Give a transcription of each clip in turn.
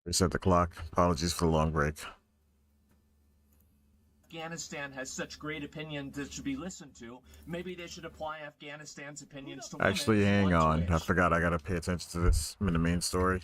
Reset the clock. Apologies for the long break. Afghanistan has such great opinions that should be listened to. Maybe they should apply Afghanistan's opinions to women. Actually, hang on. I forgot I gotta pay attention to this in the main story.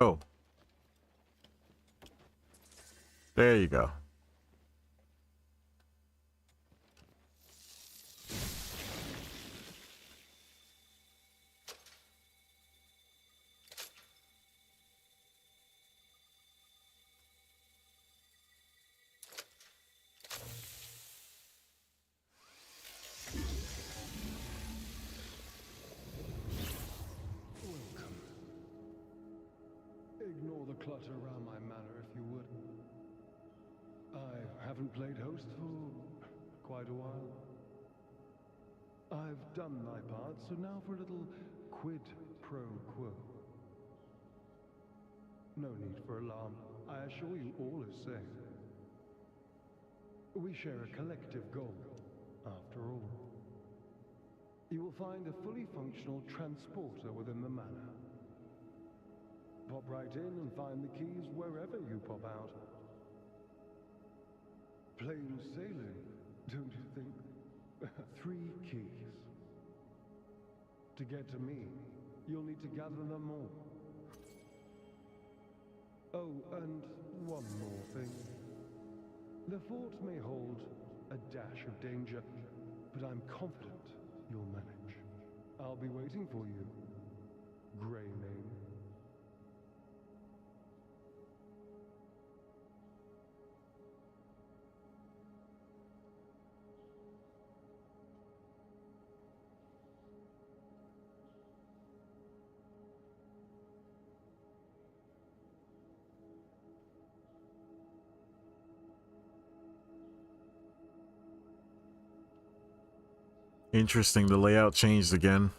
Oh. There you go. Ignore the clutter around my manor if you would. I haven't played host for quite a while. I've done my part, so now for a little quid pro quo. No need for alarm. I assure you all is safe. We share a collective goal, after all. You will find a fully functional transporter within the manor. Pop right in and find the keys wherever you pop out. Plain sailing, don't you think? 3 keys. To get to me, you'll need to gather them all. Oh, and one more thing. The fort may hold a dash of danger, but I'm confident you'll manage. I'll be waiting for you, Greymane. Interesting, the layout changed again.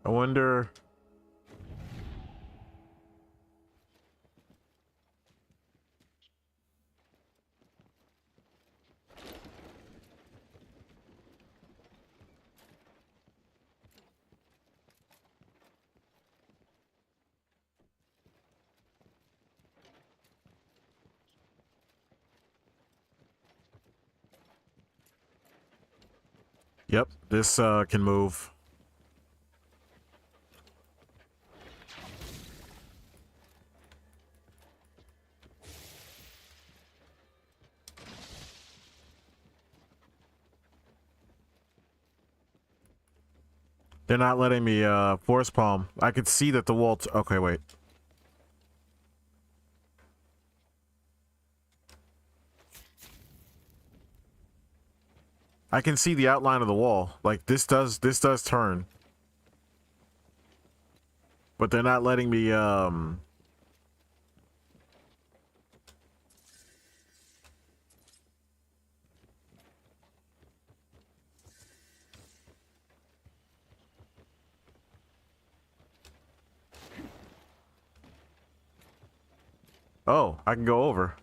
I wonder... Yep, this can move. They're not letting me force palm. I could see that the wall... Okay, wait. I can see the outline of the wall. Like, this does turn. But they're not letting me, Oh, I can go over.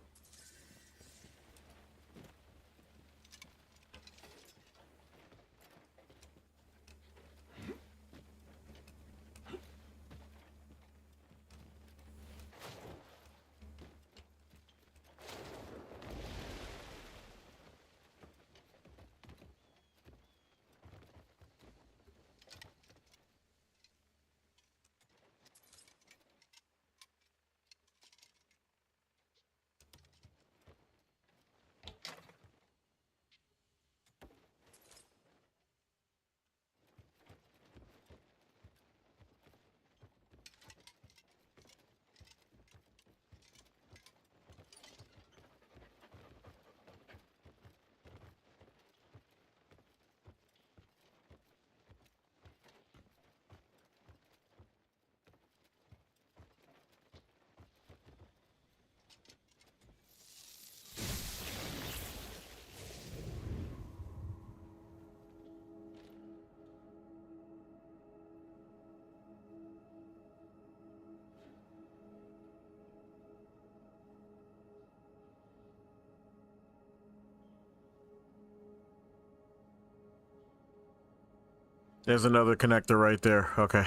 There's another connector right there. Okay.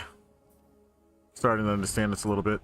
Starting to understand this a little bit.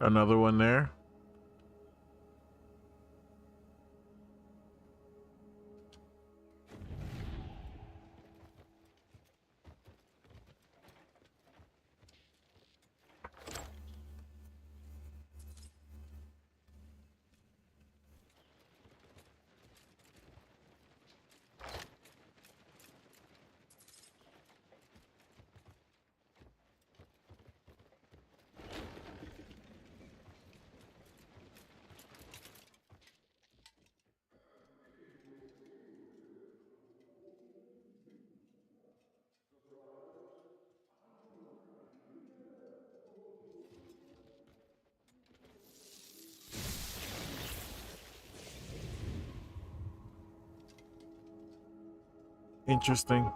Another one there. Interesting.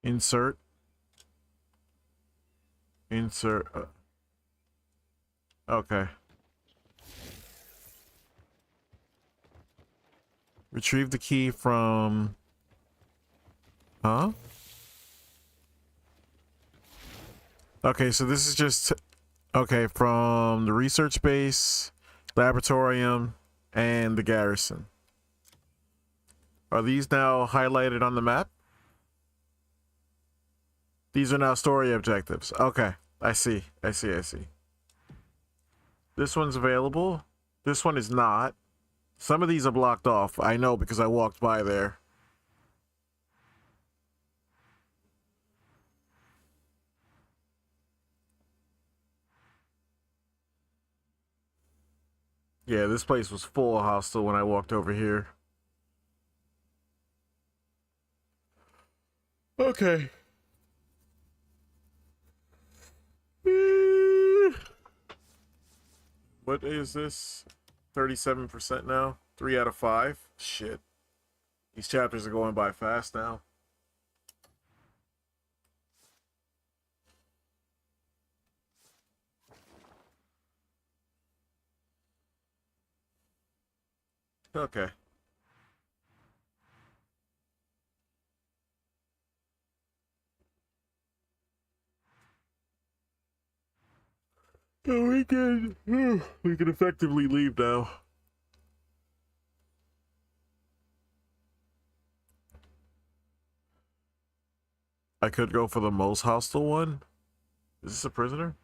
Insert. Insert. Okay. Retrieve the key from... Huh? Okay, so this is just... Okay, from the research base, laboratorium, and the garrison. Are these now highlighted on the map? These are now story objectives. Okay, I see. I see. I see. This one's available. This one is not. Some of these are blocked off. I know because I walked by there. Yeah, this place was full of hostile when I walked over here. Okay. What is this? 37% now? 3 out of 5? Shit. These chapters are going by fast now. Okay. We can effectively leave now. I could go for the most hostile one. Is this a prisoner?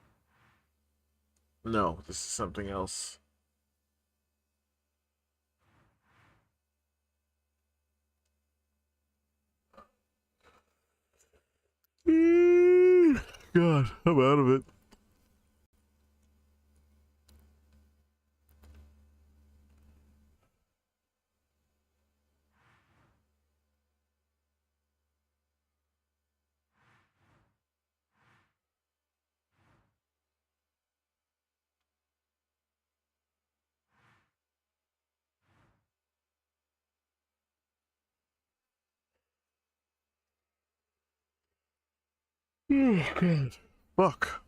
No, this is something else. God, I'm out of it. Oh, God. Fuck.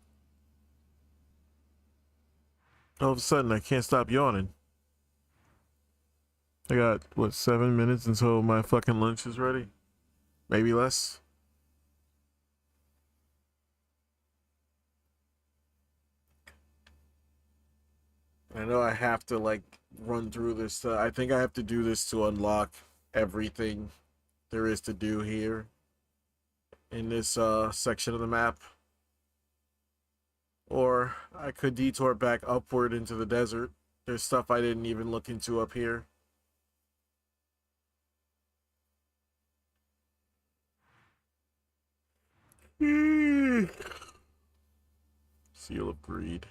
All of a sudden, I can't stop yawning. I got, what, 7 minutes until my fucking lunch is ready? Maybe less? I know I have to, like, run through this. I think I have to do this to unlock everything there is to do here in this section of the map. Or I could detour back upward into the desert. There's stuff I didn't even look into up here. Seal of Greed.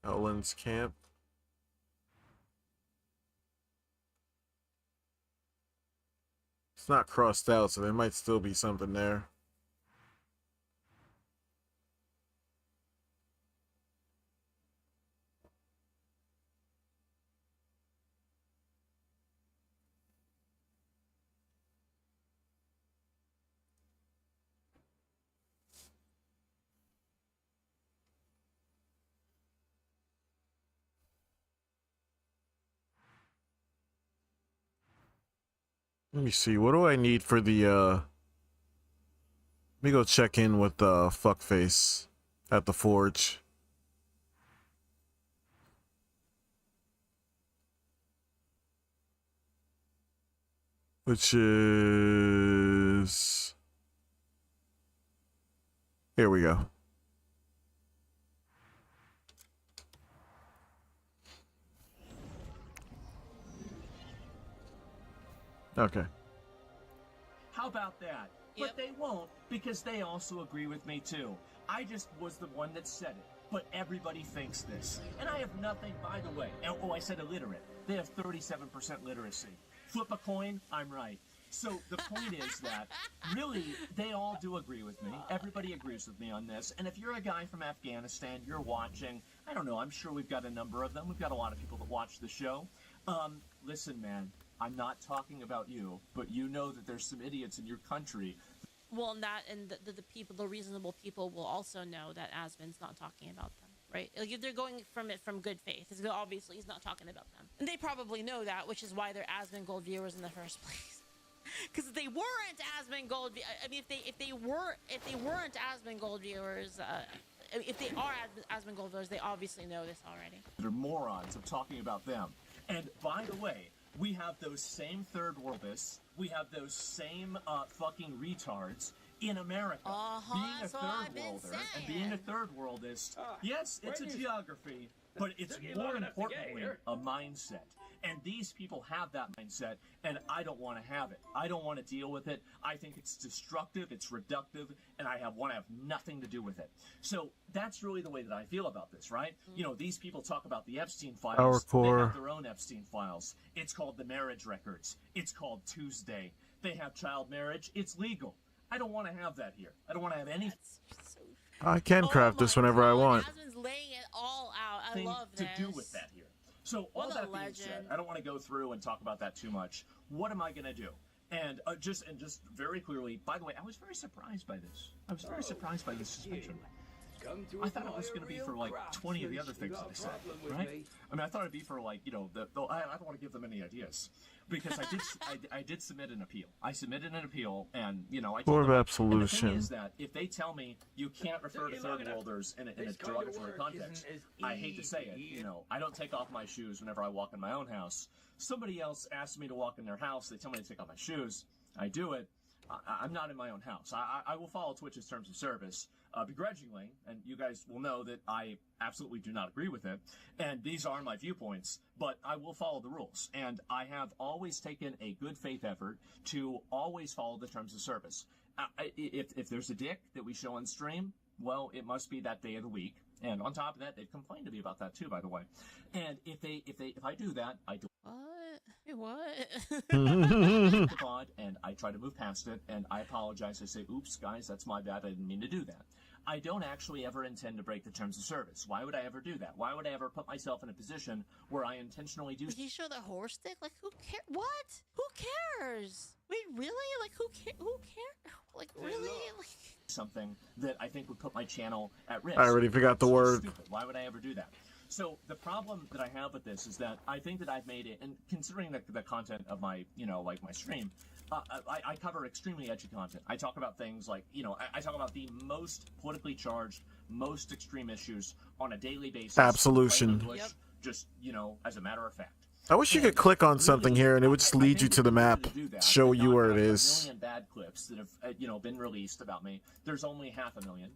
Outlands Camp. It's not crossed out, so there might still be something there. Let me see. What do I need for the Let me go check in with Fuckface at the forge. Which is... Here we go. Okay. How about that? Yep. But they won't, because they also agree with me too. I just was the one that said it, but everybody thinks this. And I have nothing, by the way. Oh, I said illiterate. They have 37% literacy. Flip a coin, I'm right. So the point is that, really, they all do agree with me. Everybody agrees with me on this. And if you're a guy from Afghanistan, you're watching, I don't know, I'm sure we've got a number of them. We've got a lot of people that watch the show. Listen, man, I'm not talking about you, but you know that there's some idiots in your country. Well, and the people, the reasonable people, will also know that Asmon's not talking about them, right? Like, if they're going from it from good faith, it's obviously he's not talking about them, and they probably know that, which is why they're Asmongold viewers in the first place. Because if they weren't Asmongold, I mean, if they weren't Asmongold viewers, if they are Asmongold viewers, they obviously know this already. They're morons of talking about them. And by the way, we have those same third worldists. We have those same fucking retards in America. Being a third worlder and being a third worldist, yes, it's a geography, but it's more importantly a mindset. And these people have that mindset, and I don't want to have it. I don't want to deal with it. I think it's destructive, it's reductive, and I want to have nothing to do with it. So that's really the way that I feel about this, right? You know, these people talk about the Epstein files. They have their own Epstein files. It's called the marriage records. It's called Tuesday. They have child marriage. It's legal. I don't want to have that here. I don't want to have any I can craft this whenever I want. Asmon's laying it all out. I love to this. do with that here. So all that being said, I don't want to go through and talk about that too much. What am I going to do? And just very clearly, by the way, I was very surprised by this. I was very surprised by this suspension. I thought it was going to be for like 20 of the other things that I said, right? I mean, I thought it'd be for like, you know, I don't want to give them any ideas because I did submit an appeal. I submitted an appeal, and you know, I told Court of them, Absolution. And the thing is that if they tell me you can't refer to third worlders in a derogatory context, I hate to say it, you know, I don't take off my shoes whenever I walk in my own house. Somebody else asks me to walk in their house. They tell me to take off my shoes. I do it. I'm not in my own house. I will follow Twitch's terms of service begrudgingly, and you guys will know that I absolutely do not agree with it. And these are my viewpoints, but I will follow the rules. And I have always taken a good faith effort to always follow the terms of service. If there's a dick that we show on stream, well, it must be that day of the week. And on top of that, they've complained to me about that too, by the way. And if I do that, I do. What? The pod, and I try to move past it, and I apologize. I say, oops, guys, that's my bad. I didn't mean to do that. I don't actually ever intend to break the terms of service. Why would I ever do that? Why would I ever put myself in a position where I intentionally do? Did he show the horse stick? Like, who cares? What? Who cares? Wait, really? Like, who cares? Who cares? Like, really? Like... something that I think would put my channel at risk. I already forgot the word. Stupid. Why would I ever do that? So the problem that I have with this is that I think that I've made it, and considering the content of my, you know, like my stream, I cover extremely edgy content. I talk about things like, you know, I talk about the most politically charged, most extreme issues on a daily basis. Absolution. English, just, you know, as a matter of fact. I wish you could click on something here and it would just lead you to the map, show you where it is. A million bad clips that have, you know, been released about me. There's only 500,000.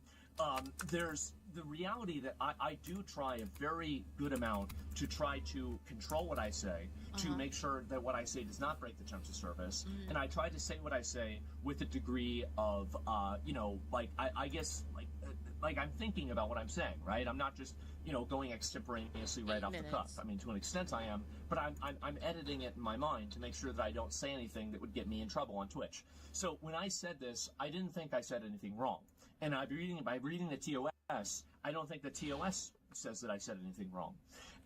There's the reality that I do try a very good amount to try to control what I say, to make sure that what I say does not break the terms of service. And I try to say what I say with a degree of, you know, like, I guess, like I'm thinking about what I'm saying, right? I'm not just, you know, going extemporaneously right off the cuff. I mean, to an extent I am, but I'm editing it in my mind to make sure that I don't say anything that would get me in trouble on Twitch. So when I said this, I didn't think I said anything wrong. And by reading the TOS, I don't think the TOS says that I said anything wrong.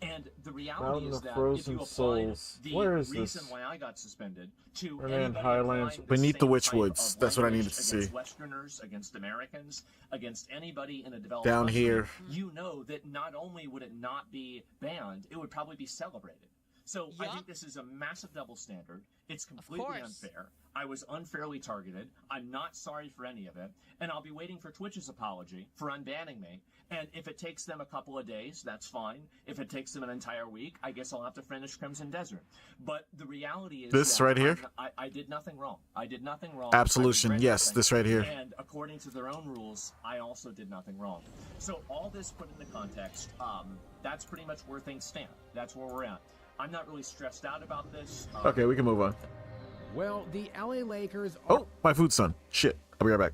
And the reality is that if you apply the reason why I got suspended to anybody Highlands, applying beneath the same Witch type Woods. of That's what I language needed to see. against Westerners, against Americans, against anybody in a developed Down country, here. you know that not only would it not be banned, it would probably be celebrated. So I think this is a massive double standard. It's completely unfair. I was unfairly targeted. I'm not sorry for any of it. And I'll be waiting for Twitch's apology for unbanning me. And if it takes them a couple of days, that's fine. If it takes them an entire week, I guess I'll have to finish Crimson Desert. But the reality is this right here? I did nothing wrong. I did nothing wrong. Absolution. Yes, this right here. And according to their own rules, I also did nothing wrong. So all this put into context, that's pretty much where things stand. That's where we're at. I'm not really stressed out about this. Okay, we can move on. Well, the LA Lakers are... Oh, my food's done. Shit. I'll be right back.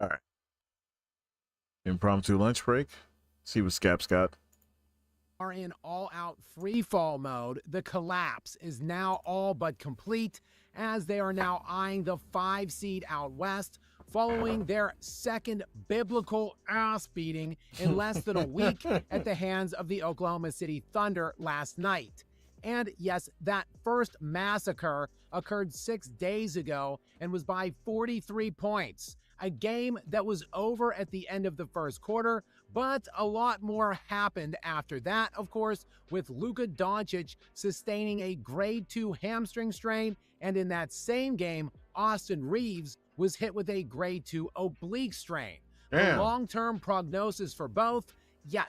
All right. Impromptu lunch break. See what Scap's got. Are in all-out free fall mode. The collapse is now all but complete as they are now eyeing the 5 seed out west following their second biblical ass beating in less than a week at the hands of the Oklahoma City Thunder last night. And yes, that first massacre occurred 6 days ago and was by 43 points. A game that was over at the end of the first quarter, but a lot more happened after that, of course, with Luka Doncic sustaining a grade 2 hamstring strain, and in that same game, Austin Reeves was hit with a grade 2 oblique strain. Damn. The long-term prognosis for both,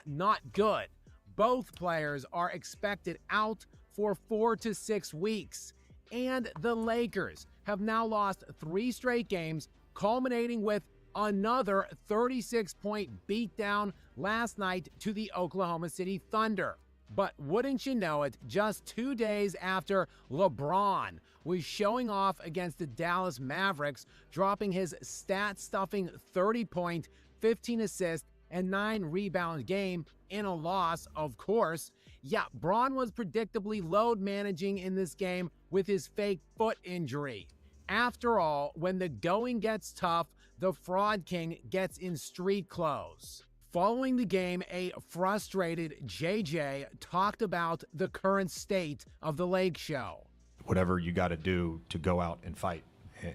not good. Both players are expected out for 4 to 6 weeks. And the Lakers have now lost 3 straight games, culminating with another 36-point beatdown last night to the Oklahoma City Thunder. But wouldn't you know it, just 2 days after LeBron was showing off against the Dallas Mavericks, dropping his stat-stuffing 30-point, 15-assist, and 9-rebound game in a loss, of course. Yeah, Bron was predictably load managing in this game with his fake foot injury. After all, when the going gets tough, the Fraud King gets in street clothes. Following the game, a frustrated JJ talked about the current state of the Lake Show. Whatever you got to do to go out and fight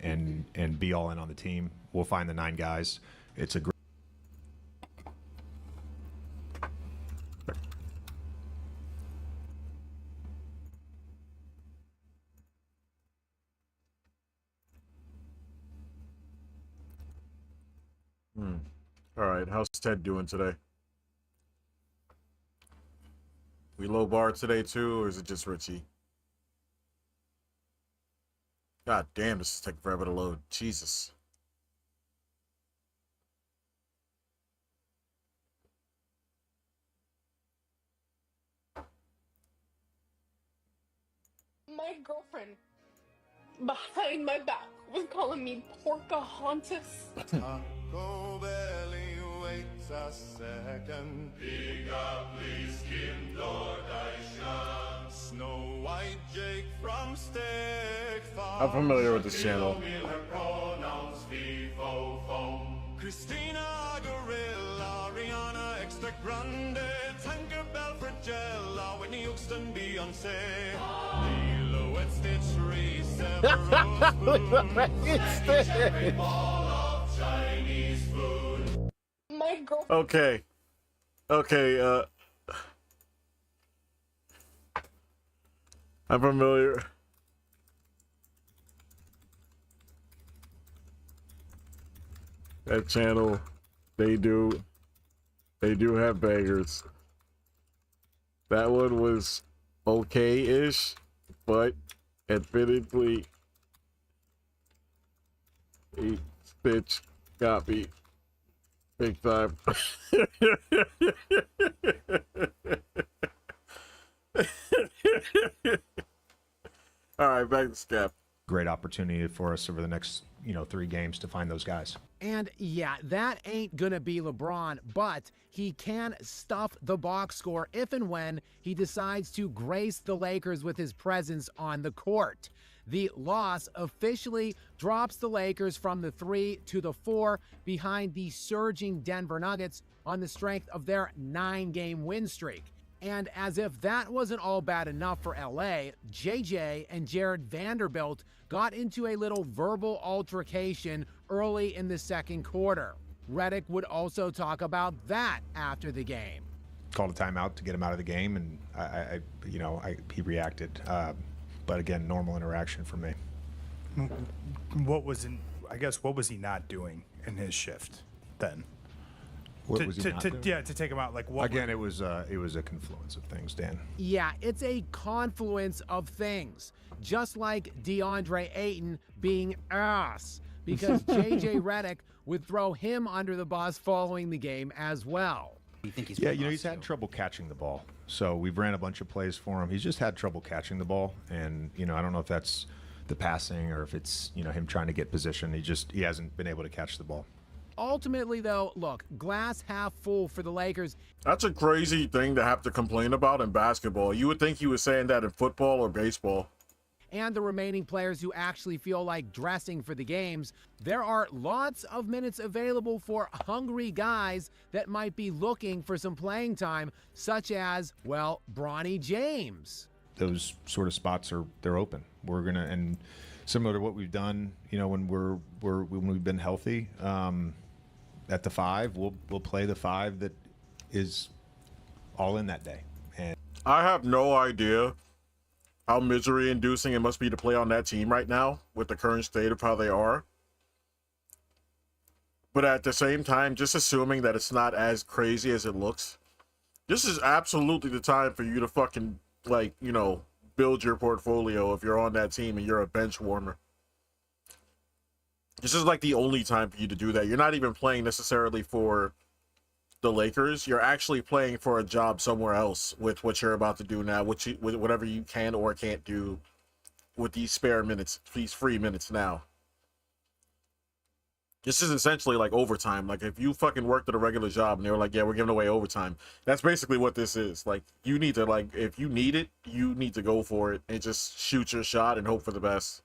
and be all in on the team. We'll find the 9 guys. It's a great All right, how's Ted doing today? We low bar today too, or is it just Richie? God damn, this is taking forever to load. Jesus. My girlfriend behind my back was calling me Porcahontas. Taco Belly waits a second. Big ugly skin Dordation. Snow White Jake from Stick Farm. I'm familiar with this channel. Her pronouns FIFO foam. Christina Aguilera, Rihanna Extra Grande, Tinkerbell Fragella, Whitney Houston, Beyonce. Lilo and Stitch, Reese, every ball of Chinese food. My girlfriend. Okay. Okay, I'm familiar. That channel, they do have bangers. That one was okay-ish, but admittedly, a Stitch got me big time. All right, back to Scap. great opportunity for us over the next 3 games to find those guys. And yeah, that ain't gonna be LeBron, but he can stuff the box score if and when he decides to grace the Lakers with his presence on the court. The loss officially drops the Lakers from the 3 to the 4 behind the surging Denver Nuggets on the strength of their 9-game win streak. And as if that wasn't all bad enough for LA, JJ and Jared Vanderbilt got into a little verbal altercation early in the second quarter. Redick would also talk about that after the game. Called a timeout to get him out of the game, and he reacted. But again, normal interaction for me. What was he not doing in his shift then? What was he not doing? Yeah, to take him out. Like what? Again, it was a confluence of things, Dan. Yeah, it's a confluence of things. Just like DeAndre Ayton being ass, because JJ Redick would throw him under the bus following the game as well. You think he's he's had trouble catching the ball. So we've ran a bunch of plays for him. He's just had trouble catching the ball, and I don't know if that's the passing or if it's him trying to get position. He hasn't been able to catch the ball. Ultimately, though, look, glass half full for the Lakers. That's a crazy thing to have to complain about in basketball. You would think he was saying that in football or baseball. And the remaining players who actually feel like dressing for the games. There are lots of minutes available for hungry guys that might be looking for some playing time, such as, well, Bronny James. Those sort of spots they're open. We're gonna, and similar to what we've done, you know, when we've been healthy, at the 5, we'll play the 5 that is all in that day. And I have no idea how misery inducing it must be to play on that team right now with the current state of how they are. But at the same time, just assuming that it's not as crazy as it looks, this is absolutely the time for you to fucking, like, you know, build your portfolio if you're on that team and you're a bench warmer. This is like the only time for you to do that. You're not even playing necessarily for the Lakers. You're actually playing for a job somewhere else with what you're about to do now, with whatever you can or can't do with these spare minutes, these free minutes now. This is essentially like overtime. Like, if you fucking worked at a regular job and they were like, yeah, we're giving away overtime, that's basically what this is. Like, you need to, like, if you need it, you need to go for it and just shoot your shot and hope for the best.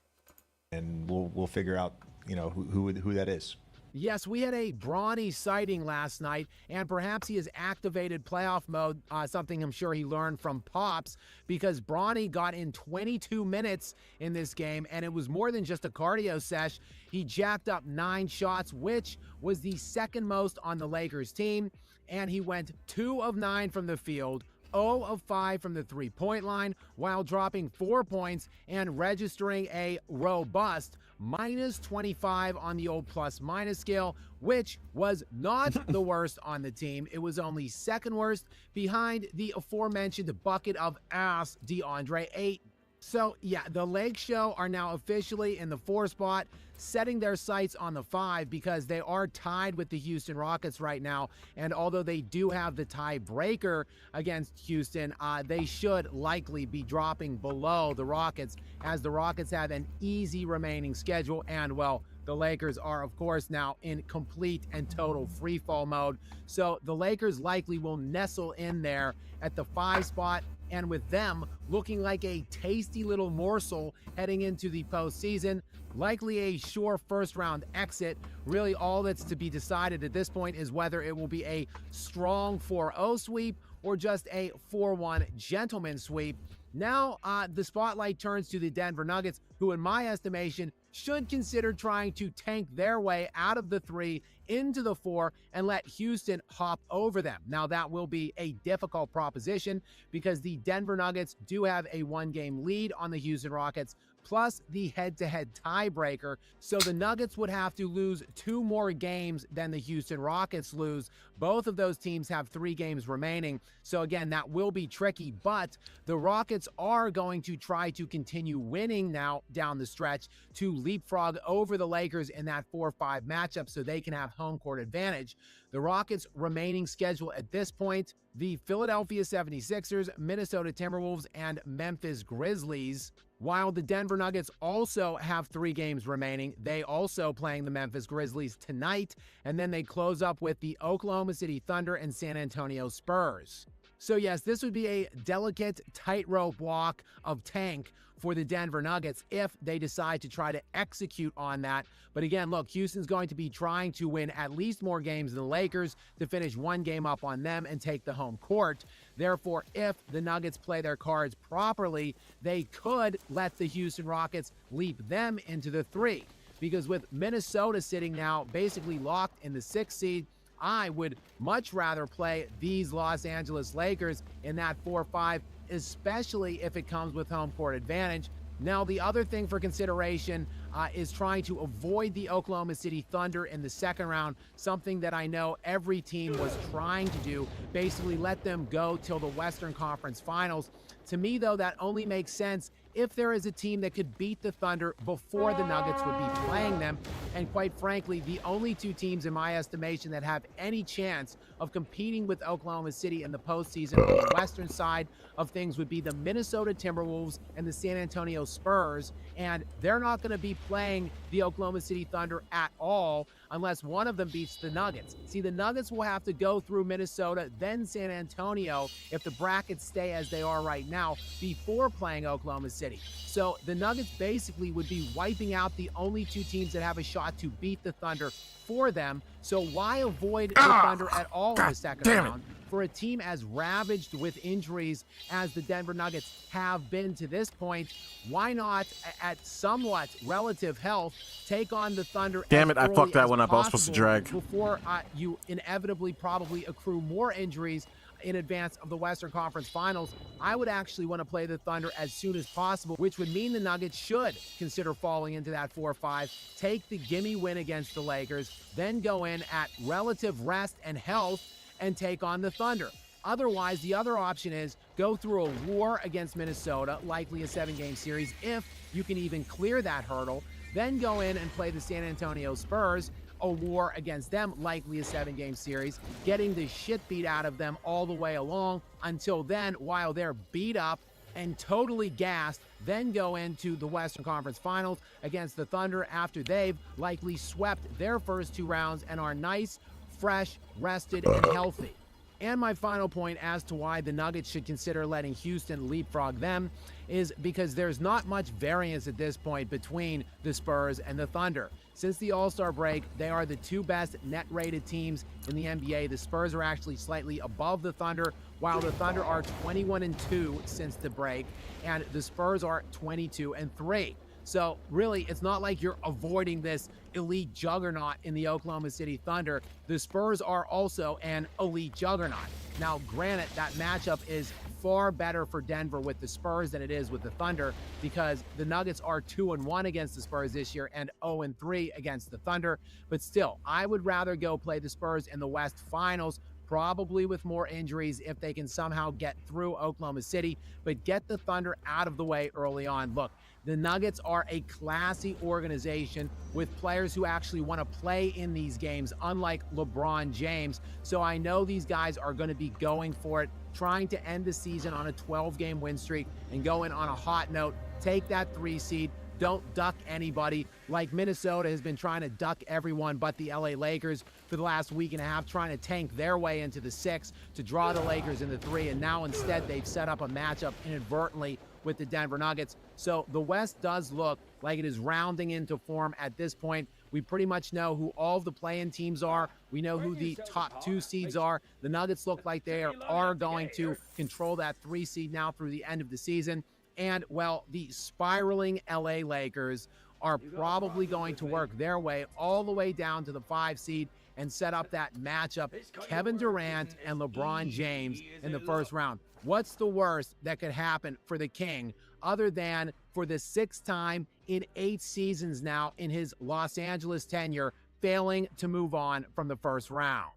And we'll figure out, you know, who that is. Yes, we had a Bronny sighting last night, and perhaps he has activated playoff mode, something I'm sure he learned from Pops, because Bronny got in 22 minutes in this game, and it was more than just a cardio sesh. He jacked up 9 shots, which was the second most on the Lakers team, and he went 2 of 9 from the field, 0 of 5 from the three-point line, while dropping 4 points and registering a robust -25 on the old plus-minus scale, which was not the worst on the team. It was only second worst behind the aforementioned bucket of ass DeAndre Ayton. So yeah, the Lake Show are now officially in the 4 spot, setting their sights on the 5 because they are tied with the Houston Rockets right now. And although they do have the tiebreaker against Houston, they should likely be dropping below the Rockets, as the Rockets have an easy remaining schedule. And well, the Lakers are, of course, now in complete and total free fall mode. So the Lakers likely will nestle in there at the 5 spot, and with them looking like a tasty little morsel heading into the postseason, likely a sure first-round exit. Really, all that's to be decided at this point is whether it will be a strong 4-0 sweep or just a 4-1 gentleman sweep. Now, the spotlight turns to the Denver Nuggets, who, in my estimation, should consider trying to tank their way out of the 3 into the 4 and let Houston hop over them. Now, that will be a difficult proposition because the Denver Nuggets do have a 1-game lead on the Houston Rockets, plus the head-to-head tiebreaker. So the Nuggets would have to lose 2 more games than the Houston Rockets lose. Both of those teams have 3 games remaining. So again, that will be tricky, but the Rockets are going to try to continue winning now down the stretch to leapfrog over the Lakers in that 4-5 matchup so they can have home court advantage. The Rockets' remaining schedule at this point: the Philadelphia 76ers, Minnesota Timberwolves, and Memphis Grizzlies. While the Denver Nuggets also have 3 games remaining, they also playing the Memphis Grizzlies tonight, and then they close up with the Oklahoma City Thunder and San Antonio Spurs. So yes, this would be a delicate tightrope walk of tank for the Denver Nuggets if they decide to try to execute on that. But again, look, Houston's going to be trying to win at least more games than the Lakers to finish 1 game up on them and take the home court. Therefore, if the Nuggets play their cards properly, they could let the Houston Rockets leap them into the 3. Because with Minnesota sitting now basically locked in the 6th seed, I would much rather play these Los Angeles Lakers in that 4-5, especially if it comes with home court advantage. Now, the other thing for consideration is trying to avoid the Oklahoma City Thunder in the 2nd round, something that I know every team was trying to do, basically let them go till the Western Conference Finals. To me, though, that only makes sense if there is a team that could beat the Thunder before the Nuggets would be playing them. And quite frankly, the only 2 teams in my estimation that have any chance of competing with Oklahoma City in the postseason on the western side of things would be the Minnesota Timberwolves and the San Antonio Spurs. And they're not going to be playing the Oklahoma City Thunder at all. unless one of them beats the Nuggets. See, the Nuggets will have to go through Minnesota, then San Antonio, if the brackets stay as they are right now, before playing Oklahoma City. So the Nuggets basically would be wiping out the only two teams that have a shot to beat the Thunder for them. So why avoid the Thunder at all in the second round? For a team as ravaged with injuries as the Denver Nuggets have been to this point, why not, at somewhat relative health, take on the Thunder? Damn it, I early fucked that as one up. I was supposed to possible drag. before you inevitably probably accrue more injuries in advance of the Western Conference Finals. I would actually want to play the Thunder as soon as possible, which would mean the Nuggets should consider falling into that 4-5, take the gimme win against the Lakers, then go in at relative rest and health and take on the Thunder. Otherwise, the other option is go through a war against Minnesota, likely a 7-game series, if you can even clear that hurdle, then go in and play the San Antonio Spurs, a war against them, likely a 7-game series, getting the shit beat out of them all the way along until then, while they're beat up and totally gassed, then go into the Western Conference Finals against the Thunder after they've likely swept their first 2 rounds and are nice, fresh, rested, and healthy. And my final point as to why the Nuggets should consider letting Houston leapfrog them is because there's not much variance at this point between the Spurs and the Thunder. Since the All-Star break, they are the 2 best net-rated teams in the NBA. The Spurs are actually slightly above the Thunder, while the Thunder are 21-2 since the break, and the Spurs are 22-3. So really, it's not like you're avoiding this elite juggernaut in the Oklahoma City Thunder. The Spurs are also an elite juggernaut. Now, granted, that matchup is far better for Denver with the Spurs than it is with the Thunder, because the Nuggets are 2-1 against the Spurs this year and 0-3 against the Thunder. But still, I would rather go play the Spurs in the West Finals, probably with more injuries if they can somehow get through Oklahoma City, but get the Thunder out of the way early on. Look, the Nuggets are a classy organization with players who actually want to play in these games, unlike LeBron James. So I know these guys are going to be going for it, trying to end the season on a 12-game win streak and go in on a hot note, take that 3 seed. Don't duck anybody, like Minnesota has been trying to duck everyone but the LA Lakers for the last week and a half, trying to tank their way into the 6 to draw the Lakers in the 3, and now instead they've set up a matchup inadvertently with the Denver Nuggets. So the West does look like it is rounding into form at this point. We pretty much know who all of the play-in teams are. We know who the top 2 seeds are. The Nuggets look like they are going to control that 3 seed now through the end of the season. And, well, the spiraling LA Lakers are probably going to work their way all the way down to the 5 seed and set up that matchup, Kevin Durant and LeBron James in the first round. What's the worst that could happen for the King other than for the 6th time in 8 seasons now in his Los Angeles tenure, failing to move on from the first round?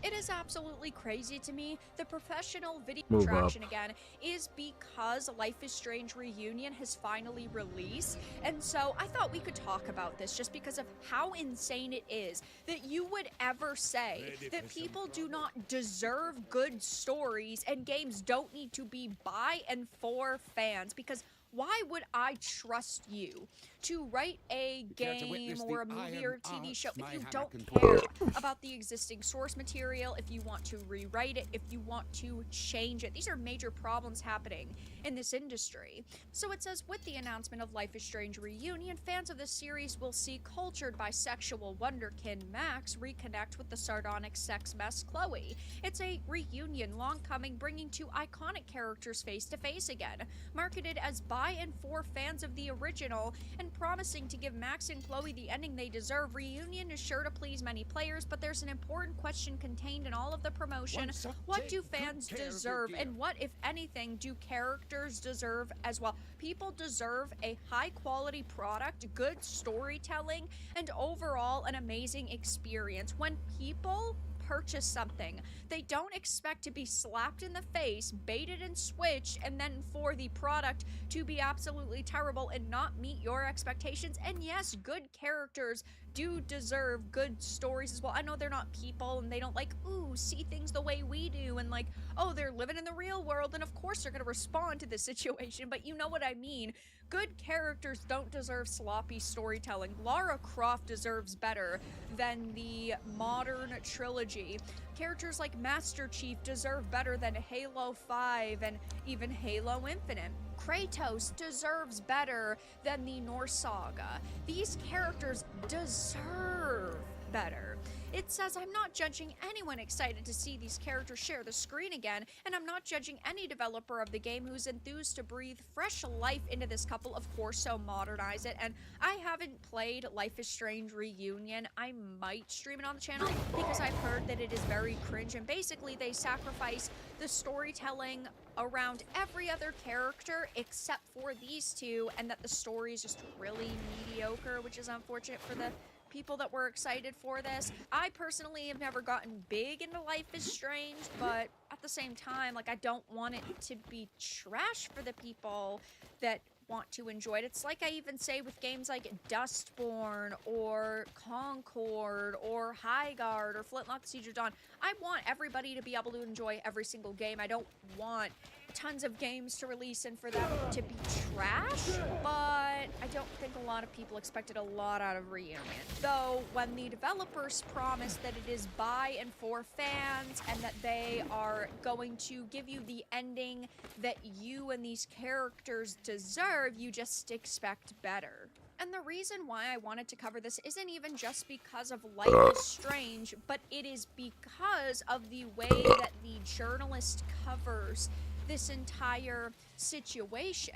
It is absolutely crazy to me. The professional video Move traction up. again is because Life is Strange Reunion has finally released. And so I thought we could talk about this just because of how insane it is that you would ever say that people do not deserve good stories and games don't need to be by and for fans, because why would I trust you to write a game or a movie or a TV show if you don't care about the existing source material, if you want to rewrite it, if you want to change it? These are major problems happening in this industry. So it says, with the announcement of Life is Strange Reunion, fans of this series will see cultured bisexual wonderkin Max reconnect with the sardonic sex mess Chloe. It's a reunion long coming, bringing 2 iconic characters face to face again. Marketed as by and for fans of the original and promising to give Max and Chloe the ending they deserve, Reunion is sure to please many players, but there's an important question contained in all of the promotion. What do fans deserve, and what, if anything, do characters deserve as well? People deserve a high-quality product, good storytelling, and overall an amazing experience. When people purchase something, they don't expect to be slapped in the face, baited and switched, and then for the product to be absolutely terrible and not meet your expectations. And yes, good characters do deserve good stories as well. I know they're not people and they don't like, ooh, see things the way we do, and like, oh, they're living in the real world and of course they're gonna respond to this situation, but you know what I mean. Good characters don't deserve sloppy storytelling. Lara Croft deserves better than the modern trilogy. Characters like Master Chief deserve better than Halo 5 and even Halo Infinite. Kratos deserves better than the Norse Saga. These characters deserve better. It says, I'm not judging anyone excited to see these characters share the screen again, and I'm not judging any developer of the game who's enthused to breathe fresh life into this couple, of course, so modernize it. And I haven't played Life is Strange Reunion. I might stream it on the channel because I've heard that it is very cringe, and basically they sacrifice the storytelling around every other character except for these two, and that the story is just really mediocre, which is unfortunate for the people that were excited for this. I personally have never gotten big into Life is Strange, but at the same time, like, I don't want it to be trash for the people that want to enjoy it. It's like I even say with games like Dustborn or Concord or Highguard or Flintlock Siege of Dawn. I want everybody to be able to enjoy every single game. I don't want tons of games to release and for them to be trash, but I don't think a lot of people expected a lot out of Reunion. Though, when the developers promise that it is by and for fans and that they are going to give you the ending that you and these characters deserve, you just expect better. And the reason why I wanted to cover this isn't even just because of Life is Strange, but it is because of the way that the journalist covers this entire situation.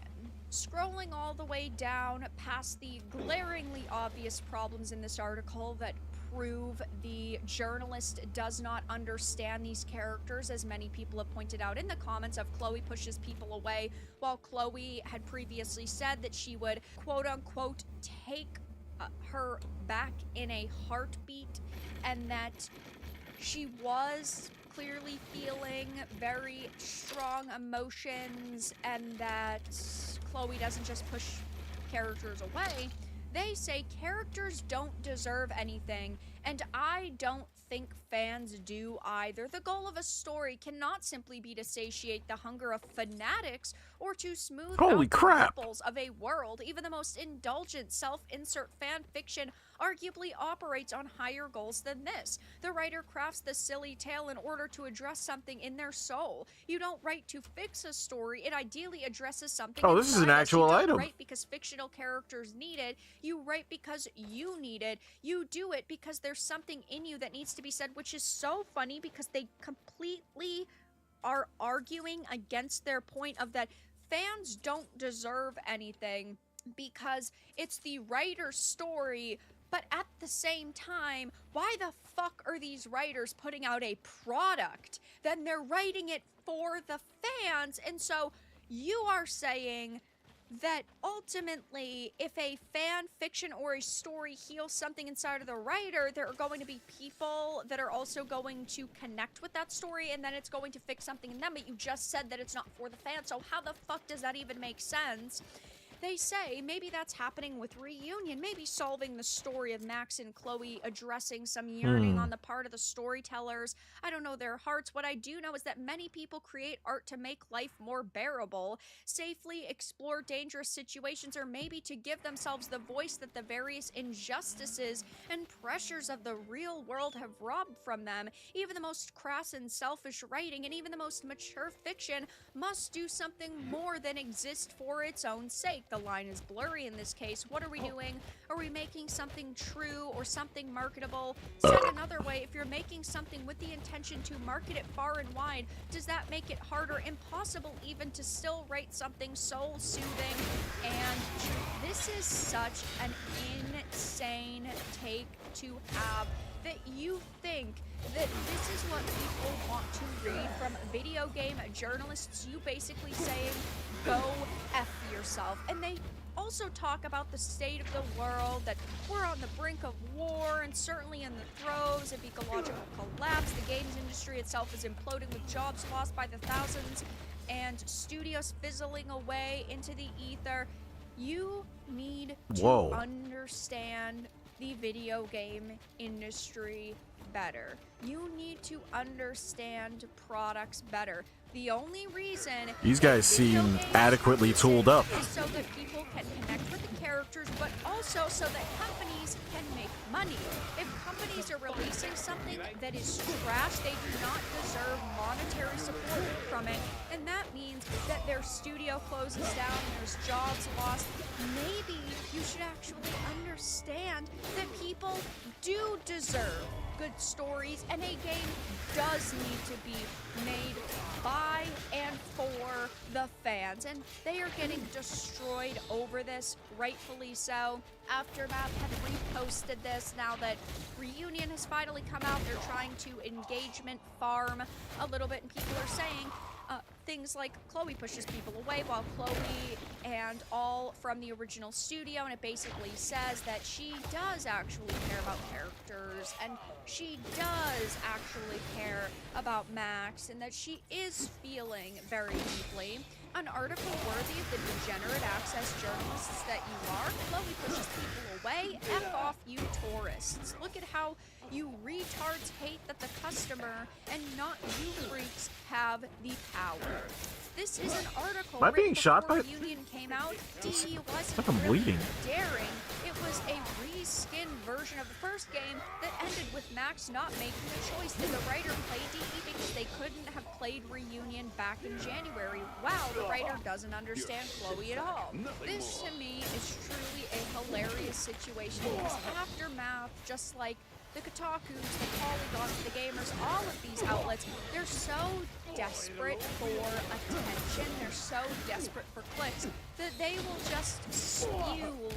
Scrolling all the way down past the glaringly obvious problems in this article that prove the journalist does not understand these characters, as many people have pointed out in the comments of Chloe pushes people away, while Chloe had previously said that she would quote-unquote take her back in a heartbeat, and that she was clearly feeling very strong emotions, and that Chloe doesn't just push characters away. They say characters don't deserve anything, and I don't think fans do either. The goal of a story cannot simply be to satiate the hunger of fanatics or to smooth out the ripples of a world. Even the most indulgent self-insert fan fiction arguably operates on higher goals than this. The writer crafts the silly tale in order to address something in their soul. You don't write to fix a story, it ideally addresses something. Oh, this is an inside us. actual You item. don't write because fictional characters need it, you write because you need it. You do it because there's something in you that needs to be said, which is so funny because they completely are arguing against their point of that fans don't deserve anything because it's the writer's story. But at the same time, why the fuck are these writers putting out a product? Then they're writing it for the fans. And so you are saying that ultimately, if a fan fiction or a story heals something inside of the writer, there are going to be people that are also going to connect with that story, and then it's going to fix something in them. But you just said that it's not for the fans, so how the fuck does that even make sense? They say maybe that's happening with Reunion, maybe solving the story of Max and Chloe, addressing some yearning on the part of the storytellers. I don't know their hearts. What I do know is that many people create art to make life more bearable, safely explore dangerous situations, or maybe to give themselves the voice that the various injustices and pressures of the real world have robbed from them. Even the most crass and selfish writing, and even the most mature fiction, must do something more than exist for its own sake. The line is blurry in this case. What are we doing? Are we making something true or something marketable? Said another way, if you're making something with the intention to market it far and wide, does that make it harder, impossible even, to still write something soul-soothing and true? This is such an insane take to have, that you think that this is what people want to read from video game journalists, you basically saying, go F yourself. And they also talk about the state of the world, that we're on the brink of war and certainly in the throes of ecological collapse. The games industry itself is imploding with jobs lost by the thousands and studios fizzling away into the ether. You need to understand the video game industry better. You need to understand products better. The only reason These guys video seem games adequately are tooled up. is so that people can connect with the characters, but also so that companies can make money. If companies are releasing something that is trash, they do not deserve monetary support from it, and that means that their studio closes down, there's jobs lost. Maybe you should actually understand that people do deserve good stories, and a game does need to be made by and for the fans, and they are getting destroyed over this, rightfully so. Aftermath had reposted this now that Reunion has finally come out. They're trying to engagement farm a little bit, and people are saying things like Chloe pushes people away, while Chloe and all from the original studio, and it basically says that she does actually care about characters, and she does actually care about Max, and that she is feeling very deeply. An article worthy of the degenerate access journalists that you are. Chloe pushes people away. F off, you tourists. Look at how you retards hate that the customer and not you freaks have the power. This is an article Am I being written shot before by- Reunion came out. DE wasn't like I'm really bleeding. daring. It was a reskinned version of the first game that ended with Max not making the choice. Did the writer play DE because they couldn't have played Reunion back in January? Wow, the writer doesn't understand Chloe at all. This to me is truly a hilarious situation because Aftermath, just like the Kotakus, the Polygons, the Gamers, all of these outlets, they're so desperate for attention, they're so desperate for clicks, that they will just spew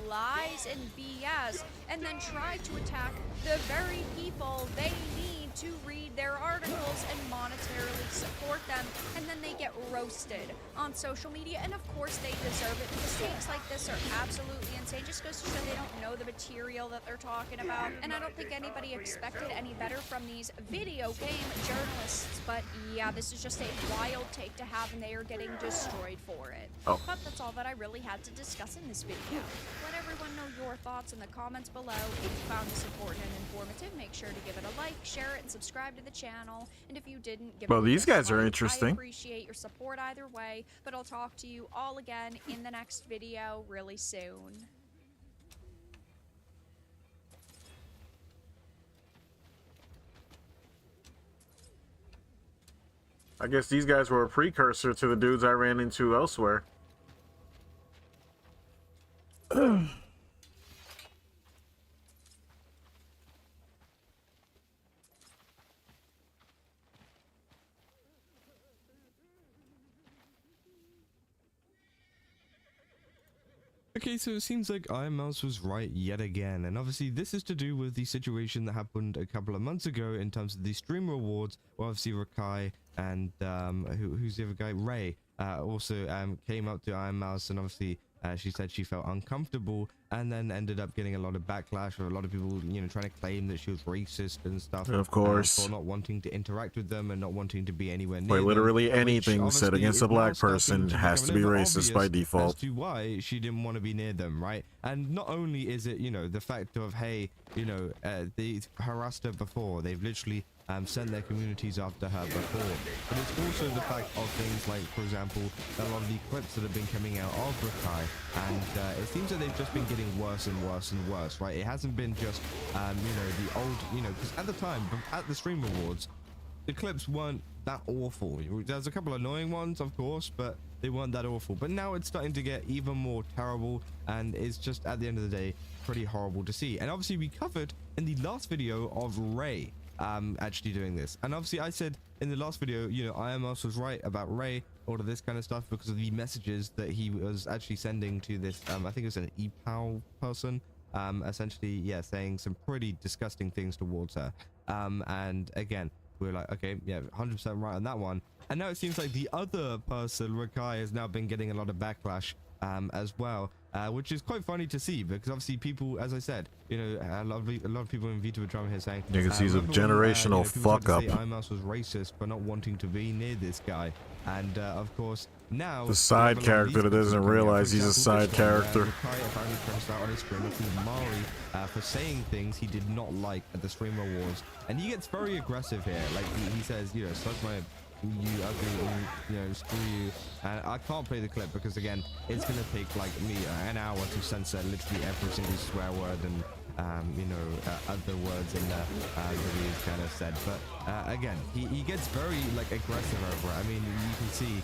lies and BS and then try to attack the very people they need to read their articles and monetarily support them, and then they get roasted on social media, and of course they deserve it. Mistakes like this are absolutely insane, just goes to show they don't know the material that they're talking about, and I don't think anybody expected any better from these video game journalists, but yeah, this is just a wild take to have, and they are getting destroyed for it. Oh. But that's all that I really had to discuss in this video. Let everyone know your thoughts in the comments below. If you found this important and informative, make sure to give it a like, share it, and subscribe to the channel. And if you didn't, give Well, it a these guys are dislike. interesting. I appreciate your support either way, but I'll talk to you all again in the next video really soon. I guess these guys were a precursor to the dudes I ran into elsewhere. Okay, so it seems like Iron Mouse was right yet again, and obviously this is to do with the situation that happened a couple of months ago in terms of the stream rewards, where obviously Rakai and who's the other guy, Ray, also came up to Iron Mouse, and obviously she said she felt uncomfortable, and then ended up getting a lot of backlash, or a lot of people, you know, trying to claim that she was racist and stuff. Of course. For not wanting to interact with them and not wanting to be anywhere near Wait, them, literally which anything said obviously against a is now black starting person to has to become be a little racist by obvious default. as to why she didn't want to be near them, right? And not only is it, you know, the fact of, hey, you know, they harassed her before, they've literally sent their communities after her before, but it's also the fact of things like, for example, a lot of the clips that have been coming out of Rakai, and it seems that they've just been getting worse and worse and worse, right? It hasn't been just, you know, the old, you know, because at the time, at the Stream Awards, the clips weren't that awful. There's a couple of annoying ones, of course, but they weren't that awful. But now it's starting to get even more terrible, and it's just, at the end of the day, pretty horrible to see. And obviously we covered in the last video of Ray actually doing this, and obviously I said in the last video, you know, IMS was right about Ray, all of this kind of stuff, because of the messages that he was actually sending to this I think it was an EPAL person, essentially, yeah, saying some pretty disgusting things towards her, and again, we were like, okay, yeah, 100% right on that one. And now it seems like the other person, Rakai, has now been getting a lot of backlash as well, which is quite funny to see because obviously people, as I said, you know, a lot of people in Vita Drama here saying, Niggas, he's a remember when, generational people fuck tried to up. say IMOS was racist for not wanting to be near this guy, and of course now The side character that doesn't realize he's a side character. Kai apparently crashed out on his stream with Mari for saying things he did not like at the Streamer Wars, and he gets very aggressive here. Like he says, you know, suck my, you ugly, you know, screw you. And I can't play the clip because again, it's gonna take like me an hour to censor literally every single swear word and you know, other words in the he's kind of said. But again, he gets very like aggressive over it. I mean, you can see,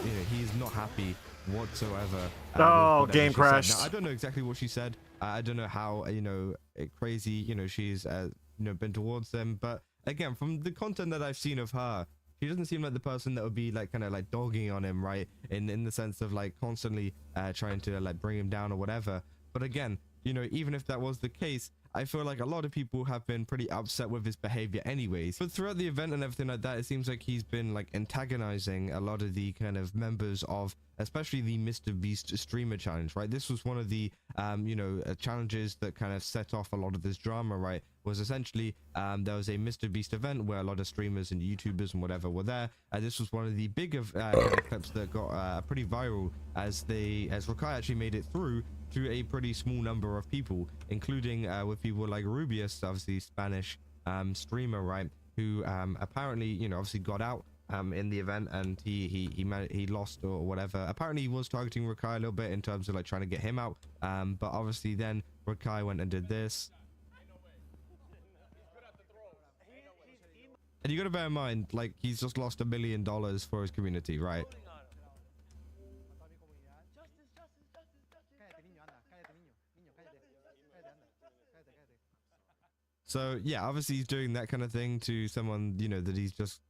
you know, he's not happy whatsoever. Oh, with game whatever she said. crashed. Now, I don't know exactly what she said. I don't know how, you know, crazy, you know, she's you know, been towards them. But again, from the content that I've seen of her, she doesn't seem like the person that would be like kind of like dogging on him, right? In the sense of like constantly trying to like bring him down or whatever. But again, you know, even if that was the case, I feel like a lot of people have been pretty upset with his behavior anyways. But throughout the event and everything like that, it seems like he's been like antagonizing a lot of the kind of members of, especially the Mr. Beast streamer challenge, right? This was one of the, you know, challenges that kind of set off a lot of this drama, right? Was essentially, there was a Mr. Beast event where a lot of streamers and YouTubers and whatever were there. And this was one of the bigger kind of clips that got pretty viral as Rakai actually made it through to a pretty small number of people, including with people like Rubius, obviously Spanish streamer, right? Who apparently, you know, obviously got out in the event, and he lost or whatever. Apparently he was targeting Rakai a little bit in terms of like trying to get him out, but obviously then Rakai went and did this. And you gotta bear in mind, like, he's just lost $1 million for his community, right? So yeah, obviously he's doing that kind of thing to someone, you know, that he's just,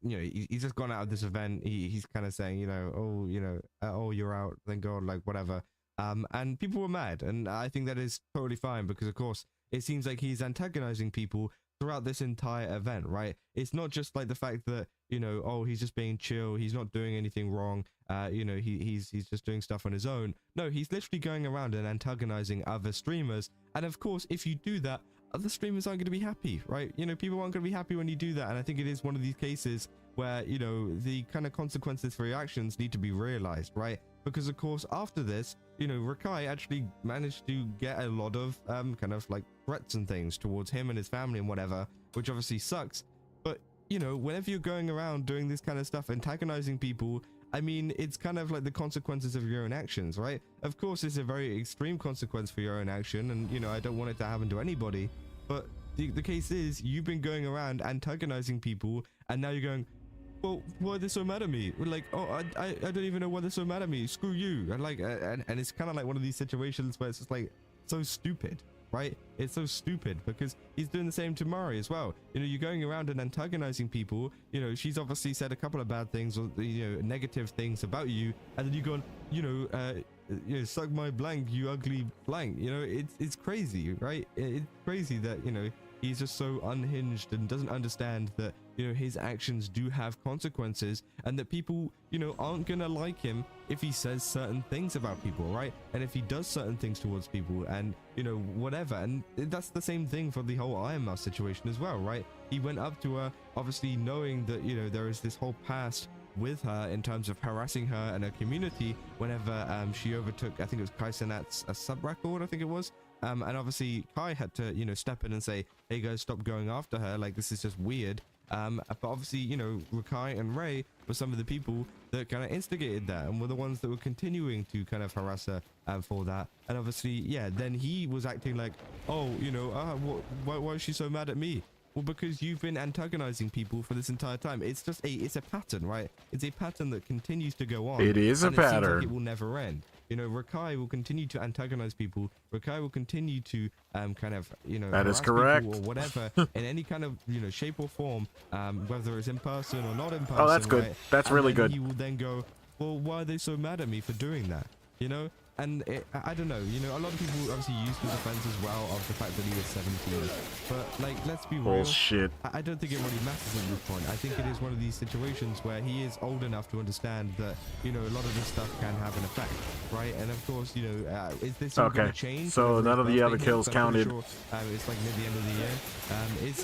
you know, he's just gone out of this event. He's kind of saying, you know, oh, you know, oh, you're out, thank God, like whatever. And people were mad, and I think that is totally fine because, of course, it seems like he's antagonizing people throughout this entire event, right? It's not just like the fact that, you know, oh, he's just being chill, he's not doing anything wrong, you know, he's just doing stuff on his own. No, he's literally going around and antagonizing other streamers, and of course, if you do that, other streamers aren't going to be happy, right? You know, people aren't going to be happy when you do that, and I think it is one of these cases where, you know, the kind of consequences for your actions need to be realized, right? Because of course, after this, you know, Rakai actually managed to get a lot of kind of like threats and things towards him and his family and whatever, which obviously sucks. But, you know, whenever you're going around doing this kind of stuff, antagonizing people, I mean, it's kind of like the consequences of your own actions, right? Of course, it's a very extreme consequence for your own action, and, you know, I don't want it to happen to anybody, but the case is, you've been going around antagonizing people, and now you're going, well, why are they so mad at me? Like, oh, I don't even know why they're so mad at me. Screw you. And like, and it's kind of like one of these situations where it's just like so stupid, right? It's so stupid because he's doing the same to Mari as well. You know, you're going around and antagonizing people. You know, she's obviously said a couple of bad things or, you know, negative things about you, and then you go, you know, suck my blank, you ugly blank. You know, it's crazy, right? It's crazy that, you know, he's just so unhinged and doesn't understand that, you know, his actions do have consequences, and that people, you know, aren't gonna like him if he says certain things about people, right? And if he does certain things towards people, and, you know, whatever. And that's the same thing for the whole Iron Mouse situation as well, right? He went up to her, obviously knowing that, you know, there is this whole past with her in terms of harassing her and her community whenever she overtook, I think it was Kai Cenat's a sub record, I think it was. And obviously Kai had to, you know, step in and say, hey guys, stop going after her, like this is just weird. But obviously, you know, Rakai and Ray were some of the people that kind of instigated that and were the ones that were continuing to kind of harass her for that. And obviously, yeah, then he was acting like, oh, you know, why is she so mad at me? Well, because you've been antagonizing people for this entire time. It's just it's a pattern, right? It's a pattern that continues to go on. It is a and it seems pattern. like it will never end. You know, Rakai will continue to antagonize people. Rakai will continue to kind of, you know, that is harass people correct, or whatever in any kind of, you know, shape or form, whether it's in person or not in person. Oh, that's good. Right? That's And really then good. he will then go, well, why are they so mad at me for doing that? You know, And I don't know, you know, a lot of people obviously use the defense as well of the fact that he was 17. But like, let's be real. Bullshit. I don't think it really matters at this point. I think it is one of these situations where he is old enough to understand that, you know, a lot of this stuff can have an effect, right? And of course, you know, is this all going to change? So none of the other kills counted. Sure, it's like near the end of the year. Is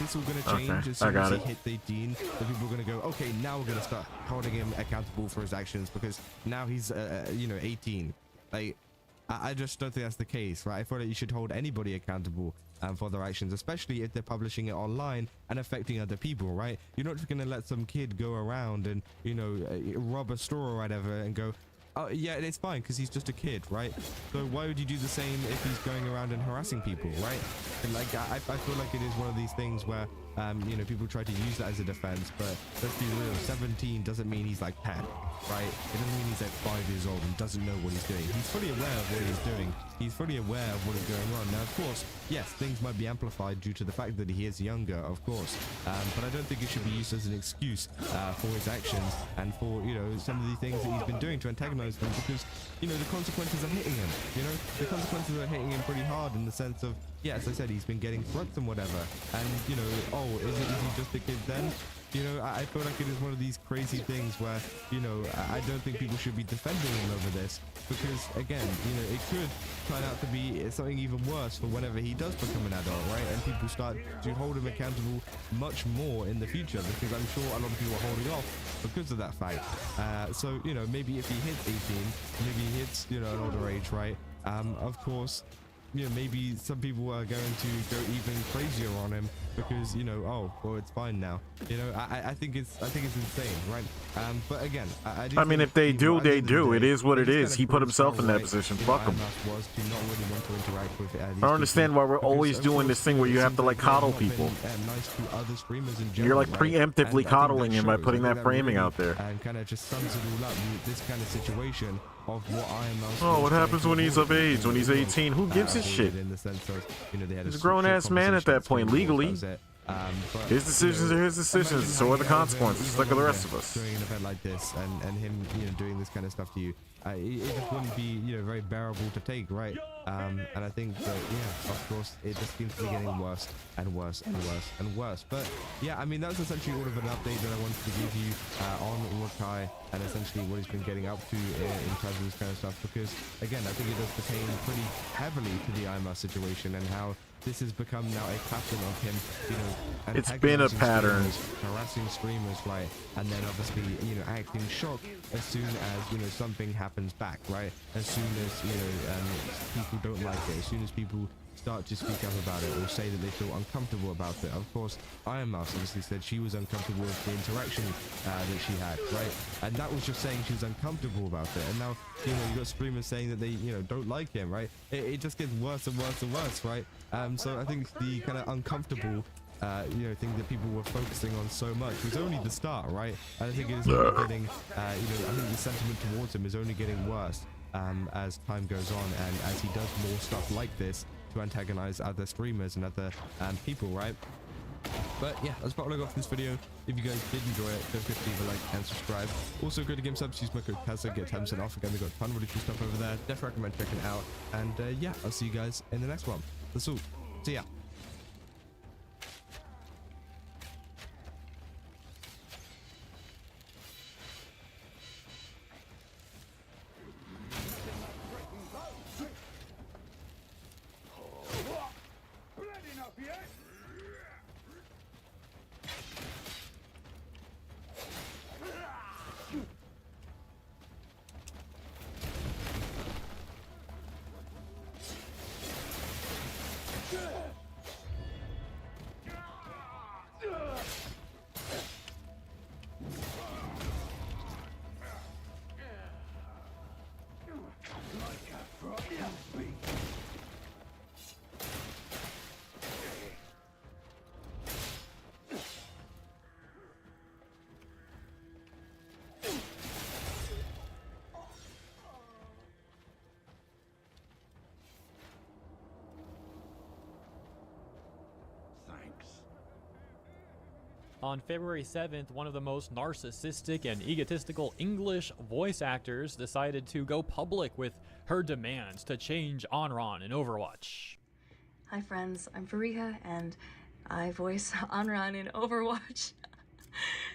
this all going to change Okay, as soon I got as it. he hits 18? The people are going to go, okay, now we're going to start holding him accountable for his actions because now he's, you know, 18. Like, I just don't think that's the case, right? I feel like you should hold anybody accountable for their actions, especially if they're publishing it online and affecting other people, right? You're not just going to let some kid go around and, you know, rob a store or whatever and go, oh, yeah, it's fine because he's just a kid, right? So why would you do the same if he's going around and harassing people, right? And like, I feel like it is one of these things where, you know, people try to use that as a defense, but let's be real, 17 doesn't mean he's like 10, right? It doesn't mean he's like 5 years old and doesn't know what he's doing. He's fully aware of what he's doing. He's fully aware of what is going on. Now, of course, yes, things might be amplified due to the fact that he is younger, of course, but I don't think it should be used as an excuse for his actions and for, you know, some of the things that he's been doing to antagonize them because, you know, the consequences are hitting him, you know? The consequences are hitting him pretty hard in the sense of, yeah, as I said, he's been getting threats and whatever. And, you know, oh, is he just a kid then? You know, I feel like it is one of these crazy things where, you know, I don't think people should be defending him over this because, again, you know, it could turn out to be something even worse for whenever he does become an adult, right? And people start to hold him accountable much more in the future because I'm sure a lot of people are holding off because of that fact. So, you know, maybe if he hits 18, maybe he hits, you know, an older age, right? Of course, you know, maybe some people are going to go even crazier on him because, you know, oh, well, it's fine now. You know, I think it's insane, right? But again, I mean, if they do, they do. It is what it is. He put himself in that position. Fuck him. I don't understand why we're always doing this thing where you have to like coddle people. You're like preemptively coddling him by putting that framing out there. And kind of just sums it all up. This kind of situation of what I am. Oh, what happens when he's of age? When he's 18? Who gives a shit? In the sense of, you know, they had He's a grown-ass man at that point, legally. His decisions are his decisions, so are the consequences, like the rest of us. During an event like this, and him, you know, doing this kind of stuff to you, it just wouldn't be, you know, very bearable to take, right? And I think that, yeah, of course, it just seems to be getting worse and worse and worse and worse. But yeah, I mean, that's essentially all of an update that I wanted to give you on Uruk-hai and essentially what he's been getting up to in terms of this kind of stuff. Because again, I think it does pertain pretty heavily to the IMA situation and how this has become now a pattern of him, you know, it's been a pattern. Harassing streamers, right? And then obviously, you know, acting shocked as soon as, you know, something happens back, right? As soon as, you know, people don't like it, as soon as people start to speak up about it or say that they feel uncomfortable about it. Of course, Iron Mouse obviously said she was uncomfortable with the interaction that she had, right? And that was just saying she was uncomfortable about it. And now, you know, you got streamers saying that they, you know, don't like him, right? It just gets worse and worse and worse, right? So I think the kind of uncomfortable you know, thing that people were focusing on so much was only the start, right? And I think it is only getting, you know, I think the sentiment towards him is only getting worse as time goes on and as he does more stuff like this to antagonize other streamers and other people, right? But yeah, that's about all I got for this video. If you guys did enjoy it, don't forget to leave a like and subscribe. Also, go to GameSubs, use my code KAZA, get 10% off. Again, they've got a ton of really cool stuff over there. Definitely recommend checking it out. And yeah, I'll see you guys in the next one. That's all. See ya. On February 7th, one of the most narcissistic and egotistical English voice actors decided to go public with her demands to change Onron in Overwatch. Hi friends, I'm Fariha and I voice Onron in Overwatch.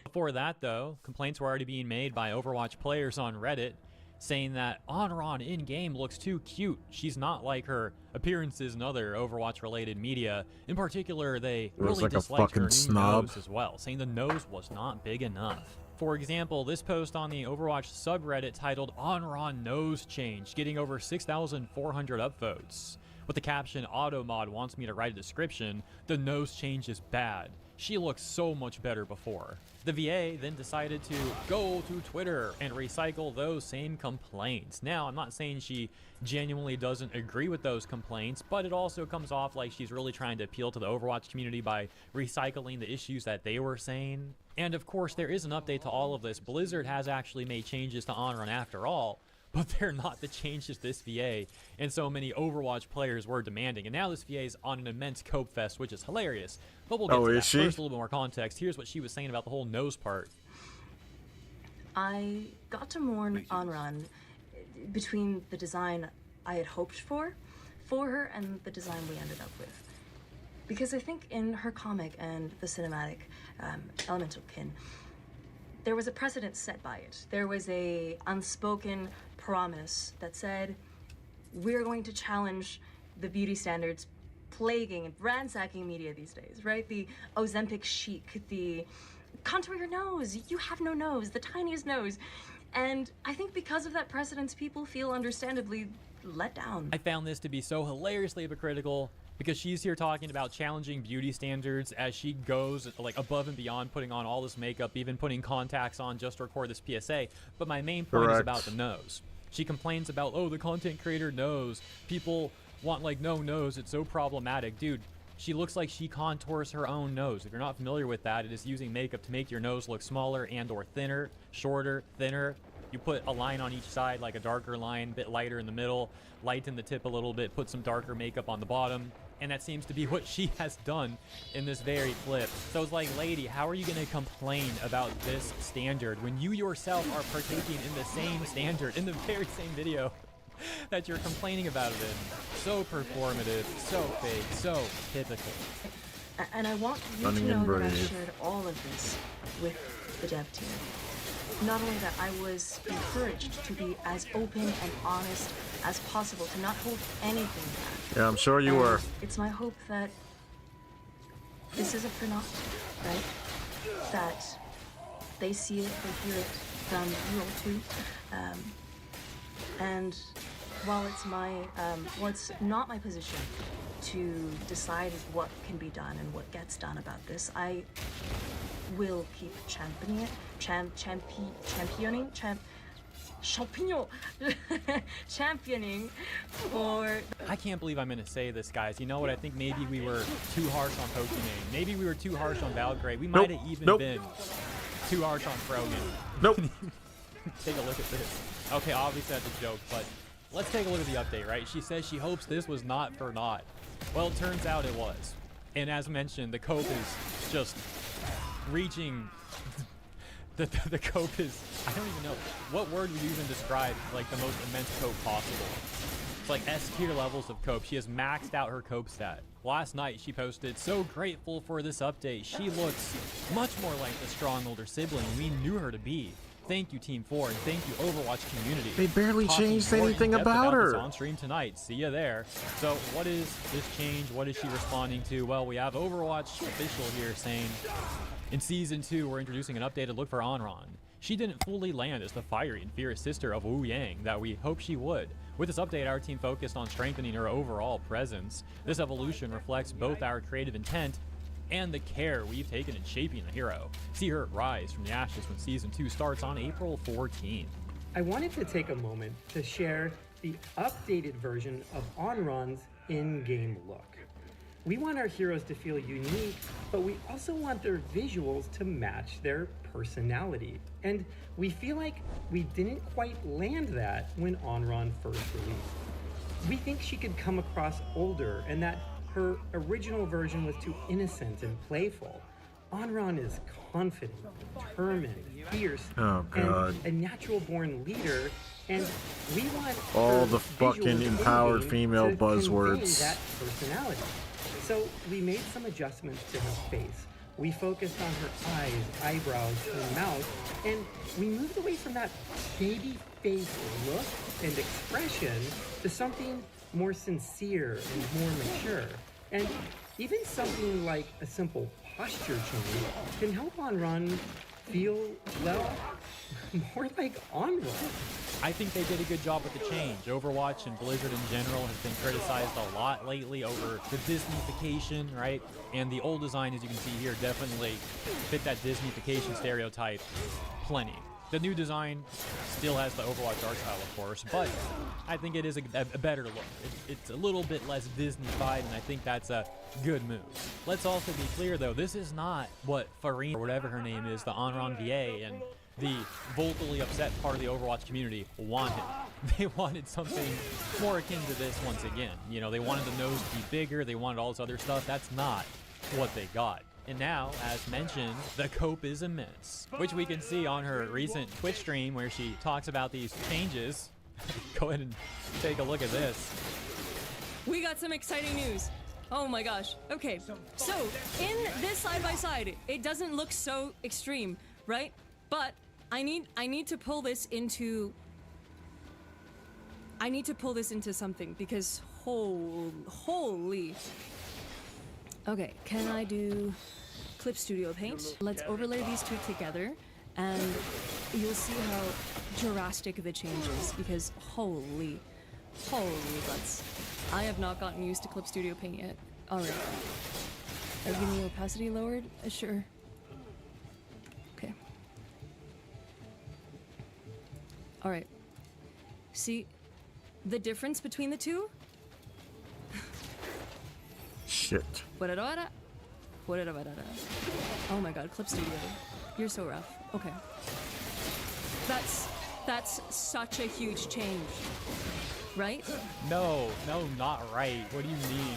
Before that, though, complaints were already being made by Overwatch players on Reddit saying that Onron in-game looks too cute. She's not like her appearances in other Overwatch-related media. In particular, they really like a disliked her fucking new snob. nose as well, saying the nose was not big enough. For example, this post on the Overwatch subreddit titled Onron Nose Change, getting over 6,400 upvotes. With the caption, Automod wants me to write a description, the nose change is bad. She looked so much better before. The VA then decided to go to Twitter and recycle those same complaints. Now, I'm not saying she genuinely doesn't agree with those complaints, but it also comes off like she's really trying to appeal to the Overwatch community by recycling the issues that they were saying. And of course, there is an update to all of this. Blizzard has actually made changes to Onron after all, but they're not the changes this VA and so many Overwatch players were demanding. And now this VA is on an immense cope fest, which is hilarious. But we'll get to that. First, a little bit more context. Here's what she was saying about the whole nose part. I got to mourn Onron between the design I had hoped for her and the design we ended up with. Because I think in her comic and the cinematic Elemental Kin, there was a precedent set by it. There was a unspoken promise that said, we're going to challenge the beauty standards plaguing and ransacking media these days, right? The Ozempic chic, the contour your nose, you have no nose, the tiniest nose. And I think because of that precedence, people feel understandably let down. I found this to be so hilariously hypocritical because she's here talking about challenging beauty standards as she goes like above and beyond, putting on all this makeup, even putting contacts on just to record this PSA. But my main point is about the nose. She complains about, oh, the content creator nose. People want like no nose. It's so problematic. Dude, she looks like she contours her own nose. If you're not familiar with that, it is using makeup to make your nose look smaller and or thinner, shorter, thinner. You put a line on each side, like a darker line, bit lighter in the middle, lighten the tip a little bit, put some darker makeup on the bottom. And that seems to be what she has done in this very clip. So it's like, lady, how are you going to complain about this standard when you yourself are partaking in the same standard, in the very same video that you're complaining about it in? So performative, so fake, so typical. And I want you to know that I shared all of this with the dev team. Not only that, I was encouraged to be as open and honest as possible, to not hold anything back. Yeah, I'm sure you were. It's my hope that this isn't for naught, right? That they see it, they hear it from you all too. And while it's not my position to decide what can be done and what gets done about this, I will keep championing it, championing for... I can't believe I'm going to say this, guys. You know what? I think maybe we were too harsh on Pokimane. Maybe we were too harsh on Valkyrae. We might have even been too harsh on Frogan. Nope. Take a look at this. Okay, obviously that's a joke, but let's take a look at the update, right? She says she hopes this was not for naught. Well, it turns out it was. And as mentioned, the cope is just reaching... The cope is, I don't even know, what word would you even describe like the most immense cope possible? It's like S tier levels of cope. She has maxed out her cope stat. Last night she posted, so grateful for this update. She looks much more like the strong older sibling we knew her to be. Thank you Team 4 and thank you Overwatch community. They barely changed anything about her. On stream tonight. See ya there. So what is this change? What is she responding to? Well, we have Overwatch official here saying, in Season 2, we're introducing an updated look for Onron. She didn't fully land as the fiery and fierce sister of Wu Yang that we hoped she would. With this update, our team focused on strengthening her overall presence. This evolution reflects both our creative intent and the care we've taken in shaping the hero. See her rise from the ashes when Season 2 starts on April 14th. I wanted to take a moment to share the updated version of Onron's in-game look. We want our heroes to feel unique, but we also want their visuals to match their personality. And we feel like we didn't quite land that when Onron first released. We think she could come across older and that her original version was too innocent and playful. Onron is confident, determined, fierce, Oh, God. and a natural-born leader, and we want All her the fucking visuals empowered in-game female to convey buzzwords. that personality. So we made some adjustments to her face. We focused on her eyes, eyebrows, and mouth, and we moved away from that baby face look and expression to something more sincere and more mature. And even something like a simple posture change can help Onron feel, well, more like Onron. I think they did a good job with the change. Overwatch and Blizzard in general has been criticized a lot lately over the Disneyfication, right? And the old design, as you can see here, definitely fit that Disneyfication stereotype plenty. The new design still has the Overwatch art style, of course, but I think it is a better look. It's a little bit less Disney-fied, and I think that's a good move. Let's also be clear, though, this is not what Farine, or whatever her name is, the Onron VA, and the vocally upset part of the Overwatch community wanted. They wanted something more akin to this once again. You know, they wanted the nose to be bigger, they wanted all this other stuff. That's not what they got. And now, as mentioned, the cope is immense, which we can see on her recent Twitch stream where she talks about these changes. Go ahead and take a look at this. We got some exciting news. Oh my gosh. Okay, so in this side-by-side, it doesn't look so extreme, right? But I need to pull this into... I need to pull this into something because holy... Okay, can I do Clip Studio Paint? Let's overlay these two together and you'll see how drastic the change is because holy butts. I have not gotten used to Clip Studio Paint yet. Alright. Are you getting the opacity lowered? Sure. Okay. Alright. See the difference between the two? Shit. Oh my god, Clip Studio. You're so rough. Okay. That's such a huge change. Right? No, not right. What do you mean?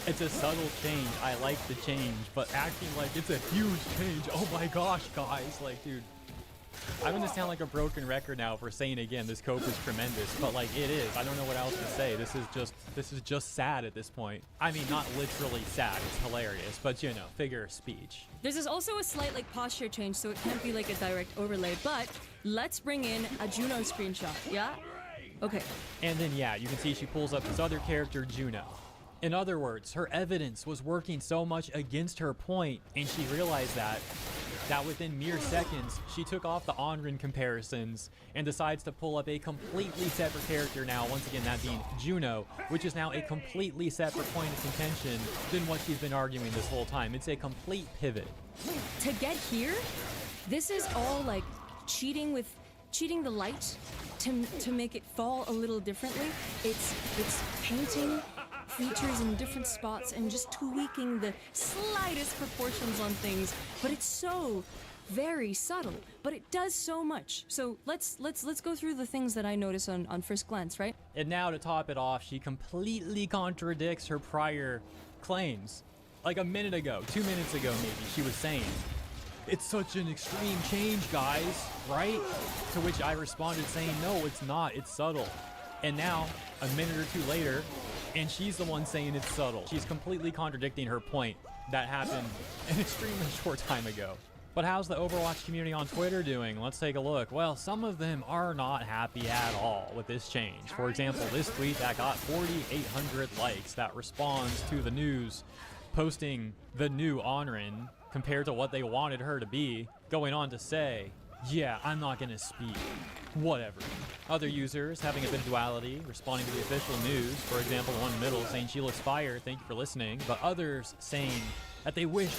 It's a subtle change. I like the change, but acting like it's a huge change. Oh my gosh, guys. Like, dude. I'm gonna sound like a broken record now for saying again, this cope is tremendous, but like it is. I don't know what else to say. This is just sad at this point. I mean, not literally sad, it's hilarious, but you know, figure of speech. There's also a slight like posture change, so it can't be like a direct overlay, but let's bring in a Juno screenshot, yeah? Okay. And then yeah, you can see she pulls up this other character, Juno. In other words, her evidence was working so much against her point, and she realized that within mere seconds, she took off the Onron comparisons and decides to pull up a completely separate character now, once again that being Juno, which is now a completely separate point of contention than what she's been arguing this whole time. It's a complete pivot. To get here, this is all like cheating the light to make it fall a little differently. It's painting features in different spots and just tweaking the slightest proportions on things, but it's so very subtle, but it does so much. So let's go through the things that I notice on first glance, right? And now to top it off, she completely contradicts her prior claims. Like a minute ago, 2 minutes ago maybe, she was saying, "It's such an extreme change, guys," right? To which I responded saying, "No, it's not, it's subtle." And now, a minute or two later, and she's the one saying it's subtle. She's completely contradicting her point that happened an extremely short time ago. But how's the Overwatch community on Twitter doing? Let's take a look. Well, some of them are not happy at all with this change. For example, this tweet that got 4,800 likes that responds to the news posting the new Onron compared to what they wanted her to be, going on to say, "Yeah, I'm not gonna speak. Whatever." Other users having a bit of duality, responding to the official news. For example, the one in the middle saying she looks fire, thank you for listening. But others saying that they wish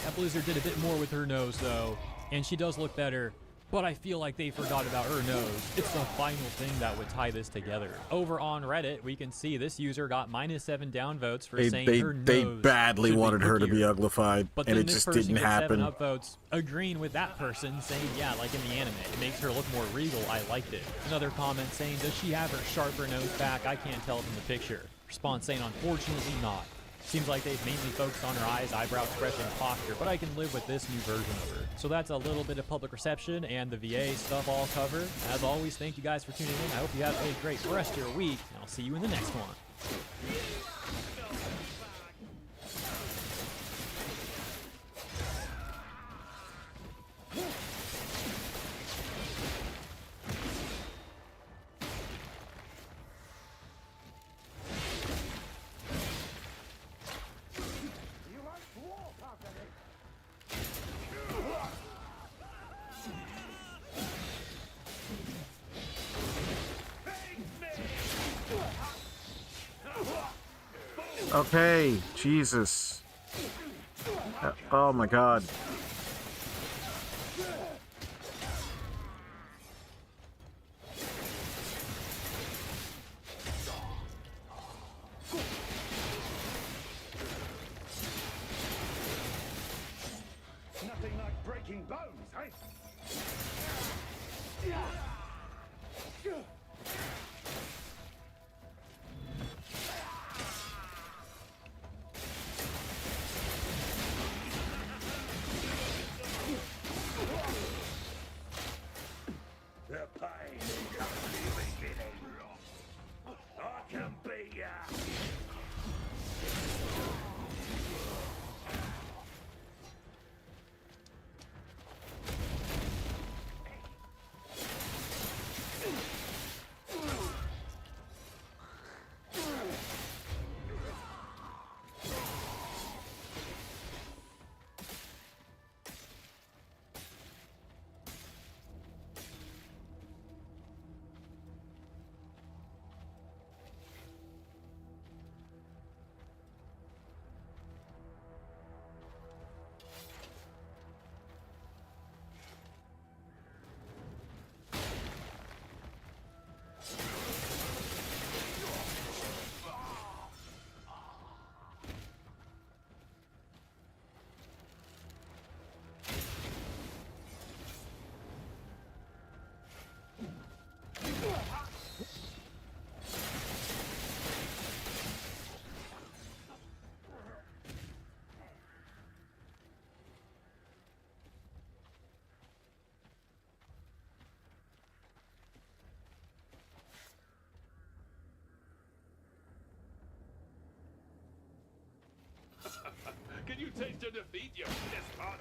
that Blizzard did a bit more with her nose though, and she does look better, but I feel like they forgot about her nose. It's the final thing that would tie this together. Over on Reddit, we can see this user got -7 downvotes for saying her nose They badly should be wanted her to be bigger. uglified, But and then it this just person didn't gets 7 happen. upvotes agreeing with that person, saying, yeah, like in the anime, it makes her look more regal, I liked it. Another comment saying, does she have her sharper nose back? I can't tell from the picture. Response saying, unfortunately not. Seems like they've mainly focused on her eyes, eyebrow expression, and posture, but I can live with this new version of her. So that's a little bit of public reception and the VA stuff all covered. As always, thank you guys for tuning in. I hope you have a great rest of your week, and I'll see you in the next one. Okay, Jesus. Oh my God. Nothing like breaking bones, eh? The pain is only beginning. I can beat ya. Can you taste your defeat, you despot?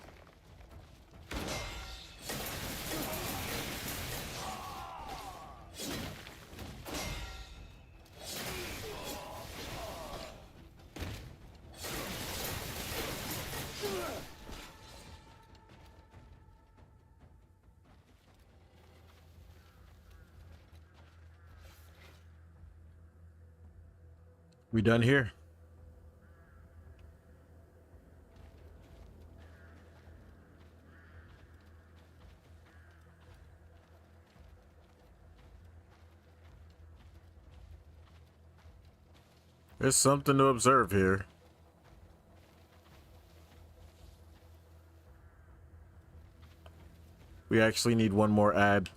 We done here? There's something to observe here. We actually need one more ad.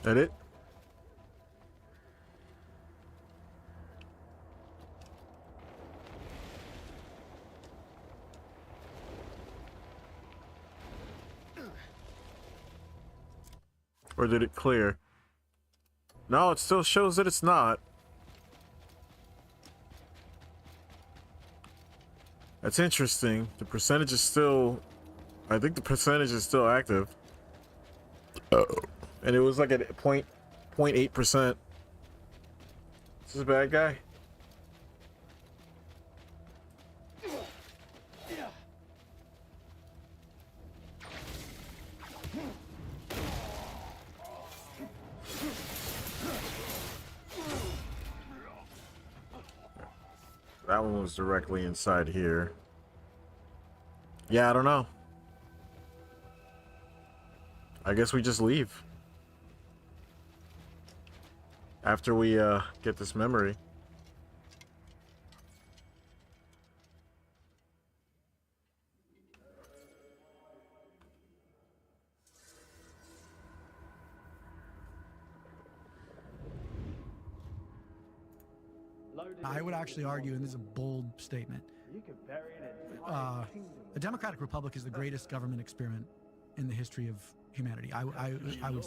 That it? Or did it clear? No, it still shows that it's not. That's interesting. The percentage is still... I think the percentage is still active. And it was like at 0.8%. This is a bad guy. That one was directly inside here. Yeah, I don't know. I guess we just leave. After we get this memory. I would actually argue, and this is a bold statement, a democratic republic is the greatest government experiment in the history of humanity. I would.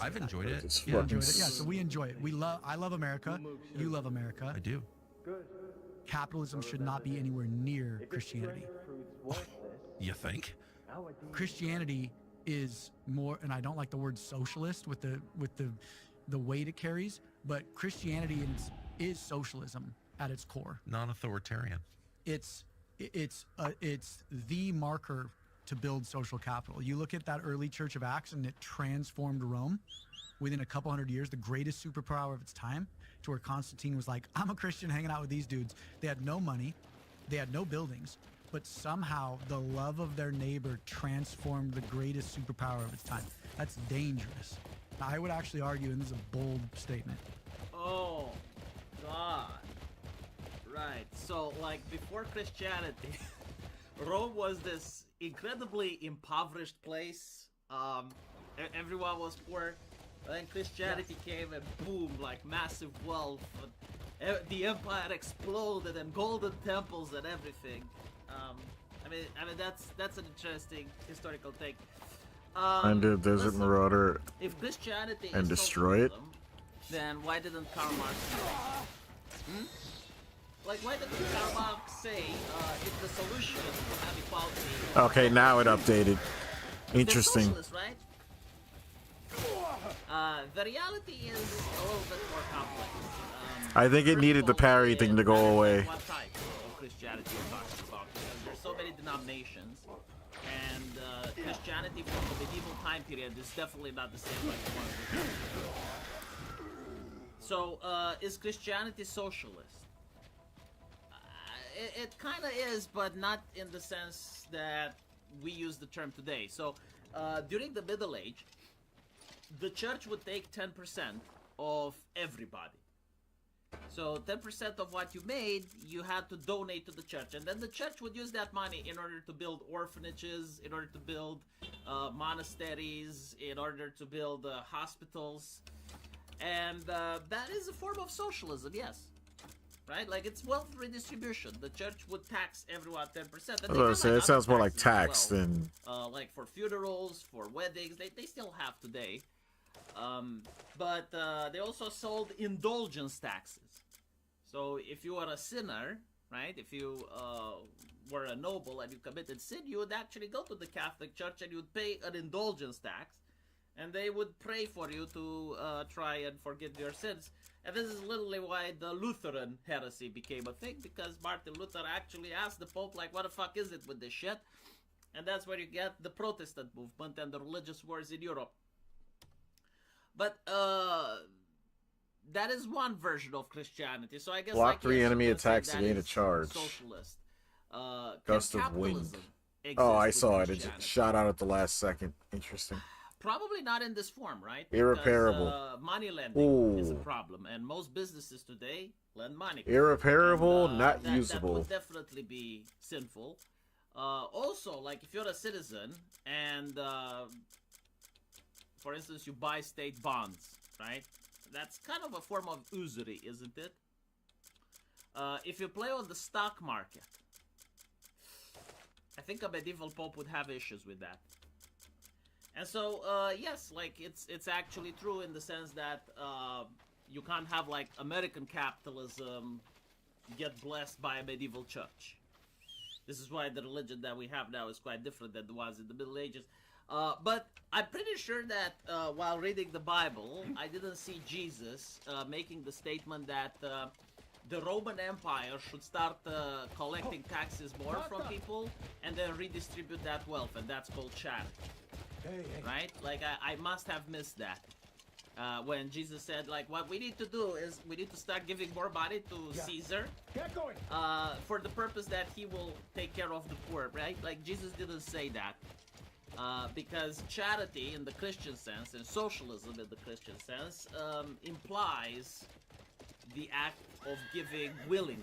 I've enjoyed it. Yeah, enjoyed it. Yeah, so we enjoy it. I love America. You love America. I do. Capitalism should not be anywhere near Christianity. You think? Christianity is more, and I don't like the word socialist with the weight it carries, but Christianity is socialism at its core. Non-authoritarian. It's the marker to build social capital. You look at that early Church of Acts, and it transformed Rome within a couple hundred years, the greatest superpower of its time, to where Constantine was like, I'm a Christian hanging out with these dudes. They had no money, they had no buildings, but somehow the love of their neighbor transformed the greatest superpower of its time. That's dangerous. I would actually argue, and this is a bold statement. Oh, God. Right. So, like, before Christianity, Rome was this incredibly impoverished place. Everyone was poor. Then Christianity came and boom, like massive wealth. The empire exploded and golden temples and everything. I mean that's an interesting historical thing. And the Desert Marauder If Christianity and is destroy it. socialism, then why didn't Karl Marx do it? Like, why didn't Karl Marx say if the solution to have equality? Okay, now it updated. Interesting. They're socialist, right? The reality is a little bit more complex. I think it needed the parry thing to go away. What type of Christianity we're talking about? Because there's so many denominations, and Christianity from the medieval time period is definitely not the same like the one we're talking about. So, is Christianity socialist? It kind of is, but not in the sense that we use the term today. So, during the Middle Age, the church would take 10% of everybody. So 10% of what you made, you had to donate to the church. And then the church would use that money in order to build orphanages, in order to build monasteries, in order to build hospitals. And that is a form of socialism, yes. Right? Like, it's wealth redistribution. The church would tax everyone 10%. I was gonna say, it sounds more like tax than... like for funerals, for weddings, they still have today. But they also sold indulgence taxes. So if you were a sinner, right, if you were a noble and you committed sin, you would actually go to the Catholic Church and you would pay an indulgence tax, and they would pray for you to try and forgive your sins. And this is literally why the Lutheran heresy became a thing, because Martin Luther actually asked the Pope, like, what the fuck is it with this shit? And that's where you get the Protestant movement and the religious wars in Europe. But that is one version of Christianity. So I guess Block 3 enemy attacks to gain a charge. Socialist. Gust of wind. Oh, I saw it. It shot out at the last second. Interesting. Probably not in this form, right? Irreparable. Because, money lending is a problem, and most businesses today lend money. Irreparable, and, not that usable. would definitely be sinful. Also, like, if you're a citizen and, for instance, you buy state bonds, right? That's kind of a form of usury, isn't it? If you play on the stock market, I think a medieval pope would have issues with that. And so, yes, like, it's actually true in the sense that you can't have, like, American capitalism get blessed by a medieval church. This is why the religion that we have now is quite different than it was in the Middle Ages. But I'm pretty sure that while reading the Bible, I didn't see Jesus making the statement that the Roman Empire should start collecting taxes more from people and then redistribute that wealth, and that's called charity. Right? Like, I must have missed that. When Jesus said, like, what we need to do is we need to start giving more money to Caesar. Get going. For the purpose that he will take care of the poor, right? Like, Jesus didn't say that. Because charity in the Christian sense and socialism in the Christian sense implies the act of giving willingly,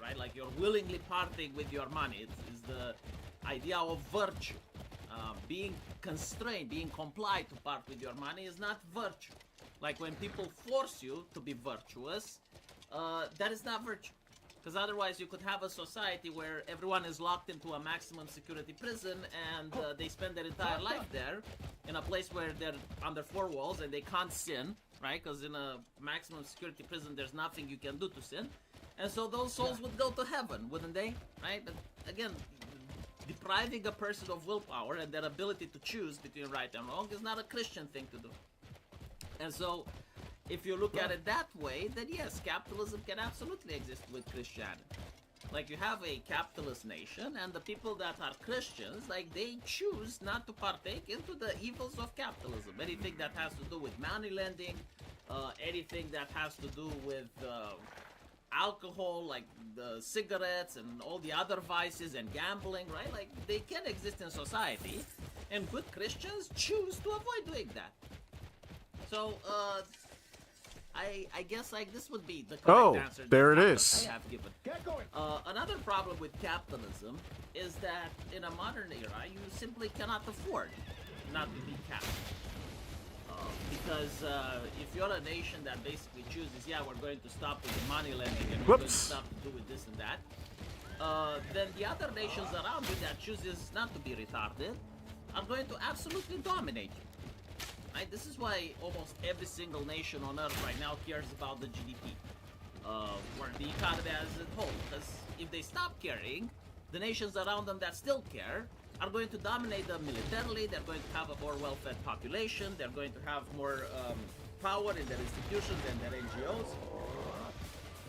right? Like you're willingly parting with your money. It's the idea of virtue. Being constrained, being complied to part with your money is not virtue. Like when people force you to be virtuous, that is not virtue. Because otherwise you could have a society where everyone is locked into a maximum security prison and they spend their entire life there in a place where they're under four walls and they can't sin, right? Because in a maximum security prison there's nothing you can do to sin. And so those souls would go to heaven, wouldn't they? Right? But again, depriving a person of willpower and their ability to choose between right and wrong is not a Christian thing to do. And so if you look at it that way, then yes, capitalism can absolutely exist with Christianity. Like you have a capitalist nation and the people that are Christians, like they choose not to partake into the evils of capitalism. Anything that has to do with money lending, anything that has to do with alcohol, like the cigarettes and all the other vices and gambling, right? Like they can exist in society and good Christians choose to avoid doing that. So, I guess like this would be the correct answer. There it that is. I have given. Another problem with capitalism is that in a modern era, you simply cannot afford not to be capitalist. Because if you're a nation that basically chooses, yeah, we're going to stop with the money lending and we're going to stop to do with this and that, then the other nations around you that chooses not to be retarded are going to absolutely dominate you. Right? This is why almost every single nation on Earth right now cares about the GDP, or the economy as a whole. Because if they stop caring, the nations around them that still care are going to dominate them militarily. They're going to have a more well-fed population. They're going to have more power in their institutions and their NGOs.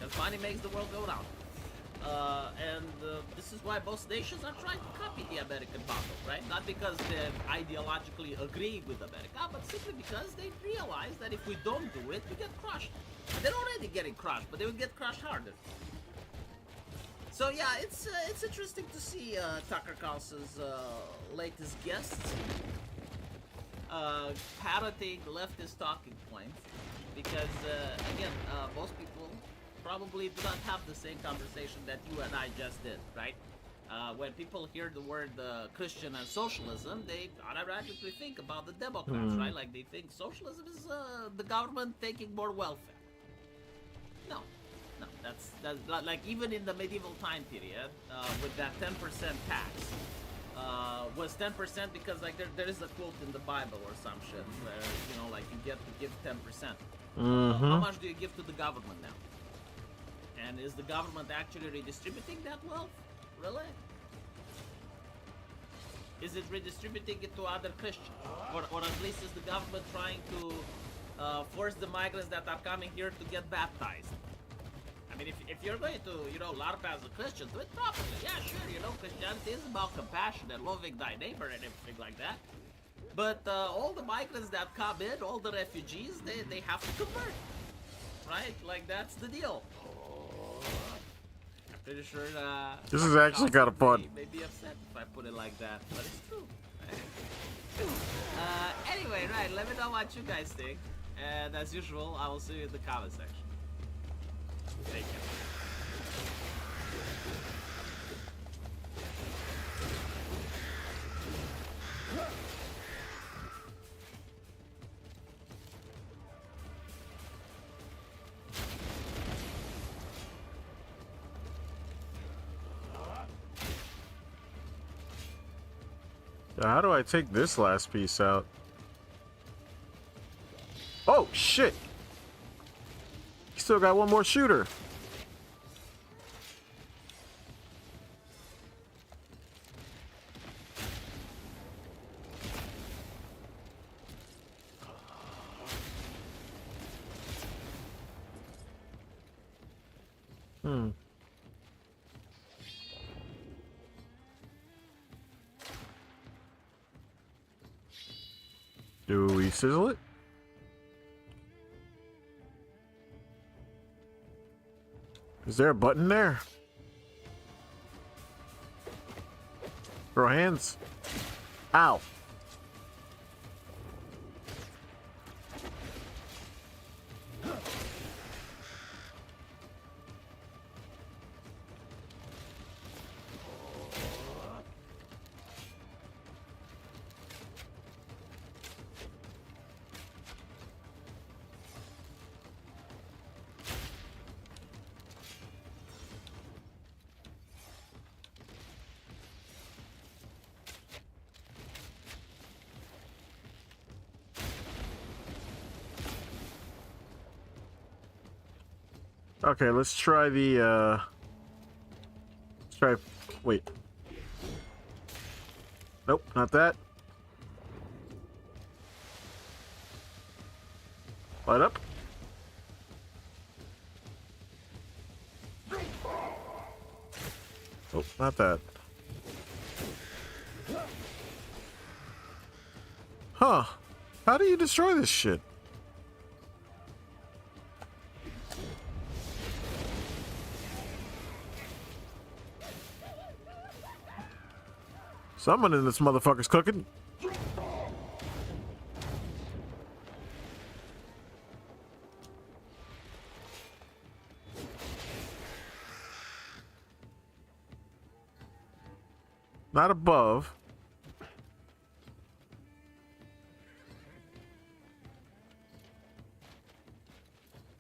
And money makes the world go round. This is why most nations are trying to copy the American model, right? Not because they ideologically agree with America, but simply because they realize that if we don't do it, we get crushed. And they're already getting crushed, but they will get crushed harder. So yeah, it's interesting to see Tucker Carlson's latest guests parroting leftist talking points, because again, most people probably do not have the same conversation that you and I just did, right? When people hear the word Christian and socialism, they automatically think about the Democrats, right? Like they think socialism is the government taking more welfare. No, that's like even in the medieval time period, with that 10% tax, was 10% because like there is a quote in the Bible or some shit where, you know, like you get to give 10%. How much do you give to the government now? And is the government actually redistributing that wealth? Really? Is it redistributing it to other Christians? Or at least is the government trying to force the migrants that are coming here to get baptized? I mean, if you're going to, you know, LARP as a Christian, do it properly. Yeah, sure, you know, Christianity is about compassion and loving thy neighbor and everything like that. But all the migrants that come in, all the refugees, they have to convert. Right? Like, that's the deal. I'm pretty sure this is actually kind of fun. May be upset if I put it like that, but it's true. Anyway, right, let me know what you guys think. And as usual, I will see you in the comment section. Take care. How do I take this last piece out? Oh, shit! You still got one more shooter. Do we sizzle it? Is there a button there? Throw hands. Ow. Okay, let's try the, let's try, wait. Nope, not that. Light up. Nope, not that. Huh. How do you destroy this shit? Someone in this motherfucker's cooking. Not above.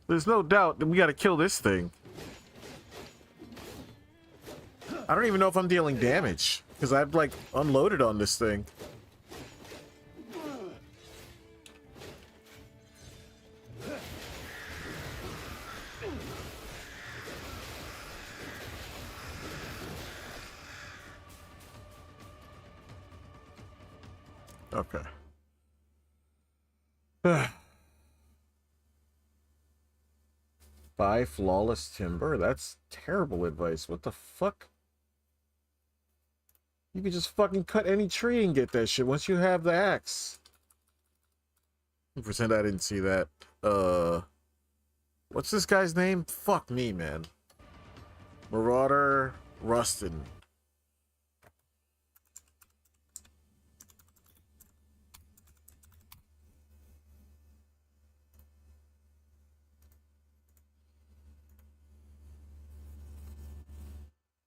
There's no doubt that we gotta kill this thing. I don't even know if I'm dealing damage. Because I've, like, unloaded on this thing. Okay. Buy flawless timber? That's terrible advice. What the fuck? You can just fucking cut any tree and get that shit once you have the axe. Pretend I didn't see that. What's this guy's name? Fuck me, man. Marauder Rustin.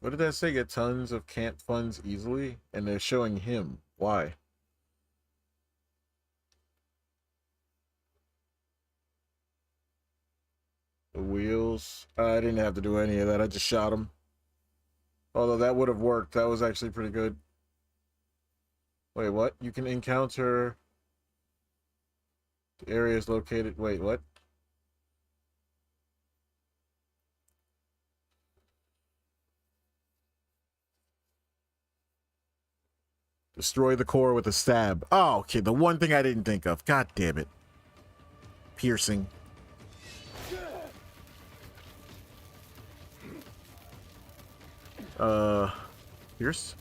What did that say? Get tons of camp funds easily? And they're showing him. Why? The wheels. I didn't have to do any of that. I just shot him. Although that would have worked. That was actually pretty good. Wait, what? You can encounter the areas located. Wait, what? Destroy the core with a stab. Oh, okay. The one thing I didn't think of. God damn it. Piercing. Pierce?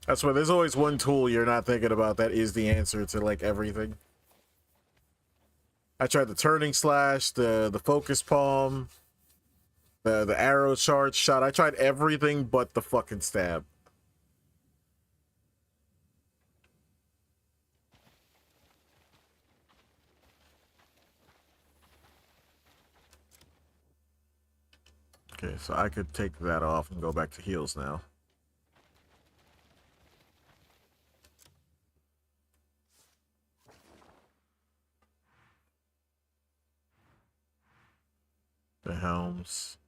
That's why there's always one tool you're not thinking about that is the answer to, like, everything. I tried the turning slash, the focus palm, the arrow charge shot. I tried everything but the fucking stab. Okay, so I could take that off and go back to heals now. The helms.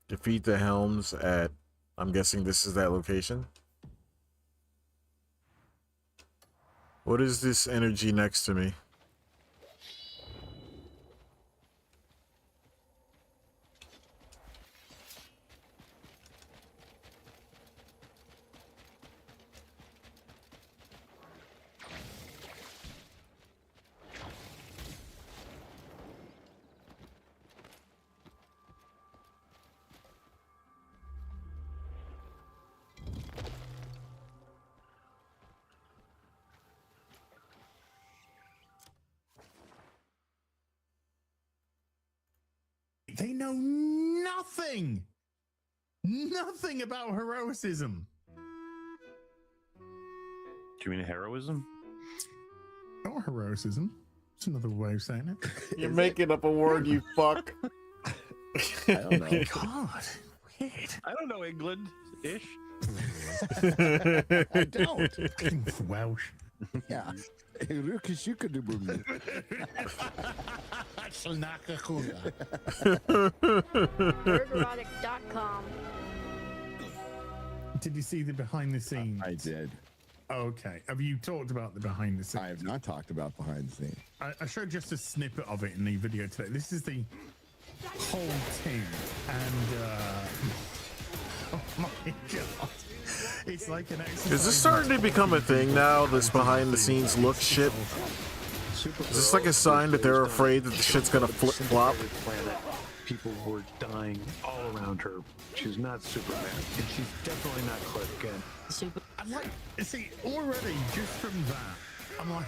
Defeat the helms at, I'm guessing this is that location. What is this energy next to me? They know nothing about heroicism. Do you mean heroism? Or heroicism. It's another way of saying it. You're making up a word, you fuck. I don't know. God, weird. I don't know England-ish. I don't. Welsh. Yeah. Erotic.com. Did you see the behind the scenes? I did. Okay. Have you talked about the behind the scenes? I have not talked about behind the scenes. I showed just a snippet of it in the video today. This is the whole team, and oh my god, it's like an exercise. Is this starting to become a thing now? This behind the scenes look shit. Is this like a sign that they're afraid that the shit's gonna flip flop? People were dying all around her. She's not Superman, and she's definitely not Clark Kent. I'm like, see, already just from that, I'm like,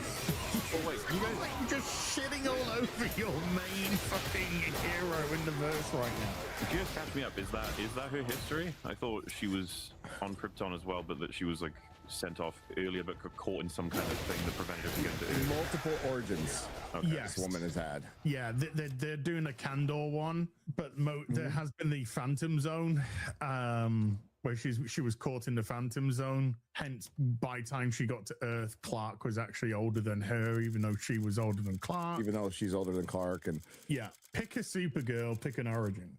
oh wait, you guys like just shitting all over your main fucking hero in the verse right now. Could you just catch me up? Is that her history? I thought she was on Krypton as well, but that she was like sent off earlier, but got caught in some kind of thing that prevented her from getting to Earth. Multiple origins. Okay. Yes. This woman has had. Yeah, they're doing a Kandor one, but there has been the Phantom Zone, where she was caught in the Phantom Zone. Hence, by the time she got to Earth, Clark was actually older than her, even though she was older than Clark. Even though she's older than Clark, and yeah, pick a Supergirl, pick an origin.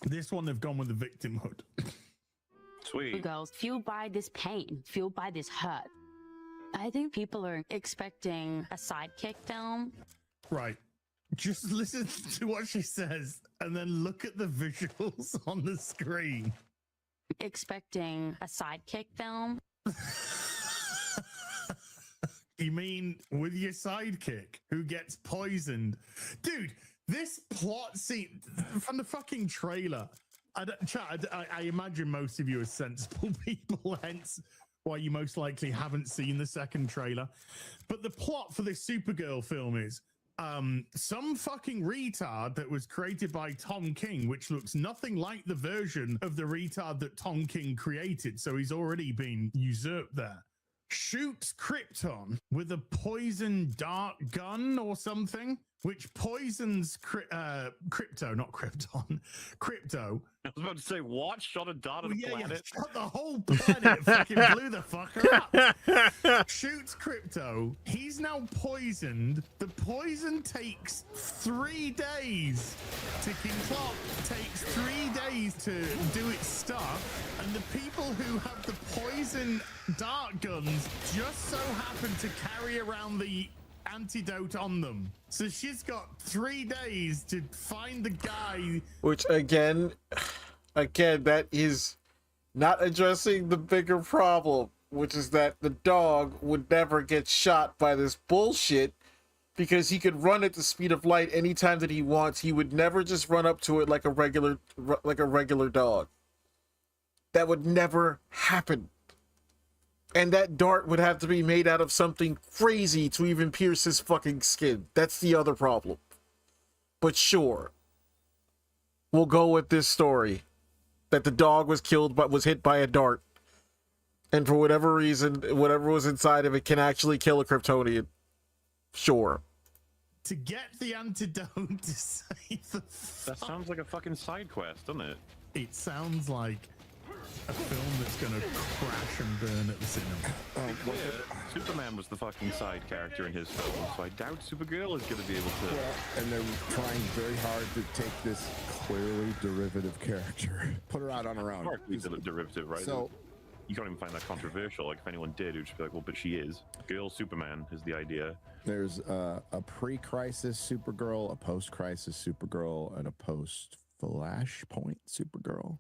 This one they've gone with the victimhood. Sweet. Girls fueled by this pain, fueled by this hurt. I think people are expecting a sidekick film. Right. Just listen to what she says and then look at the visuals on the screen. Expecting a sidekick film. You mean with your sidekick who gets poisoned? Dude, this plot scene from the fucking trailer. I imagine most of you are sensible people, hence why you most likely haven't seen the second trailer. But the plot for this Supergirl film is some fucking retard that was created by Tom King, which looks nothing like the version of the retard that Tom King created. So he's already been usurped there. Shoots Krypton with a poison dart gun or something, which poisons Crypto, not Krypton, Crypto. I was about to say, what? Shot a dart at a planet? Yeah, shot the whole planet, fucking blew the fucker up. Shoots Crypto. He's now poisoned. The poison takes 3 days. Ticking clock takes 3 days to do its stuff. And the people who have the poison dart guns just so happen to carry around the antidote on them. So she's got 3 days to find the guy. Which again, that is not addressing the bigger problem, which is that the dog would never get shot by this bullshit because he could run at the speed of light anytime that he wants. He would never just run up to it like a regular dog. That would never happen. And that dart would have to be made out of something crazy to even pierce his fucking skin. That's the other problem. But sure. We'll go with this story. That the dog was killed but was hit by a dart. And for whatever reason, whatever was inside of it can actually kill a Kryptonian. Sure. To get the antidote to save the That sounds like a fucking side quest, doesn't it? It sounds like a film that's gonna crash and burn at the cinema. Superman was the fucking side character in his film, so I doubt Supergirl is gonna be able to. Well, and they're trying very hard to take this clearly derivative character, put her out on her own. Partly derivative, right? So you can't even find that controversial. Like if anyone did, it would just be like, well, but she is. Girl Superman is the idea. there's a pre-crisis Supergirl, a post-crisis Supergirl, and a post-Flashpoint Supergirl.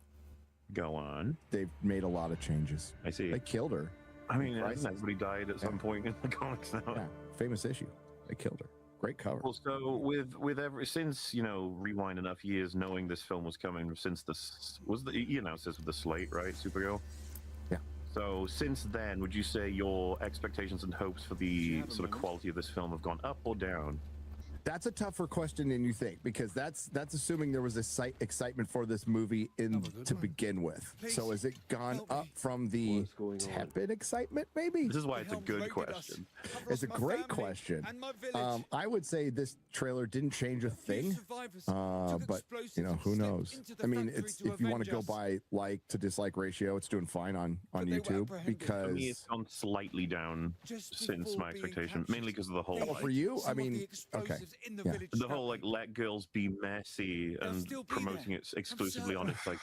Go on. They've made a lot of changes. I see. They killed her. I mean, hasn't everybody died at some point in the comics now? Yeah, famous issue. They killed her. Great cover. Well, so with every since rewind enough years, knowing this film was coming, since this was you announced this with the slate, right, Supergirl? Yeah. So since then, would you say your expectations and hopes for the sort of quality of this film have gone up or down? That's a tougher question than you think, because that's assuming there was a excitement for this movie to begin with. So has it gone up from the tepid excitement, maybe? This is why it's a good question. It's a great question. I would say this trailer didn't change a thing, but you know, who knows? I mean, it's if you want to go by like to dislike ratio, it's doing fine on YouTube, because For me, it's gone slightly down since my expectation, mainly because of the whole. Oh, for you? I mean, okay. Yeah. The whole like let girls be messy and promoting it exclusively on its like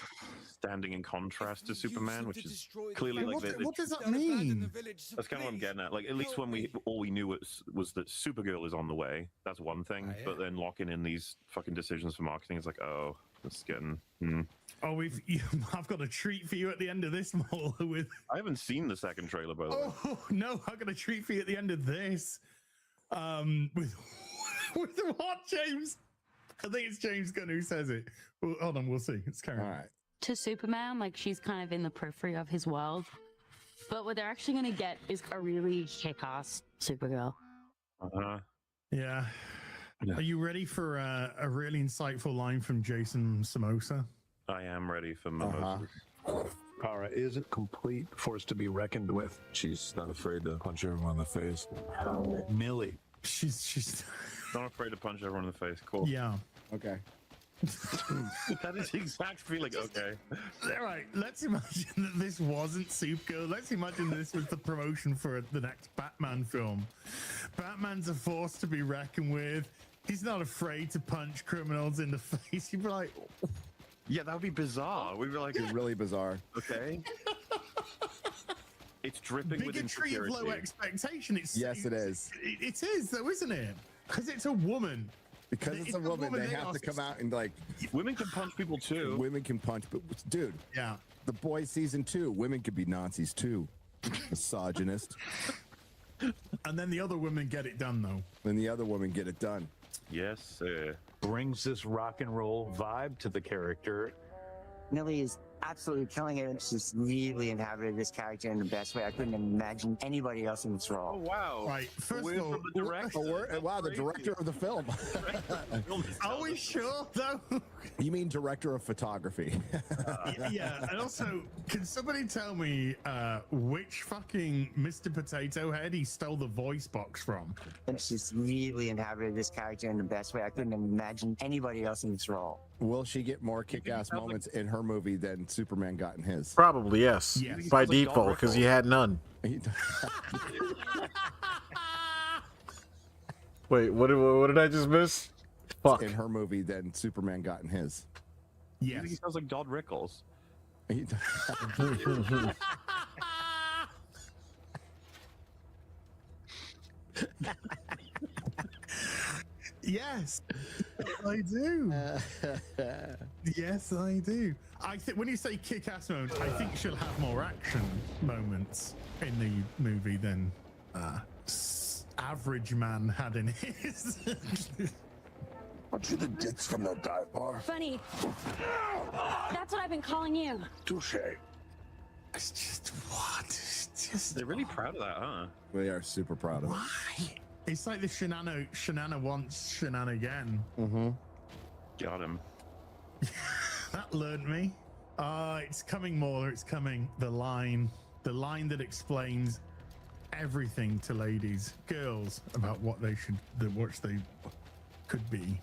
standing in contrast to Superman, which is clearly like what does that mean? That's kind of what I'm getting at. Like at least when all we knew was that Supergirl is on the way. That's one thing, but then locking in these fucking decisions for marketing is like, oh, that's getting. Oh, I've got a treat for you at the end of this, Mole. I haven't seen the second trailer, by the way. Oh no, I've got a treat for you at the end of this. With what, James? I think it's James Gunn who says it. Well, hold on, we'll see. It's Karen. All right. To Superman, like she's kind of in the periphery of his world. But what they're actually going to get is a really kick-ass Supergirl. Yeah. Are you ready for a really insightful line from Jason Somoza? I am ready for Mimosas. Kara isn't complete force to be reckoned with. She's not afraid to punch everyone in the face. Millie. She's not afraid to punch everyone in the face. Cool. Yeah. Okay. That is the exact feeling. Okay. All right. Let's imagine that this wasn't Supergirl. Let's imagine this was the promotion for the next Batman film. Batman's a force to be reckoned with. He's not afraid to punch criminals in the face. You'd be like, yeah, that would be bizarre. We'd be like, it's really bizarre. Okay. It's dripping with bigotry of insecurity. low expectation. Yes, it is. It is, though, isn't it? Because it's a woman. Because it's a woman, they have to come out and like. Women can punch people too. Women can punch, but dude. Yeah. The Boys season 2. Women could be Nazis too. Misogynist. And then the other women get it done, though. Then the other women get it done. Yes, sir. Brings this rock and roll vibe to the character. Millie is absolutely killing it. She's really inhabited this character in the best way. I couldn't imagine anybody else in this role. Oh, wow. Right. First of all, the director of the film. Are we sure, though? You mean director of photography? Yeah. And also, can somebody tell me which fucking Mr. Potato Head he stole the voice box from? And she's really inhabited this character in the best way. I couldn't imagine anybody else in this role. Will she get more kick-ass moments in her movie than Superman got in his? Probably yes. By default, because he had none. Wait, what did I just miss? Fuck. In her movie than Superman got in his. Yes. He sounds like Dodd Rickles. Yes, I do. Yes, I do. I think when you say kick-ass moments, I think she'll have more action moments in the movie than average man had in his. Aren't you the dicks from the dive bar? Funny. That's what I've been calling you. Touche. It's just what? It's just They're really proud of that, huh? We are super proud of it. why? It's like the Shanana once, Shanana again. Mm-hmm. Got him. That learned me. It's coming, Mauler. It's coming. The line that explains everything to ladies, girls, about what they could be.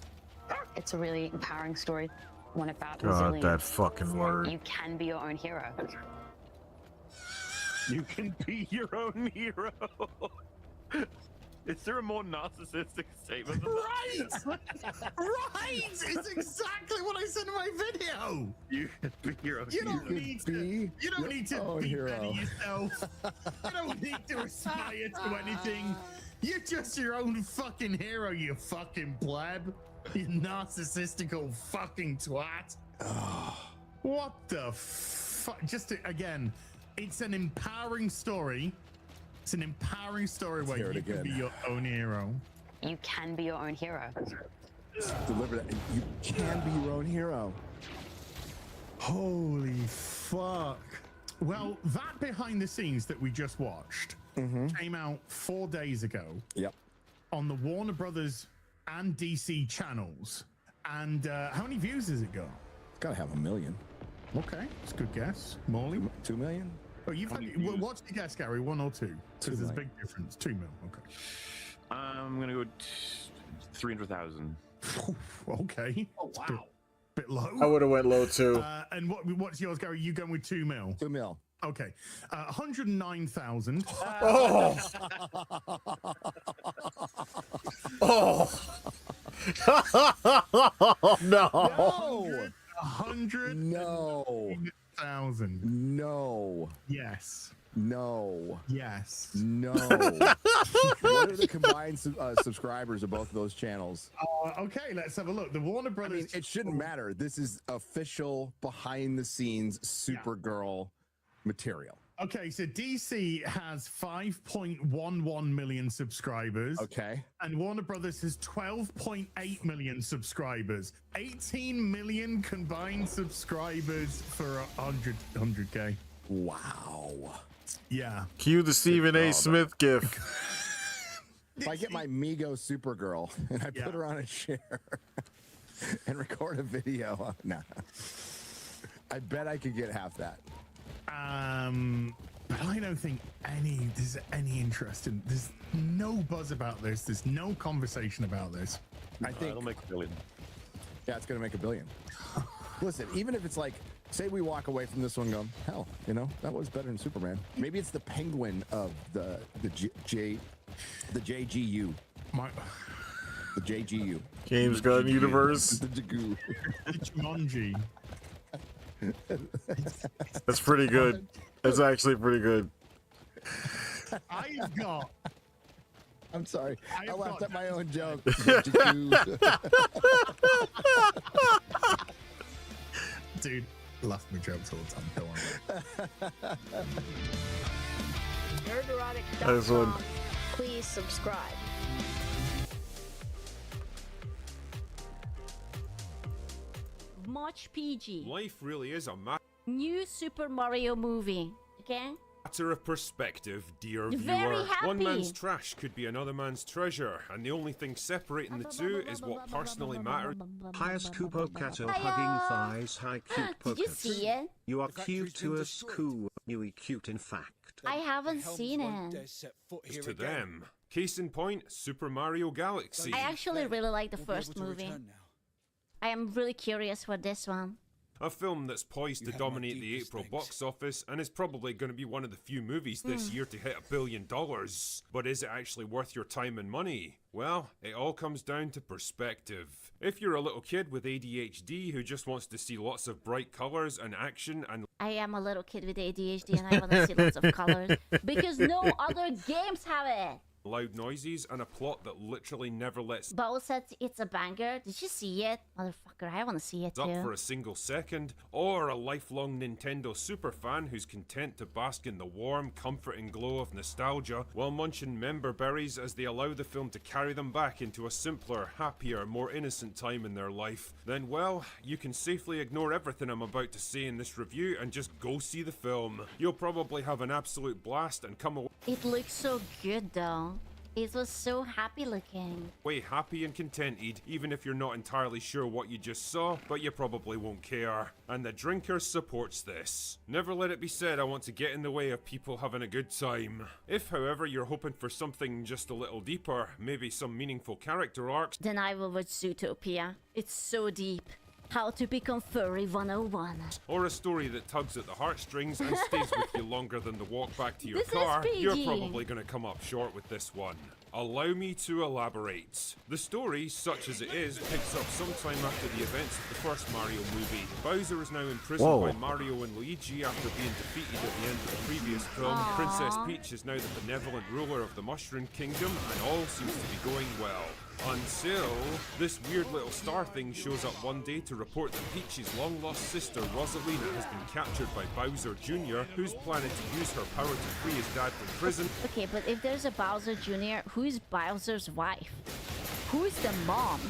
It's a really empowering story. One about God, resilience. that fucking word. You can be your own hero. You can be your own hero. Is there a more narcissistic statement than Right! Right! It's exactly what I said in my video! You can be your own You hero. don't need to be better yourself. You don't need to aspire to anything. You're just your own fucking hero, you fucking pleb. You narcissistical fucking twat. What the fuck? Again, it's an empowering story. It's an empowering story where you can be your own hero. You can be your own hero. Deliver that. You can be your own hero. Holy fuck. Well, that behind the scenes that we just watched came out 4 days ago. Yep. On the Warner Brothers and DC channels. And how many views has it got? It's got to have 1 million. Okay, that's a good guess. Morley? 2 million? Oh, you've had, what's your guess, Gary? 1 or 2? Because there's a big difference. 2 mil. Okay. I'm gonna go 300,000. Okay. Oh wow. Bit low. I would have went low too. And what's yours, Gary? You going with 2 mil? 2 mil. Okay. 109,000. Oh. Oh. No. 100,000. No. Yes. No. Yes. No. What are the combined subscribers of both of those channels? Okay, let's have a look. The Warner Brothers. I mean, it shouldn't matter. This is official behind-the-scenes Supergirl material. Okay, so DC has 5.11 million subscribers. Okay. And Warner Brothers has 12.8 million subscribers. 18 million combined subscribers for 100K. Wow. Yeah. Cue the Stephen A. Smith gif. If I get my Migo Supergirl and I put her on a chair and record a video, nah. I bet I could get half that. But I don't think there's any interest in. There's no buzz about this. There's no conversation about this. I think it'll make $1 billion. Yeah, it's gonna make $1 billion. Listen, even if it's like, say we walk away from this one going, hell, you know, that was better than Superman. Maybe it's the Penguin of the JGU. The JGU. James Gunn universe. The Jagoo. Jumanji. That's pretty good. That's actually pretty good. I've got. I'm sorry. I laughed at my own joke. Dude, I laugh at my jokes all the time. Don't worry. Nice one. Please subscribe. Much PG. Life really is a New Super Mario movie. Okay? matter of perspective, dear Very viewer. happy. One man's trash could be another man's treasure, and the only thing separating the two is what personally matters. Highest Kupo Kato hugging thighs. Hi, cute Did you see it? You are cute to us, cool. You cute, in fact. I haven't seen it. To them. Case in point, Super Mario Galaxy. I actually really like the first movie. I am really curious for this one. A film that's poised to dominate the April box office and is probably going to be one of the few movies this year to hit $1 billion. But is it actually worth your time and money? Well, it all comes down to perspective. If you're a little kid with ADHD who just wants to see lots of bright colours and action and I am a little kid with ADHD and I want to see lots of colors because no other games have it. loud noises and a plot that literally never lets Bo said it's a banger. Did you see it? Motherfucker, I want to see it up too. for a single second, or a lifelong Nintendo super fan who's content to bask in the warm, comforting glow of nostalgia while munching member berries as they allow the film to carry them back into a simpler, happier, more innocent time in their life, then well, you can safely ignore everything I'm about to say in this review and just go see the film. You'll probably have an absolute blast and come It looks so good though. It was so happy looking. away happy and contented, even if you're not entirely sure what you just saw, but you probably won't care. And The Drinker supports this. Never let it be said I want to get in the way of people having a good time. If, however, you're hoping for something just a little deeper, maybe some meaningful character arcs, Then I will watch Zootopia. It's so deep. How to become furry 101. or a story that tugs at the heartstrings and stays with you longer than the walk back to your This is car, you're PG. probably going to come up short with this one. Allow me to elaborate. The story, such as it is, picks up sometime after the events of the first Mario movie. Bowser is now imprisoned Whoa. by Mario and Luigi after being defeated at the end of the previous film. Aww. Princess Peach is now the benevolent ruler of the Mushroom Kingdom, and all seems to be going well. Until this weird little star thing shows up one day to report that Peach's long-lost sister Rosalina has been captured by Bowser Jr., who's planning to use her power to free his dad from prison. Okay, but if there's a Bowser Jr., who is Bowser's wife? Who is the mom?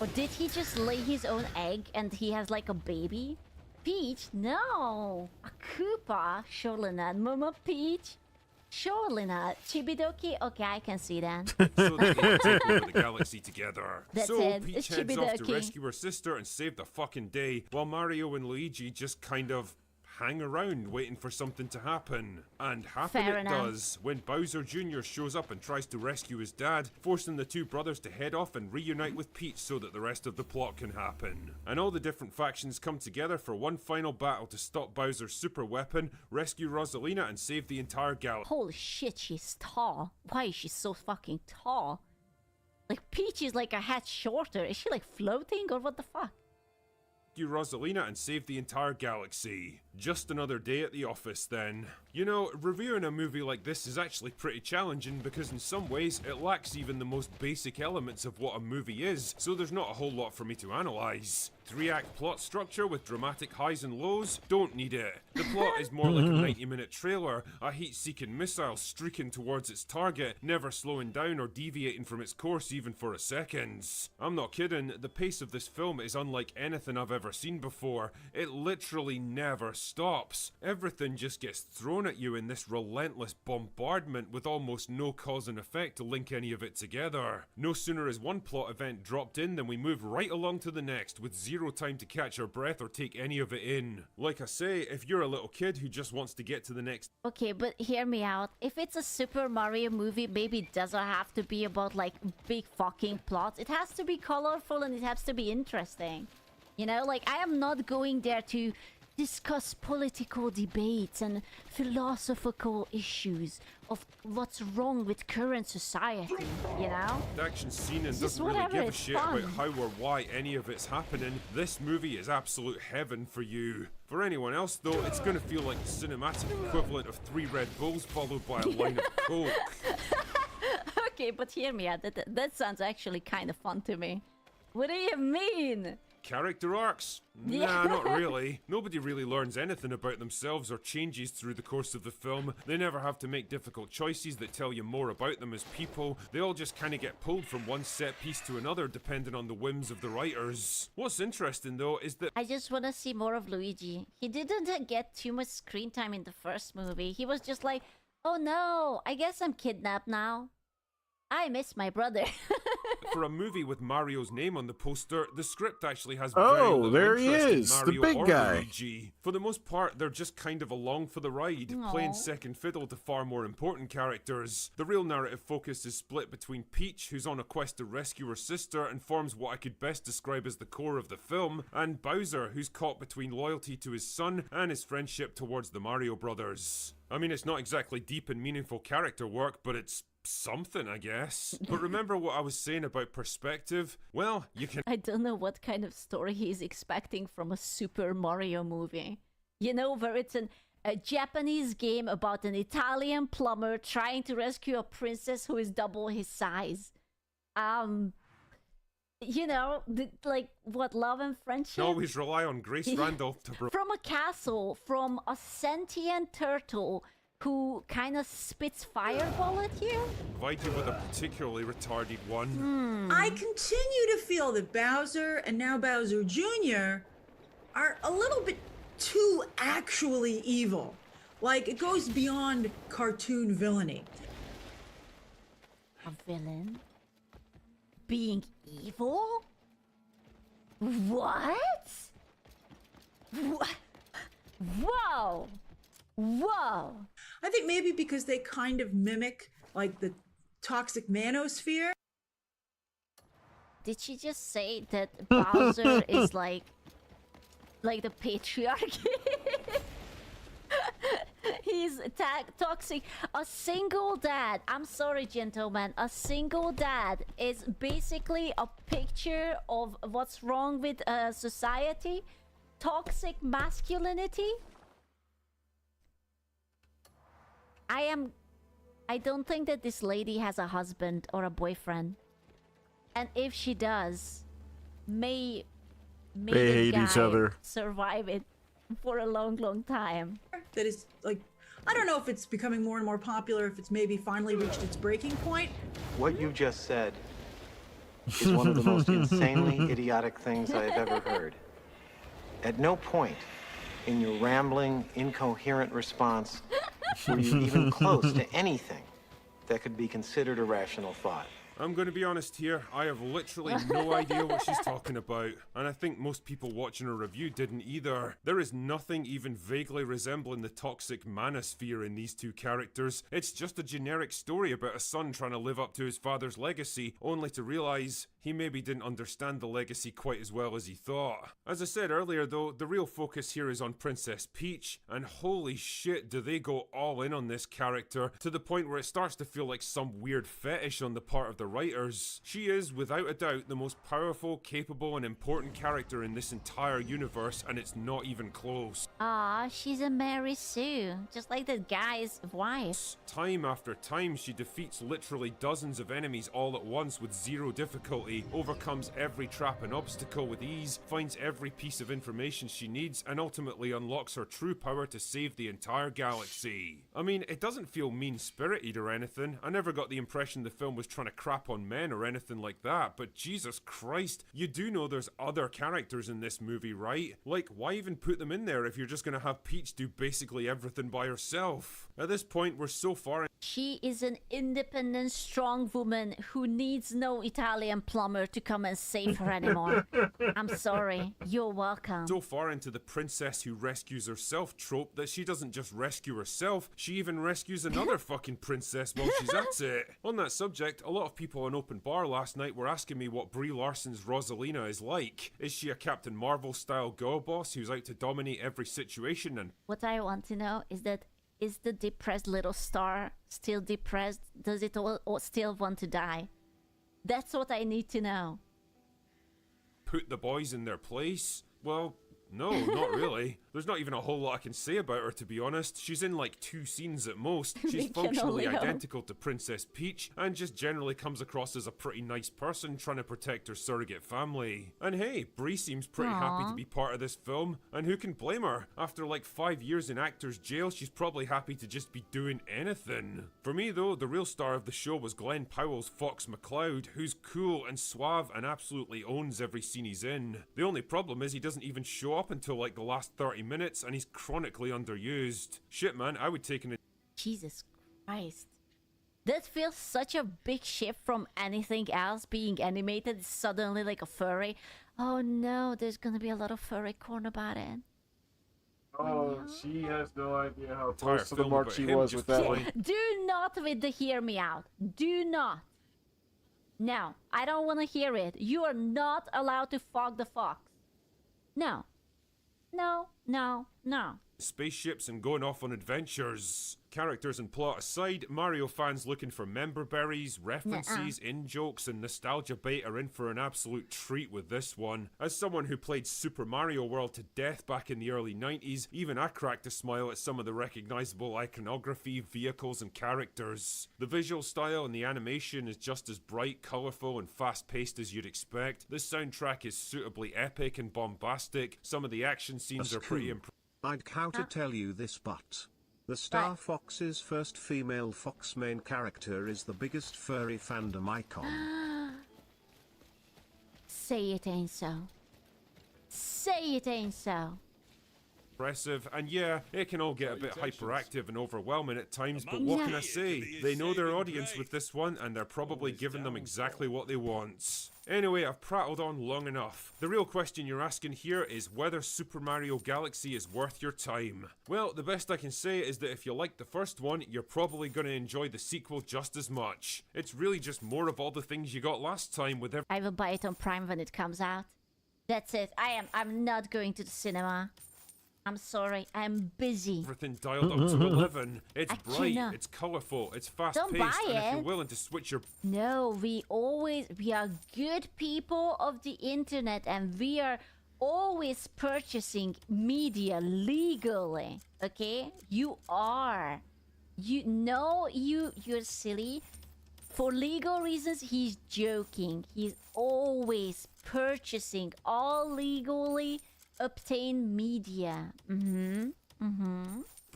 Or did he just lay his own egg and he has like a baby? Peach? No! A Koopa? Surely not Mama Peach? Surely not. Chibidoki? Okay, I can see that. So they can take over the galaxy together. That's so it. Peach It's heads off to Chibidoki. rescue her sister and save the fucking day, while Mario and Luigi just kind of hang around waiting for something to happen. And happen Fair it enough. does when Bowser Jr. shows up and tries to rescue his dad, forcing the two brothers to head off and reunite with Peach so that the rest of the plot can happen. And all the different factions come together for one final battle to stop Bowser's super weapon, rescue Rosalina, and save the entire galaxy. Holy shit, she's tall. Why is she so fucking tall? Like, Peach is like a head shorter. Is she like floating or what the fuck? Rosalina and save the entire galaxy. Just another day at the office then. You know, reviewing a movie like this is actually pretty challenging because in some ways it lacks even the most basic elements of what a movie is, so there's not a whole lot for me to analyse. 3-act plot structure with dramatic highs and lows? Don't need it. The plot is more like a 90-minute trailer, a heat-seeking missile streaking towards its target, never slowing down or deviating from its course even for a second. I'm not kidding, the pace of this film is unlike anything I've ever seen before. It literally never stops. Everything just gets thrown at you in this relentless bombardment with almost no cause and effect to link any of it together. No sooner is one plot event dropped in than we move right along to the next with zero time to catch our breath or take any of it in. Like I say, if you're a little kid who just wants to get to the next... Okay, but hear me out. If it's a Super Mario movie, maybe it doesn't have to be about like big fucking plots. It has to be colorful and it has to be interesting. You know, like I am not going there to discuss political debates and philosophical issues of what's wrong with current society, you know? action scene and It's just doesn't really whatever, give a it's shit fun. about how or why any of it's happening, this movie is absolute heaven for you. For anyone else though, it's gonna feel like the cinematic equivalent of 3 Red Bulls followed by a line of coke. Okay, but hear me out. That sounds actually kind of fun to me. What do you mean? Character arcs? Yeah. Nah, not really. Nobody really learns anything about themselves or changes through the course of the film. They never have to make difficult choices that tell you more about them as people. They all just kind of get pulled from one set piece to another depending on the whims of the writers. What's interesting though is that I just want to see more of Luigi. He didn't get too much screen time in the first movie. He was just like, oh no, I guess I'm kidnapped now. I miss my brother. for a movie with Mario's name on the poster, the script actually has Oh, very little there he interest in is, the Mario big or guy. Luigi. For the most part, they're just kind of along for the ride, playing Aw. second fiddle to far more important characters. The real narrative focus is split between Peach, who's on a quest to rescue her sister and forms what I could best describe as the core of the film, and Bowser, who's caught between loyalty to his son and his friendship towards the Mario brothers. I mean, it's not exactly deep and meaningful character work, but it's something, I guess. But remember what I was saying about perspective? Well, you can... I don't know what kind of story he's expecting from a Super Mario movie. You know, where it's a Japanese game about an Italian plumber trying to rescue a princess who is double his size. You know, like, what, love and friendship? always rely on Grace Randolph to... From a castle, from a sentient turtle who kind of spits fireball at you? provide you with a particularly retarded one. I continue to feel that Bowser and now Bowser Jr. are a little bit too actually evil. Like, it goes beyond cartoon villainy. A villain? Being evil? What? Whoa! Whoa! I think maybe because they kind of mimic, like, the toxic manosphere. Did she just say that Bowser is like the patriarchy? He's toxic. A single dad, I'm sorry, gentlemen, a single dad is basically a picture of what's wrong with society. Toxic masculinity. I don't think that this lady has a husband or a boyfriend. And if she does, may They the hate each guy other. survive it for a long, long time. That is, like, I don't know if it's becoming more and more popular, if it's maybe finally reached its breaking point. What you just said is one of the most insanely idiotic things I have ever heard. At no point in your rambling, incoherent response Were you even close to anything that could be considered a rational thought? I'm going to be honest here, I have literally no idea what she's talking about, and I think most people watching her review didn't either. There is nothing even vaguely resembling the toxic manosphere in these two characters. It's just a generic story about a son trying to live up to his father's legacy, only to realise he maybe didn't understand the legacy quite as well as he thought. As I said earlier though, the real focus here is on Princess Peach, and holy shit do they go all in on this character, to the point where it starts to feel like some weird fetish on the part of the writers. She is, without a doubt, the most powerful, capable, and important character in this entire universe, and it's not even close. Aw, she's a Mary Sue, just like the guy's wife. Time after time, she defeats literally dozens of enemies all at once with zero difficulty, overcomes every trap and obstacle with ease, finds every piece of information she needs, and ultimately unlocks her true power to save the entire galaxy. I mean, it doesn't feel mean-spirited or anything. I never got the impression the film was trying to crap on men or anything like that, but Jesus Christ, you do know there's other characters in this movie, right? Like, why even put them in there if you're just gonna have Peach do basically everything by herself? At this point, we're so far in. She is an independent, strong woman who needs no Italian plumber to come and save her anymore. I'm sorry. You're welcome. So far into the princess who rescues herself trope that she doesn't just rescue herself, she even rescues another fucking princess while she's at it. On that subject, a lot of people on Open Bar last night were asking me what Brie Larson's Rosalina is like. Is she a Captain Marvel style girl boss who's out to dominate every situation? And what I want to know is that, is the depressed little star still depressed? Does it all still want to die? That's what I need to know. Put the boys in their place? Well, no, not really. There's not even a whole lot I can say about her, to be honest. She's in like 2 scenes at most. She's functionally identical to Princess Peach, and just generally comes across as a pretty nice person trying to protect her surrogate family. And hey, Brie seems pretty happy to be part of this film, and who can blame her? After like 5 years in actor's jail, she's probably happy to just be doing anything. For me though, the real star of the show was Glenn Powell's Fox McCloud, who's cool and suave and absolutely owns every scene he's in. The only problem is he doesn't even show up until like the last 30 minutes, and he's chronically underused. Shit, man, I would take an. Jesus Christ. That feels such a big shift from anything else being animated, suddenly like a furry. Oh no, there's gonna be a lot of furry corn about it. Oh, she has no idea how Entire close to the film mark about she him was just with that flying. one. Do not with the hear me out. Do not. No, I don't want to hear it. You are not allowed to fog the fox. No. No, no, no. Spaceships and going off on adventures. Characters and plot aside, Mario fans looking for member berries, references, in-jokes, and nostalgia bait are in for an absolute treat with this one. As someone who played Super Mario World to death back in the early 90s, even I cracked a smile at some of the recognizable iconography, vehicles, and characters. The visual style and the animation is just as bright, colorful, and fast-paced as you'd expect. The soundtrack is suitably epic and bombastic. Some of the action scenes are pretty impressive. I'd how to tell you this, but the Star Fox's first female fox main character is the biggest furry fandom icon. Say it ain't so. Say it ain't so. Impressive, and yeah, it can all get a bit hyperactive and overwhelming at times, but what can I say? They know their audience with this one, and they're probably giving them exactly what they want. Anyway, I've prattled on long enough. The real question you're asking here is whether Super Mario Galaxy is worth your time. Well, the best I can say is that if you liked the first one, you're probably going to enjoy the sequel just as much. It's really just more of all the things you got last time with I will buy it on Prime when it comes out. That's it. I'm not going to the cinema. I'm sorry, I'm busy. Everything dialed up to 11. It's I bright, cannot. it's colourful, it's Don't fast-paced, buy and if it. you're willing to switch your... No, we are good people of the internet, and we are always purchasing media legally. Okay? You are. You're silly. For legal reasons, he's joking. He's always purchasing all legally obtained media.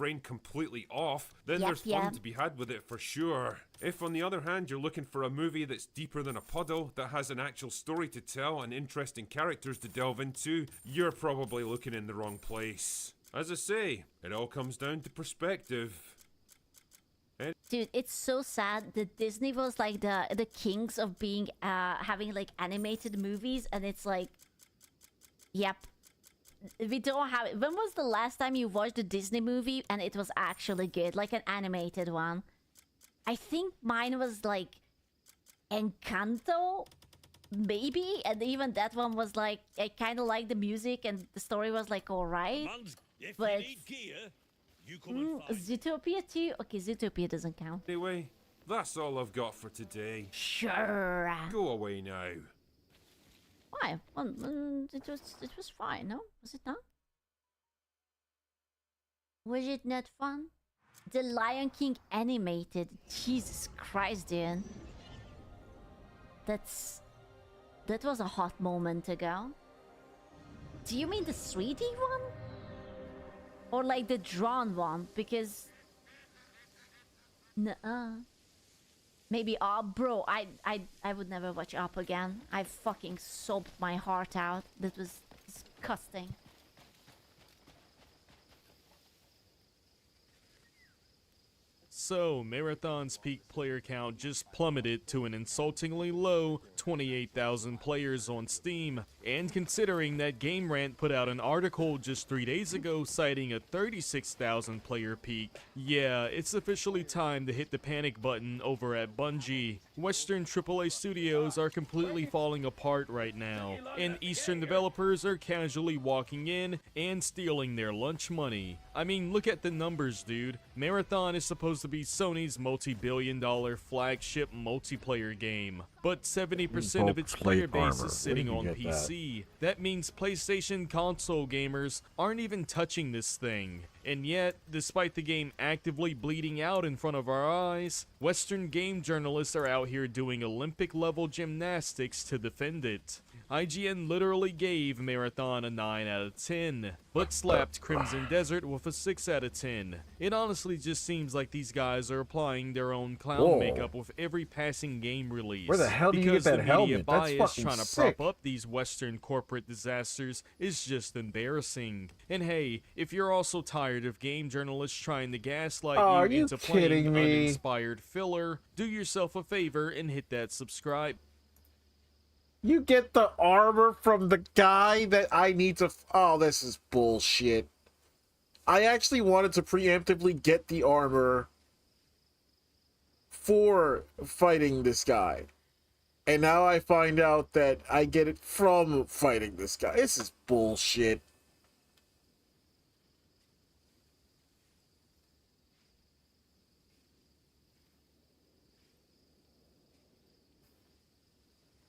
brain completely off, then Yep, there's fun yep. to be had with it for sure. If on the other hand you're looking for a movie that's deeper than a puddle, that has an actual story to tell and interesting characters to delve into, you're probably looking in the wrong place. As I say, it all comes down to perspective. Dude, it's so sad that Disney was like the kings of being having like animated movies, and it's like, yep, we don't have it. When was the last time you watched a Disney movie and it was actually good, like an animated one? I think mine was like Encanto, maybe, and even that one was like, I kind of liked the music and the story was like alright, but Zootopia too? Okay, Zootopia doesn't count. Anyway, that's all I've got for today. Sure. Go away now. Why? Well, it was fine, no? Was it not? Was it not fun? The Lion King animated. Jesus Christ, dude. That was a hot moment ago. Do you mean the 3D one? Or like the drawn one? Because nuh-uh. Maybe bro, I would never watch Up again. I fucking sobbed my heart out. That was disgusting. So, Marathon's peak player count just plummeted to an insultingly low 28,000 players on Steam. And considering that Game Rant put out an article just 3 days ago citing a 36,000 player peak, yeah, it's officially time to hit the panic button over at Bungie. Western AAA studios are completely falling apart right now, and Eastern developers are casually walking in and stealing their lunch money. I mean, look at the numbers, dude. Marathon is supposed to be Sony's multi-billion-dollar flagship multiplayer game, but 70% of its player base is sitting on PC. That means PlayStation console gamers aren't even touching this thing. And yet, despite the game actively bleeding out in front of our eyes, Western game journalists are out here doing Olympic-level gymnastics to defend it. IGN literally gave Marathon a 9 out of 10, but slapped Crimson Desert with a 6 out of 10. It honestly just seems like these guys are applying their own clown makeup with every passing game release. Where the hell do you get that because the media helmet? That's bias fucking trying to sick. prop up these Western corporate disasters is just embarrassing. And hey, if you're also tired of game journalists trying to gaslight Are you you into playing kidding me? uninspired filler, do yourself a favor and hit that subscribe. You get the armor from the guy that I need to... Oh, this is bullshit. I actually wanted to preemptively get the armor for fighting this guy. And now I find out that I get it from fighting this guy. This is bullshit.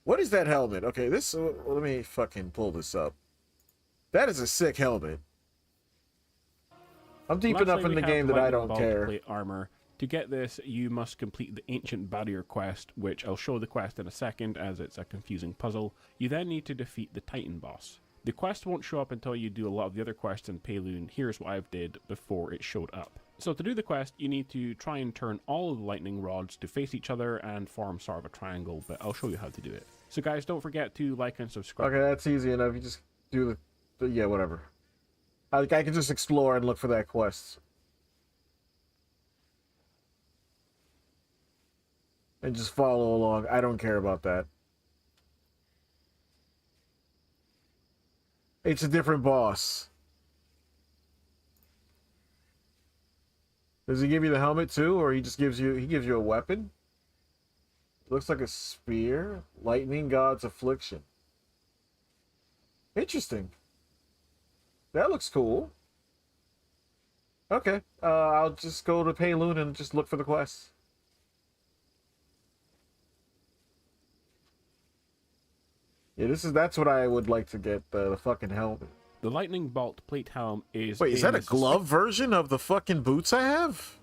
What is that helmet? Okay, this... let me fucking pull this up. That is a sick helmet. I'm deep enough Lastly, in the we game have that I Lightning don't Bolt care. Plate armor. To get this, you must complete the Ancient Barrier quest, which I'll show the quest in a second as it's a confusing puzzle. You then need to defeat the Titan boss. The quest won't show up until you do a lot of the other quests in Payloon. Here's what I've did before it showed up. So to do the quest, you need to try and turn all of the lightning rods to face each other and form sort of a triangle, but I'll show you how to do it. So guys, don't forget to like and subscribe. Okay, that's easy enough. You just do the yeah, whatever. I can just explore and look for that quest. And just follow along. I don't care about that. It's a different boss. Does he give you the helmet too, or he gives you a weapon? Looks like a spear. Lightning God's Affliction. Interesting. That looks cool. Okay. I'll just go to Payloon and just look for the quest. Yeah, that's what I would like to get, the fucking helmet. The Lightning Bolt plate helm is... Wait, is that a glove version of the fucking boots I have?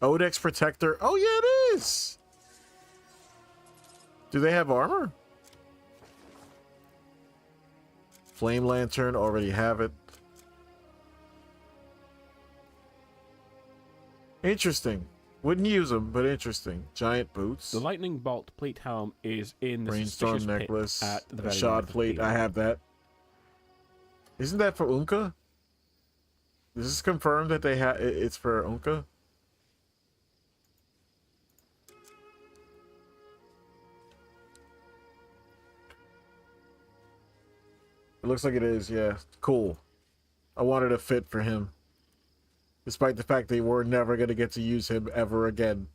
Odex Protector. Oh, yeah, it is. Do they have armor? Flame Lantern, already have it. Interesting. Wouldn't use them, but interesting. Giant boots. The Lightning Bolt plate helm is in the Brainstorm suspicious pit necklace. at the A very shod end of the plate. page. I have that. Isn't that for Unka? Is this confirmed that they have? It's for Unka. It looks like it is, yeah. Cool. I wanted a fit for him. Despite the fact they were never going to get to use him ever again.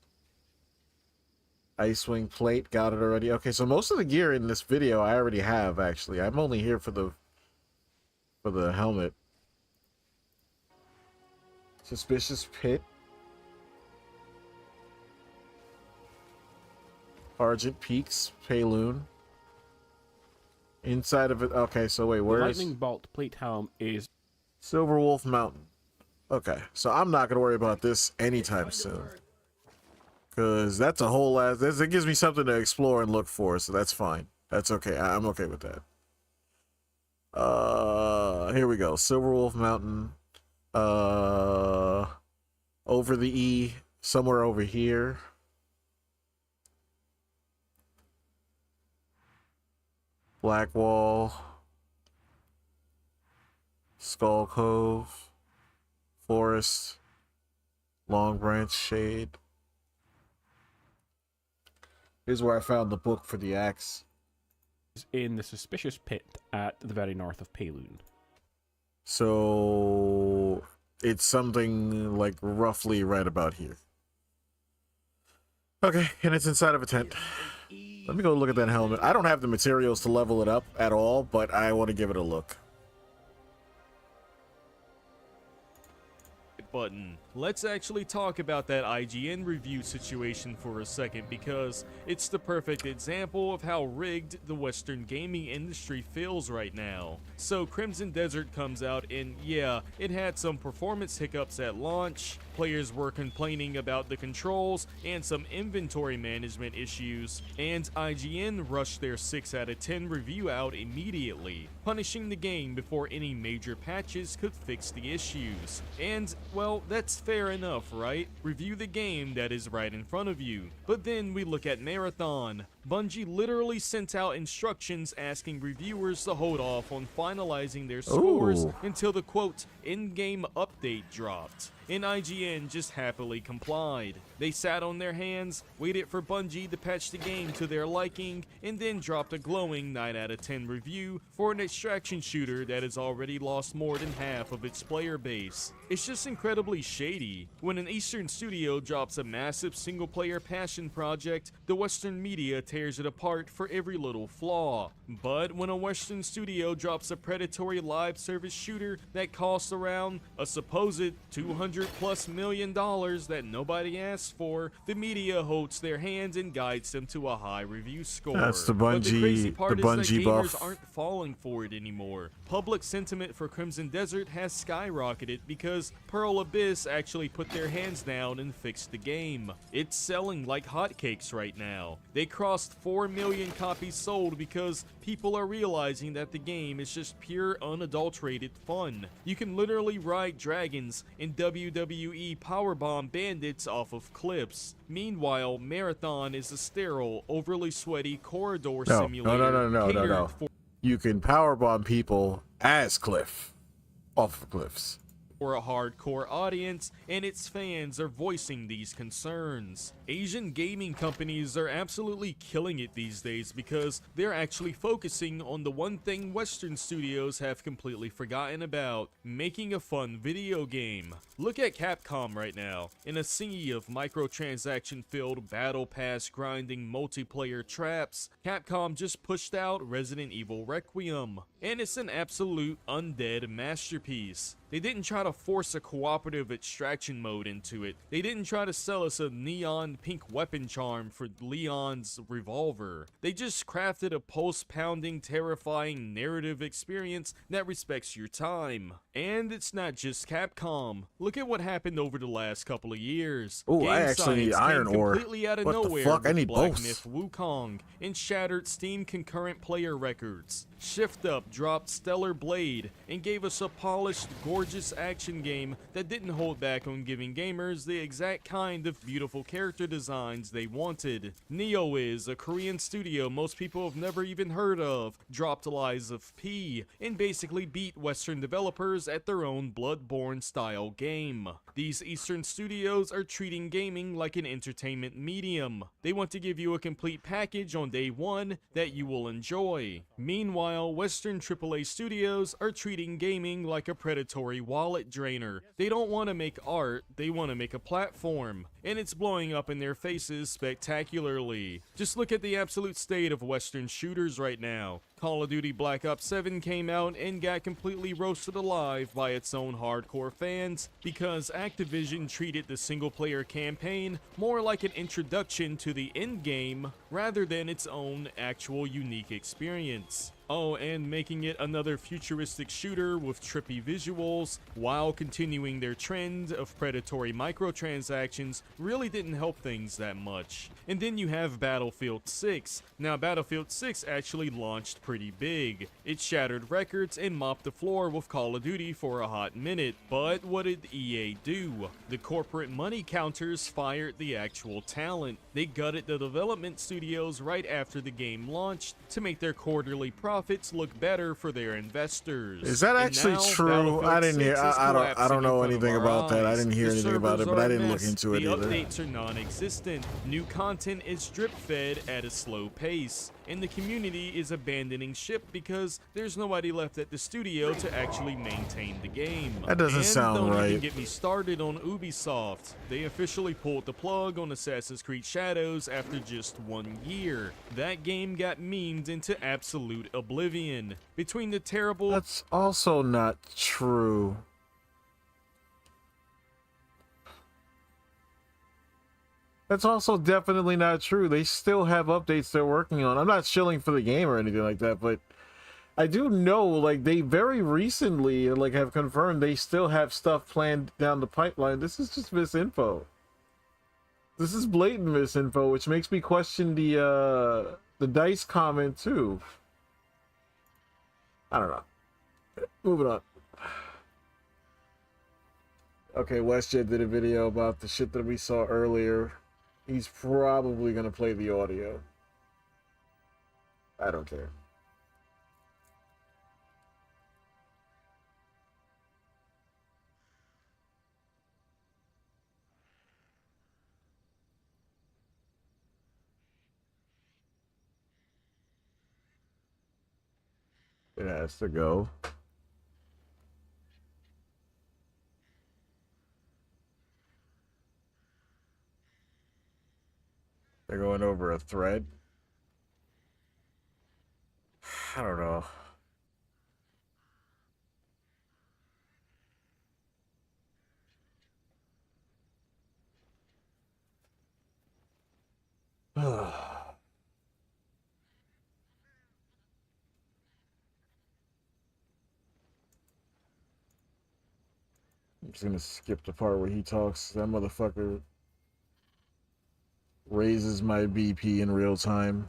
Icewing plate, got it already. Okay, so most of the gear in this video I already have, actually. I'm only here for the helmet. Suspicious pit. Argent Peaks, Payloon. Inside of it. Okay, so wait, The where's Lightning Bolt plate helm is Silver Wolf Mountain? Okay, so I'm not gonna worry about this anytime soon, because that's a whole ass. It gives me something to explore and look for, so that's fine. That's okay. I'm okay with that. Here we go. Silver Wolf Mountain. Over the E, somewhere over here. Blackwall. Skull Cove. Forest, Long Branch Shade. Here's where I found the book for the axe. in the Suspicious Pit at the very north of Payloon. So it's something like roughly right about here. Okay, and it's inside of a tent. Let me go look at that helmet. I don't have the materials to level it up at all, but I want to give it a look. Button. Let's actually talk about that IGN review situation for a second, because it's the perfect example of how rigged the Western gaming industry feels right now. So Crimson Desert comes out and yeah, it had some performance hiccups at launch, players were complaining about the controls and some inventory management issues, and IGN rushed their 6 out of 10 review out immediately, punishing the game before any major patches could fix the issues. And, well, that's fair enough, right? Review the game that is right in front of you. But then we look at Marathon. Bungie literally sent out instructions asking reviewers to hold off on finalizing their scores until the quote, in-game update dropped. And IGN just happily complied. They sat on their hands, waited for Bungie to patch the game to their liking, and then dropped a glowing 9 out of 10 review for an extraction shooter that has already lost more than half of its player base. It's just incredibly shady. When an Eastern studio drops a massive single-player passion project, the Western media tears it apart for every little flaw. But when a Western studio drops a predatory live service shooter that costs around a supposed $200+ million that nobody asked for, the media holds their hands and guides them to a high review score. That's the But the crazy Bungie, part the is that Bungie gamers buff. aren't falling for it anymore. Public sentiment for Crimson Desert has skyrocketed because Pearl Abyss actually put their hands down and fixed the game. It's selling like hotcakes right now. They crossed 4 million copies sold because people are realizing that the game is just pure unadulterated fun. You can literally ride dragons and WWE powerbomb bandits off of cliffs. Meanwhile, Marathon is a sterile, overly sweaty corridor simulator. catered for You can powerbomb people as Cliff off of cliffs. for a hardcore audience, and its fans are voicing these concerns. Asian gaming companies are absolutely killing it these days because they're actually focusing on the one thing Western studios have completely forgotten about: making a fun video game. Look at Capcom right now. In a sea of microtransaction-filled battle pass grinding multiplayer traps, Capcom just pushed out Resident Evil Requiem, and it's an absolute undead masterpiece. They didn't try to force a cooperative extraction mode into it. They didn't try to sell us a neon pink weapon charm for Leon's revolver. They just crafted a pulse-pounding, terrifying narrative experience that respects your time. And it's not just Capcom. Look at what happened over the last couple of years. Ooh, I actually need Game iron came ore. completely out of What the nowhere fuck? I with need Black both. Myth Wukong and shattered Steam concurrent player records. Shift Up dropped Stellar Blade and gave us a polished, gorgeous gorgeous action game that didn't hold back on giving gamers the exact kind of beautiful character designs they wanted. Neowiz, a Korean studio most people have never even heard of, dropped Lies of P and basically beat Western developers at their own Bloodborne-style game. These Eastern studios are treating gaming like an entertainment medium. They want to give you a complete package on day one that you will enjoy. Meanwhile, Western AAA studios are treating gaming like a predatory wallet drainer. They don't want to make art, they want to make a platform. And it's blowing up in their faces spectacularly. Just look at the absolute state of Western shooters right now. Call of Duty Black Ops 7 came out and got completely roasted alive by its own hardcore fans because Activision treated the single-player campaign more like an introduction to the endgame rather than its own actual unique experience. Oh, and making it another futuristic shooter with trippy visuals while continuing their trend of predatory microtransactions really didn't help things that much. And then you have Battlefield 6. Now, Battlefield 6 actually launched pretty big. It shattered records and mopped the floor with Call of Duty for a hot minute. But what did EA do? The corporate money counters fired the actual talent. They gutted the development studios right after the game launched to make their quarterly profits look better for their investors. Is that actually true? I didn't hear. I don't know anything about that. I didn't hear anything about it, but I didn't look into it either. The updates are non-existent. New content is drip-fed at a slow pace, and the community is abandoning ship because there's nobody left at the studio to actually maintain the game. That doesn't sound don't right. Even get me started on Ubisoft. They officially pulled the plug on Assassin's Creed Shadows after just 1 year. That game got memed into absolute oblivion. Between the terrible... That's also not true. That's also definitely not true. They still have updates they're working on. I'm not shilling for the game or anything like that, but I do know, like, they very recently, like, have confirmed they still have stuff planned down the pipeline. This is just misinfo. This is blatant misinfo, which makes me question the DICE comment too. I don't know. Moving on. Okay, WestJet did a video about the shit that we saw earlier. He's probably gonna play the audio. I don't care. It has to go. They're going over a thread. I don't know. I'm just gonna skip the part where he talks. That motherfucker raises my BP in real time.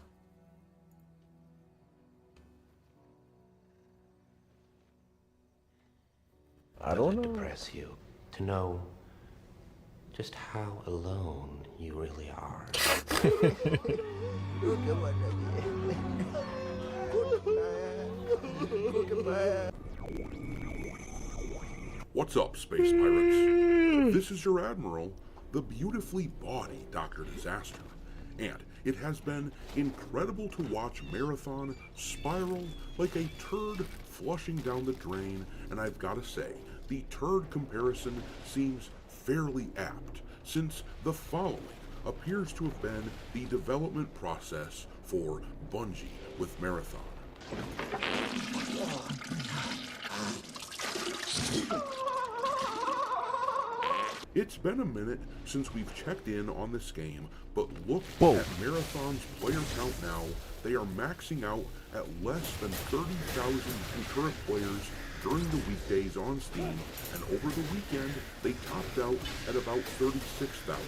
I don't know. Depress you to know just how alone you really are. What's up, space pirates? This is your admiral, the beautifully bodied Dr. Disaster, and it has been incredible to watch Marathon spiral like a turd flushing down the drain, and I've got to say, the turd comparison seems fairly apt, since the following appears to have been the development process for Bungie with Marathon. It's been a minute since we've checked in on this game, but look at Marathon's player count now. They are maxing out at less than 30,000 concurrent players during the weekdays on Steam, and over the weekend they topped out at about 36,000,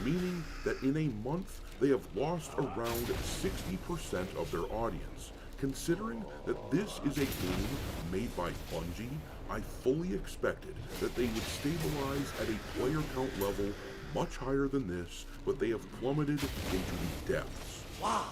meaning that in a month they have lost around 60% of their audience. Considering that this is a game made by Bungie, I fully expected that they would stabilize at a player count level much higher than this, but they have plummeted into the depths. Wow.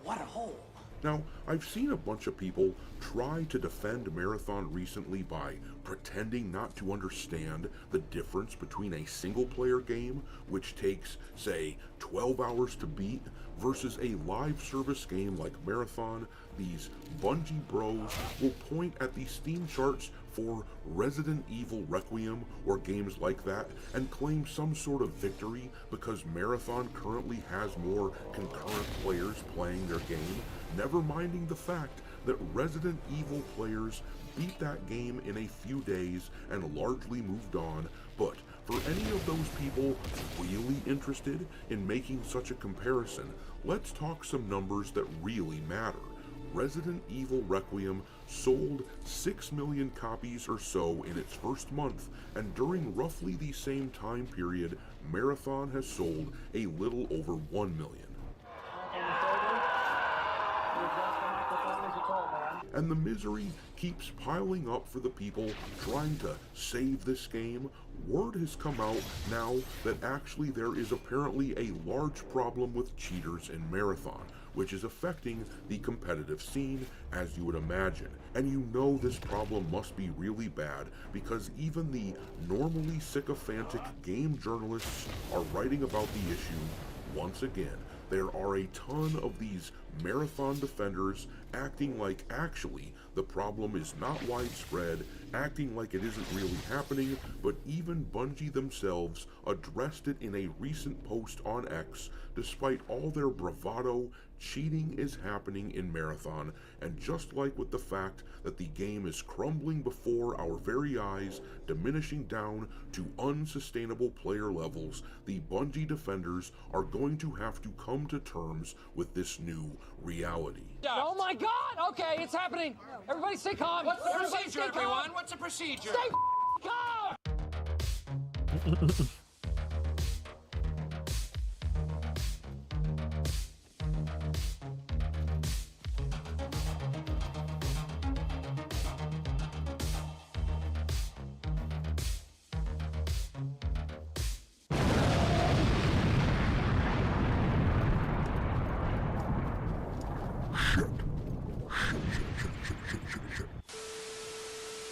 What a hole. Now, I've seen a bunch of people try to defend Marathon recently by pretending not to understand the difference between a single-player game, which takes, say, 12 hours to beat, versus a live service game like Marathon. These Bungie bros will point at the Steam charts for Resident Evil Requiem or games like that and claim some sort of victory because Marathon currently has more concurrent players playing their game, never minding the fact that Resident Evil players beat that game in a few days and largely moved on. But for any of those people really interested in making such a comparison, let's talk some numbers that really matter. Resident Evil Requiem sold 6 million copies or so in its first month, and during roughly the same time period, Marathon has sold a little over 1 million. And the misery keeps piling up for the people trying to save this game. Word has come out now that actually there is apparently a large problem with cheaters in Marathon, which is affecting the competitive scene, as you would imagine. And you know this problem must be really bad because even the normally sycophantic game journalists are writing about the issue once again. There are a ton of these Marathon defenders acting like actually the problem is not widespread, acting like it isn't really happening, but even Bungie themselves addressed it in a recent post on X. Despite all their bravado, cheating is happening in Marathon, and just like with the fact that the game is crumbling before our very eyes, diminishing down to unsustainable player levels, the Bungie defenders are going to have to come to terms with this new reality. Oh my god! Okay, it's happening! Everybody stay calm! What's the procedure, everyone? What's the procedure? Stay calm!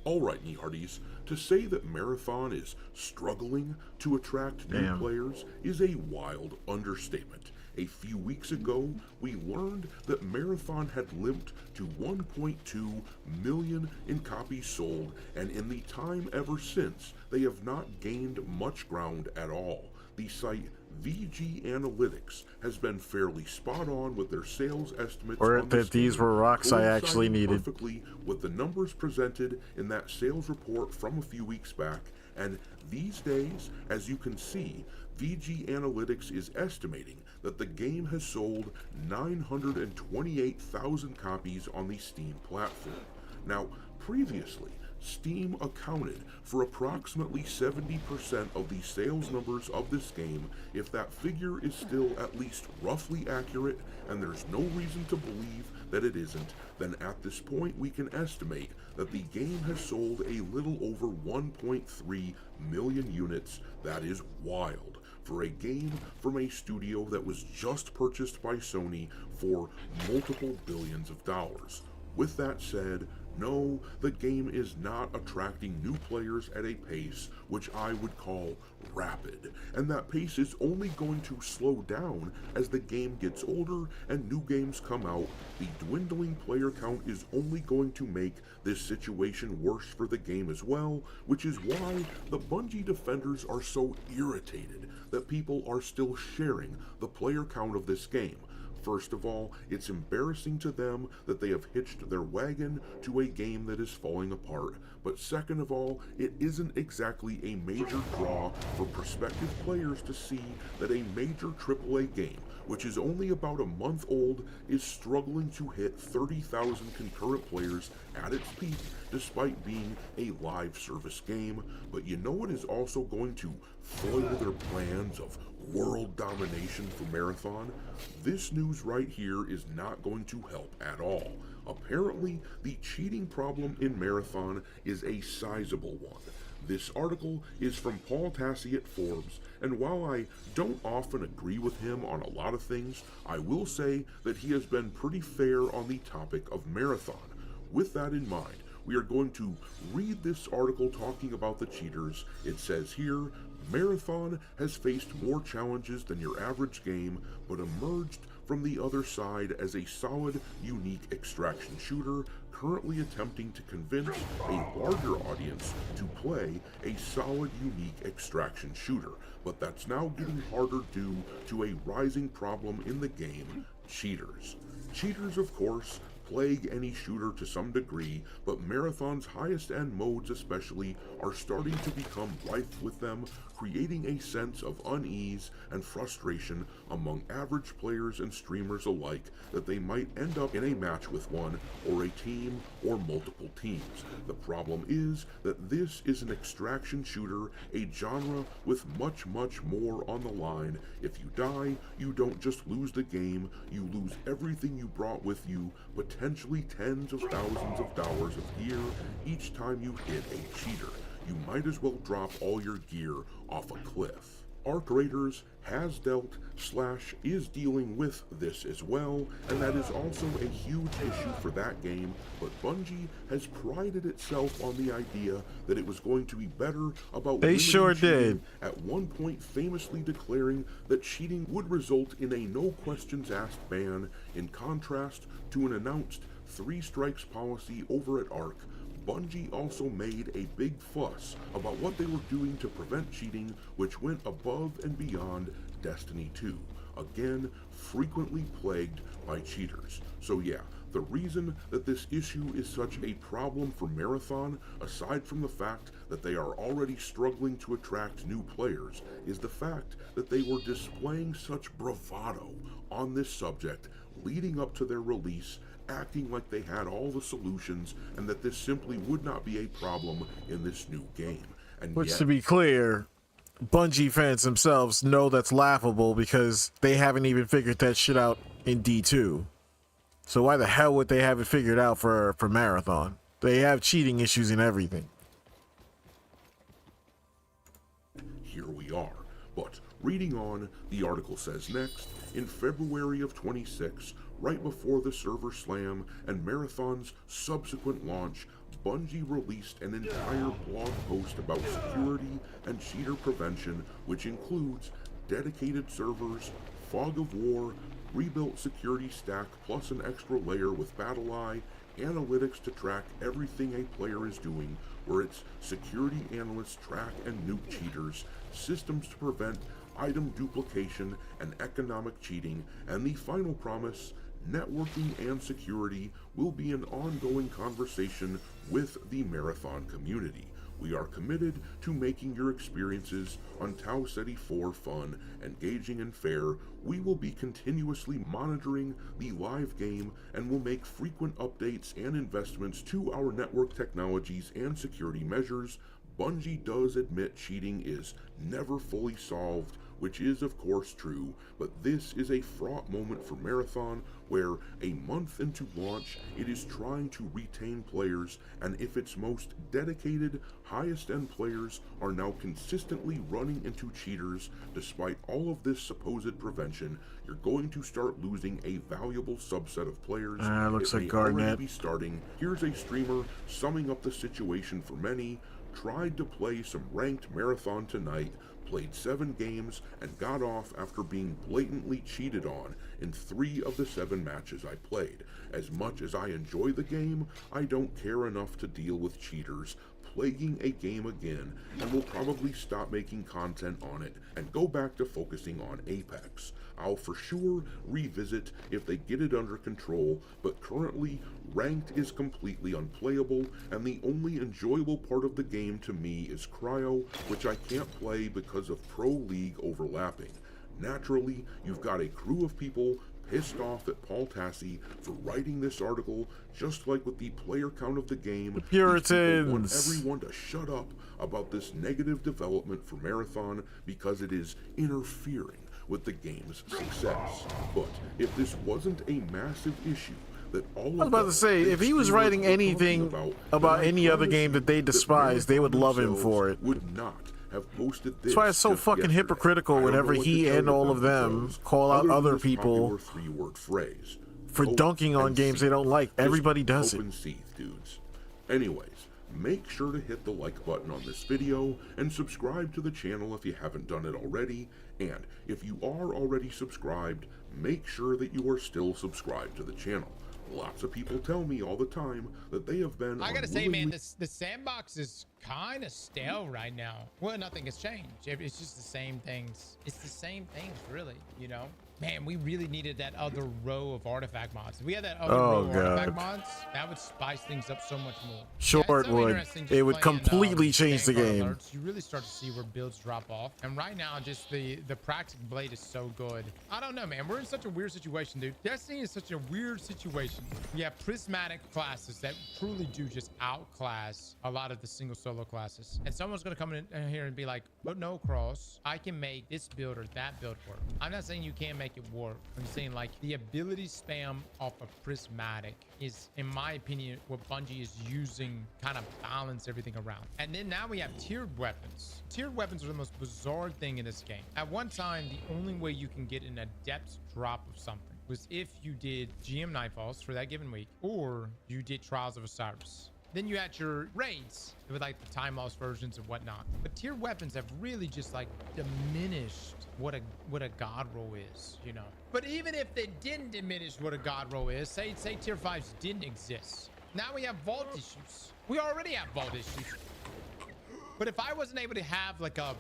Alright, Nehardies, to say that Marathon is struggling to attract new players is a wild understatement. A few weeks ago, we learned that Marathon had limped to 1.2 million in copies sold, and in the time ever since, they have not gained much ground at all. The site VG Analytics has been fairly spot on with their sales estimates. Or that these were rocks I actually needed. Perfectly with the numbers presented in that sales report from a few weeks back, and these days, as you can see, VG Analytics is estimating that the game has sold 928,000 copies on the Steam platform. Now, previously, Steam accounted for approximately 70% of the sales numbers of this game. If that figure is still at least roughly accurate, and there's no reason to believe that it isn't, then at this point we can estimate that the game has sold a little over 1.3 million units. That is wild for a game from a studio that was just purchased by Sony for multiple billions of dollars. With that said, no, the game is not attracting new players at a pace which I would call rapid, and that pace is only going to slow down as the game gets older and new games come out. The dwindling player count is only going to make this situation worse for the game as well, which is why the Bungie defenders are so irritated that people are still sharing the player count of this game. First of all, it's embarrassing to them that they have hitched their wagon to a game that is falling apart. But second of all, it isn't exactly a major draw for prospective players to see that a major AAA game, which is only about a month old, is struggling to hit 30,000 concurrent players at its peak, despite being a live service game. But you know what is also going to foil their plans of world domination for Marathon? This news right here is not going to help at all. Apparently, the cheating problem in Marathon is a sizable one. This article is from Paul Tassi at Forbes, and while I don't often agree with him on a lot of things, I will say that he has been pretty fair on the topic of Marathon. With that in mind, we are going to read this article talking about the cheaters. It says here, Marathon has faced more challenges than your average game, but emerged from the other side as a solid, unique extraction shooter, currently attempting to convince a larger audience to play a solid, unique extraction shooter. But that's now getting harder due to a rising problem in the game, cheaters. Cheaters, of course, plague any shooter to some degree, but Marathon's highest end modes especially are starting to become rife with them, creating a sense of unease and frustration among average players and streamers alike that they might end up in a match with one, or a team, or multiple teams. The problem is that this is an extraction shooter, a genre with much, much more on the line. If you die, you don't just lose the game, you lose everything you brought with you, potentially tens of thousands of dollars of gear each time you hit a cheater. You might as well drop all your gear off a cliff. Arc Raiders has dealt / is dealing with this as well, and that is also a huge issue for that game, but Bungie has prided itself on the idea that it was going to be better about They sure cheating, did. at one point famously declaring that cheating would result in a no questions asked ban, in contrast to an announced 3 strikes policy over at Arc. Bungie also made a big fuss about what they were doing to prevent cheating, which went above and beyond Destiny 2, again frequently plagued by cheaters. So yeah, the reason that this issue is such a problem for Marathon, aside from the fact that they are already struggling to attract new players, is the fact that they were displaying such bravado on this subject leading up to their release, acting like they had all the solutions and that this simply would not be a problem in this new game. And Which, yet, to be clear, Bungie fans themselves know that's laughable because they haven't even figured that shit out in D2. So why the hell would they have it figured out for Marathon? They have cheating issues and everything. here we are. But reading on, the article says next, in February of 26, right before the server slam and Marathon's subsequent launch, Bungie released an entire blog post about security and cheater prevention, which includes dedicated servers, fog of war, rebuilt security stack plus an extra layer with BattlEye, analytics to track everything a player is doing, where its security analysts track and nuke cheaters, systems to prevent item duplication and economic cheating, and the final promise, networking and security will be an ongoing conversation with the Marathon community. We are committed to making your experiences on Tau Ceti 4 fun, engaging, and fair. We will be continuously monitoring the live game and will make frequent updates and investments to our network technologies and security measures. Bungie does admit cheating is never fully solved, which is of course true, but this is a fraught moment for Marathon where a month into launch it is trying to retain players, and if its most dedicated, highest end players are now consistently running into cheaters despite all of this supposed prevention, you're going to start losing a valuable subset of players. Looks It like may already Garnet. be starting. Here's a streamer summing up the situation for many. Tried to play some ranked Marathon tonight, played 7 games, and got off after being blatantly cheated on in 3 of the 7 matches I played. As much as I enjoy the game, I don't care enough to deal with cheaters plaguing a game again, and will probably stop making content on it and go back to focusing on Apex. I'll for sure revisit if they get it under control, but currently ranked is completely unplayable, and the only enjoyable part of the game to me is Cryo, which I can't play because of Pro League overlapping. Naturally, you've got a crew of people pissed off at Paul Tassi for writing this article, just like with the player count of the game. The these people want Puritans. everyone to shut up about this negative development for Marathon because it is interfering with the game's success. But if this wasn't a massive issue, that all I was about to say, if he was streamers writing were talking anything about, about then I any other promise game you that they despise, they would love him for it. Would not have posted this That's why it's so just fucking yesterday. hypocritical I don't whenever know what to he tell and you all about of the them pros, call out other than other this people popular three-word phrase. for Vote dunking on and games see. they don't like. Just Everybody does it. open seeth, dudes. Anyways, make sure to hit the like button on this video and subscribe to the channel if you haven't done it already. And if you are already subscribed, make sure that you are still subscribed to the channel. Lots of people tell me all the time that they have been. I gotta say, man, the sandbox is kind of stale right now. Well, nothing has changed. It's just the same things. It's the same things, really, you know? Man, we really needed that other row of artifact mods. If we had that other row of artifact mods, that would spice things up so much more. Sure, Yeah, it it's so would. interesting just It would playing, completely change the Vanguard game. Alerts. You really start to see where builds drop off. And right now, just the Praxic Blade is so good. I don't know, man. We're in such a weird situation, dude. Destiny is such a weird situation. You have prismatic classes that truly do just outclass a lot of the single solo classes. And someone's going to come in here and be like, but no, Cross, I can make this build or that build work. I'm not saying you can't make it work. I'm saying, like, the ability spam off of prismatic is, in my opinion, what Bungie is using kind of balance everything around. And then now we have tiered weapons. Tiered weapons are the most bizarre thing in this game. At one time, the only way you can get an adept drop of something was if you did GM Nightfalls for that given week, or you did Trials of Osiris. Then you had your raids with like the time loss versions and whatnot. But tier weapons have really just like diminished what a god roll is, you know. But even if they didn't diminish what a god roll is, say tier 5s didn't exist. Now we have vault issues. We already have vault issues. But if I wasn't able to have like a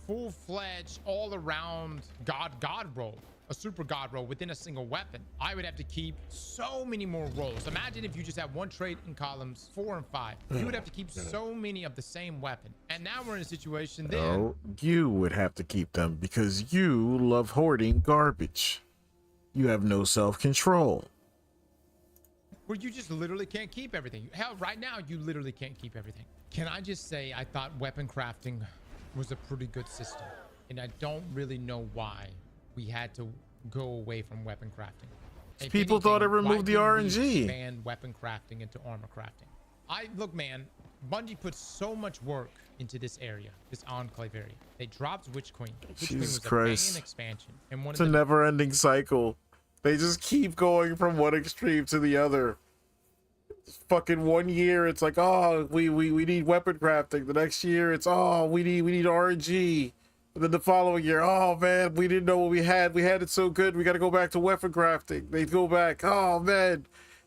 full-fledged all-around god roll, a super god roll within a single weapon, I would have to keep so many more rolls. Imagine if you just had one trait in columns 4 and 5. You would have to keep so many of the same weapon. And now we're in a situation then. No, you would have to keep them because you love hoarding garbage. You have no self-control. Where you just literally can't keep everything. Hell, right now, you literally can't keep everything. Can I just say I thought weapon crafting was a pretty good system. And I don't really know why we had to go away from weapon crafting. If People thought it removed the why didn't we RNG. expand weapon crafting into armor crafting? Look, man, Bungie put so much work into this area, this Enclave area. They dropped Witch Queen. Witch Queen was Jesus Christ. a main expansion. And one It's of a the never-ending cycle. They just keep going from one extreme to the other. Fucking 1 year, it's like, oh, we need weapon crafting. The next year, it's, oh, we need RNG. And then the following year, oh man, we didn't know what we had. We had it so good, we got to go back to weapon crafting. They go back, oh man,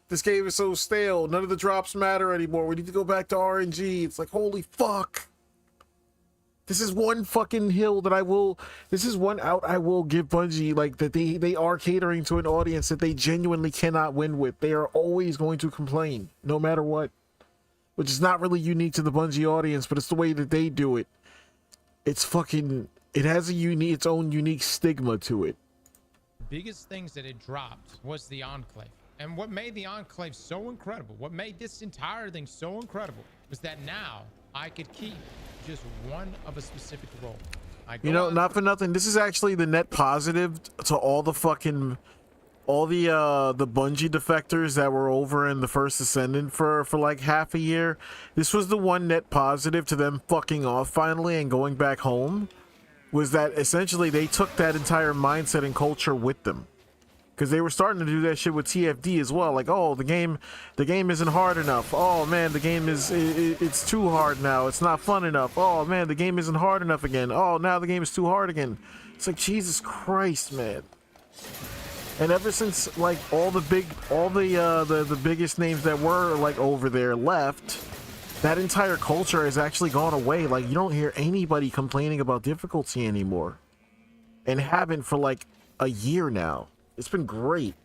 this game is so stale. None of the drops matter anymore. We need to go back to RNG. It's like, holy fuck. This is one fucking hill that I will, this is one out I will give Bungie, like, that they are catering to an audience that they genuinely cannot win with. They are always going to complain, no matter what. Which is not really unique to the Bungie audience, but it's the way that they do it. It's fucking, it has its own unique stigma to it. biggest things that it dropped was the Enclave. And what made the Enclave so incredible, what made this entire thing so incredible, was that now I could keep just one of a specific role. You know, not for nothing, this is actually the net positive to all the fucking, all the Bungie defectors that were over in the First Ascendant for like half a year. This was the one net positive to them fucking off finally and going back home, was that essentially they took that entire mindset and culture with them. Because they were starting to do that shit with TFD as well. Like, oh, the game isn't hard enough. Oh man, the game it's too hard now. It's not fun enough. Oh man, the game isn't hard enough again. Oh, now the game is too hard again. It's like, Jesus Christ, man. And ever since like all the biggest names that were like over there left, that entire culture has actually gone away. Like, you don't hear anybody complaining about difficulty anymore, and haven't for like a year now. It's been great.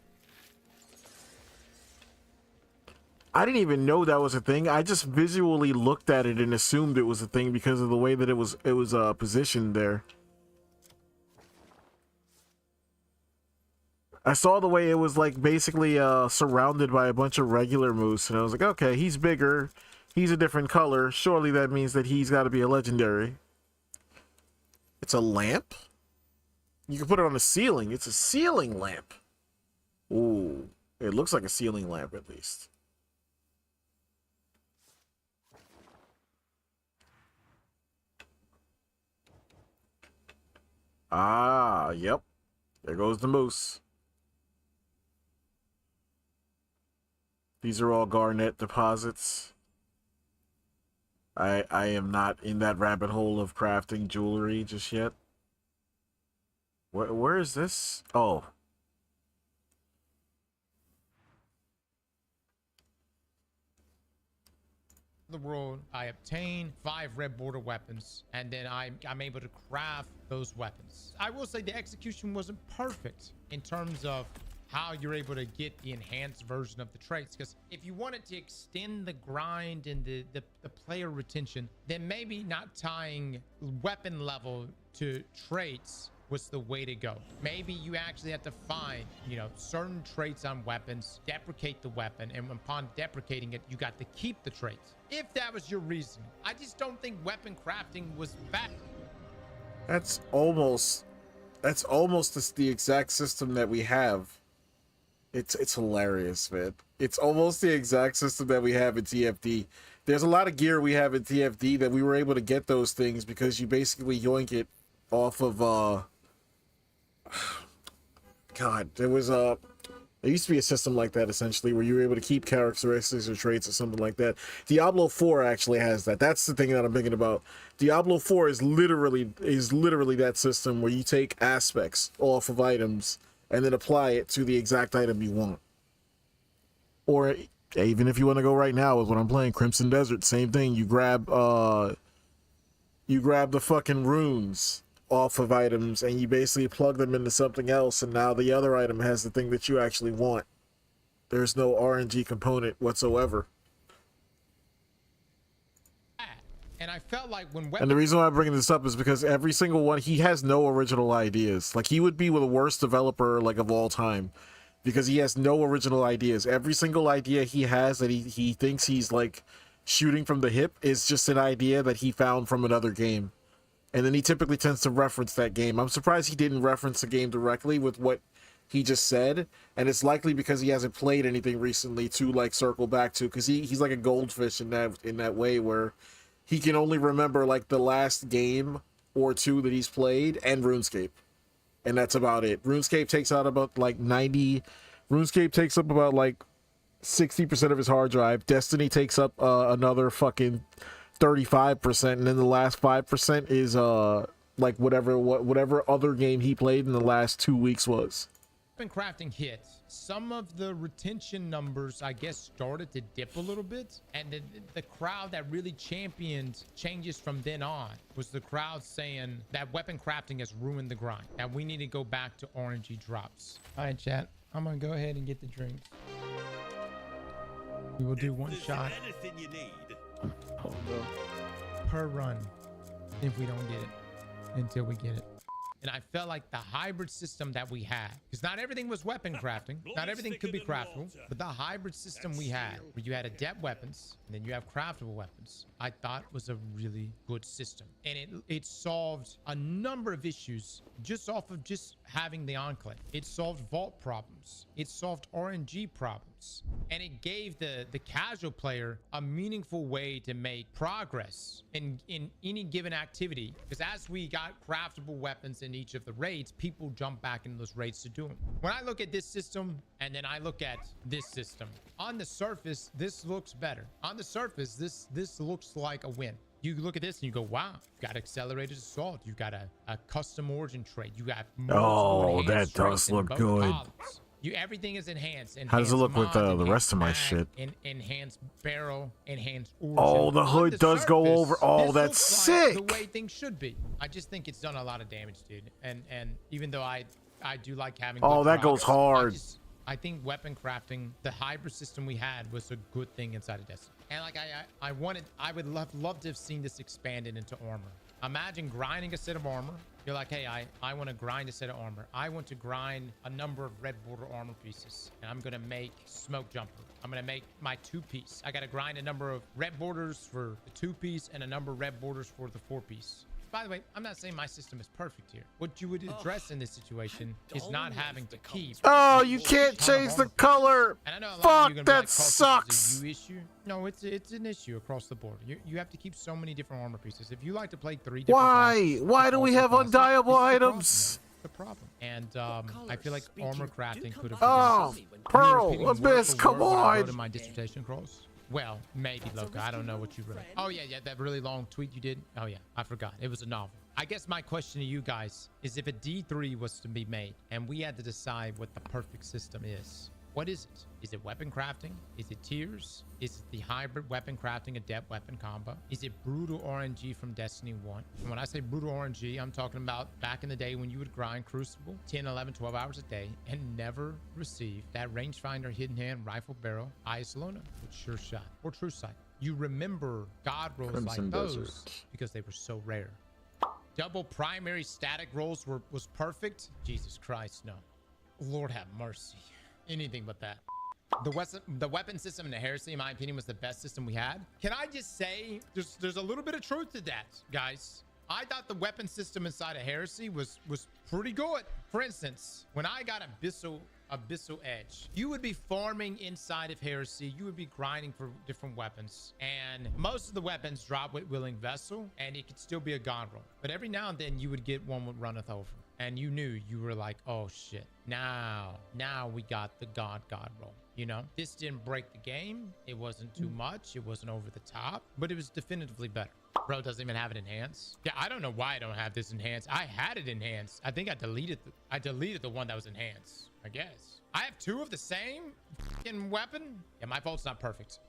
I didn't even know that was a thing. I just visually looked at it and assumed it was a thing because of the way that it was positioned there. I saw the way it was like basically surrounded by a bunch of regular moose, and I was like, okay, he's bigger, he's a different color. Surely that means that he's got to be a legendary. It's a lamp? You can put it on the ceiling. It's a ceiling lamp. Ooh. It looks like a ceiling lamp at least. Ah, yep. There goes the moose. These are all garnet deposits. I am not in that rabbit hole of crafting jewelry just yet. Where is this? Oh. The world, I obtain 5 red border weapons, and then I'm able to craft those weapons. I will say the execution wasn't perfect in terms of how you're able to get the enhanced version of the traits, because if you wanted to extend the grind and the player retention, then maybe not tying weapon level to traits was the way to go. Maybe you actually have to find, you know, certain traits on weapons, deprecate the weapon, and upon deprecating it, you got to keep the traits. If that was your reason, I just don't think weapon crafting was bad. That's almost the exact system that we have. It's hilarious, man. It's almost the exact system that we have in TFD. There's a lot of gear we have in TFD that we were able to get those things because you basically yoink it off of God, there used to be a system like that essentially where you were able to keep characteristics or traits or something like that. Diablo 4 actually has that. That's the thing that I'm thinking about. Diablo 4 is literally that system where you take aspects off of items and then apply it to the exact item you want. Or even if you want to go right now with what I'm playing, Crimson Desert, same thing. You grab the fucking runes off of items and you basically plug them into something else, and now the other item has the thing that you actually want. There's no RNG component whatsoever. And I felt like when And the reason why I'm bringing this up is because every single one, he has no original ideas. Like, he would be the worst developer like of all time because he has no original ideas. Every single idea he has that he thinks he's like shooting from the hip is just an idea that he found from another game. And then he typically tends to reference that game. I'm surprised he didn't reference the game directly with what he just said. And it's likely because he hasn't played anything recently to like circle back to, because he's like a goldfish in that way where he can only remember like the last game or two that he's played and RuneScape. And that's about it. RuneScape takes out about like 90. RuneScape takes up about like 60% of his hard drive. Destiny takes up another fucking 35%, and then the last 5% is like whatever other game he played in the last 2 weeks was. Weapon crafting hits. Some of the retention numbers, I guess, started to dip a little bit, and the crowd that really championed changes from then on was the crowd saying that weapon crafting has ruined the grind, and we need to go back to RNG drops. All right, chat, I'm gonna go ahead and get the drinks. We will do one shot per run if we don't get it until we get it. And I felt like the hybrid system that we had, because not everything was weapon crafting, not everything could be craftable, but the hybrid system we had, where you had adept weapons and then you have craftable weapons, I thought was a really good system. And it solved a number of issues just off of just having the enclave. It solved vault problems. It solved RNG problems. And it gave the casual player a meaningful way to make progress in any given activity. Because as we got craftable weapons in each of the raids, people jump back in those raids to do them. When I look at this system and then I look at this system, on the surface, this looks better. On the surface, this looks like a win. You look at this and you go, wow, you've got accelerated assault. You've got a custom origin trait. You got Oh, that does look good. Everything is enhanced. How does it look with the rest of my shit? Enhanced barrel, enhanced origin. Oh, the hood does go over. Oh, that's sick. Like the way things should be. I just think it's done a lot of damage, dude. And even though I do like having. Oh, that goes hard. I think weapon crafting, the hybrid system we had, was a good thing inside of Destiny. And like I would love to have seen this expanded into armor. Imagine grinding a set of armor. You're like, hey, I want to grind a set of armor. I want to grind a number of red border armor pieces, and I'm gonna make smoke jumper. I'm gonna make my 2-piece. I gotta grind a number of red borders for the 2-piece and a number of red borders for the 4-piece. By the way, I'm not saying my system is perfect here. What you would address in this situation is not having to keep. Oh, you can't change the color. And I know a lot of Fuck, you are gonna be that like, "Carl, sucks. this is a you issue." No, it's an issue across the board. You have to keep so many different armor pieces. If you like to play 3 different classes, Why do we have classes, undieable this is items? the problem. And I feel like armor crafting could have. Oh, Pearl, Abyss, come on. In my dissertation cross. Well, maybe, Loco. I don't know what you wrote. Oh, yeah, that really long tweet you did. Oh, yeah, I forgot. It was a novel. I guess my question to you guys is if a D3 was to be made and we had to decide what the perfect system is, what is it? Is it weapon crafting? Is it tiers? Is it the hybrid weapon crafting adept weapon combo? Is it brutal RNG from Destiny 1? And when I say brutal RNG, I'm talking about back in the day when you would grind Crucible 10, 11, 12 hours a day and never receive that rangefinder hidden hand rifle barrel Isolona with sure shot or true sight. You remember god rolls Crimson like those Desert. because they were so rare. Double primary static rolls was perfect. Jesus Christ, no. Lord have mercy. Anything but that. The weapon system in the Heresy, in my opinion, was the best system we had. Can I just say, there's a little bit of truth to that, guys. I thought the weapon system inside of Heresy was pretty good. For instance, when I got Abyssal Edge, you would be farming inside of Heresy. You would be grinding for different weapons, and most of the weapons drop with Willing Vessel, and it could still be a god roll. But every now and then you would get one with Runneth Over, and you knew, you were like, oh shit, now we got the god roll. You know, this didn't break the game. It wasn't too much. It wasn't over the top, but it was definitively better. Bro doesn't even have it enhanced. Yeah, I don't know why I don't have this enhanced. I had it enhanced. I think I deleted the one that was enhanced, I guess. I have 2 of the same fucking weapon. Yeah, my vault's not perfect.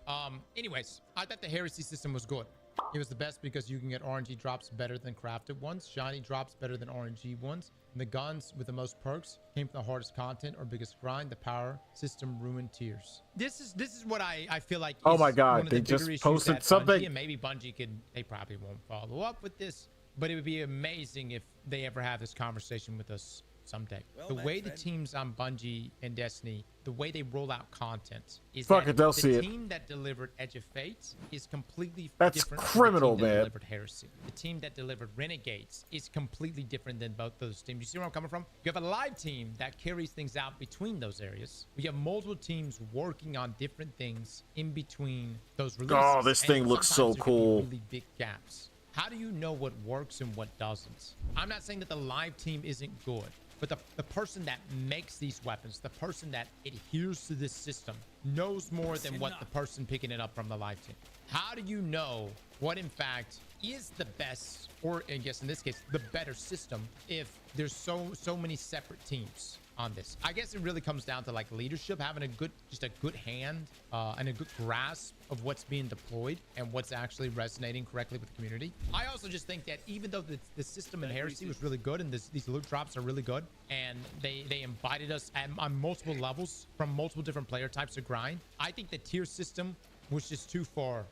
Anyways, I thought the Heresy system was good. It was the best because you can get RNG drops better than crafted ones, shiny drops better than RNG ones, and the guns with the most perks came from the hardest content or biggest grind. The power system ruined tiers. This is what I feel like. Oh is my one God, of the they bigger just issues posted at Bungie, something. and maybe Bungie they probably won't follow up with this, but it would be amazing if they ever have this conversation with us someday. The way the teams on Bungie and Destiny, the way they roll out content is Fuck that it, they'll see the it. team that delivered Edge of Fate is completely That's different criminal, from the team that man. delivered Heresy. The team that delivered Renegades is completely different than both those teams. You see where I'm coming from? You have a live team that carries things out between those areas. We have multiple teams working on different things in between those releases. Oh, this And thing looks so sometimes there can be cool. really big gaps. How do you know what works and what doesn't? I'm not saying that the live team isn't good, but the person that makes these weapons, the person that adheres to this system, knows more than what the person picking it up from the live team. How do you know what in fact is the best, or I guess in this case, the better system, if there's so many separate teams on this? I guess it really comes down to like leadership, having just a good hand and a good grasp of what's being deployed and what's actually resonating correctly with the community. I also just think that even though the system in Heresy was really good and these loot drops are really good, and they invited us on multiple levels from multiple different player types to grind, I think the tier system was just too far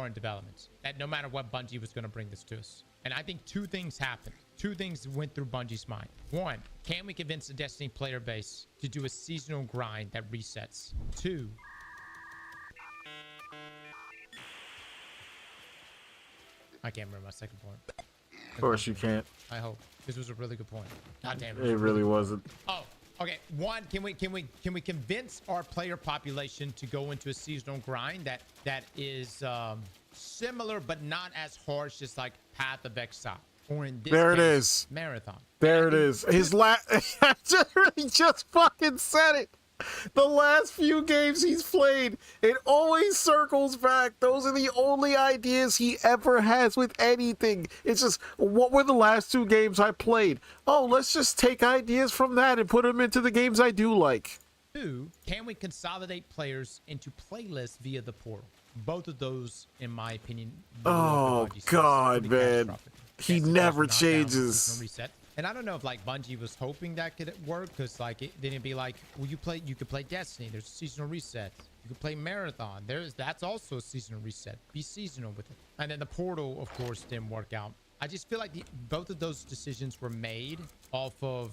in development, that no matter what, Bungie was going to bring this to us. And I think 2 things happened. 2 things went through Bungie's mind. 1, can we convince the Destiny player base to do a seasonal grind that resets? 2, I can't remember my second point. Of course you can't. I hope. This was a really good point. God damn it. It really wasn't. Oh, okay. 1, can we convince our player population to go into a seasonal grind that is similar but not as harsh as like Path of Exile, or in this There it case, is. Marathon. There it is. His he just fucking said it. The last few games he's played, it always circles back. Those are the only ideas he ever has with anything. It's just, what were the last 2 games I played? Oh, let's just take ideas from that and put them into the games I do like. 2, can we consolidate players into playlists via the portal? Both of those, in my opinion. Oh God, man. He never changes. Reset. And I don't know if like Bungie was hoping that could work, because like then it'd be like, well, you could play Destiny, there's a seasonal reset. You could play Marathon, that's also a seasonal reset. Be seasonal with it. And then the portal, of course, didn't work out. I just feel like both of those decisions were made off of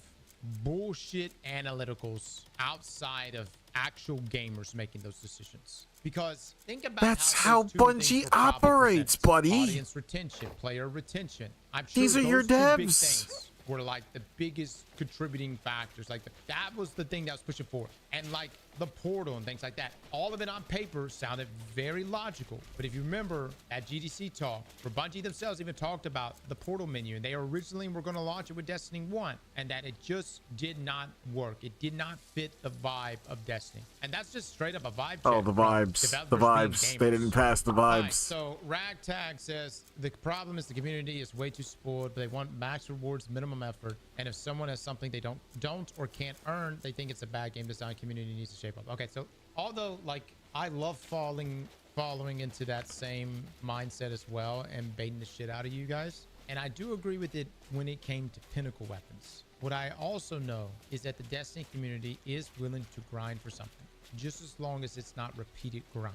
bullshit analyticals outside of actual gamers making those decisions. Because think about That's how how those two things Bungie were probably operates, presented. buddy. Audience retention, player retention. I'm sure These are your those two big devs. things were like the biggest contributing factors. Like that was the thing that was pushing forward. And like the portal and things like that, all of it on paper sounded very logical. But if you remember at GDC talk, where Bungie themselves even talked about the portal menu, and they originally were going to launch it with Destiny 1, and that it just did not work. It did not fit the vibe of Destiny. And that's just straight up a vibe check. Oh, the from vibes. The developers vibes. being They gamers. didn't pass the All right, vibes. so Ragtag says the problem is the community is way too spoiled. They want max rewards, minimum effort, and if someone has something they don't or can't earn, they think it's a bad game design. Community needs to shape up. Okay, so although like I love following into that same mindset as well and baiting the shit out of you guys, and I do agree with it when it came to pinnacle weapons. What I also know is that the Destiny community is willing to grind for something, just as long as it's not repeated grind.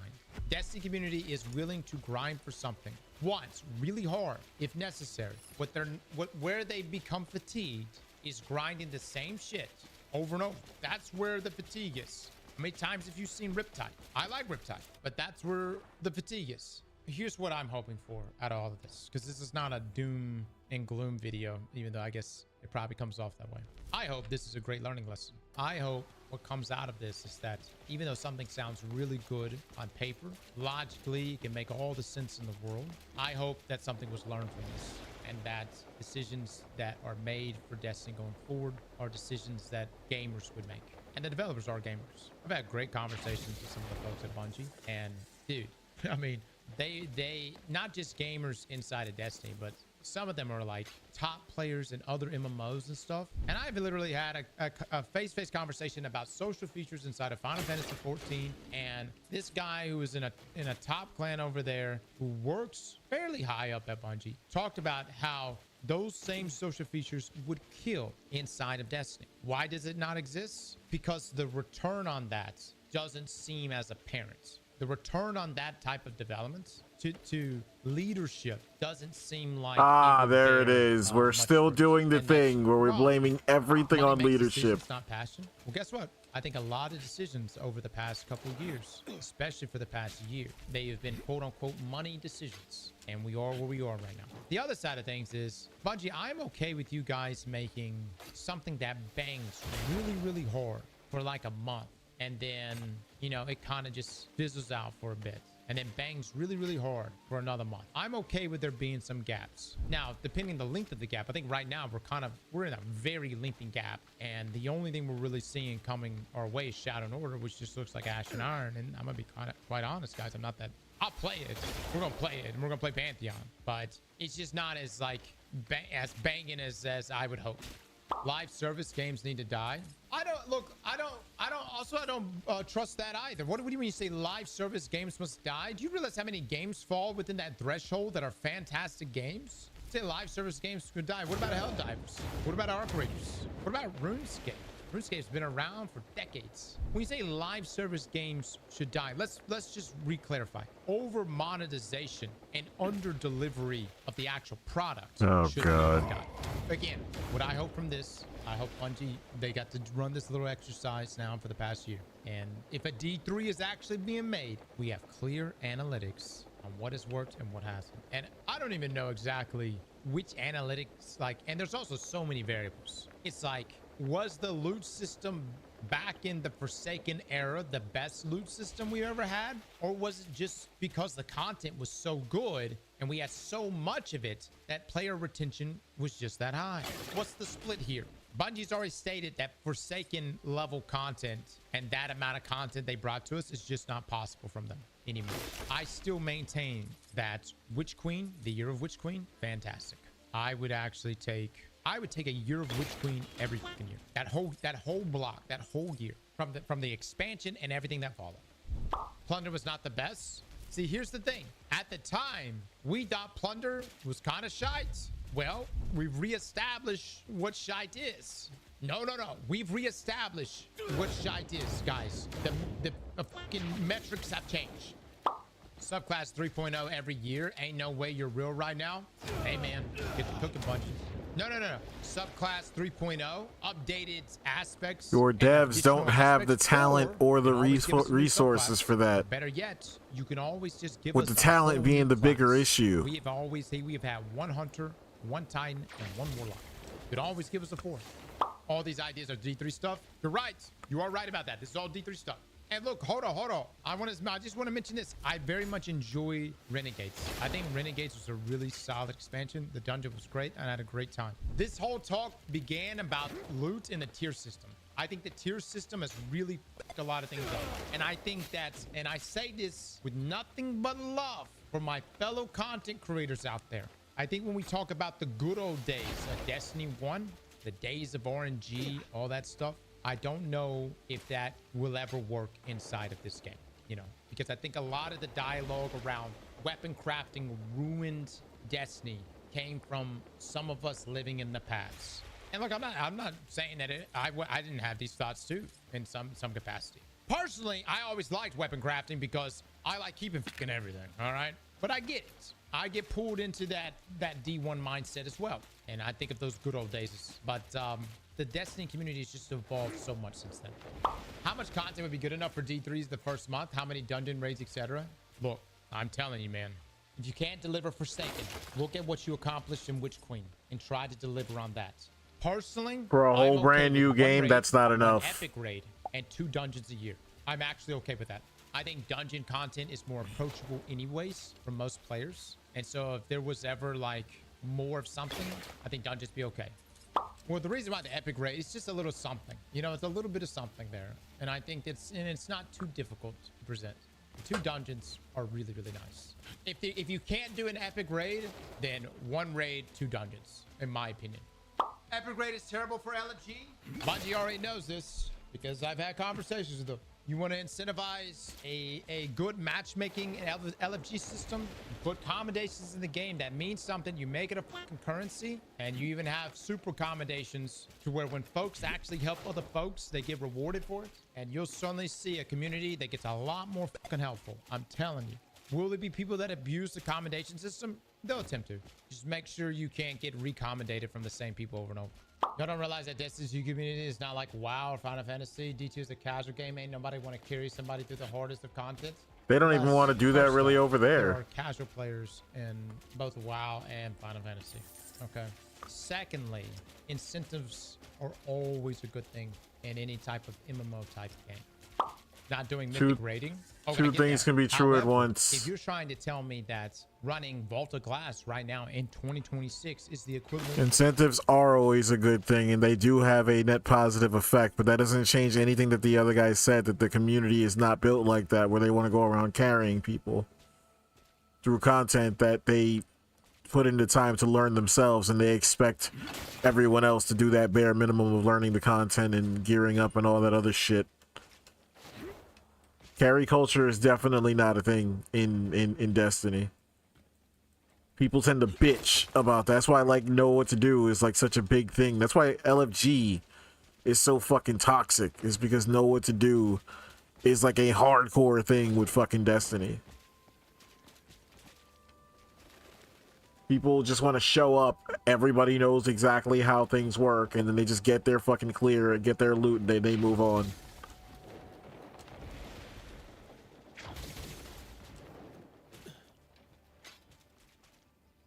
Destiny community is willing to grind for something once, really hard, if necessary. Where they become fatigued is grinding the same shit over and over. That's where the fatigue is. How many times have you seen Riptide? I like Riptide, but that's where the fatigue is. Here's what I'm hoping for out of all of this, because this is not a doom and gloom video, even though I guess it probably comes off that way. I hope this is a great learning lesson. I hope what comes out of this is that even though something sounds really good on paper, logically it can make all the sense in the world. I hope that something was learned from this, and that decisions that are made for Destiny going forward are decisions that gamers would make. And the developers are gamers. I've had great conversations with some of the folks at Bungie, and dude, I mean, they not just gamers inside of Destiny, but some of them are like top players in other MMOs and stuff. And I've literally had a face-to-face conversation about social features inside of Final Fantasy 14. And this guy who is in a top clan over there, who works fairly high up at Bungie, talked about how those same social features would kill inside of Destiny. Why does it not exist? Because the return on that doesn't seem as apparent. The return on that type of development to leadership doesn't seem like there it is. We're still doing the thing where we're blaming everything on leadership. It's not passion. Well, guess what? I think a lot of decisions over the past couple of years, especially for the past year, they have been quote unquote money decisions. And we are where we are right now. The other side of things is, Bungie, I'm okay with you guys making something that bangs really, really hard for like a month. And then, you know, it kind of just fizzles out for a bit. And then bangs really, really hard for another month. I'm okay with there being some gaps. Now, depending on the length of the gap, I think right now we're in a very lengthy gap. And the only thing we're really seeing coming our way is Shadow and Order, which just looks like Ash and Iron. And I'm going to be quite honest, guys. I'll play it. We're going to play it. And we're going to play Pantheon. But it's just not as as banging as I would hope. Live service games need to die. I don't trust that either. What do you mean you say live service games must die? Do you realize how many games fall within that threshold that are fantastic games? Say live service games could die. What about Helldivers? What about Arc Raiders? What about RuneScape? RuneScape's been around for decades. When you say live service games should die, let's just re-clarify. Over monetization and under delivery of the actual product. Oh God. Again, what I hope from this, I hope Bungie, they got to run this little exercise now for the past year. And if a D3 is actually being made, we have clear analytics on what has worked and what hasn't. And I don't even know exactly which analytics, and there's also so many variables. It's like, was the loot system back in the Forsaken era the best loot system we ever had? Or was it just because the content was so good and we had so much of it that player retention was just that high? What's the split here? Bungie's already stated that Forsaken level content and that amount of content they brought to us is just not possible from them anymore. I still maintain that Witch Queen, the Year of Witch Queen, fantastic. I would take a Year of Witch Queen every fucking year. That whole block, that whole year, from the expansion and everything that followed. Plunder was not the best. See, here's the thing. At the time, we thought Plunder was kind of shite. Well, we've reestablished what shite is. No. We've reestablished what shite is, guys. The fucking metrics have changed. Subclass 3.0 every year. Ain't no way you're real right now. Hey, man, get the cooking, Bungie. No. Subclass 3.0 updated aspects. Your and devs additional don't have the aspects, talent or the you can always give us a new resources subclass. for that. Better yet, you can always just give With us the a talent whole being new the bigger class. issue. We have had one hunter, one titan, and one warlock. You could always give us a fourth. All these ideas are D3 stuff. You're right. You are right about that. This is all D3 stuff. And look, hold on. I just want to mention this. I very much enjoy Renegades. I think Renegades was a really solid expansion. The dungeon was great, and I had a great time. This whole talk began about loot in the tier system. I think the tier system has really fucked a lot of things up. And I think that's, and I say this with nothing but love for my fellow content creators out there. I think when we talk about the good old days of Destiny 1, the days of RNG, all that stuff, I don't know if that will ever work inside of this game, you know, because I think a lot of the dialogue around weapon crafting ruined Destiny came from some of us living in the past. And look, I'm not saying that I didn't have these thoughts too in some capacity. Personally, I always liked weapon crafting because I like keeping fucking everything, all right? But I get it. I get pulled into that D1 mindset as well. And I think of those good old days. But the Destiny community has just evolved so much since then. How much content would be good enough for D3s the first month? How many dungeon raids, etc.? Look, I'm telling you, man. If you can't deliver Forsaken, look at what you accomplished in Witch Queen and try to deliver on that. Personally, For a whole I'm brand okay new with one game, raid, that's not one enough. epic raid and 2 dungeons a year. I'm actually okay with that. I think dungeon content is more approachable anyways for most players. And so if there was ever like more of something, I think dungeons be okay. Well, the reason why the epic raid is just a little something, you know, it's a little bit of something there. And I think it's not too difficult to present. The 2 dungeons are really, really nice. If you can't do an epic raid, then 1 raid, 2 dungeons, in my opinion. Epic raid is terrible for LFG. Bungie already knows this because I've had conversations with them. You want to incentivize a good matchmaking LFG system, put accommodations in the game that means something. You make it a fucking currency, and you even have super accommodations to where when folks actually help other folks, they get rewarded for it. And you'll suddenly see a community that gets a lot more fucking helpful. I'm telling you. Will there be people that abuse the accommodation system? They'll attempt to. Just make sure you can't get recommendated from the same people over and over. Y'all don't realize that Destiny's community is not like WoW or Final Fantasy. D2 is a casual game. Ain't nobody want to carry somebody through the hardest of content. They don't even want to do that really over There there. are casual players in both WoW and Final Fantasy. Okay. Secondly, incentives are always a good thing in any type of MMO type game. Not doing mythic rating. Two things can be true at once. If you're trying to tell me that running Vault of Glass right now in 2026 is the equivalent, Incentives are always a good thing, and they do have a net positive effect, but that doesn't change anything that the other guy said, that the community is not built like that, where they want to go around carrying people through content that they put into time to learn themselves, and they expect everyone else to do that bare minimum of learning the content and gearing up and all that other shit. Carry culture is definitely not a thing in Destiny. People tend to bitch about that. That's why like know what to do is like such a big thing. That's why LFG is so fucking toxic, is because know what to do is like a hardcore thing with fucking Destiny. People just want to show up, everybody knows exactly how things work, and then they just get their fucking clear and get their loot and they move on.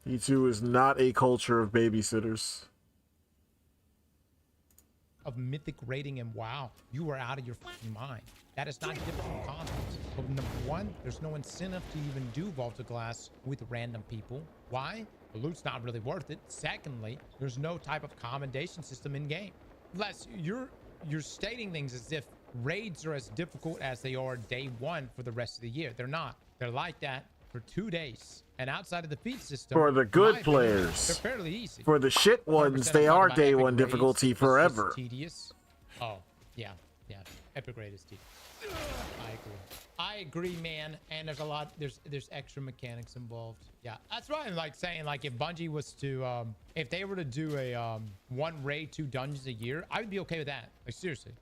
E2 is not a culture of babysitters. of mythic rating and WoW, you are out of your fucking mind. That is not difficult content. But number one, there's no incentive to even do Vault of Glass with random people. Why? The loot's not really worth it. Secondly, there's no type of commendation system in game. Plus, you're stating things as if raids are as difficult as they are day one for the rest of the year. They're not. They're like that for 2 days. And outside of the feed system, For the good in my opinion, players. they're fairly easy. For the shit ones, they are day one difficulty forever. Tedious. Oh, yeah. Epic raid is tedious. I agree, man. And there's a lot. There's extra mechanics involved. Yeah, that's why I'm like saying, like, if Bungie was to, if they were to do a 1 raid 2 dungeons a year, I would be okay with that. Like, seriously.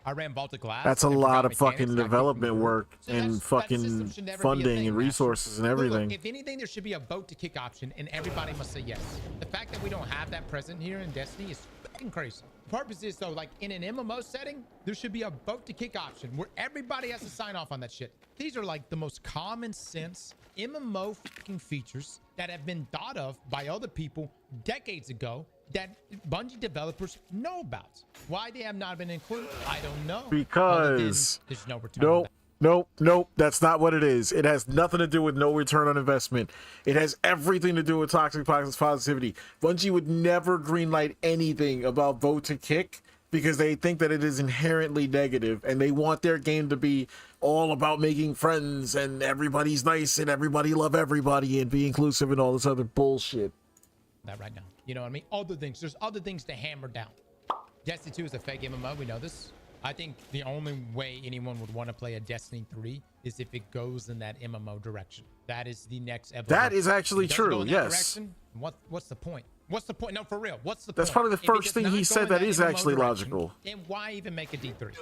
I ran Vaulted Glass. That's a and lot forgot of mechanics, fucking not keeping development them. work So and that fucking system should never be a funding thing, and Master. resources and Look, everything. if anything, there should be a vote to kick option, and everybody must say yes. The fact that we don't have that present here in Destiny is fucking crazy. The purpose is, though, like in an MMO setting, there should be a vote to kick option where everybody has to sign off on that shit. These are like the most common sense MMO fucking features that have been thought of by other people decades ago that Bungie developers know about. Why they have not been included, I don't know. Because there's no return on nope, nope, that's not what it is. It has nothing to do with no return on investment. It has everything to do with toxic positivity. Bungie would never greenlight anything about vote to kick because they think that it is inherently negative, and they want their game to be all about making friends and everybody's nice and everybody love everybody and be inclusive and all this other bullshit. that right now. You know what I mean? Other things. There's other things to hammer down. Destiny 2 is a fake MMO. We know this. I think the only way anyone would want to play a Destiny 3 is if it goes in that MMO direction. That is the next evolution. That is actually If it doesn't true, go in that yes. direction, what's the point? What's the point? No, for real. What's the That's point? probably the If it first does thing not he go said in that is MMO actually direction, logical. then why even make a D3?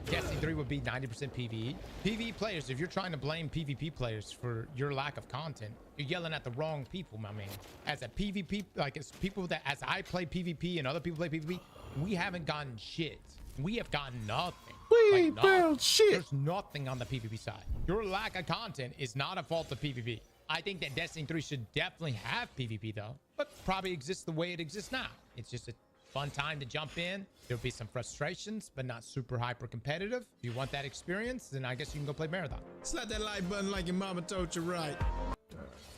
Destiny 3 would be 90% PvE. PvE players, if you're trying to blame PvP players for your lack of content, you're yelling at the wrong people, my man. As a PvP, like as people that, as I play PvP and other people play PvP, we haven't gotten shit. We have gotten nothing. We ain't found shit. There's nothing on the PvP side. Your lack of content is not a fault of PvP. I think that Destiny 3 should definitely have PvP though, but probably exists the way it exists now. It's just a fun time to jump in. There'll be some frustrations, but not super hyper competitive. If you want that experience, then I guess you can go play Marathon. Slap that like button like your mama told you right.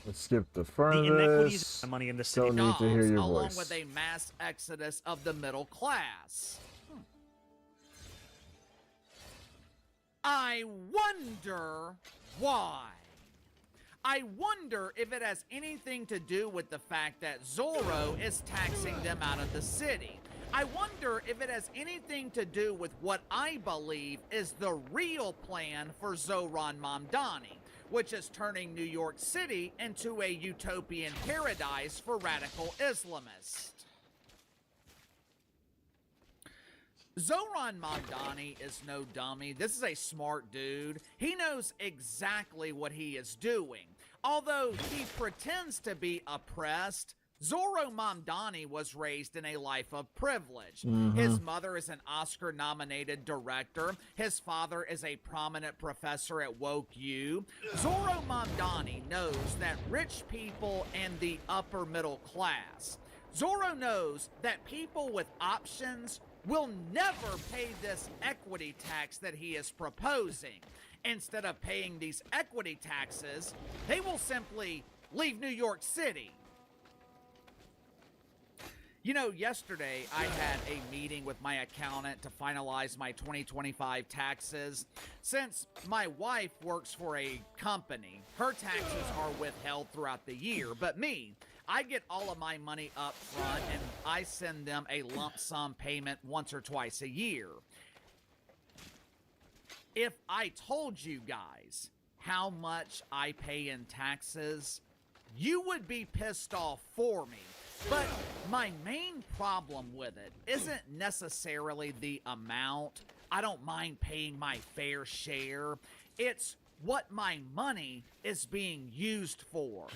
Let's skip the front The of inequities this. of money in the city Don't need to hear your along voice. with a mass exodus of the middle class. I wonder why. I wonder if it has anything to do with the fact that Zorro is taxing them out of the city. I wonder if it has anything to do with what I believe is the real plan for Zoran Mamdani, which is turning New York City into a utopian paradise for radical Islamists. Zoran Mamdani is no dummy. This is a smart dude. He knows exactly what he is doing. Although he pretends to be oppressed, Zorro Mamdani was raised in a life of privilege. His mother is an Oscar-nominated director. His father is a prominent professor at Woke U. Zorro Mamdani knows that rich people and the upper middle class. Zorro knows that people with options will never pay this equity tax that he is proposing. Instead of paying these equity taxes, they will simply leave New York City. You know, yesterday I had a meeting with my accountant to finalize my 2025 taxes. Since my wife works for a company, her taxes are withheld throughout the year, but me, I get all of my money up front and I send them a lump sum payment once or twice a year. If I told you guys how much I pay in taxes, you would be pissed off for me. But my main problem with it isn't necessarily the amount. I don't mind paying my fair share. It's what my money is being used for.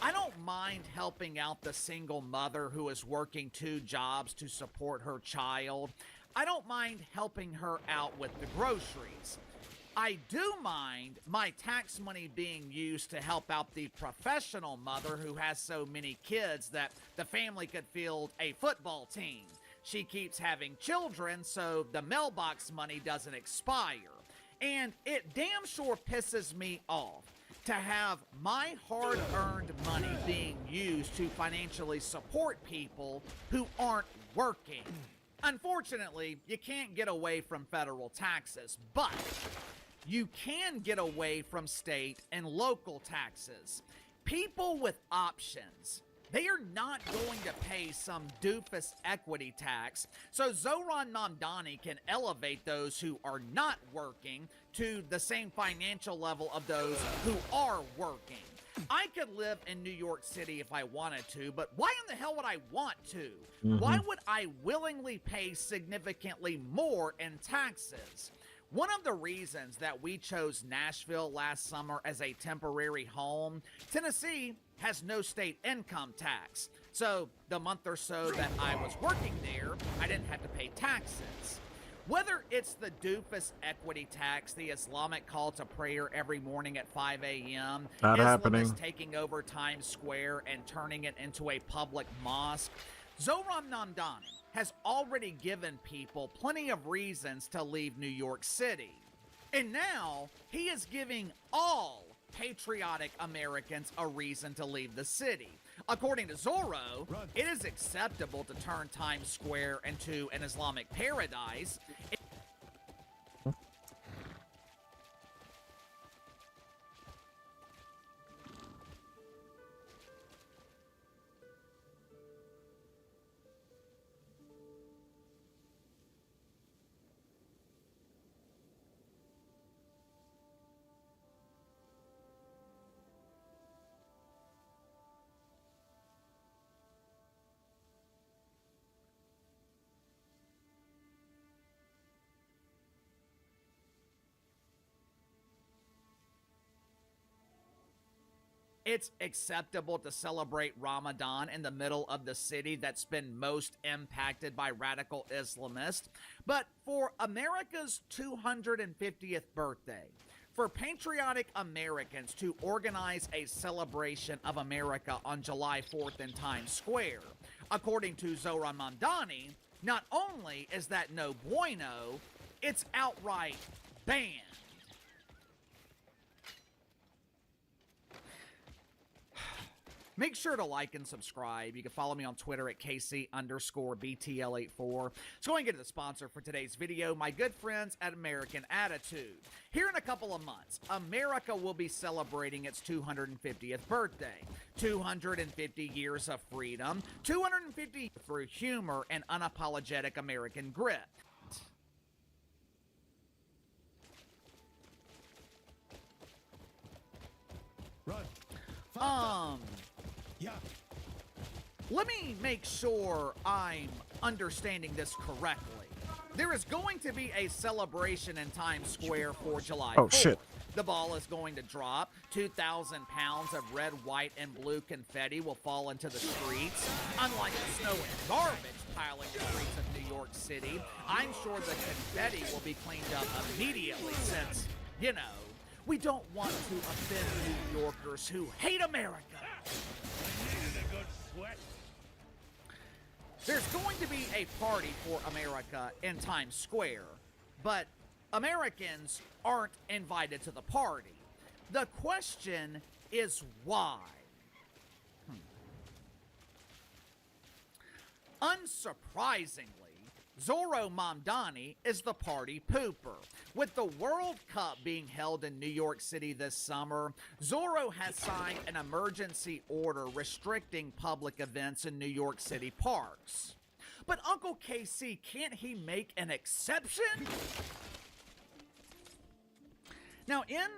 I don't mind helping out the single mother who is working 2 jobs to support her child. I don't mind helping her out with the groceries. I do mind my tax money being used to help out the professional mother who has so many kids that the family could field a football team. She keeps having children, so the mailbox money doesn't expire. And it damn sure pisses me off to have my hard-earned money being used to financially support people who aren't working. Unfortunately, you can't get away from federal taxes, but you can get away from state and local taxes. People with options, they are not going to pay some doofus equity tax, so Zoran Mamdani can elevate those who are not working to the same financial level of those who are working. I could live in New York City if I wanted to, but why in the hell would I want to? Why would I willingly pay significantly more in taxes? One of the reasons that we chose Nashville last summer as a temporary home, Tennessee has no state income tax. So the month or so that I was working there, I didn't have to pay taxes. Whether it's the doofus equity tax, the Islamic call to prayer every morning at 5 a.m., Not happening. Islamists taking over Times Square and turning it into a public mosque, Zohran Mamdani has already given people plenty of reasons to leave New York City. And now he is giving all patriotic Americans a reason to leave the city. According to Zorro, it is acceptable to turn Times Square into an Islamic paradise. It's acceptable to celebrate Ramadan in the middle of the city that's been most impacted by radical Islamists. But for America's 250th birthday, for patriotic Americans to organize a celebration of America on July 4th in Times Square, according to Zohran Mamdani, not only is that no bueno, it's outright banned. Make sure to like and subscribe. You can follow me on Twitter at KC_BTL84. Let's go and get to the sponsor for today's video, my good friends at American Attitude. Here in a couple of months, America will be celebrating its 250th birthday. 250 years of freedom, 250 through humor and unapologetic American grit. Yeah. Let me make sure I'm understanding this correctly. There is going to be a celebration in Times Square for July 4th. Oh, shit. The ball is going to drop. 2,000 pounds of red, white, and blue confetti will fall into the streets. Unlike the snow and garbage piling the streets of New York City, I'm sure the confetti will be cleaned up immediately since, you know, we don't want to offend New Yorkers who hate America. There's going to be a party for America in Times Square, but Americans aren't invited to the party. The question is why? Unsurprisingly, Zorro Mamdani is the party pooper. With the World Cup being held in New York City this summer, Zorro has signed an emergency order restricting public events in New York City parks. But Uncle KC, can't he make an exception? Now, in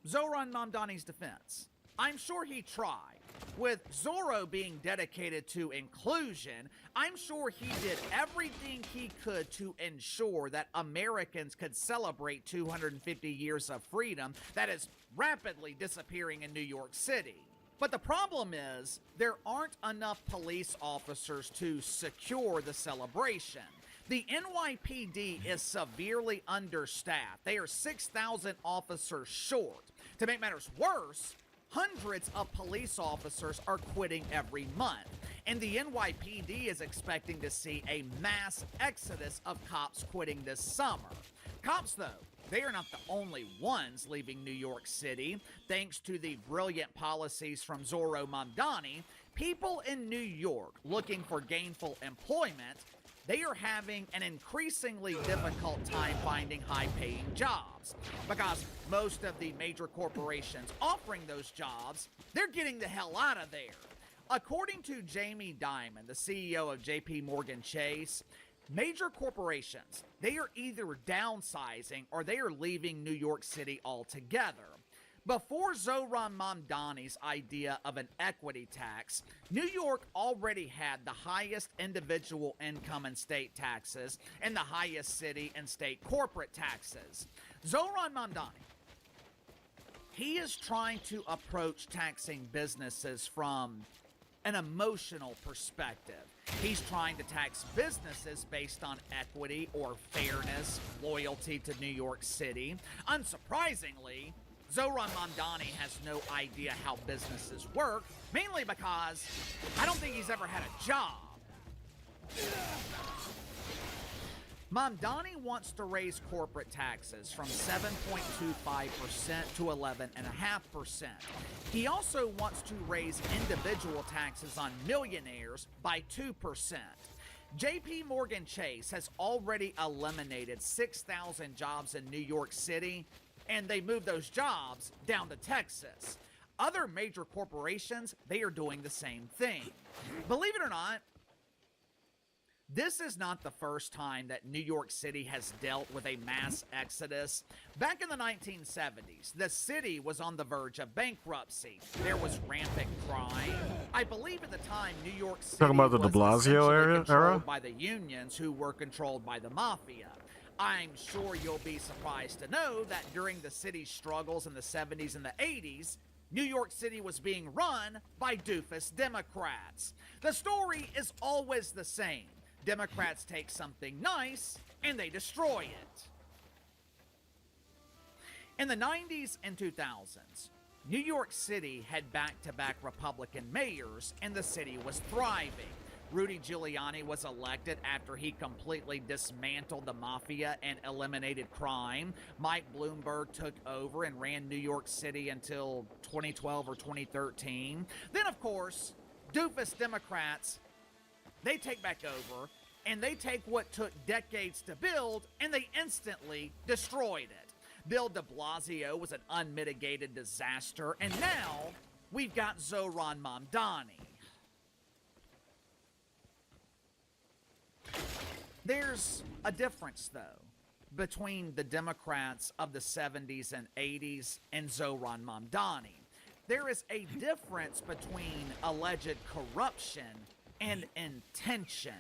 Zohran Mamdani's defense, I'm sure he tried. With Zorro being dedicated to inclusion, I'm sure he did everything he could to ensure that Americans could celebrate 250 years of freedom that is rapidly disappearing in New York City. But the problem is, there aren't enough police officers to secure the celebration. The NYPD is severely understaffed. They are 6,000 officers short. To make matters worse, hundreds of police officers are quitting every month, and the NYPD is expecting to see a mass exodus of cops quitting this summer. Cops, though, they are not the only ones leaving New York City. Thanks to the brilliant policies from Zorro Mamdani, people in New York looking for gainful employment, they are having an increasingly difficult time finding high-paying jobs because most of the major corporations offering those jobs, they're getting the hell out of there. According to Jamie Dimon, the CEO of JP Morgan Chase, major corporations, they are either downsizing or they are leaving New York City altogether. Before Zohran Mamdani's idea of an equity tax, New York already had the highest individual income and state taxes and the highest city and state corporate taxes. Zohran Mamdani, he is trying to approach taxing businesses from an emotional perspective. He's trying to tax businesses based on equity or fairness, loyalty to New York City. Unsurprisingly, Zohran Mamdani has no idea how businesses work, mainly because I don't think he's ever had a job. Mamdani wants to raise corporate taxes from 7.25% to 11.5%. He also wants to raise individual taxes on millionaires by 2%. JP Morgan Chase has already eliminated 6,000 jobs in New York City, and they moved those jobs down to Texas. Other major corporations, they are doing the same thing. Believe it or not, this is not the first time that New York City has dealt with a mass exodus. Back in the 1970s, the city was on the verge of bankruptcy. There was rampant crime. I believe at the time, New York City Talking about the de Blasio essentially era? controlled by the unions who were controlled by the mafia. I'm sure you'll be surprised to know that during the city's struggles in the 70s and the 80s, New York City was being run by doofus Democrats. The story is always the same. Democrats take something nice and they destroy it. In the 90s and 2000s, New York City had back-to-back Republican mayors and the city was thriving. Rudy Giuliani was elected after he completely dismantled the mafia and eliminated crime. Mike Bloomberg took over and ran New York City until 2012 or 2013. Then, of course, doofus Democrats, they take back over, and they take what took decades to build, and they instantly destroyed it. Bill de Blasio was an unmitigated disaster, and now we've got Zohran Mamdani. There's a difference, though, between the Democrats of the 70s and 80s and Zohran Mamdani. There is a difference between alleged corruption and intention.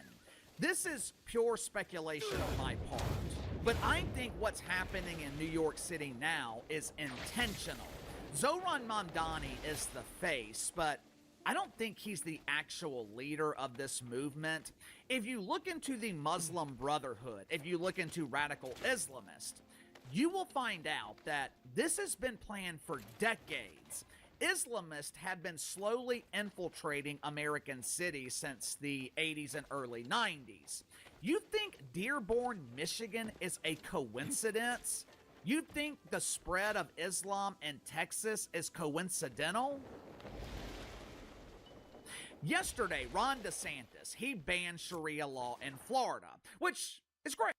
This is pure speculation on my part, but I think what's happening in New York City now is intentional. Zohran Mamdani is the face, but I don't think he's the actual leader of this movement. If you look into the Muslim Brotherhood, if you look into radical Islamists, you will find out that this has been planned for decades. Islamists have been slowly infiltrating American cities since the 80s and early 90s. You think Dearborn, Michigan is a coincidence? You think the spread of Islam in Texas is coincidental? Yesterday, Ron DeSantis, he banned Sharia law in Florida, which is great.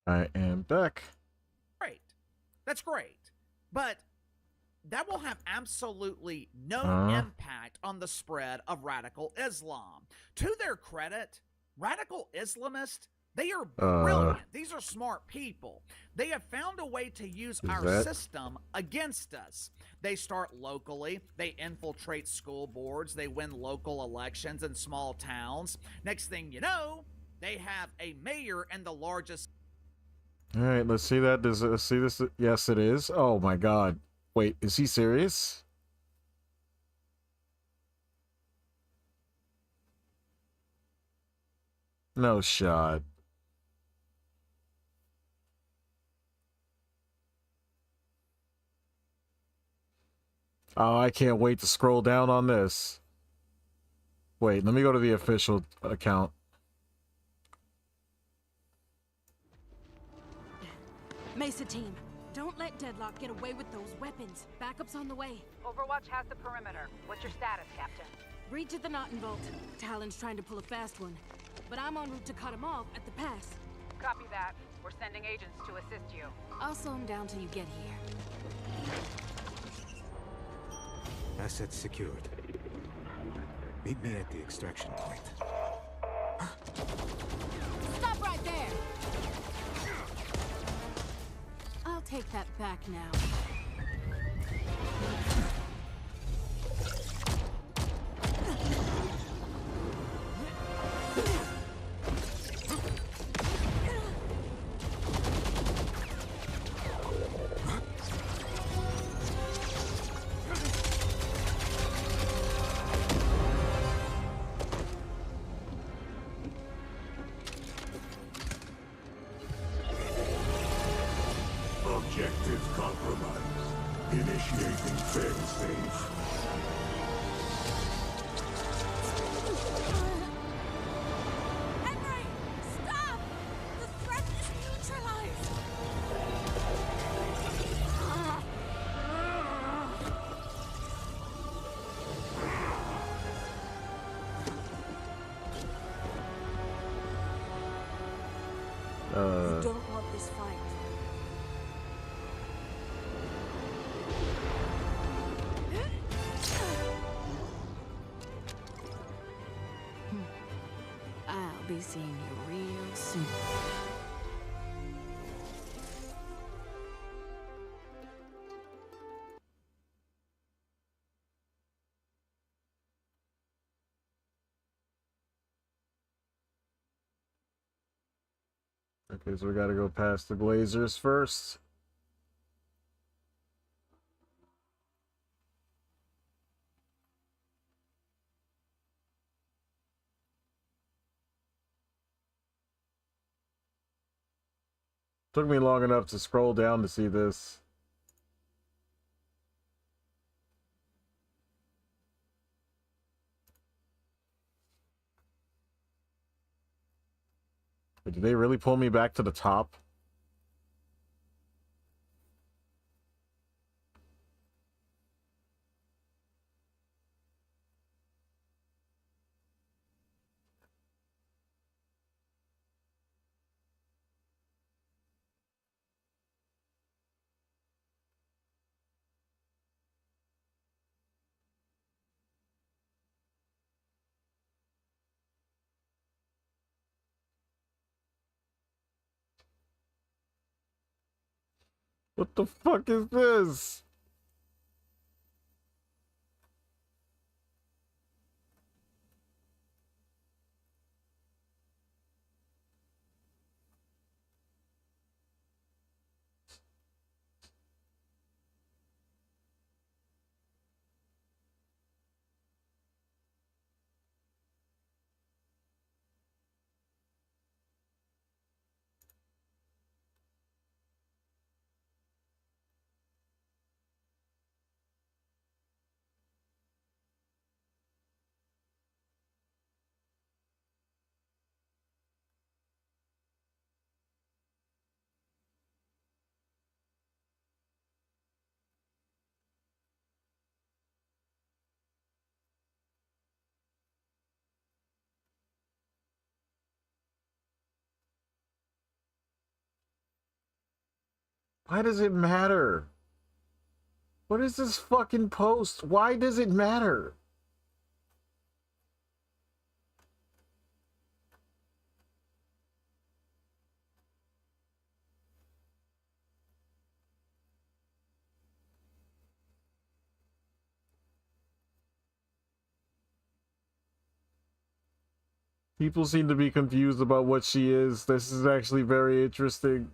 I am back. Great. That's great. But that will have absolutely no impact on the spread of radical Islam. To their credit, radical Islamists, they are brilliant. These are smart people. They have found a way to use our system against us. They start locally. They infiltrate school boards. They win local elections in small towns. Next thing you know, they have a mayor in the largest... All right, let's see that. Let's see this. Yes, it is. Oh my God. Wait, is he serious? No shot. Oh, I can't wait to scroll down on this. Wait, let me go to the official account. Mesa team, don't let Deadlock get away with those weapons. Backup's on the way. Overwatch has the perimeter. What's your status, Captain? Reach at the Knot Vault. Talon's trying to pull a fast one, but I'm en route to cut him off at the pass. Copy that. We're sending agents to assist you. I'll slow him down till you get here. Assets secured. Meet me at the extraction point. Stop right there! I'll take that back now. Objective compromised. Initiating failsafe. Henry! Stop! The threat is neutralized! You don't want this fight. I'll be seeing you real soon. Okay, so we gotta go past the Glazers first. Took me long enough to scroll down to see this. Wait, did they really pull me back to the top? What the fuck is this? Why does it matter? What is this fucking post? Why does it matter? People seem to be confused about what she is. This is actually very interesting.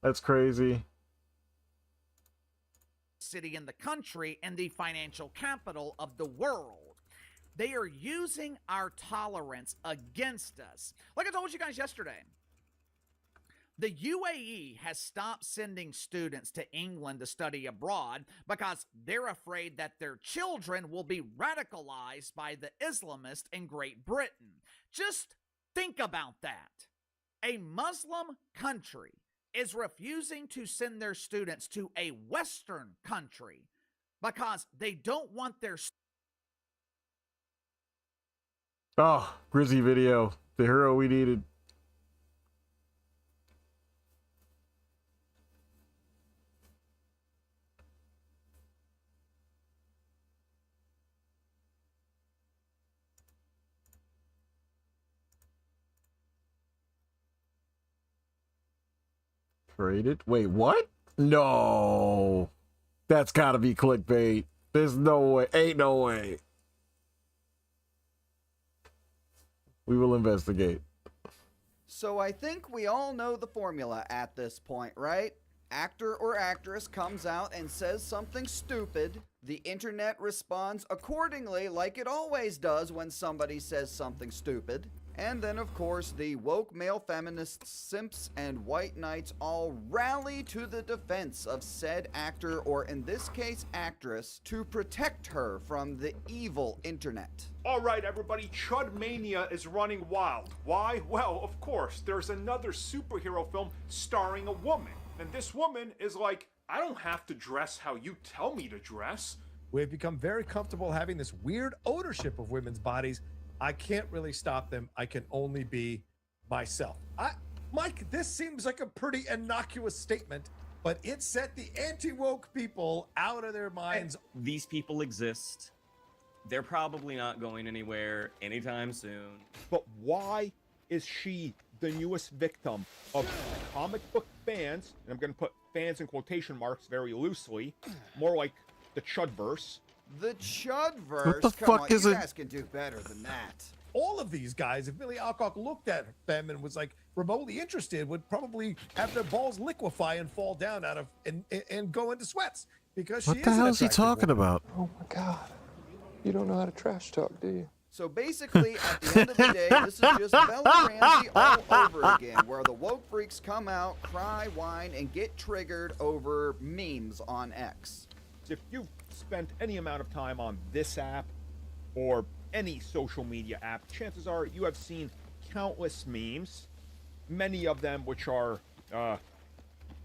That's crazy. City in the country and the financial capital of the world. They are using our tolerance against us. Like I told you guys yesterday, the UAE has stopped sending students to England to study abroad because they're afraid that their children will be radicalized by the Islamists in Great Britain. Just think about that. A Muslim country is refusing to send their students to a Western country because they don't want their... Oh, Grizzy video. The hero we needed. Traded? Wait, what? No. That's gotta be clickbait. There's no way. Ain't no way. We will investigate. So I think we all know the formula at this point, right? Actor or actress comes out and says something stupid. The internet responds accordingly, like it always does when somebody says something stupid. And then, of course, the woke male feminists, simps, and white knights all rally to the defense of said actor, or in this case, actress, to protect her from the evil internet. All right, everybody, Chud Mania is running wild. Why? Well, of course, there's another superhero film starring a woman. And this woman is like, I don't have to dress how you tell me to dress. We've become very comfortable having this weird ownership of women's bodies. I can't really stop them. I can only be myself. Mike, this seems like a pretty innocuous statement, but it set the anti-woke people out of their minds. These people exist. They're probably not going anywhere anytime soon. But why is she the newest victim of comic book fans, and I'm going to put fans in quotation marks very loosely, more like the Chudverse? The Chudverse? What the Come fuck on, is you it? guys can do better than that. All of these guys, if Billy Alcock looked at them and was like remotely interested, would probably have their balls liquefy and fall down out of and go into sweats because What she the is an hell is he attractive talking woman. about? Oh my god. You don't know how to trash talk, do you? So basically, at the end of the day, this is just Bella Ramsey all over again, where the woke freaks come out, cry, whine, and get triggered over memes on X. If you've spent any amount of time on this app or any social media app, chances are you have seen countless memes, many of them which are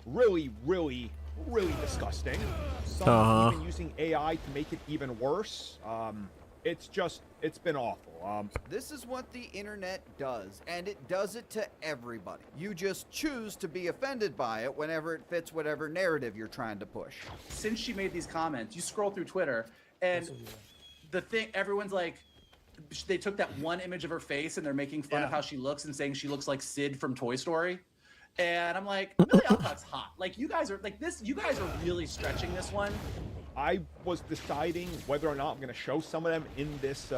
really disgusting. Some even using AI to make it even worse. It's been awful. This is what the internet does, and it does it to everybody. You just choose to be offended by it whenever it fits whatever narrative you're trying to push. Since she made these comments, you scroll through Twitter, and the thing, everyone's like, they took that one image of her face and they're making fun of how she looks and saying she looks like Sid from Toy Story. And I'm like, Billy Alcock's hot. Like, you guys are like this. You guys are really stretching this one. I was deciding whether or not I'm going to show some of them in this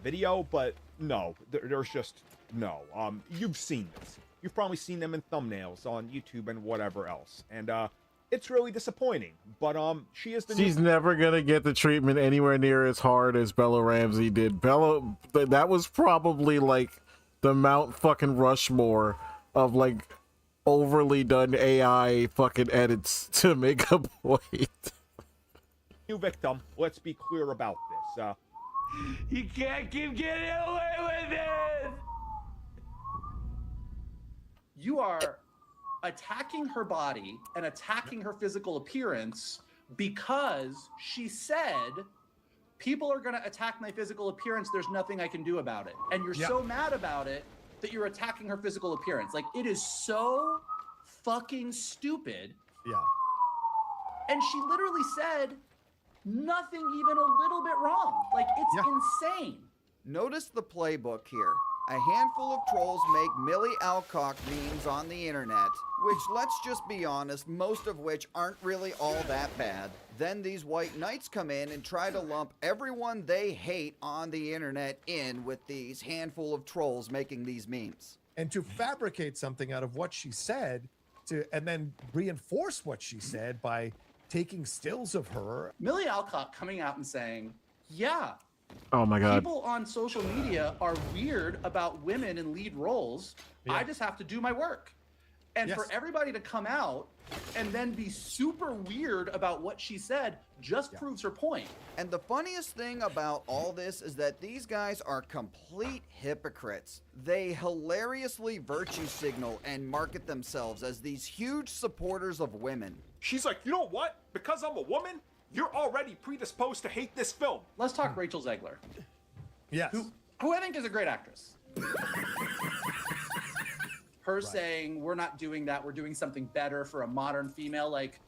video, but no, there's just no. You've seen this. You've probably seen them in thumbnails on YouTube and whatever else, and it's really disappointing. But she is the. She's never gonna get the treatment anywhere near as hard as Bella Ramsey did. That was probably like the Mount fucking Rushmore of like overly done AI fucking edits to make a point. New victim. Let's be clear about this. You can't keep getting away with it! You are attacking her body and attacking her physical appearance because she said, people are going to attack my physical appearance. There's nothing I can do about it. And you're so mad about it that you're attacking her physical appearance. Like, it is so fucking stupid. Yeah. And she literally said nothing even a little bit wrong. Like, it's insane. Notice the playbook here. A handful of trolls make Millie Alcock memes on the internet, which, let's just be honest, most of which aren't really all that bad. Then these white knights come in and try to lump everyone they hate on the internet in with these handful of trolls making these memes. And to fabricate something out of what she said, and then reinforce what she said by taking stills of her. Millie Alcock coming out and saying, yeah, Oh my god. people on social media are weird about women in lead roles. I just have to do my work. And for everybody to come out and then be super weird about what she said just proves her point. And the funniest thing about all this is that these guys are complete hypocrites. They hilariously virtue signal and market themselves as these huge supporters of women. She's like, you know what? Because I'm a woman, you're already predisposed to hate this film. Let's talk Rachel Zegler. Yes. Who I think is a great actress. Her saying, we're not doing that, we're doing something better for a modern female. Like,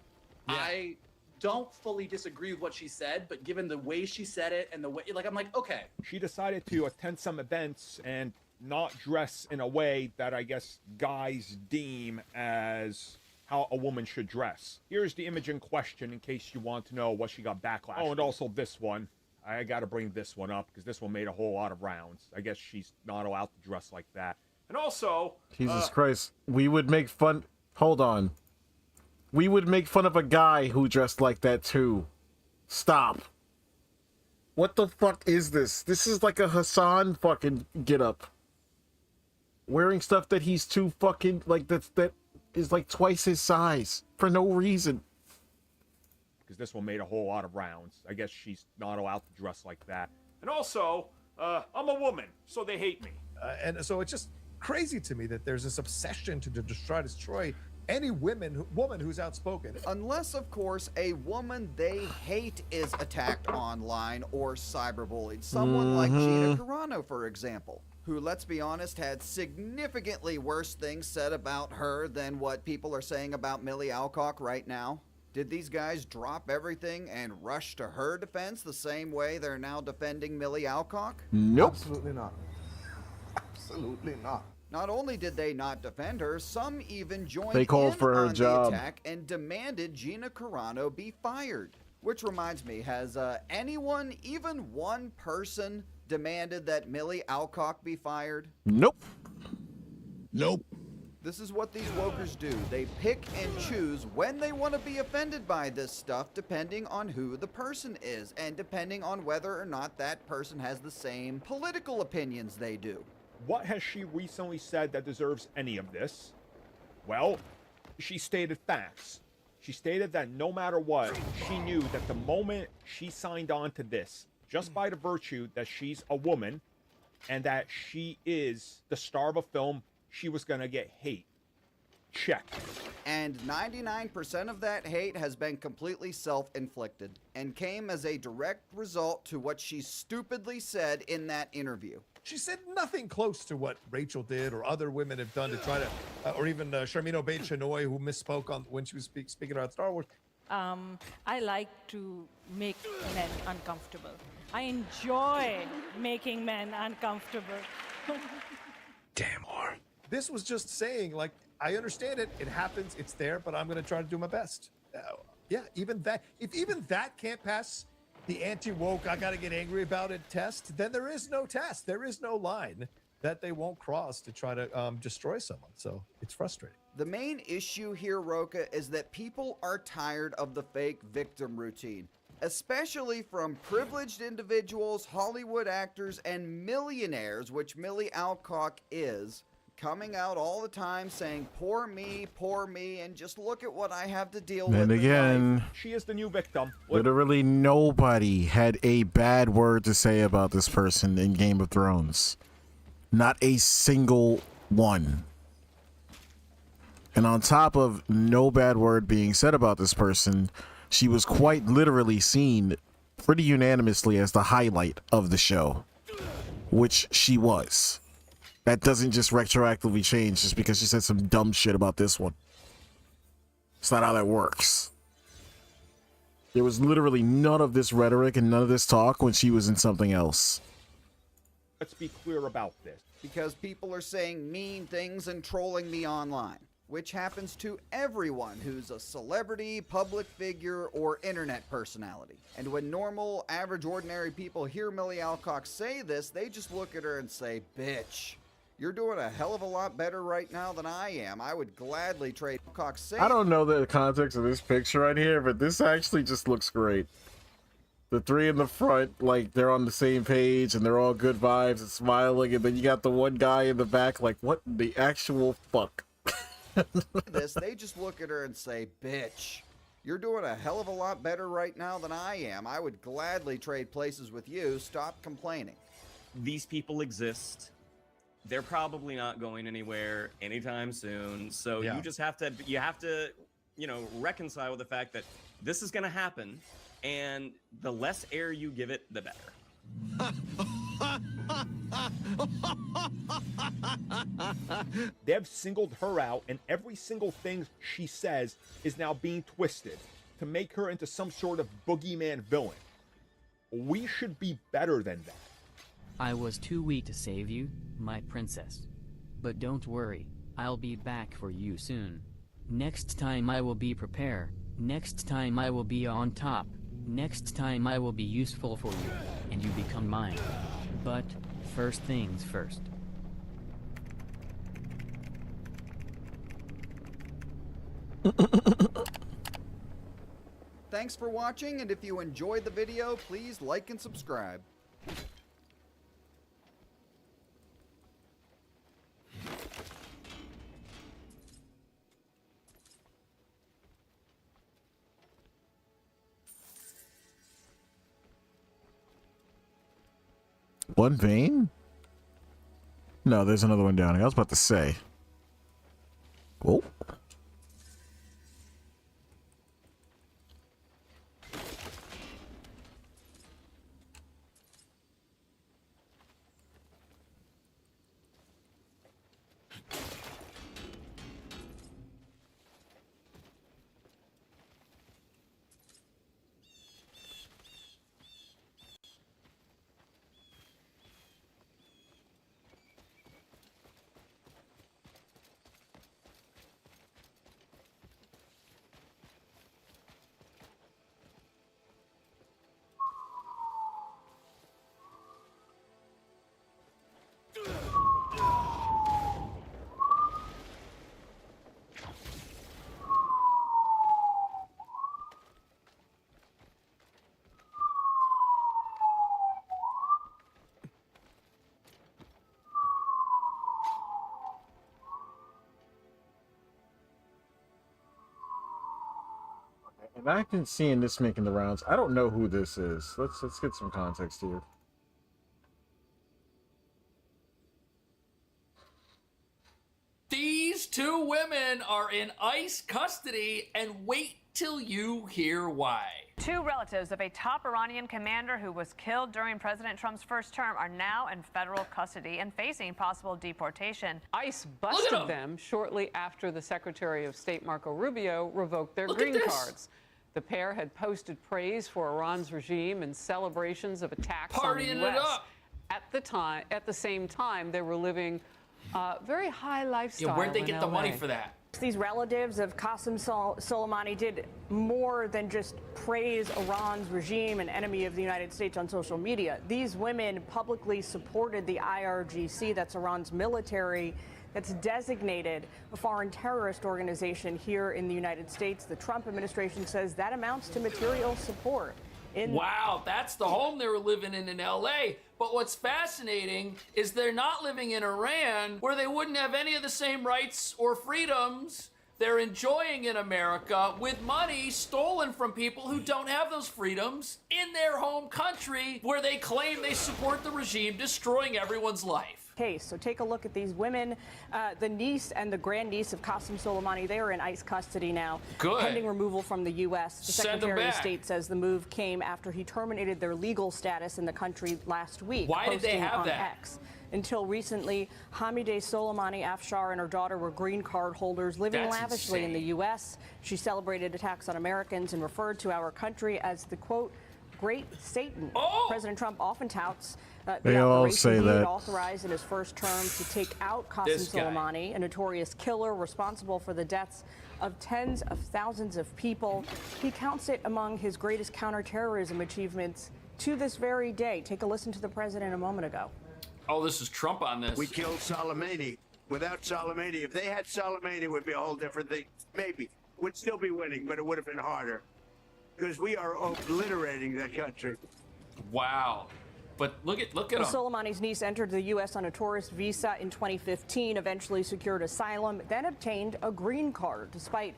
I don't fully disagree with what she said, but given the way she said it and the way, like, I'm like, okay. She decided to attend some events and not dress in a way that I guess guys deem as how a woman should dress. Here's the image in question in case you want to know what she got backlash. Oh, and also this one. I gotta bring this one up because this one made a whole lot of rounds. I guess she's not allowed to dress like that. And also, Jesus Christ. We would make fun. Hold on. We would make fun of a guy who dressed like that too. Stop. What the fuck is this? This is like a Hassan fucking get up. Wearing stuff that he's too fucking like that is like twice his size for no reason. Because this one made a whole lot of rounds. I guess she's not allowed to dress like that. And also, I'm a woman, so they hate me. And so it's just crazy to me that there's this obsession to destroy any woman who's outspoken. Unless, of course, a woman they hate is attacked online or cyberbullied. Someone like Gina Carano, for example, who, let's be honest, had significantly worse things said about her than what people are saying about Millie Alcock right now. Did these guys drop everything and rush to her defense the same way they're now defending Millie Alcock? Nope. Absolutely not. Absolutely not. Not only did they not defend her, some even joined They called in for her on job. the attack and demanded Gina Carano be fired. Which reminds me, has anyone, even one person, demanded that Millie Alcock be fired? Nope. Nope. This is what these wokers do. They pick and choose when they want to be offended by this stuff, depending on who the person is, and depending on whether or not that person has the same political opinions they do. What has she recently said that deserves any of this? Well, she stated facts. She stated that no matter what, she knew that the moment she signed on to this, just by the virtue that she's a woman and that she is the star of a film, she was gonna get hate. Check. And 99% of that hate has been completely self-inflicted and came as a direct result to what she stupidly said in that interview. She said nothing close to what Rachel did or other women have done to try to, or even Sharmeen Obaid-Chinoy, who misspoke on when she was speaking about Star Wars. I like to make men uncomfortable. I enjoy making men uncomfortable. Damn whore. This was just saying, like, I understand it. It happens. It's there, but I'm going to try to do my best. Yeah, even that. If even that can't pass the anti-woke, I got to get angry about it test, then there is no test. There is no line that they won't cross to try to destroy someone. So it's frustrating. The main issue here, Roka, is that people are tired of the fake victim routine, especially from privileged individuals, Hollywood actors, and millionaires, which Millie Alcock is, coming out all the time saying, poor me, and just look at what I have to deal with. And again, she is the new victim. Literally nobody had a bad word to say about this person in Game of Thrones. Not a single one. And on top of no bad word being said about this person, she was quite literally seen pretty unanimously as the highlight of the show, which she was. That doesn't just retroactively change just because she said some dumb shit about this one. It's not how that works. There was literally none of this rhetoric and none of this talk when she was in something else. Let's be clear about this. Because people are saying mean things and trolling me online, which happens to everyone who's a celebrity, public figure, or internet personality. And when normal, average, ordinary people hear Millie Alcock say this, they just look at her and say, bitch, you're doing a hell of a lot better right now than I am. I would gladly trade Alcock I don't know the context of this picture right here, but this actually just looks great. The three in the front, like, they're on the same page and they're all good vibes and smiling, and then you got the one guy in the back like, what the actual fuck? They just look at her and say, bitch, you're doing a hell of a lot better right now than I am. I would gladly trade places with you. Stop complaining. These people exist. They're probably not going anywhere anytime soon. So you just have to, you know, reconcile with the fact that this is going to happen. And the less air you give it, the better. They've singled her out, and every single thing she says is now being twisted to make her into some sort of boogeyman villain. We should be better than that. I was too weak to save you, my princess. But don't worry, I'll be back for you soon. Next time I will be prepared. Next time I will be on top. Next time I will be useful for you, and you become mine. But first things first. Thanks for watching, and if you enjoyed the video, please like and subscribe. One vein? No, there's another one down here. I was about to say. Oh. And I've been seeing this making the rounds. I don't know who this is. Let's get some context here. These two women are in ICE custody, and wait till you hear why. Two relatives of a top Iranian commander who was killed during President Trump's first term are now in federal custody and facing possible deportation. ICE busted them shortly after the Secretary of State Marco Rubio revoked their green cards. The pair had posted praise for Iran's regime and celebrations of attacks on the U.S. At the same time, they were living a very high lifestyle. Yeah, where'd they get the LA. money for that? These relatives of Qasem Soleimani did more than just praise Iran's regime and enemy of the United States on social media. These women publicly supported the IRGC, that's Iran's military, that's designated a foreign terrorist organization here in the United States. The Trump administration says that amounts to material support. Wow, that's the home they were living in LA. But what's fascinating is they're not living in Iran, where they wouldn't have any of the same rights or freedoms they're enjoying in America, with money stolen from people who don't have those freedoms in their home country, where they claim they support the regime destroying everyone's life. Case. So take a look at these women. The niece and the grandniece of Qasem Soleimani, they are in ICE custody now, pending removal from the U.S. The Secretary of State says the move came after he terminated their legal status in the country last week. Why did they have on that? X. Until recently, Hamideh Soleimani Afshar and her daughter were green card holders living That's lavishly in insane. the U.S. She celebrated attacks on Americans and referred to our country as the, quote, Great Satan. President Trump often touts They the all operation say he had that. authorized in his first term to take out Qasem This guy. Soleimani, a notorious killer responsible for the deaths of tens of thousands of people. He counts it among his greatest counterterrorism achievements to this very day. Take a listen to the president a moment ago. Oh, this is Trump on this. We killed Soleimani. Without Soleimani, if they had Soleimani, it would be a whole different thing. Maybe. Would still be winning, but it would have been harder. Because we are obliterating that country. Wow. But look at Well, him. Soleimani's niece entered the U.S. on a tourist visa in 2015, eventually secured asylum, then obtained a green card. Despite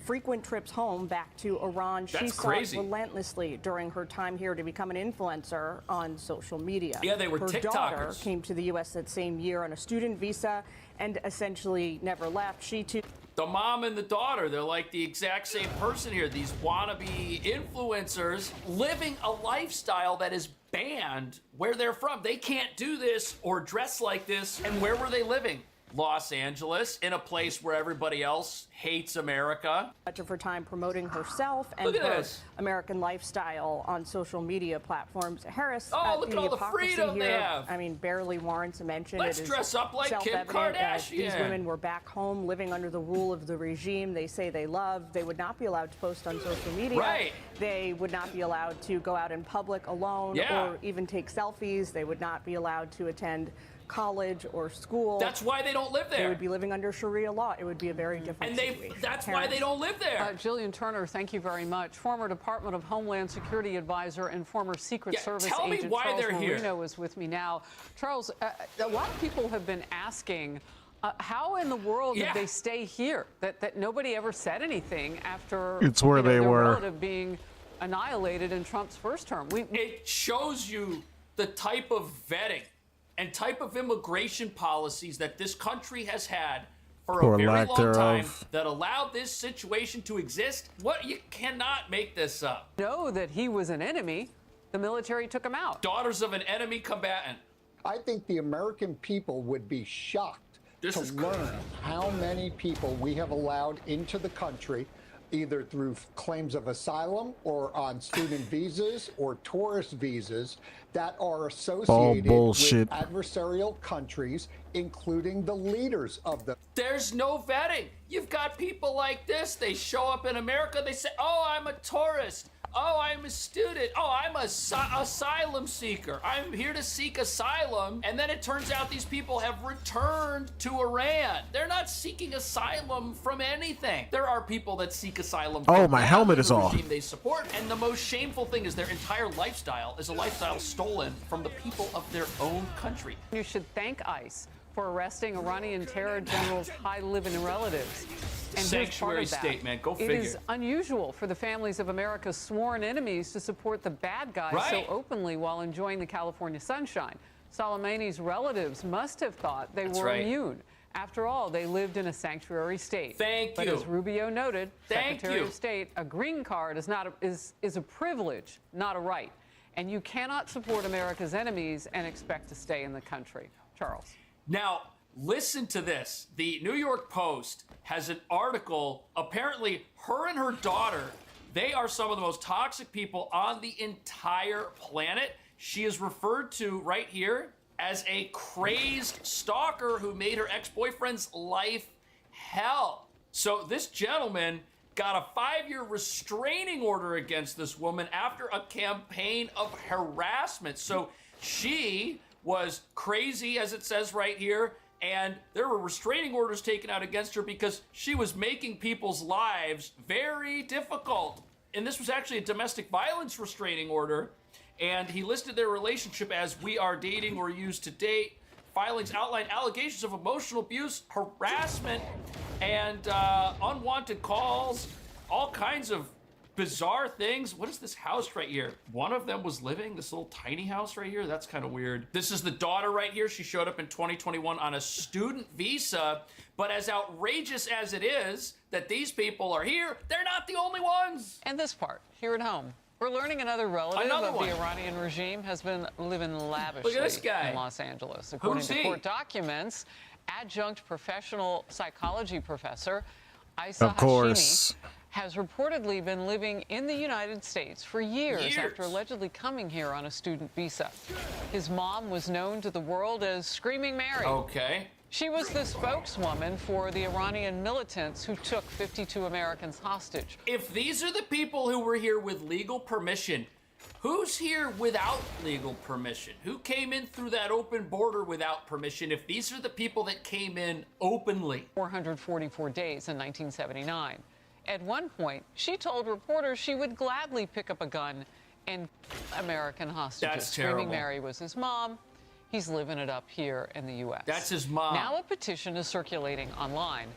frequent trips home back to Iran, she That's sought crazy. relentlessly during her time here to become an influencer on social media. Yeah, they were Her daughter TikTokers. came to the U.S. that same year on a student visa and essentially never left. She too. The mom and the daughter, they're like the exact same person here. These wannabe influencers living a lifestyle that is banned where they're from. They can't do this or dress like this. And where were they living? Los Angeles, in a place where everybody else hates America. Much of her time promoting herself and Look at her this. American lifestyle on social media platforms. Harris, Oh, look at the all the hypocrisy freedom they here, have. I mean, barely warrants a mention. Let's It is dress up like Kim self-evident, these Kardashian. women were back home living under the rule of the regime they say they love. They would not be allowed to post on social media. Right. They would not be allowed to go out in public alone Yeah. or even take selfies. They would not be allowed to attend college or school. That's why they don't live They there. would be living under Sharia law. It would be a very different And situation. that's why Terrence? they don't live there. Jillian Turner, thank you very much. Former Department of Homeland Security advisor and former Secret Yeah, Service tell me agent why Charles they're here. Marino is with me now. Charles, a lot of people have been asking, how in the world Yeah. did they stay here? That nobody ever said anything after It's where they their were. relative being annihilated in Trump's first term. It shows you the type of vetting and type of immigration policies that this country has had for Or a very lack long thereof. time that allowed this situation to exist. What, you cannot make this up. Know that he was an enemy. The military took him out. Daughters of an enemy combatant. I think the American people would be shocked This to is learn crazy. how many people we have allowed into the country, either through claims of asylum or on student visas or tourist visas that are associated bullshit. with adversarial countries, including the leaders of them. There's no vetting. You've got people like this. They show up in America. They say, oh, I'm a tourist. Oh, I'm a student. Oh, I'm a asylum seeker. I'm here to seek asylum. And then it turns out these people have returned to Iran. They're not seeking asylum from anything. There are people that seek asylum from Oh, my helmet is the off. regime they support. And the most shameful thing is their entire lifestyle is a lifestyle stolen from the people of their own country. You should thank ICE for arresting Iranian terror generals' high-living relatives. And here's part Sanctuary of that. state, man. Go It figure. is unusual for the families of America's sworn enemies to support the bad guys Right. so openly while enjoying the California sunshine. Soleimani's relatives must have thought they That's were right. immune. After all, they lived in a sanctuary state. Thank But you. as Rubio noted, Thank Secretary you. of State, a green card is not is a privilege, not a right. And you cannot support America's enemies and expect to stay in the country. Charles. Now, listen to this. The New York Post has an article. Apparently, her and her daughter, they are some of the most toxic people on the entire planet. She is referred to right here as a crazed stalker who made her ex-boyfriend's life hell. So this gentleman got a 5-year restraining order against this woman after a campaign of harassment. So she was crazy, as it says right here, and there were restraining orders taken out against her because she was making people's lives very difficult. And this was actually a domestic violence restraining order, and he listed their relationship as "we are dating or used to date." Filings outline allegations of emotional abuse, harassment, and unwanted calls, all kinds of bizarre things. What is this house right here? One of them was living, this little tiny house right here. That's kind of weird. This is the daughter right here. She showed up in 2021 on a student visa. But as outrageous as it is that these people are here, they're not the only ones. And this part, here at home, We're learning another relative Another of one. the Iranian regime has been living lavishly Look at this guy. in Los Angeles. According Who's to he? court documents, adjunct professional psychology professor Isa Of course. Hashimi has reportedly been living in the United States for years after allegedly coming here on a student visa. His mom was known to the world as Screaming Mary. Okay. She was the spokeswoman for the Iranian militants who took 52 Americans hostage. If these are the people who were here with legal permission, who's here without legal permission? Who came in through that open border without permission if these are the people that came in openly? 444 days in 1979. At one point, she told reporters she would gladly pick up a gun and kill American hostages. That's Screaming terrible. Mary was his mom. He's living it up here in the U.S. That's his mom. Now a petition is circulating online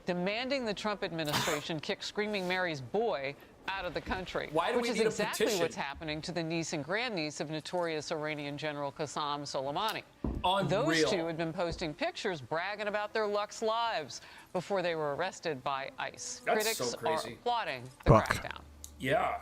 demanding the Trump administration kick Screaming Mary's boy out of the country. Why do which we is need a exactly petition? what's happening to the niece and grandniece of notorious Iranian General Qasem Soleimani. Unreal. Those two had been posting pictures bragging about their Lux lives before they were arrested by ICE. That's Critics so crazy. are applauding the crackdown. Yeah.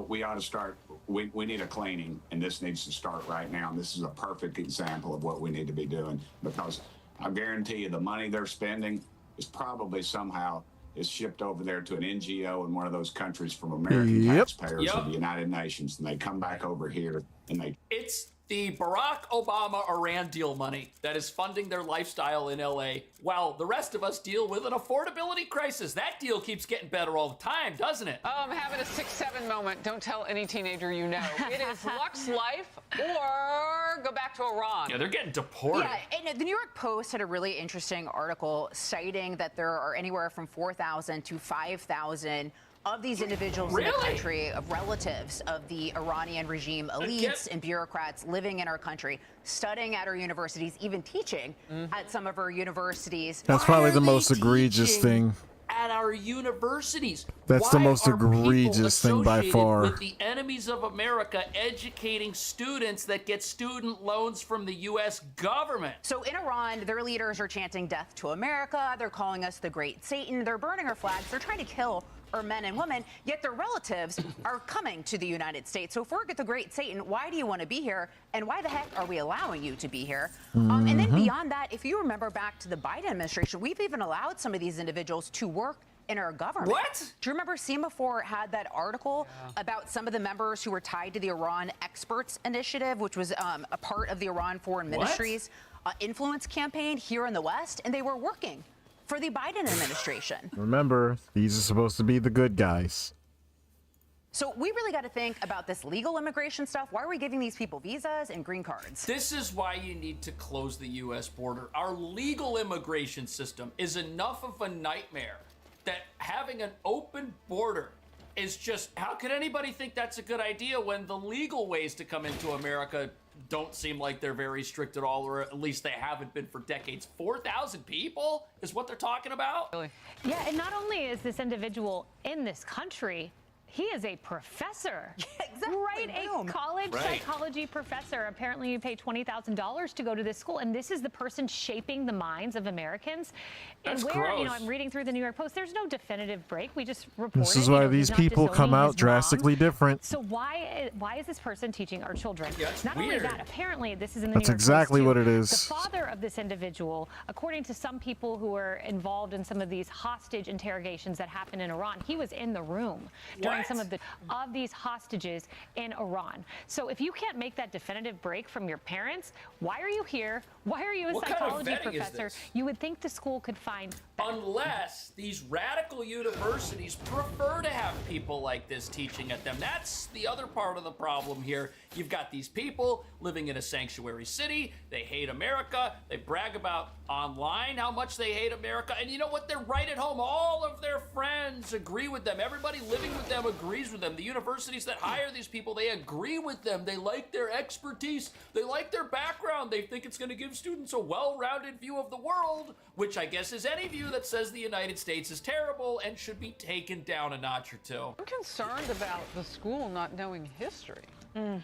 We ought to start, we need a cleaning, and this needs to start right now. And this is a perfect example of what we need to be doing, because I guarantee you the money they're spending is probably somehow is shipped over there to an NGO in one of those countries from American taxpayers of the United Nations, and they come back over here and they... It's the Barack Obama Iran deal money that is funding their lifestyle in LA, while the rest of us deal with an affordability crisis. That deal keeps getting better all the time, doesn't it? Oh, I'm having a 6-7 moment. Don't tell any teenager you know. It is Lux life or go back to Iran. Yeah, they're getting deported. Yeah, and the New York Post had a really interesting article citing that there are anywhere from 4,000 to 5,000 of these individuals in the country, of relatives of the Iranian regime elites and bureaucrats living in our country, studying at our universities, even teaching at some of our universities. That's probably the most egregious thing. At our universities. That's the Why most are people egregious thing by associated far. With the enemies of America educating students that get student loans from the U.S. government. So in Iran, their leaders are chanting death to America. They're calling us the Great Satan. They're burning our flags. They're trying to kill our men and women, yet their relatives are coming to the United States. So if we're the Great Satan, why do you want to be here? And why the heck are we allowing you to be here? And then beyond that, if you remember back to the Biden administration, we've even allowed some of these individuals to work in our government. What? Do you remember Semaphore had that article about some of the members who were tied to the Iran Experts Initiative, which was a part of the Iran Foreign Ministry's influence campaign here in the West, and they were working for the Biden administration. Remember, these are supposed to be the good guys. So we really got to think about this legal immigration stuff. Why are we giving these people visas and green cards? This is why you need to close the U.S. border. Our legal immigration system is enough of a nightmare that having an open border is just, how could anybody think that's a good idea when the legal ways to come into America don't seem like they're very strict at all, or at least they haven't been for decades. 4,000 people is what they're talking about? Yeah, and not only is this individual in this country, he is a professor. Exactly. Right, a college psychology professor. Apparently you pay $20,000 to go to this school, and this is the person shaping the minds of Americans. That's and where, gross. you know, I'm reading through the New York Post, there's no definitive break. We just reported. This is why these people come out drastically different. So why is this person teaching our children? Yeah, it's Not only weird. that, apparently this is in the That's New York Post, exactly too. what it is. The father of this individual, according to some people who were involved in some of these hostage interrogations that happened in Iran, he was in the room during some of these hostages in Iran. So if you can't make that definitive break from your parents, why are you here? Why are you a What kind of psychology vetting is professor? this? You would think the school could find Unless these radical universities prefer to have people like this teaching at them. That's the other part of the problem here. You've got these people living in a sanctuary city. They hate America. They brag about online how much they hate America. And you know what? They're right at home. All of their friends agree with them. Everybody living with them agrees with them. The universities that hire these people, they agree with them. They like their expertise. They like their background. They think it's going to give students a well-rounded view of the world, which I guess is any view that says the United States is terrible and should be taken down a notch or two. I'm concerned about the school not knowing history.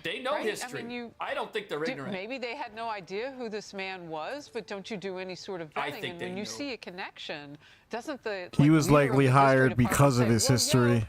They know history. I mean, I don't think they're ignorant. Maybe they had no idea who this man was, but don't you do any sort of vetting? I think and they when you knew. see a connection, doesn't the He was leader of likely the hired history because of department his say, history.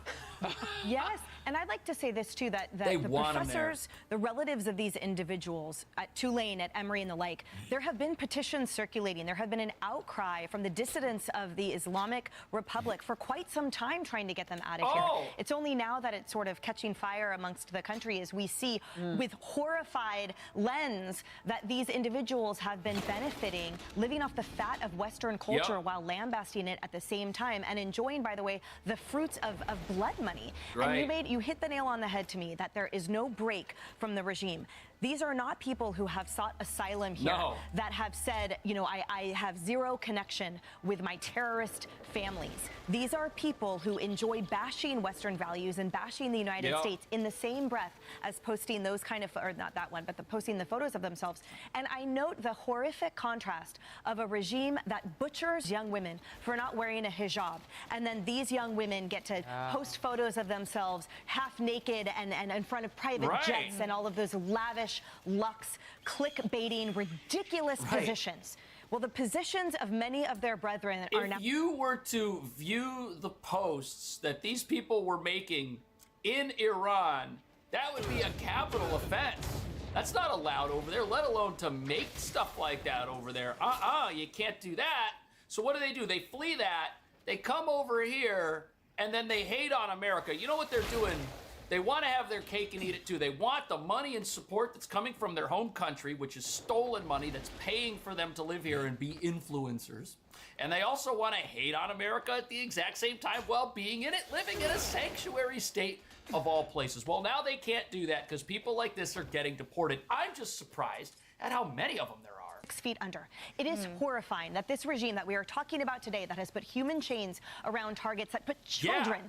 Yes, And I'd like to say this too, that They the want 'em there. professors, the relatives of these individuals at Tulane, at Emory and the like, there have been petitions circulating. There have been an outcry from the dissidents of the Islamic Republic for quite some time trying to get them out of here. It's only now that it's sort of catching fire amongst the country as we see with horrified lens that these individuals have been benefiting, living off the fat of Western culture while lambasting it at the same time and enjoying, by the way, the fruits of blood money. And you hit the nail on the head to me that there is no break from the regime. These are not people who have sought asylum here that have said, you know, I have zero connection with my terrorist families. These are people who enjoy bashing Western values and bashing the United States in the same breath as posting those kind of, or not that one, but posting the photos of themselves. And I note the horrific contrast of a regime that butchers young women for not wearing a hijab. And then these young women get to post photos of themselves half naked and in front of private jets and all of those lavish, luxe, clickbaiting, ridiculous positions. Well, the positions of many of their brethren are now. If you were to view the posts that these people were making in Iran, that would be a capital offense. That's not allowed over there, let alone to make stuff like that over there. You can't do that. So what do? They flee that, they come over here, and then they hate on America. You know what they're doing? They want to have their cake and eat it too. They want the money and support that's coming from their home country, which is stolen money that's paying for them to live here and be influencers. And they also want to hate on America at the exact same time while being in it, living in a sanctuary state of all places. Well, now they can't do that because people like this are getting deported. I'm just surprised at how many of them there are. 6 feet under. It is horrifying that this regime that we are talking about today, that has put human chains around targets, that put children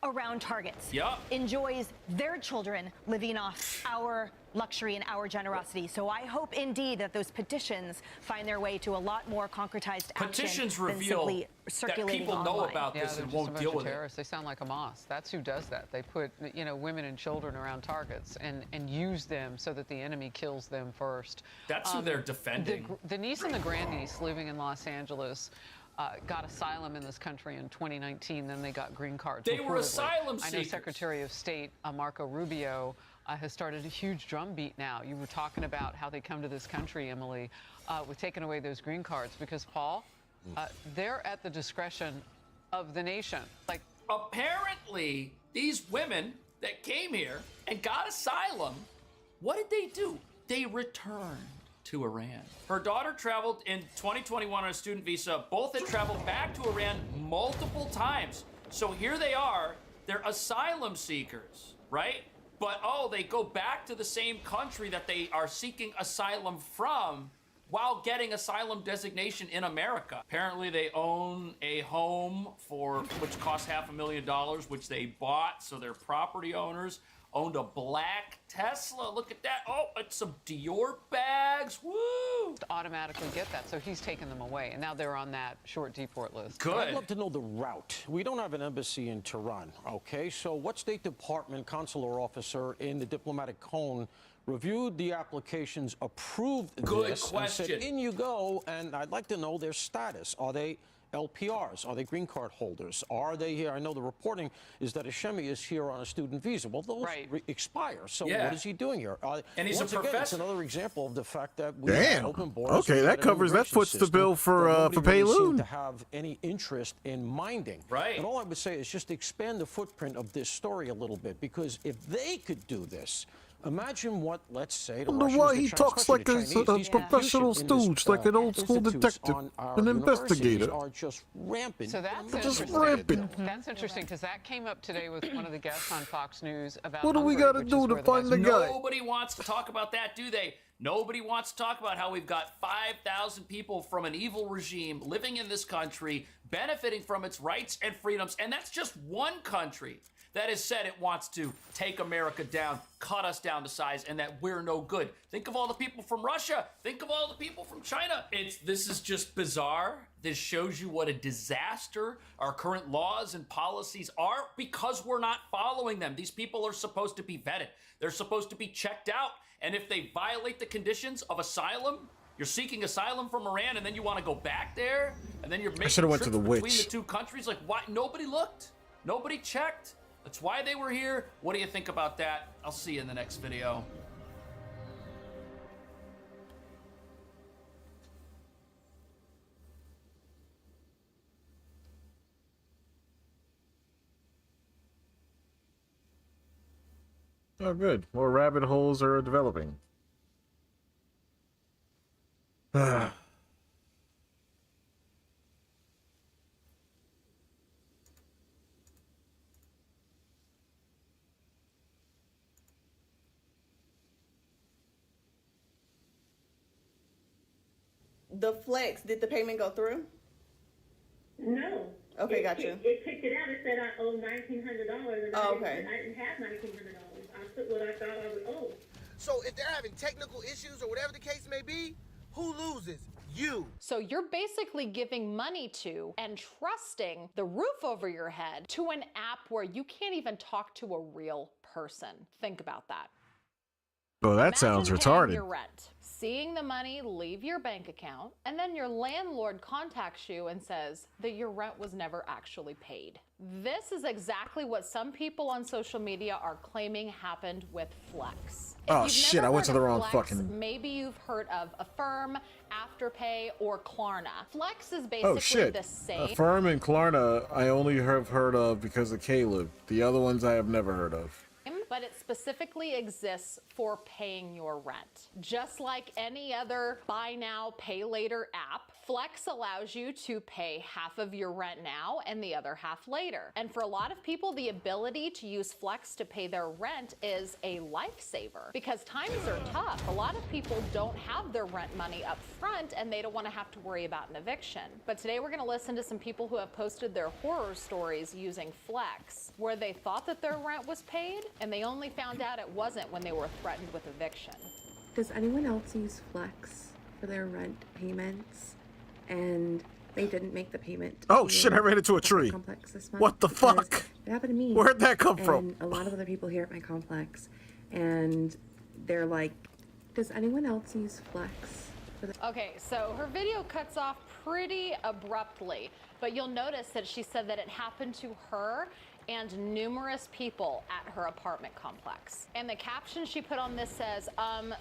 around targets, enjoys their children living off our luxury and our generosity. So I hope indeed that those petitions find their way to a lot more concretized action Petitions than reveal simply that circulating people know online. about this and won't deal with it. They sound like Hamas. That's who does that. They put, you know, women and children around targets and use them so that the enemy kills them first. That's who they're defending. The niece and the grandniece living in Los Angeles got asylum in this country in 2019. Then they got green cards. They were asylum I know seekers. Secretary of State Marco Rubio has started a huge drumbeat now. You were talking about how they come to this country, Emily, with taking away those green cards because, Paul, they're at the discretion of the nation. Like, apparently, these women that came here and got asylum, what did they do? They returned to Iran. Her daughter traveled in 2021 on a student visa. Both had traveled back to Iran multiple times. So here they are. They're asylum seekers, right? But, they go back to the same country that they are seeking asylum from while getting asylum designation in America. Apparently, they own a home which cost $500,000, which they bought, so they're property owners. Owned a black Tesla. Look at that. Oh, it's some Dior bags. Woo! Automatically get that. So he's taken them away, and now they're on that short deport list. Good. I'd love to know the route. We don't have an embassy in Tehran, okay? So what State Department consular officer in the diplomatic cone reviewed the applications, approved this, and said, in you go, and I'd like to know their status. Are they LPRs? Are they green card holders? Are they here? I know the reporting is that Hashemi is here on a student visa. Well, those expire. So what is he doing here? And he's once a again, professor. it's another example of the fact that we have open borders. Okay, that covers that foots the bill for Really Payloon. seem to have any interest in minding. Right. And all I would say is just expand the footprint of this story a little bit, because if they could do this, imagine what, let's say, the I wonder Russians, why the he Chinese, talks especially like the a Chinese, these professional confusion in stooge, like an old school institutes detective, on our an universities investigator. are just rampant. So that's Just interesting. rampant. That's interesting because that came up today with one of the guests on Fox News about What do we Hungary, gotta which do is to where find the guy? Nobody wants to talk about that, do they? Nobody wants to talk about how we've got 5,000 people from an evil regime living in this country, benefiting from its rights and freedoms, and that's just one country that has said it wants to take America down, cut us down to size, and that we're no good. Think of all the people from Russia. Think of all the people from China. This is just bizarre. This shows you what a disaster our current laws and policies are because we're not following them. These people are supposed to be vetted. They're supposed to be checked out. And if they violate the conditions of asylum, you're seeking asylum from Iran, and then you want to go back there, and then you're making should've went trips to the between witch. the two countries. Like, why? Nobody looked. Nobody checked. That's why they were here. What do you think about that? I'll see you in the next video. Oh, good. More rabbit holes are developing. The Flex, did the payment go through? No. Okay, got you. It kicked it out. It said I owe $1,900, and Oh, okay. I didn't have $1,900. I put what I thought I would owe. So if they're having technical issues or whatever the case may be, who loses? You. So you're basically giving money to and trusting the roof over your head to an app where you can't even talk to a real person. Think about that. Oh, that sounds Imagine paying retarded. your rent, seeing the money leave your bank account, and then your landlord contacts you and says that your rent was never actually paid. This is exactly what some people on social media are claiming happened with Flex. If Oh you've shit, never I went to heard the of wrong Flex, fucking... Maybe you've heard of Affirm, Afterpay, or Klarna. Flex is basically Oh shit. the same. Affirm and Klarna I only have heard of because of Caleb. The other ones I have never heard of. But it specifically exists for paying your rent. Just like any other buy now, pay later app, Flex allows you to pay half of your rent now and the other half later. And for a lot of people, the ability to use Flex to pay their rent is a lifesaver because times are tough. A lot of people don't have their rent money up front and they don't want to have to worry about an eviction. But today we're going to listen to some people who have posted their horror stories using Flex, where they thought that their rent was paid and they only found out it wasn't when they were threatened with eviction. Does anyone else use Flex for their rent payments and they didn't make the payment? Oh shit, I ran into a tree. Complex this month? What the Because fuck? It happened to me. Where'd that come and from? A lot of other people here at my complex, and they're like, does anyone else use Flex for the... Okay, so her video cuts off pretty abruptly, but you'll notice that she said that it happened to her and numerous people at her apartment complex. And the caption she put on this says,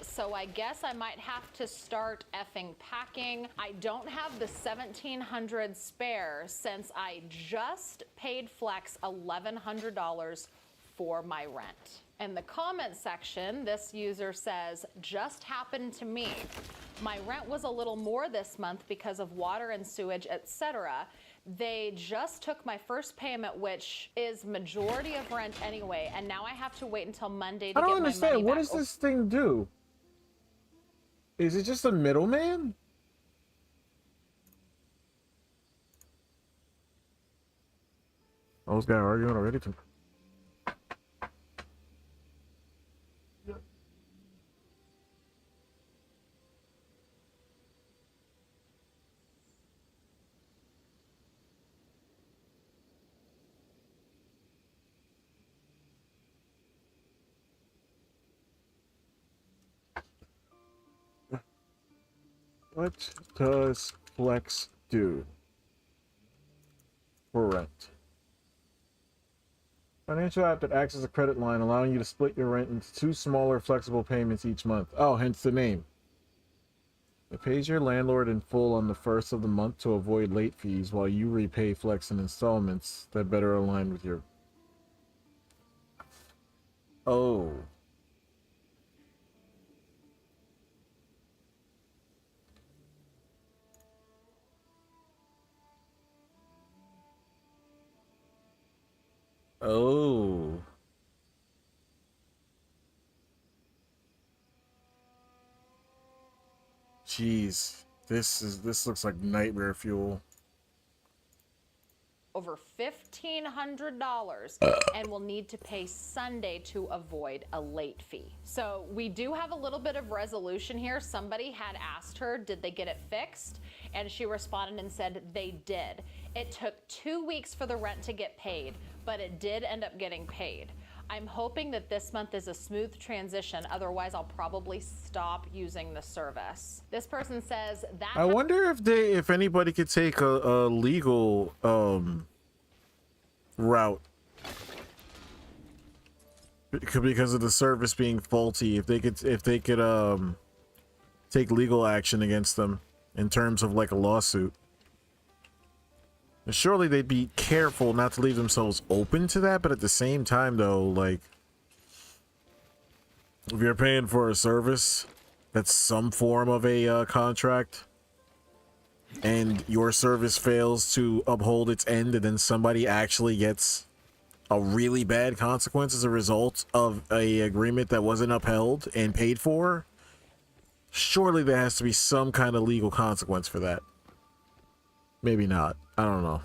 so I guess I might have to start effing packing. I don't have the $1,700 spare since I just paid Flex $1,100 for my rent. In the comment section, this user says, just happened to me. My rent was a little more this month because of water and sewage, etc. They just took my first payment, which is majority of rent anyway, and now I have to wait until Monday to I don't get my money understand. What back. does this thing do? Is it just a middleman? Those guys arguing already too. What does Flex do for rent? Financial app that acts as a credit line, allowing you to split your rent into two smaller, flexible payments each month. Oh, hence the name. It pays your landlord in full on the first of the month to avoid late fees, while you repay Flex in installments that better align with your... Oh. Oh. Jeez. This looks like nightmare fuel. Over $1,500 and will need to pay Sunday to avoid a late fee. So we do have a little bit of resolution here. Somebody had asked her, did they get it fixed? And she responded and said they did. It took 2 weeks for the rent to get paid, but it did end up getting paid. I'm hoping that this month is a smooth transition. Otherwise, I'll probably stop using the service. This person says that... I wonder if anybody could take a legal route because of the service being faulty. If they could take legal action against them in terms of like a lawsuit. Surely they'd be careful not to leave themselves open to that, but at the same time though, like, if you're paying for a service that's some form of a contract and your service fails to uphold its end, and then somebody actually gets a really bad consequence as a result of a agreement that wasn't upheld and paid for, surely there has to be some kind of legal consequence for that. Maybe not. I don't know.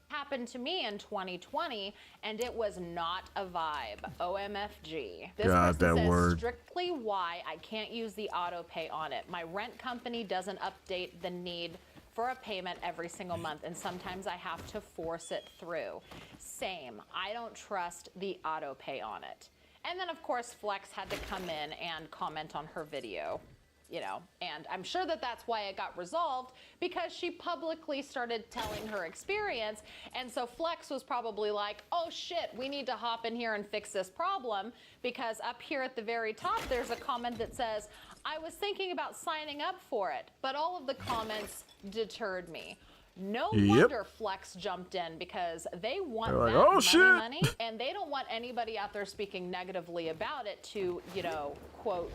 Happened to me in 2020, and it was not a vibe. OMFG. This God, person that says word. strictly why I can't use the auto pay on it. My rent company doesn't update the need for a payment every single month, and sometimes I have to force it through. Same. I don't trust the auto pay on it. And then of course Flex had to come in and comment on her video. You know, and I'm sure that that's why it got resolved, because she publicly started telling her experience. And so Flex was probably like, oh shit, we need to hop in here and fix this problem, because up here at the very top, there's a comment that says, I was thinking about signing up for it, but all of the comments deterred me. No wonder Flex jumped in, because they want They're like, that "Oh, money, and they don't want anybody out there speaking negatively about it to, you know, quote,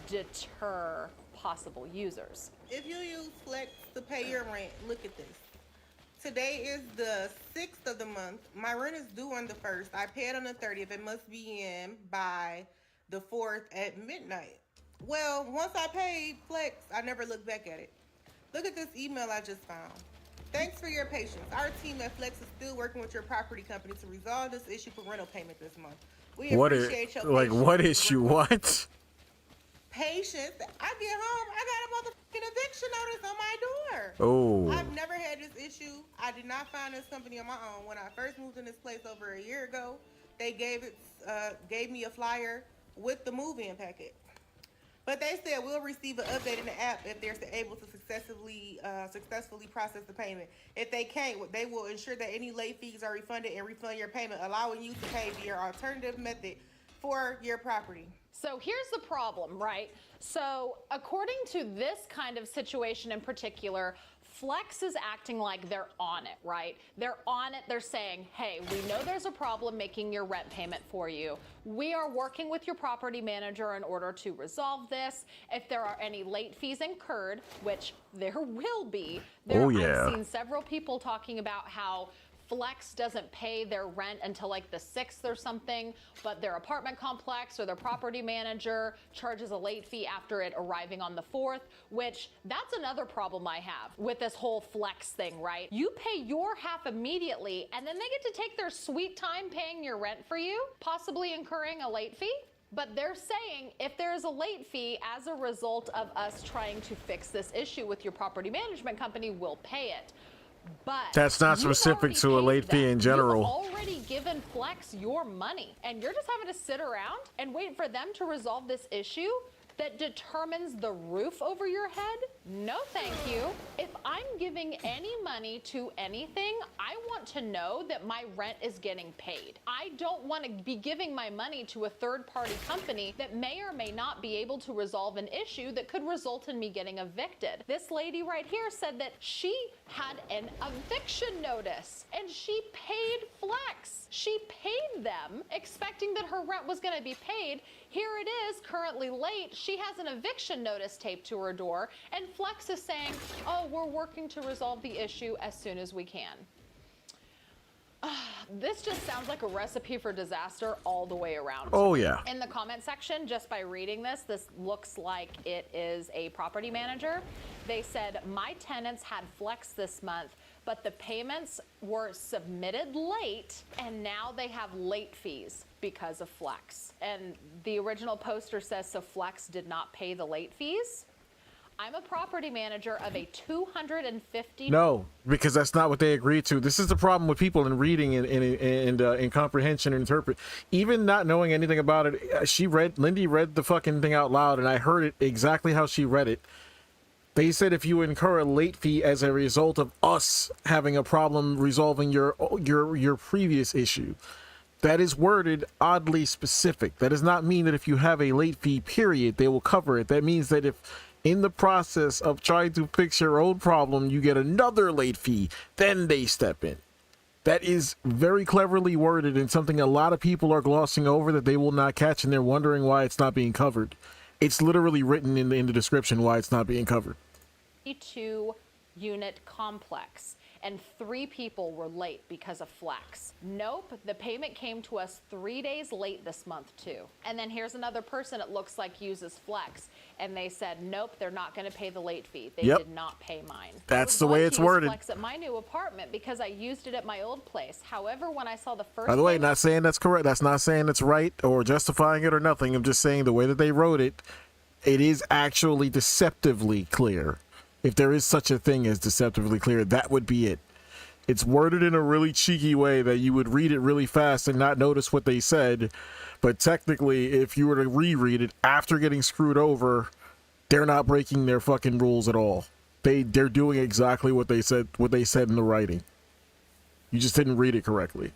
deter possible users. If you use Flex to pay your rent, look at this. Today is the 6th of the month. My rent is due on the 1st. I pay it on the 30th. It must be in by the 4th at midnight. Well, once I paid Flex, I never looked back at it. Look at this email I just found. Thanks for your patience. Our team at Flex is still working with your property company to resolve this issue for rental payment this month. We appreciate your like patience. what issue? What? Patience. I get home, I got a motherfucking eviction notice on my door. Oh. I've never had this issue. I did not find this company on my own. When I first moved in this place over a year ago, they gave me a flyer with the move-in packet. But they said we'll receive an update in the app if they're able to successfully process the payment. If they can't, they will ensure that any late fees are refunded and refund your payment, allowing you to pay via alternative method for your property. So here's the problem, right? So according to this kind of situation in particular, Flex is acting like they're on it, right? They're on it. They're saying, hey, we know there's a problem making your rent payment for you. We are working with your property manager in order to resolve this. If there are any late fees incurred, which there will be, I've seen several people talking about how Flex doesn't pay their rent until like the 6th or something, but their apartment complex or their property manager charges a late fee after it arriving on the 4th, which that's another problem I have with this whole Flex thing, right? You pay your half immediately, and then they get to take their sweet time paying your rent for you, possibly incurring a late fee. But they're saying if there is a late fee as a result of us trying to fix this issue with your property management company, we'll pay it. But that's not specific to a late fee in general. You've already given Flex your money, and you're just having to sit around and wait for them to resolve this issue that determines the roof over your head? No, thank you. If I'm giving any money to anything, I want to know that my rent is getting paid. I don't want to be giving my money to a third-party company that may or may not be able to resolve an issue that could result in me getting evicted. This lady right here said that she had an eviction notice and she paid Flex. She paid them expecting that her rent was going to be paid. Here it is, currently late. She has an eviction notice taped to her door, and Flex is saying, oh, we're working to resolve the issue as soon as we can. This just sounds like a recipe for disaster all the way around. Oh, yeah. In the comment section, just by reading this looks like it is a property manager. They said, my tenants had Flex this month, but the payments were submitted late, and now they have late fees because of Flex. And the original poster says, so Flex did not pay the late fees? I'm a property manager of a 250. No, because that's not what they agreed to. This is the problem with people in reading and in comprehension and interpret. Even not knowing anything about it, Lindy read the fucking thing out loud, and I heard it exactly how she read it. They said if you incur a late fee as a result of us having a problem resolving your previous issue, that is worded oddly specific. That does not mean that if you have a late fee period, they will cover it. That means that if in the process of trying to fix your own problem, you get another late fee, then they step in. That is very cleverly worded and something a lot of people are glossing over that they will not catch, and they're wondering why it's not being covered. It's literally written in the description why it's not being covered. 2-unit complex, and 3 people were late because of flex. Nope, the payment came to us 3 days late this month too. And then here's another person it looks like uses flex, and they said nope, they're not going to pay the late fee. They did not pay mine. That's the way it's worded. Flex at my new apartment because I used it at my old place. However, when I saw the first, By the way, not saying that's correct. That's not saying it's right or justifying it or nothing. I'm just saying the way that they wrote it, it is actually deceptively clear. If there is such a thing as deceptively clear, that would be it. It's worded in a really cheeky way that you would read it really fast and not notice what they said. But technically, if you were to reread it after getting screwed over, they're not breaking their fucking rules at all. They're doing exactly what they said in the writing. You just didn't read it correctly.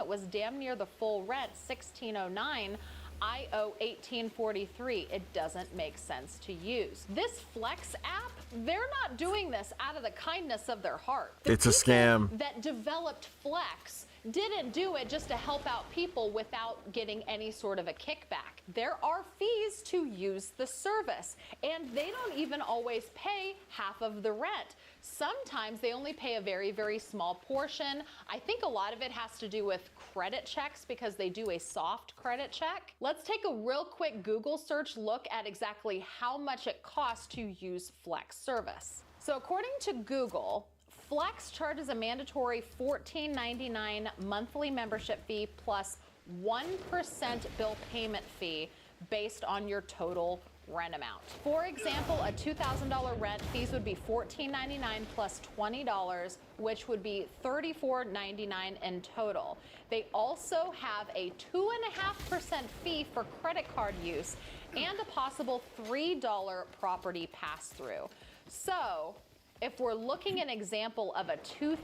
it was damn near the full rent, $1,609. I owe $1,843. It doesn't make sense to use. This Flex app, they're not doing this out of the kindness of their heart. It's a scam. That developed Flex didn't do it just to help out people without getting any sort of a kickback. There are fees to use the service, and they don't even always pay half of the rent. Sometimes they only pay a very, very small portion. I think a lot of it has to do with credit checks because they do a soft credit check. Let's take a real quick Google search look at exactly how much it costs to use Flex service. So according to Google, Flex charges a mandatory $14.99 monthly membership fee plus 1% bill payment fee based on your total rent amount. For example, a $2,000 rent, fees would be $14.99 plus $20, which would be $34.99 in total. They also have a 2.5% fee for credit card use and a possible $3 property pass-through. So if we're looking at an example of a $2,000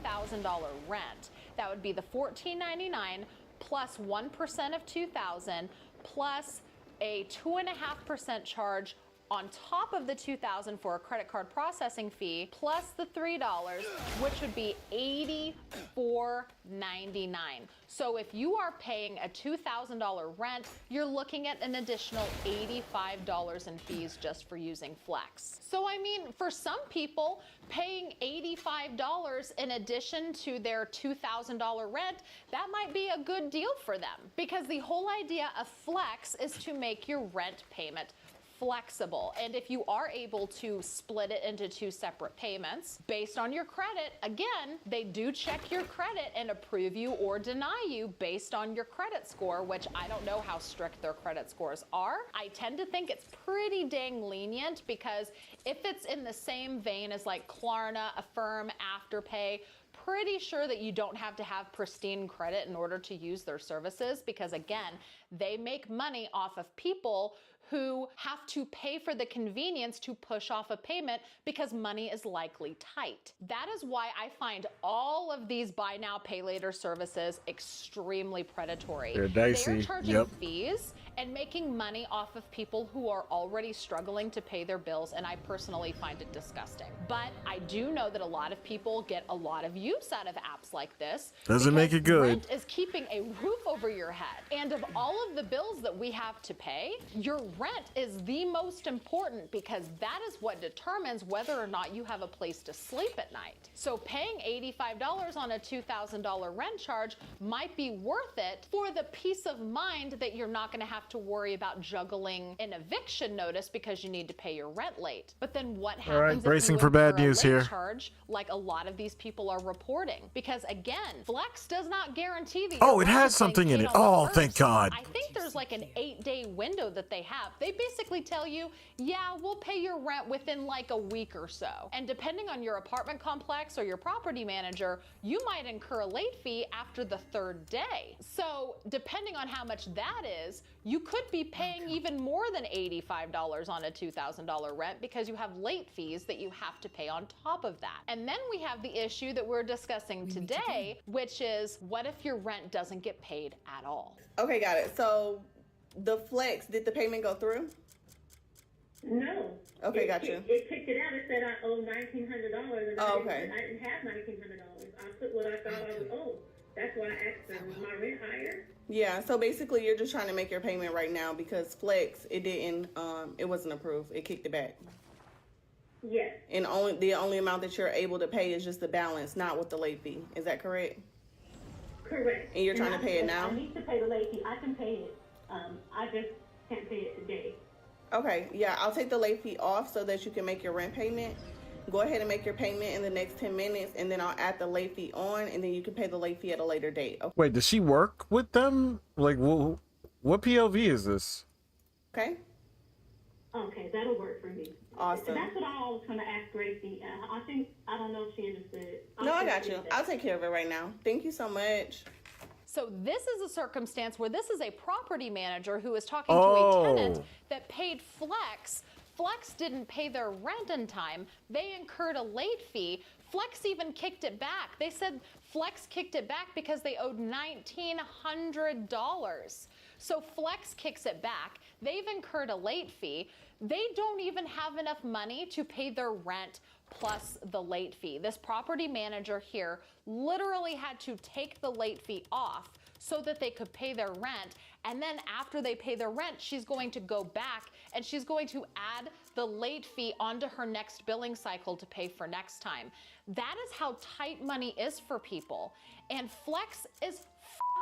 rent, that would be the $14.99 plus 1% of $2,000 plus a 2.5% charge on top of the $2,000 for a credit card processing fee, plus the $3, which would be $84.99. So if you are paying a $2,000 rent, you're looking at an additional $85 in fees just for using Flex. So I mean, for some people, paying $85 in addition to their $2,000 rent, that might be a good deal for them. Because the whole idea of Flex is to make your rent payment flexible. And if you are able to split it into 2 separate payments based on your credit, again, they do check your credit and approve you or deny you based on your credit score, which I don't know how strict their credit scores are. I tend to think it's pretty dang lenient because if it's in the same vein as like Klarna, Affirm, Afterpay, pretty sure that you don't have to have pristine credit in order to use their services because again, they make money off of people who have to pay for the convenience to push off a payment because money is likely tight. That is why I find all of these buy now, pay later services extremely predatory. They're dicey. They're charging fees and making money off of people who are already struggling to pay their bills, and I personally find it disgusting. But I do know that a lot of people get a lot of use out of apps like this. Doesn't make it good. Rent is keeping a roof over your head. And of all of the bills that we have to pay, your rent is the most important because that is what determines whether or not you have a place to sleep at night. So paying $85 on a $2,000 rent charge might be worth it for the peace of mind that you're not going to have to worry about juggling an eviction notice because you need to pay your rent late. But then what happens if you bracing for bad news here. Charge like a lot of these people are reporting? Because again, Flex does not guarantee that Oh, it has something in it. Oh, thank God. I think there's like an 8-day window that they have. up, they basically tell you, yeah, we'll pay your rent within like a week or so. And depending on your apartment complex or your property manager, you might incur a late fee after the 3rd day. So depending on how much that is, you could be paying even more than $85 on a $2,000 rent because you have late fees that you have to pay on top of that. And then we have the issue that we're discussing today, which is what if your rent doesn't get paid at all? Okay, got it. So the flex, did the payment go through? No. Okay, got you. It kicked it out. It said I owe $1,900, and Oh, okay. I didn't have $1,900. I put what I thought I would owe. That's why I asked them, is my rent higher? Yeah, so basically you're just trying to make your payment right now because flex, it wasn't approved. It kicked it back. Yes. And the only amount that you're able to pay is just the balance, not with the late fee. Is that correct? Correct. And you're trying to pay it now? I need to pay the late fee. I can pay it. I just can't pay it today. Okay, yeah, I'll take the late fee off so that you can make your rent payment. Go ahead and make your payment in the next 10 minutes, and then I'll add the late fee on, and then you can pay the late fee at a later date. Okay? Wait, does she work with them? Like, what POV is this? Okay. Okay, that'll work for me. Awesome. That's what I was going to ask Gracie. I don't know if she understood. No, I got you. I'll take care of it right now. Thank you so much. So this is a circumstance where this is a property manager who is talking to a tenant that paid Flex. Flex didn't pay their rent in time. They incurred a late fee. Flex even kicked it back. They said Flex kicked it back because they owed $1,900. So Flex kicks it back. They've incurred a late fee. They don't even have enough money to pay their rent plus the late fee. This property manager here literally had to take the late fee off so that they could pay their rent. And then after they pay their rent, she's going to go back and she's going to add the late fee onto her next billing cycle to pay for next time. That is how tight money is for people. And Flex is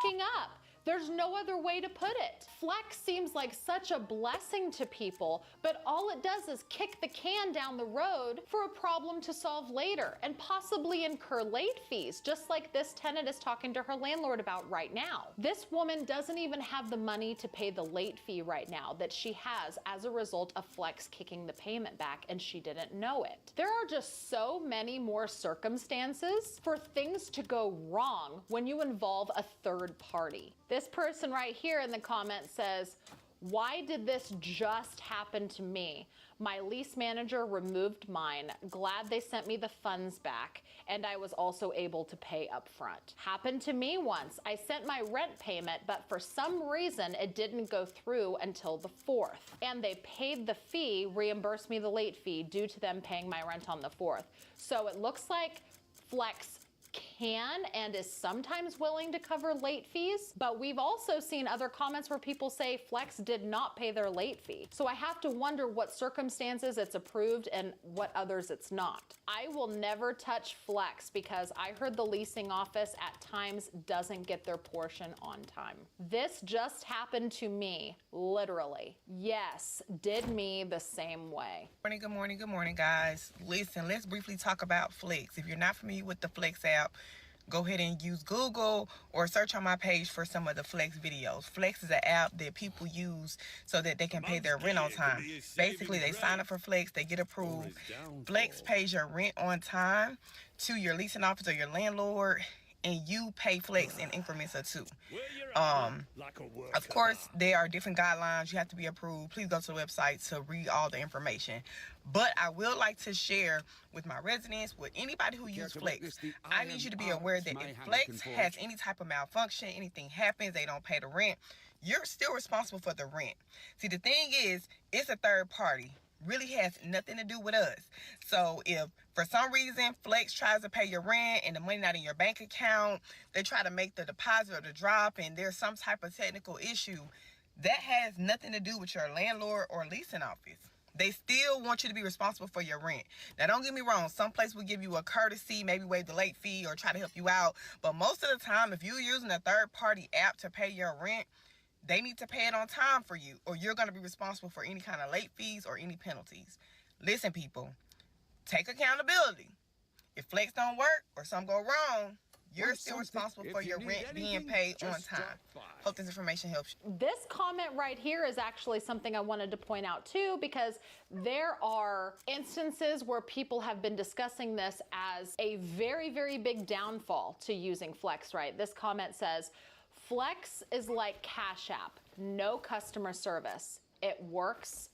fucking up. There's no other way to put it. Flex seems like such a blessing to people, but all it does is kick the can down the road for a problem to solve later and possibly incur late fees, just like this tenant is talking to her landlord about right now. This woman doesn't even have the money to pay the late fee right now that she has as a result of Flex kicking the payment back, and she didn't know it. There are just so many more circumstances for things to go wrong when you involve a third party. This person right here in the comments says, why did this just happen to me? My lease manager removed mine. Glad they sent me the funds back, and I was also able to pay up front. Happened to me once. I sent my rent payment, but for some reason it didn't go through until the 4th. And they paid the fee, reimbursed me the late fee due to them paying my rent on the 4th. So it looks like Flex can and is sometimes willing to cover late fees, but we've also seen other comments where people say Flex did not pay their late fee. So I have to wonder what circumstances it's approved and what others it's not. I will never touch Flex because I heard the leasing office at times doesn't get their portion on time. This just happened to me, literally. Yes, did me the same way. Good morning, guys. Listen, let's briefly talk about Flex. If you're not familiar with the Flex app, go ahead and use Google or search on my page for some of the Flex videos. Flex is an app that people use so that they can pay their rent on time. Basically, they sign up for Flex, they get approved. Flex pays your rent on time to your leasing office or your landlord, and you pay Flex in increments of 2. Of course, there are different guidelines. You have to be approved. Please go to the website to read all the information. But I will like to share with my residents, with anybody who uses Flex, I need you to be aware that if Flex has any type of malfunction, anything happens, they don't pay the rent, you're still responsible for the rent. See, the thing is, it's a third party. Really has nothing to do with us. So if for some reason Flex tries to pay your rent and the money not in your bank account, they try to make the deposit or the drop and there's some type of technical issue, that has nothing to do with your landlord or leasing office. They still want you to be responsible for your rent. Now, don't get me wrong. Some place will give you a courtesy, maybe waive the late fee or try to help you out. But most of the time, if you're using a third-party app to pay your rent, they need to pay it on time for you, or you're going to be responsible for any kind of late fees or any penalties. Listen, people, take accountability. If Flex don't work or something go wrong, You're still responsible for your rent being paid on time. Hope this information helps you. This comment right here is actually something I wanted to point out too, because there are instances where people have been discussing this as a very, very big downfall to using Flex, right? This comment says, Flex is like Cash App, no customer service. It works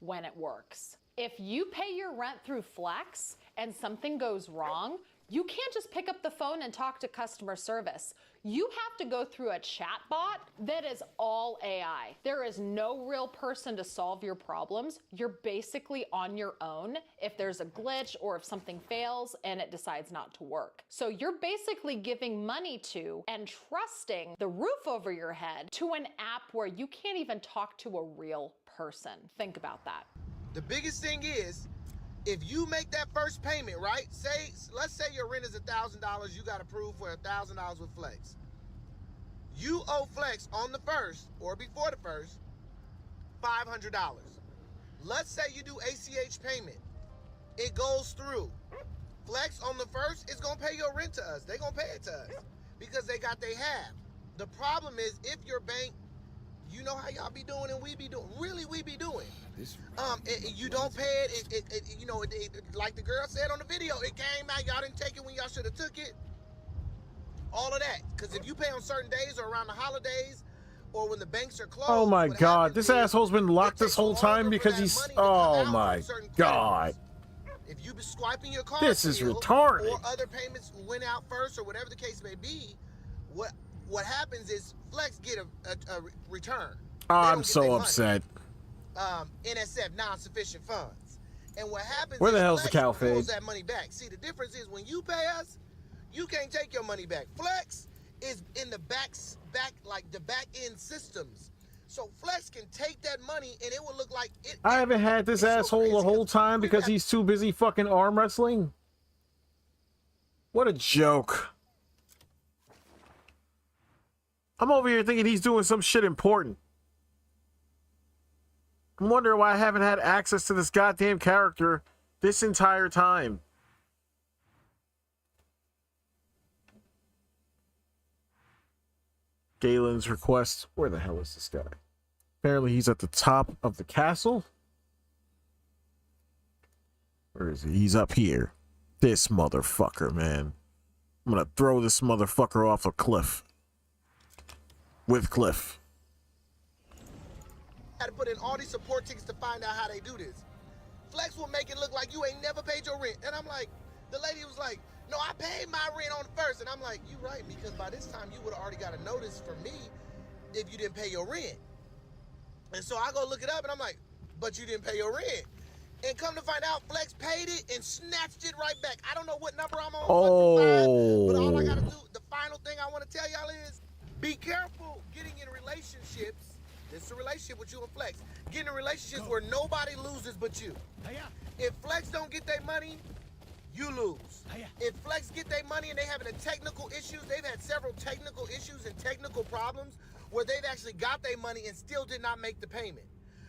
when it works. If you pay your rent through Flex and something goes wrong, you can't just pick up the phone and talk to customer service. You have to go through a chat bot that is all AI. There is no real person to solve your problems. You're basically on your own if there's a glitch or if something fails and it decides not to work. So you're basically giving money to and trusting the roof over your head to an app where you can't even talk to a real person. Think about that. The biggest thing is, if you make that first payment, right? Let's say your rent is $1,000, you got approved for $1,000 with Flex. You owe Flex on the first or before the first $500. Let's say you do ACH payment. It goes through. Flex on the first is gonna pay your rent to us. They're gonna pay it to us because they got their half. The problem is if your bank, you know how y'all be doing and we be doing, really we be doing. You don't pay it, like the girl said on the video, it came out, y'all didn't take it when y'all should have took it. All of that, because if you pay on certain days or around the holidays or when the banks are closed. Oh my God, this asshole's been locked this whole time because he's, oh my God. If you be swiping your card, This is retarded. Or other payments went out first or whatever the case may be, what happens is Flex get a return. I'm so upset. NSF, non-sufficient funds. And what happens Where the is hell's the Flex cow fade? pulls that money back. See, the difference is when you pay us, you can't take your money back. Flex is in the back end systems. So Flex can take that money and it will look like it. I haven't had this asshole the whole time because he's too busy fucking arm wrestling. What a joke. I'm over here thinking he's doing some shit important. I'm wondering why I haven't had access to this goddamn character this entire time. Galen's request. Where the hell is this guy? Apparently he's at the top of the castle. Where is he? He's up here. This motherfucker, man. I'm gonna throw this motherfucker off a cliff. With Cliff. Had to put in all these support tickets to find out how they do this. Flex will make it look like you ain't never paid your rent. And I'm like, the lady was like, no, I paid my rent on the first. And I'm like, you right, because by this time you would have already got a notice from me if you didn't pay your rent. And so I go look it up and I'm like, but you didn't pay your rent. And come to find out, Flex paid it and snatched it right back. I don't know what number I'm on, but all I gotta do, the final thing I want to tell y'all is, be careful getting in relationships. This is a relationship with you and Flex. Getting in relationships where nobody loses but you. If Flex don't get their money, you lose. If Flex get their money and they having a technical issues, they've had several technical issues and technical problems where they've actually got their money and still did not make the payment.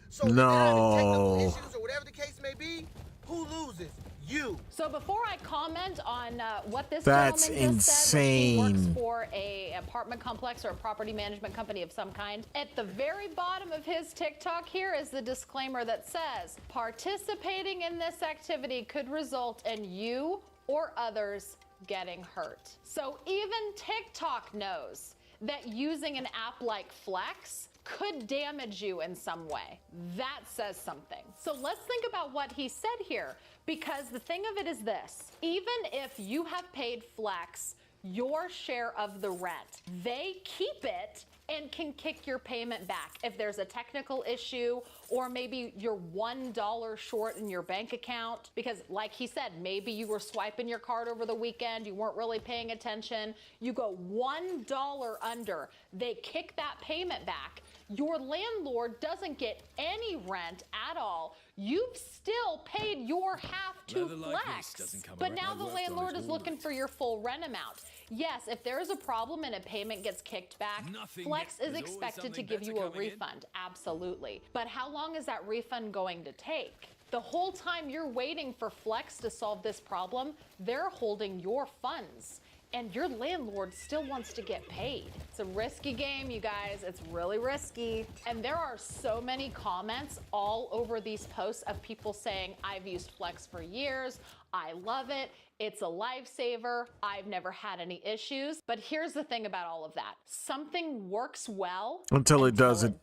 So if they're having technical issues or whatever the case may be, who loses? You. So before I comment on what this That's gentleman just said, he works insane. for a apartment complex or a property management company of some kind. At the very bottom of his TikTok here is the disclaimer that says, participating in this activity could result in you or others getting hurt. So even TikTok knows that using an app like Flex could damage you in some way. That says something. So let's think about what he said here, because the thing of it is this: even if you have paid Flex your share of the rent, they keep it and can kick your payment back if there's a technical issue, or maybe you're $1 short in your bank account because, like he said, maybe you were swiping your card over the weekend, you weren't really paying attention, you go $1 under, they kick that payment back. Your landlord doesn't get any rent at all. You've still paid your half to Flex. But now the landlord is looking for your full rent amount. Yes, if there is a problem and a payment gets kicked back, Flex is expected to give you a refund. Absolutely. But how long is that refund going to take? The whole time you're waiting for Flex to solve this problem, they're holding your funds. and your landlord still wants to get paid. It's a risky game, you guys. It's really risky. And there are so many comments all over these posts of people saying, I've used Flex for years. I love it. It's a lifesaver. I've never had any issues. But here's the thing about all of that. Something works well until it doesn't.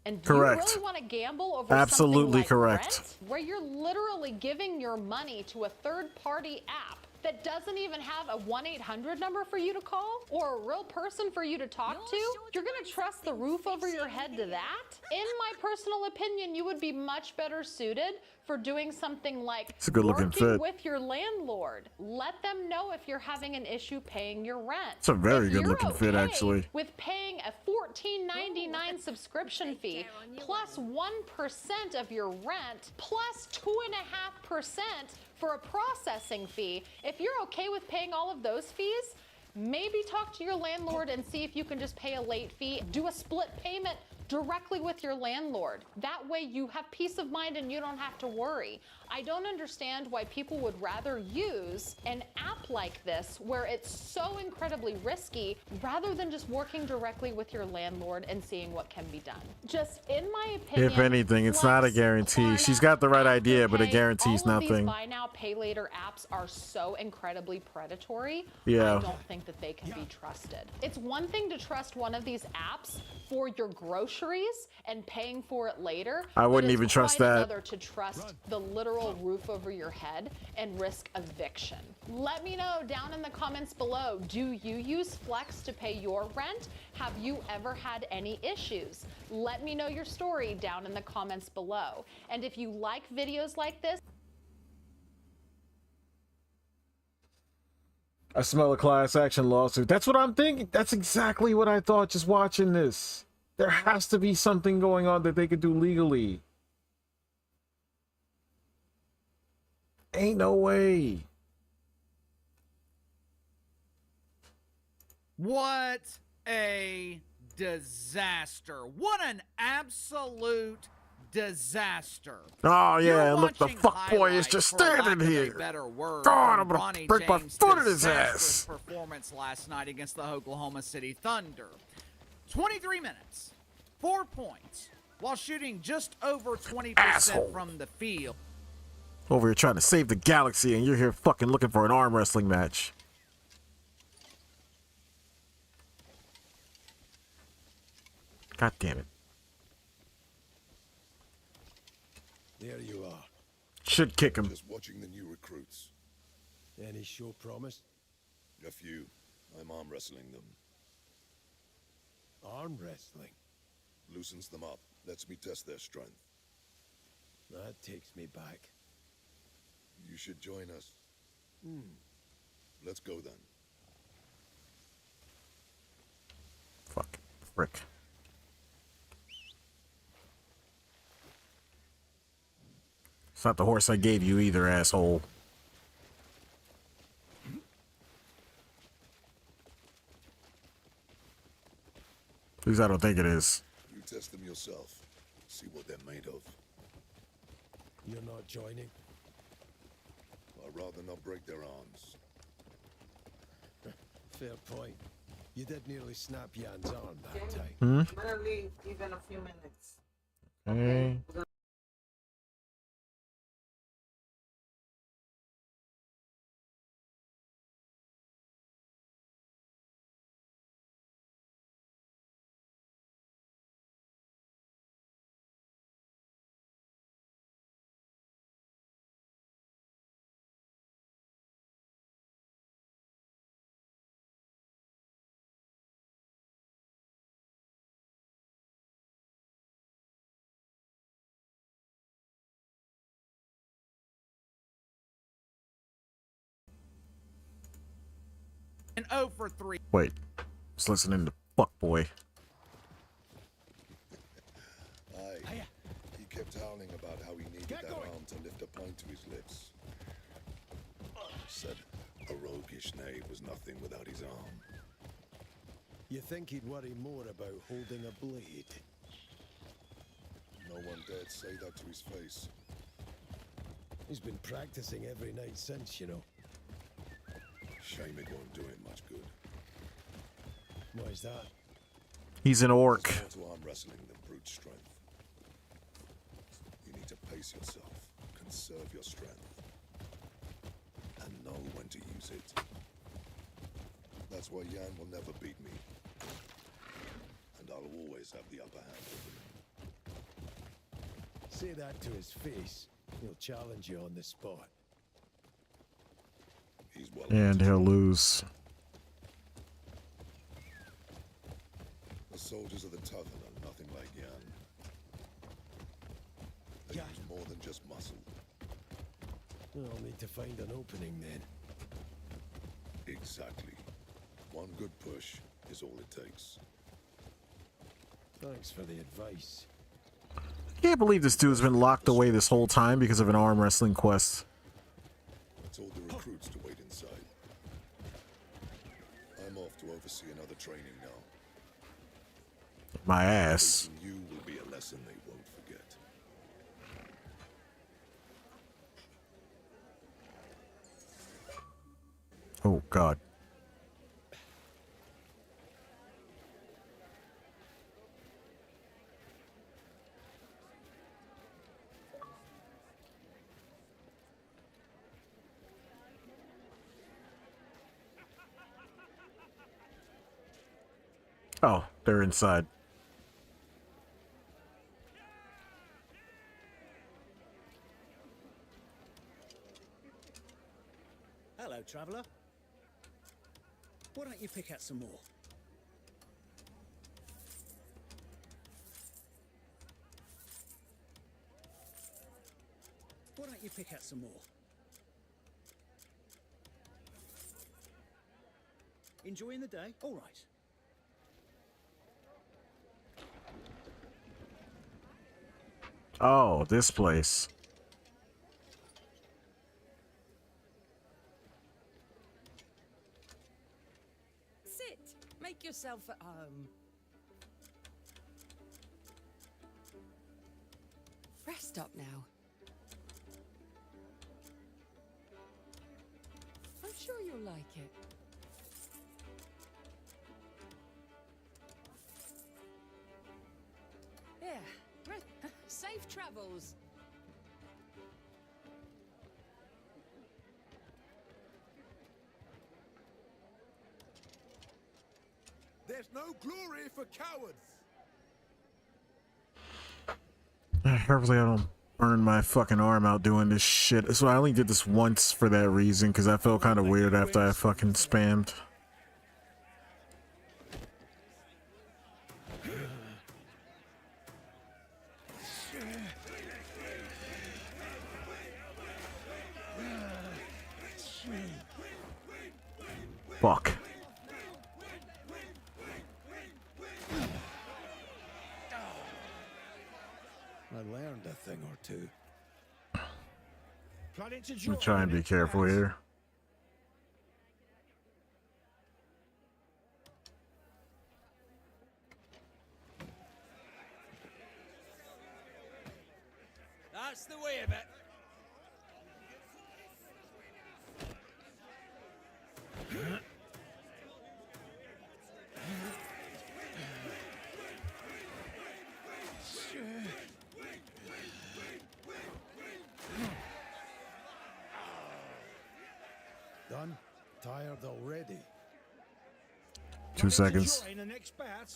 And do Correct. you really want to gamble over Absolutely something like correct. rent, where you're literally giving your money to a third-party app that doesn't even have a 1-800 number for you to call or a real person for you to talk to? You're going to trust the roof over your head to that? In my personal opinion, you would be much better suited for doing something like It's a good-looking working fit. with your landlord. Let them know if you're having an issue paying your rent. It's a very If you're good-looking fit, okay actually. with paying a $14.99 subscription fee plus 1% of your rent plus 2.5% for a processing fee, if you're okay with paying all of those fees, maybe talk to your landlord and see if you can just pay a late fee. Do a split payment directly with your landlord. That way you have peace of mind and you don't have to worry. I don't understand why people would rather use an app like this where it's so incredibly risky rather than just working directly with your landlord and seeing what can be done. Just in my opinion, If anything, it's not a guarantee. She's got the right idea, but it guarantees all of nothing. These buy now, pay later apps are so incredibly predatory. Yeah. I don't think that they can be trusted. It's one thing to trust one of these apps for your groceries and paying for it later. I but wouldn't it's even trust quite that. Another to trust the literal roof over your head and risk eviction. Let me know down in the comments below. Do you use Flex to pay your rent? Have you ever had any issues? Let me know your story down in the comments below. And if you like videos like this, I smell a class action lawsuit. That's what I'm thinking. That's exactly what I thought just watching this. There has to be something going on that they could do legally. Ain't no way. What a disaster. What an absolute disaster. Oh, yeah, You're look, the watching fuckboy is just highlights, for standing lack of a here. better word, God, from I'm gonna Ronnie break my James' foot in his disastrous ass. performance last night against the Oklahoma City Thunder. 23 minutes, 4 points, while shooting just over 20% Asshole. from the field. Over here trying to save the galaxy, and you're here fucking looking for an arm wrestling match. God damn it. There you are. Should kick him. Just watching the new recruits. Any show promise? A few. I'm arm wrestling them. Arm wrestling? Loosens them up. Lets me test their strength. That takes me back. You should join us. Let's go then. Fuck. Frick. It's not the horse I gave you either, asshole. At least I don't think it is. You test them yourself. See what they're made of. You're not joining? I'd rather not break their arms. Fair point. You did nearly snap Jan's arm that time. Hmm? I'm gonna leave even a few minutes. Okay. And 0 for 3. Wait. Just listening to fuckboy. Aye. He kept howling about how he needed that arm to lift a pint to his lips. Said a roguish knave was nothing without his arm. You think he'd worry more about holding a blade? No one dared say that to his face. He's been practicing every night since, you know. Shame it won't do him much good. Why is that? He's an orc. There's more to arm wrestling than brute strength. You need to pace yourself, conserve your strength, and know when to use it. That's why Yan will never beat me. And I'll always have the upper hand over him. Say that to his face. He'll challenge you on the spot. He's well. And he'll lose. The soldiers of the Tathan are nothing like Yan. They use more than just muscle. I'll need to find an opening then. Exactly. One good push is all it takes. Thanks for the advice. I can't believe this dude's been locked away this whole time because of an arm wrestling quest. I told the recruits to wait inside. I'm off to oversee another training now. My ass. Facing you will be a lesson they won't forget. Oh, God. Oh, they're inside. Hello, traveller. Why don't you pick out some more? Why don't you pick out some more? Enjoying the day? All right. Oh, this place. Sit. Make yourself at home. Rest up now. I'm sure you'll like it. Yeah. Safe travels. There's no glory for cowards. Hopefully I don't burn my fucking arm out doing this shit. So I only did this once for that reason, because I felt kind of weird after I fucking spammed. Fuck. I learned a thing or two. I'm trying to be careful here. That's the way of it. Done? Tired already? 2 seconds. Join the next bat.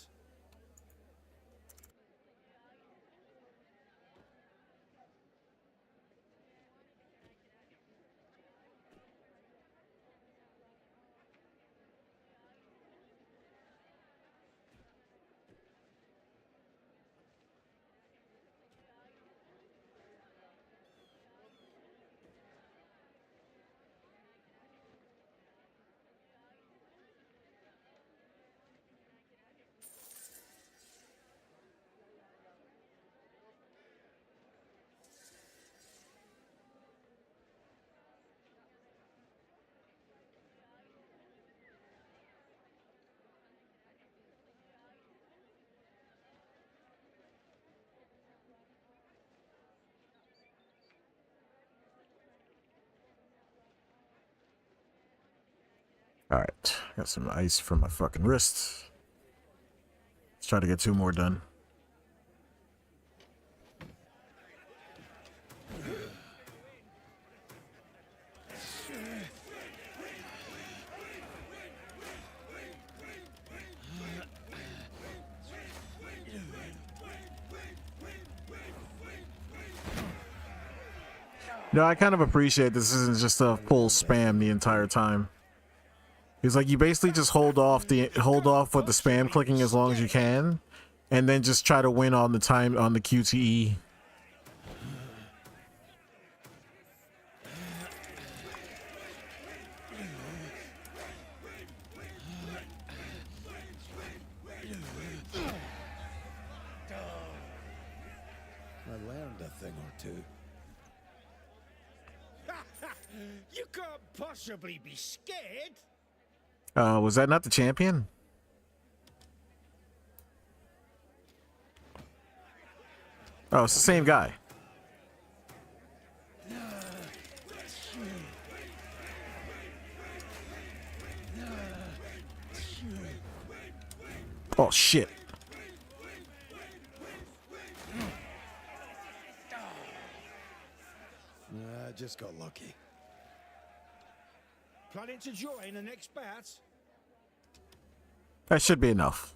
All right, got some ice for my fucking wrist. Let's try to get 2 more done. No, I kind of appreciate this isn't just a full spam the entire time. It's like you basically just hold off with the spam clicking as long as you can, and then just try to win on the time on the QTE. I learned a thing or two. You can't possibly be scared. Was that not the champion? Oh, it's the same guy. Oh, shit. I just got lucky. Planning to join the next bat? That should be enough.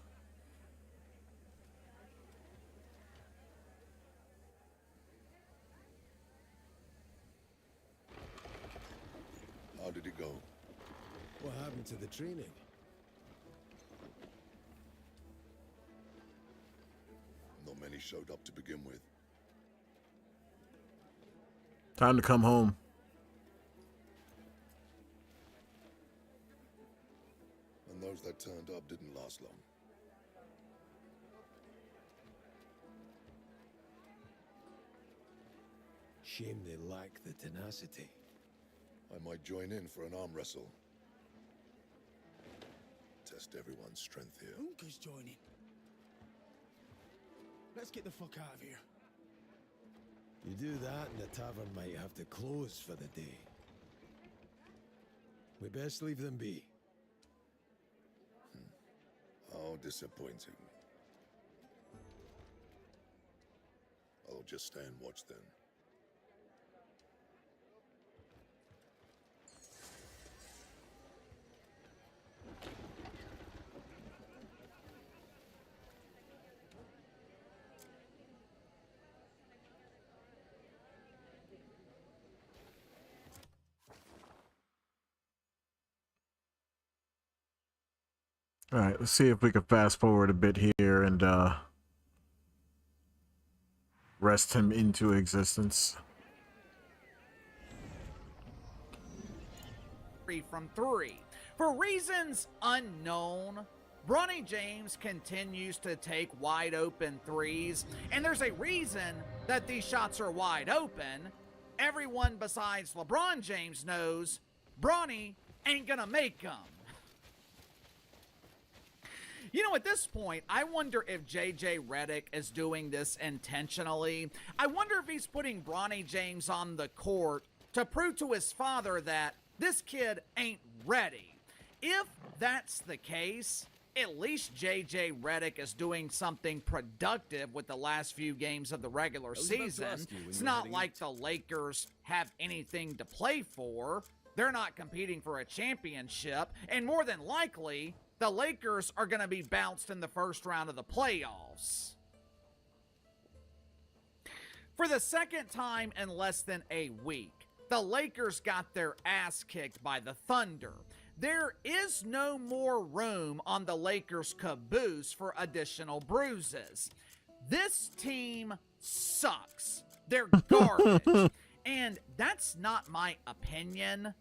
How did it go? What happened to the training? Not many showed up to begin with. Time to come home. And those that turned up didn't last long. Shame they lack the tenacity. I might join in for an arm wrestle. Test everyone's strength here. Uncle's joining. Let's get the fuck out of here. You do that and the tavern might have to close for the day. We best leave them be. How disappointing. I'll just stay and watch then. All right, let's see if we can fast forward a bit here and rest him into existence. 3 from 3. For reasons unknown, Bronny James continues to take wide open threes, and there's a reason that these shots are wide open. Everyone besides LeBron James knows Bronny ain't gonna make them. You know, at this point, I wonder if JJ Redick is doing this intentionally. I wonder if he's putting Bronny James on the court to prove to his father that this kid ain't ready. If that's the case, at least JJ Redick is doing something productive with the last few games of the regular season. It's not like the Lakers have anything to play for. They're not competing for a championship, and more than likely, the Lakers are going to be bounced in the first round of the playoffs. For the second time in less than a week, the Lakers got their ass kicked by the Thunder. There is no more room on the Lakers' caboose for additional bruises. This team sucks. They're garbage. And that's not my opinion.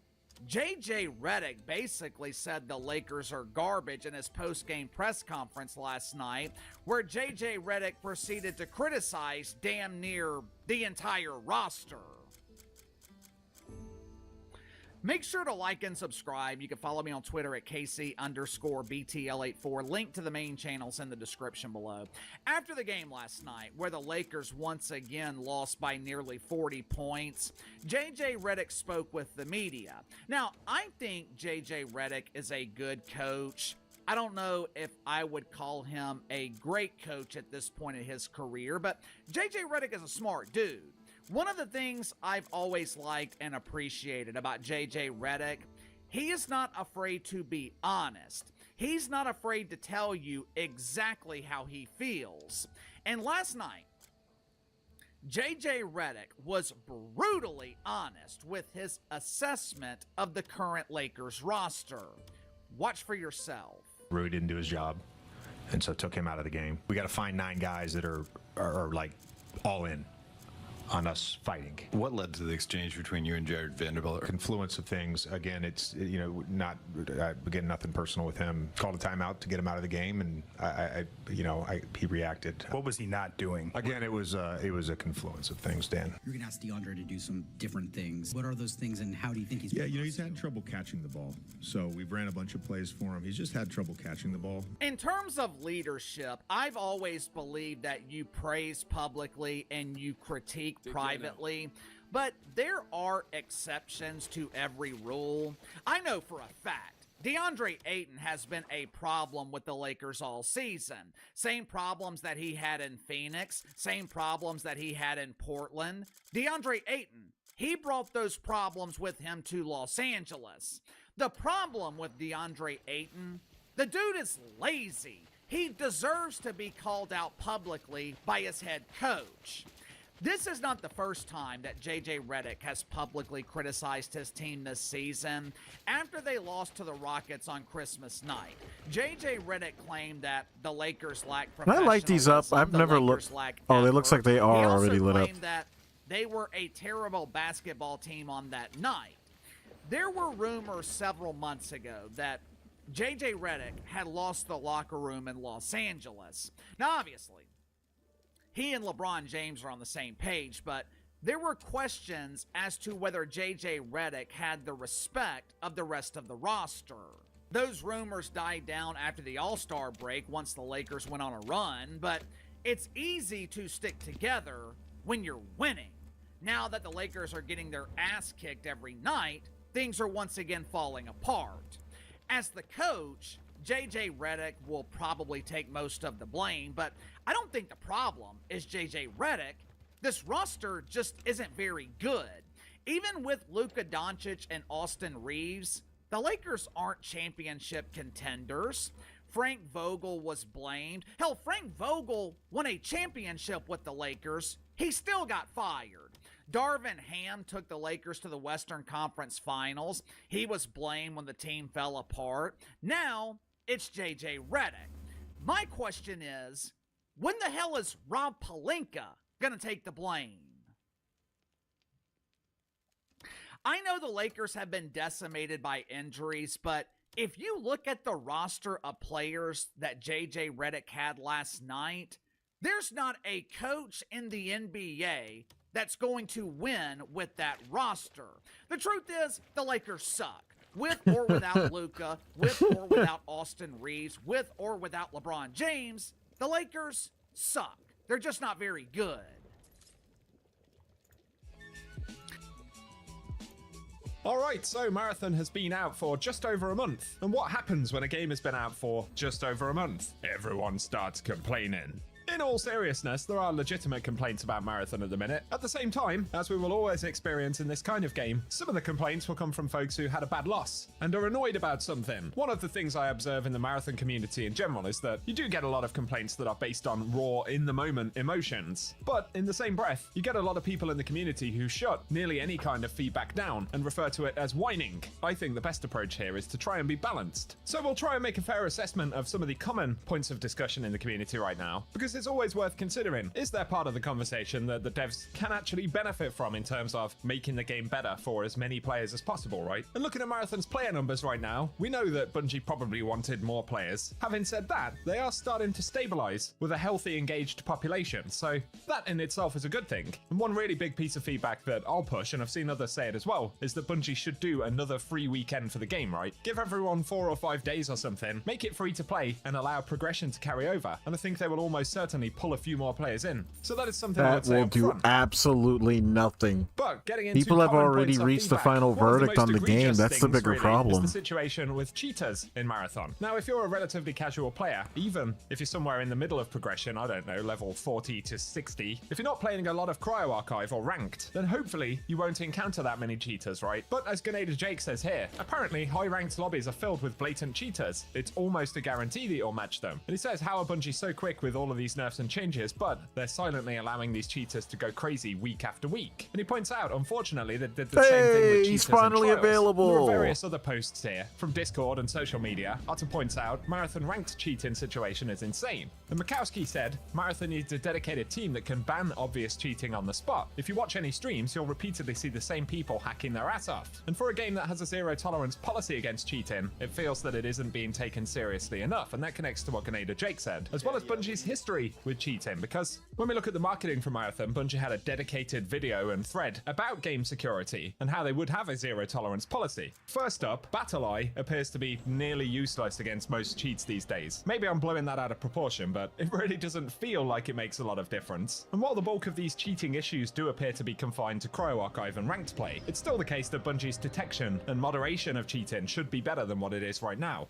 JJ Redick basically said the Lakers are garbage in his post-game press conference last night, where JJ Redick proceeded to criticize damn near the entire roster. Make sure to like and subscribe. You can follow me on Twitter at KC_BTL84. Link to the main channels in the description below. After the game last night, where the Lakers once again lost by nearly 40 points, JJ Redick spoke with the media. Now, I think JJ Redick is a good coach. I don't know if I would call him a great coach at this point in his career, but JJ Redick is a smart dude. One of the things I've always liked and appreciated about JJ Redick, he is not afraid to be honest. He's not afraid to tell you exactly how he feels. And last night, JJ Redick was brutally honest with his assessment of the current Lakers roster. Watch for yourself. Rui didn't do his job, and so took him out of the game. We got to find 9 guys that are like all in on us fighting. What led to the exchange between you and Jared Vanderbilt? Confluence of things. Again, it's, again, nothing personal with him. Called a timeout to get him out of the game, and he reacted. What was he not doing? Again, it was a confluence of things, Dan. You're going to ask DeAndre to do some different things. What are those things, and how do you think he's... Yeah, he's had trouble catching the ball. So we've ran a bunch of plays for him. He's just had trouble catching the ball. In terms of leadership, I've always believed that you praise publicly and you critique privately, but there are exceptions to every rule. I know for a fact DeAndre Ayton has been a problem with the Lakers all season. Same problems that he had in Phoenix, same problems that he had in Portland. DeAndre Ayton, he brought those problems with him to Los Angeles. The problem with DeAndre Ayton, the dude is lazy. He deserves to be called out publicly by his head coach. This is not the first time that JJ Redick has publicly criticized his team this season. After they lost to the Rockets on Christmas night, JJ Redick claimed that the Lakers lack Can I light these up? I've never looked. Oh, it looks like they are already lit up. He also claimed that they were a terrible basketball team on that night. There were rumors several months ago that JJ Redick had lost the locker room in Los Angeles. Now, obviously, he and LeBron James are on the same page, but there were questions as to whether JJ Redick had the respect of the rest of the roster. Those rumors died down after the All-Star break once the Lakers went on a run, but it's easy to stick together when you're winning. Now that the Lakers are getting their ass kicked every night, things are once again falling apart. As the coach, JJ Redick will probably take most of the blame, but I don't think the problem is JJ Redick. This roster just isn't very good. Even with Luka Doncic and Austin Reeves, the Lakers aren't championship contenders. Frank Vogel was blamed. Hell, Frank Vogel won a championship with the Lakers. He still got fired. Darvin Ham took the Lakers to the Western Conference Finals. He was blamed when the team fell apart. Now, it's JJ Redick. My question is, when the hell is Rob Pelinka going to take the blame? I know the Lakers have been decimated by injuries, but if you look at the roster of players that JJ Redick had last night, there's not a coach in the NBA that's going to win with that roster. The truth is, the Lakers suck. With or without Luka, with or without Austin Reeves, with or without LeBron James, the Lakers suck. They're just not very good. Alright, so Marathon has been out for just over a month. And what happens when a game has been out for just over a month? Everyone starts complaining. In all seriousness, there are legitimate complaints about Marathon at the minute. At the same time, as we will always experience in this kind of game, some of the complaints will come from folks who had a bad loss and are annoyed about something. One of the things I observe in the Marathon community in general is that you do get a lot of complaints that are based on raw, in-the-moment emotions. But in the same breath, you get a lot of people in the community who shut nearly any kind of feedback down and refer to it as whining. I think the best approach here is to try and be balanced. So we'll try and make a fair assessment of some of the common points of discussion in the community right now, because it's always worth considering, is there part of the conversation that the devs can actually benefit from in terms of making the game better for as many players as possible, right? And looking at Marathon's player numbers right now, we know that Bungie probably wanted more players. Having said that, they are starting to stabilize with a healthy, engaged population, so that in itself is a good thing. And one really big piece of feedback that I'll push, and I've seen others say it as well, is that Bungie should do another free weekend for the game, right? Give everyone 4 or 5 days or something, make it free to play, and allow progression to carry over. And I think they will almost certainly pull a few more players in. So that is something I would That say will up do front. absolutely nothing. But getting into People have common already points of reached the feedback, final one of verdict most on the game. egregious That's the things, bigger really, problem. is the situation with cheaters in Marathon. Now, if you're a relatively casual player, even if you're somewhere in the middle of progression, I don't know, level 40 to 60, if you're not playing a lot of Cryo Archive or Ranked, then hopefully you won't encounter that many cheaters, right? But as Grenada Jake says here, apparently high-ranked lobbies are filled with blatant cheaters. It's almost a guarantee that you'll match them. And he says, how are Bungie so quick with all of these nerfs and changes, but they're silently allowing these cheaters to go crazy week after week. And he points out, unfortunately, they did the same thing with cheaters he's in finally Trials. available. There are various other posts here from Discord and social media. Arthur points out, Marathon ranked cheating situation is insane. And Mikowski said, Marathon needs a dedicated team that can ban obvious cheating on the spot. If you watch any streams, you'll repeatedly see the same people hacking their ass off. And for a game that has a zero tolerance policy against cheating, it feels that it isn't being taken seriously enough. And that connects to what Grenada Jake said, as well as Bungie's history with cheating, because when we look at the marketing for Marathon, Bungie had a dedicated video and thread about game security and how they would have a zero tolerance policy. First up, BattleEye appears to be nearly useless against most cheats these days. Maybe I'm blowing that out of proportion, but it really doesn't feel like it makes a lot of difference. And while the bulk of these cheating issues do appear to be confined to Cryo Archive and Ranked play, it's still the case that Bungie's detection and moderation of cheating should be better than what it is right now.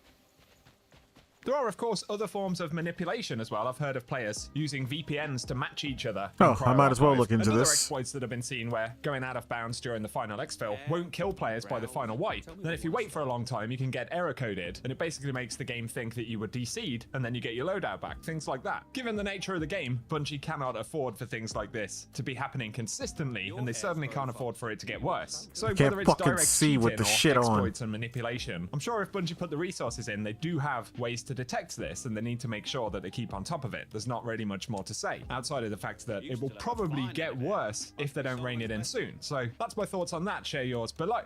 There are, of course, other forms of manipulation as well. I've heard of players using VPNs to match each other. Oh, I might as well look into and other this. exploits that have been seen where going out of bounds during the final exfil won't kill players by the final wipe. Then if you wait for a long time, you can get error coded, and it basically makes the game think that you were DC'd, and then you get your loadout back, things like that. Given the nature of the game, Bungie cannot afford for things like this to be happening consistently, and they certainly can't afford for it to get worse. So Can't whether it's fucking direct see with cheating the or shit on. exploits and manipulation, I'm sure if Bungie put the resources in, they do have ways to detect this, and they need to make sure that they keep on top of it. There's not really much more to say, outside of the fact that it will probably get worse if they don't rein it in soon. So that's my thoughts on that. Share yours below.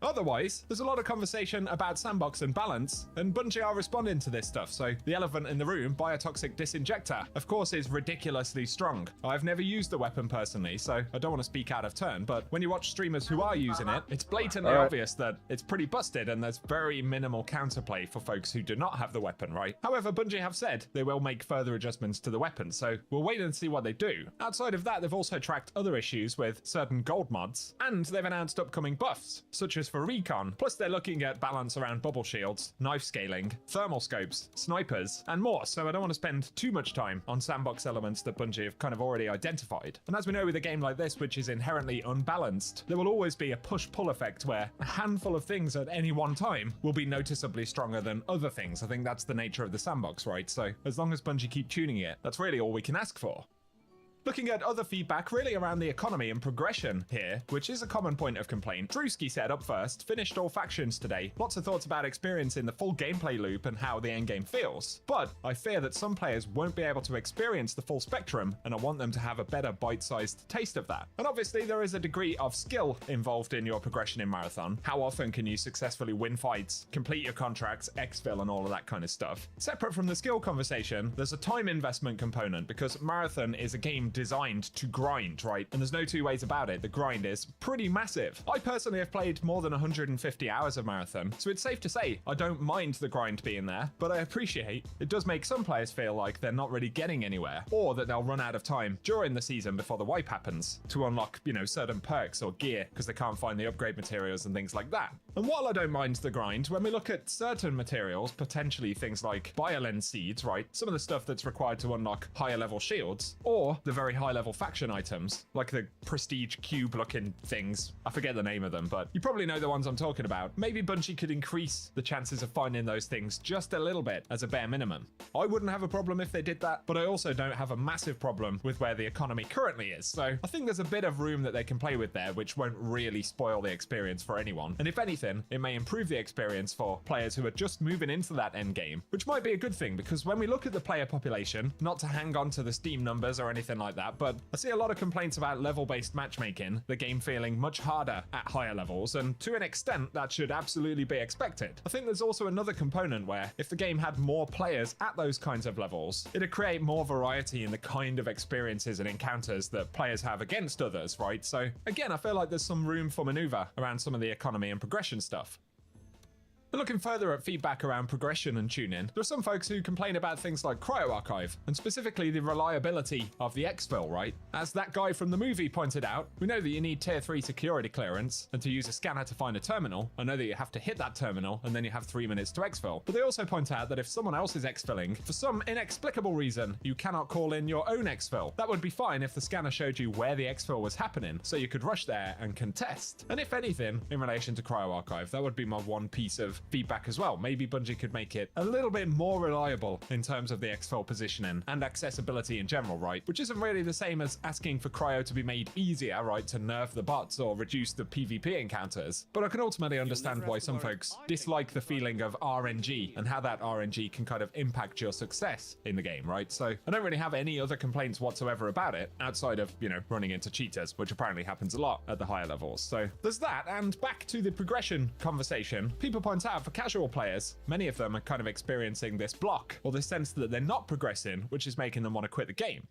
Otherwise, there's a lot of conversation about sandbox and balance, and Bungie are responding to this stuff, so the elephant in the room, Biotoxic Disinjector, of course is ridiculously strong. I've never used the weapon personally, so I don't want to speak out of turn, but when you watch streamers who are using it, it's blatantly obvious that it's pretty busted and there's very minimal counterplay for folks who do not have the weapon, right? However, Bungie have said they will make further adjustments to the weapon, so we'll wait and see what they do. Outside of that, they've also tracked other issues with certain gold mods, and they've announced upcoming buffs, such as for recon. Plus they're looking at balance around bubble shields, knife scaling, thermal scopes, snipers, and more, so I don't want to spend too much time on sandbox elements that Bungie have kind of already identified. And as we know with a game like this, which is inherently unbalanced, there will always be a push-pull effect where a handful of things at any one time will be noticeably stronger than other things. I think that's the nature of the sandbox, right? So as long as Bungie keep tuning it, that's really all we can ask for. Looking at other feedback really around the economy and progression here, which is a common point of complaint. Drewski said up first, finished all factions today. Lots of thoughts about experiencing the full gameplay loop and how the endgame feels. But I fear that some players won't be able to experience the full spectrum, and I want them to have a better bite-sized taste of that. And obviously there is a degree of skill involved in your progression in Marathon. How often can you successfully win fights, complete your contracts, exfil and all of that kind of stuff. Separate from the skill conversation, there's a time investment component because Marathon is a game designed to grind, right? And there's no two ways about it. The grind is pretty massive. I personally have played more than 150 hours of Marathon, so it's safe to say I don't mind the grind being there, but I appreciate it does make some players feel like they're not really getting anywhere, or that they'll run out of time during the season before the wipe happens to unlock, you know, certain perks or gear because they can't find the upgrade materials and things like that. And while I don't mind the grind, when we look at certain materials, potentially things like Biolens seeds, right? Some of the stuff that's required to unlock higher level shields, or the very high level faction items, like the prestige cube looking things. I forget the name of them, but you probably know the ones I'm talking about. Maybe Bungie could increase the chances of finding those things just a little bit as a bare minimum. I wouldn't have a problem if they did that, but I also don't have a massive problem with where the economy currently is. So I think there's a bit of room that they can play with there, which won't really spoil the experience for anyone. And if anything, it may improve the experience for players who are just moving into that end game, which might be a good thing, because when we look at the player population, not to hang on to the Steam numbers or anything like that, but I see a lot of complaints about level-based matchmaking, the game feeling much harder at higher levels, and to an extent that should absolutely be expected. I think there's also another component where if the game had more players at those kinds of levels, it'd create more variety in the kind of experiences and encounters that players have against others, right? So again, I feel like there's some room for maneuver around some of the economy and progression stuff. But looking further at feedback around progression and tuning, there are some folks who complain about things like CryoArchive, and specifically the reliability of the exfil, right? As that guy from the movie pointed out, we know that you need tier 3 security clearance, and to use a scanner to find a terminal, I know that you have to hit that terminal, and then you have 3 minutes to exfil. But they also point out that if someone else is exfilling, for some inexplicable reason, you cannot call in your own exfil. That would be fine if the scanner showed you where the exfil was happening, so you could rush there and contest. And if anything, in relation to CryoArchive, that would be my one piece of feedback as well. Maybe Bungie could make it a little bit more reliable in terms of the exfil positioning and accessibility in general, right? Which isn't really the same as asking for cryo to be made easier, right? To nerf the bots or reduce the PvP encounters. But I can ultimately understand why some folks dislike the feeling of RNG and how that RNG can kind of impact your success in the game, right? So I don't really have any other complaints whatsoever about it outside of, you know, running into cheaters, which apparently happens a lot at the higher levels. So there's that. And back to the progression conversation, people point out for casual players, many of them are kind of experiencing this block or this sense that they're not progressing, which is making them want to quit the game.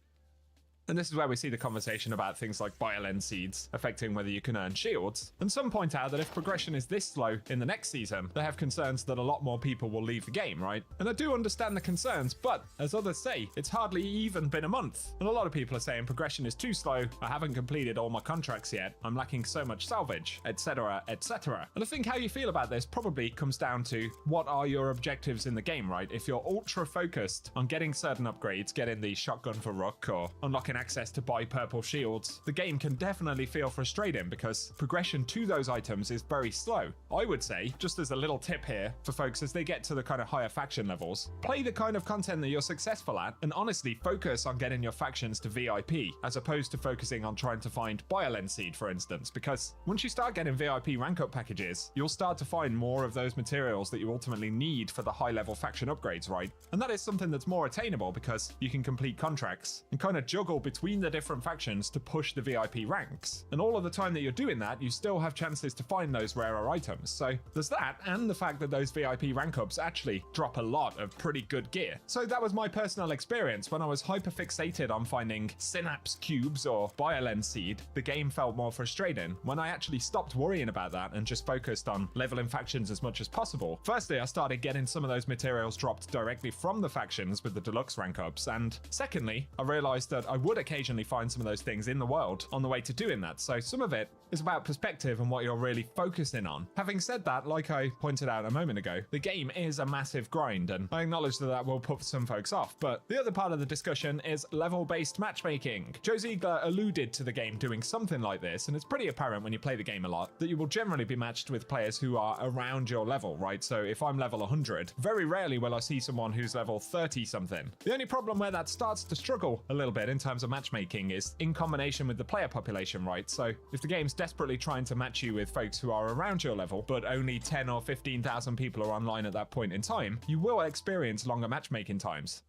And this is where we see the conversation about things like BioLens seeds affecting whether you can earn shields. And some point out that if progression is this slow in the next season, they have concerns that a lot more people will leave the game, right? And I do understand the concerns, but as others say, it's hardly even been a month. And a lot of people are saying progression is too slow, I haven't completed all my contracts yet, I'm lacking so much salvage, etc, etc. And I think how you feel about this probably comes down to what are your objectives in the game, right? If you're ultra focused on getting certain upgrades, getting the shotgun for Rook or unlocking access to buy purple shields, the game can definitely feel frustrating because progression to those items is very slow. I would say, just as a little tip here for folks as they get to the kind of higher faction levels, play the kind of content that you're successful at and honestly focus on getting your factions to VIP as opposed to focusing on trying to find BioLens seed, for instance, because once you start getting VIP rank up packages, you'll start to find more of those materials that you ultimately need for the high level faction upgrades, right? And that is something that's more attainable because you can complete contracts and kind of juggle between the different factions to push the VIP ranks. And all of the time that you're doing that, you still have chances to find those rarer items. So there's that, and the fact that those VIP rank ups actually drop a lot of pretty good gear. So that was my personal experience. When I was hyper fixated on finding synapse cubes or BioLens seed, the game felt more frustrating. When I actually stopped worrying about that and just focused on leveling factions as much as possible, firstly, I started getting some of those materials dropped directly from the factions with the deluxe rank ups, and secondly, I realized that I would occasionally find some of those things in the world on the way to doing that. So some of it is about perspective and what you're really focusing on. Having said that, like I pointed out a moment ago, the game is a massive grind, and I acknowledge that that will put some folks off. But the other part of the discussion is level-based matchmaking. Joe Ziegler alluded to the game doing something like this, and it's pretty apparent when you play the game a lot that you will generally be matched with players who are around your level, right? So if I'm level 100, very rarely will I see someone who's level 30 something. The only problem where that starts to struggle a little bit in terms of matchmaking is in combination with the player population, right? So if the game's desperately trying to match you with folks who are around your level, but only 10 or 15,000 people are online at that point in time, you will experience longer matchmaking times.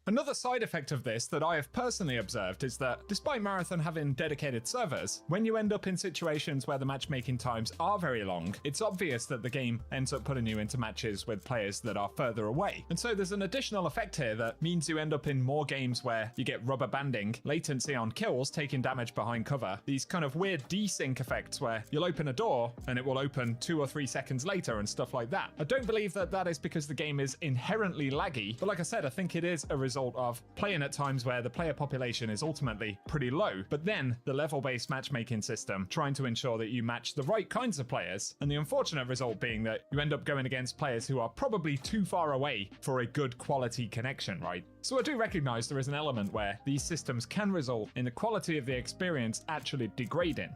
Another side effect of this that I have personally observed is that despite Marathon having dedicated servers, when you end up in situations where the matchmaking times are very long, it's obvious that the game ends up putting you into matches with players that are further away. And so there's an additional effect here that means you end up in more games where you get rubber banding, latency on kills, taking damage behind cover, these kind of weird desync effects where you'll open a door and it will open 2 or 3 seconds later and stuff like that. I don't believe that that is because the game is inherently laggy, but like I said, I think it is a result result of playing at times where the player population is ultimately pretty low, but then the level-based matchmaking system trying to ensure that you match the right kinds of players, and the unfortunate result being that you end up going against players who are probably too far away for a good quality connection, right? So I do recognize there is an element where these systems can result in the quality of the experience actually degrading.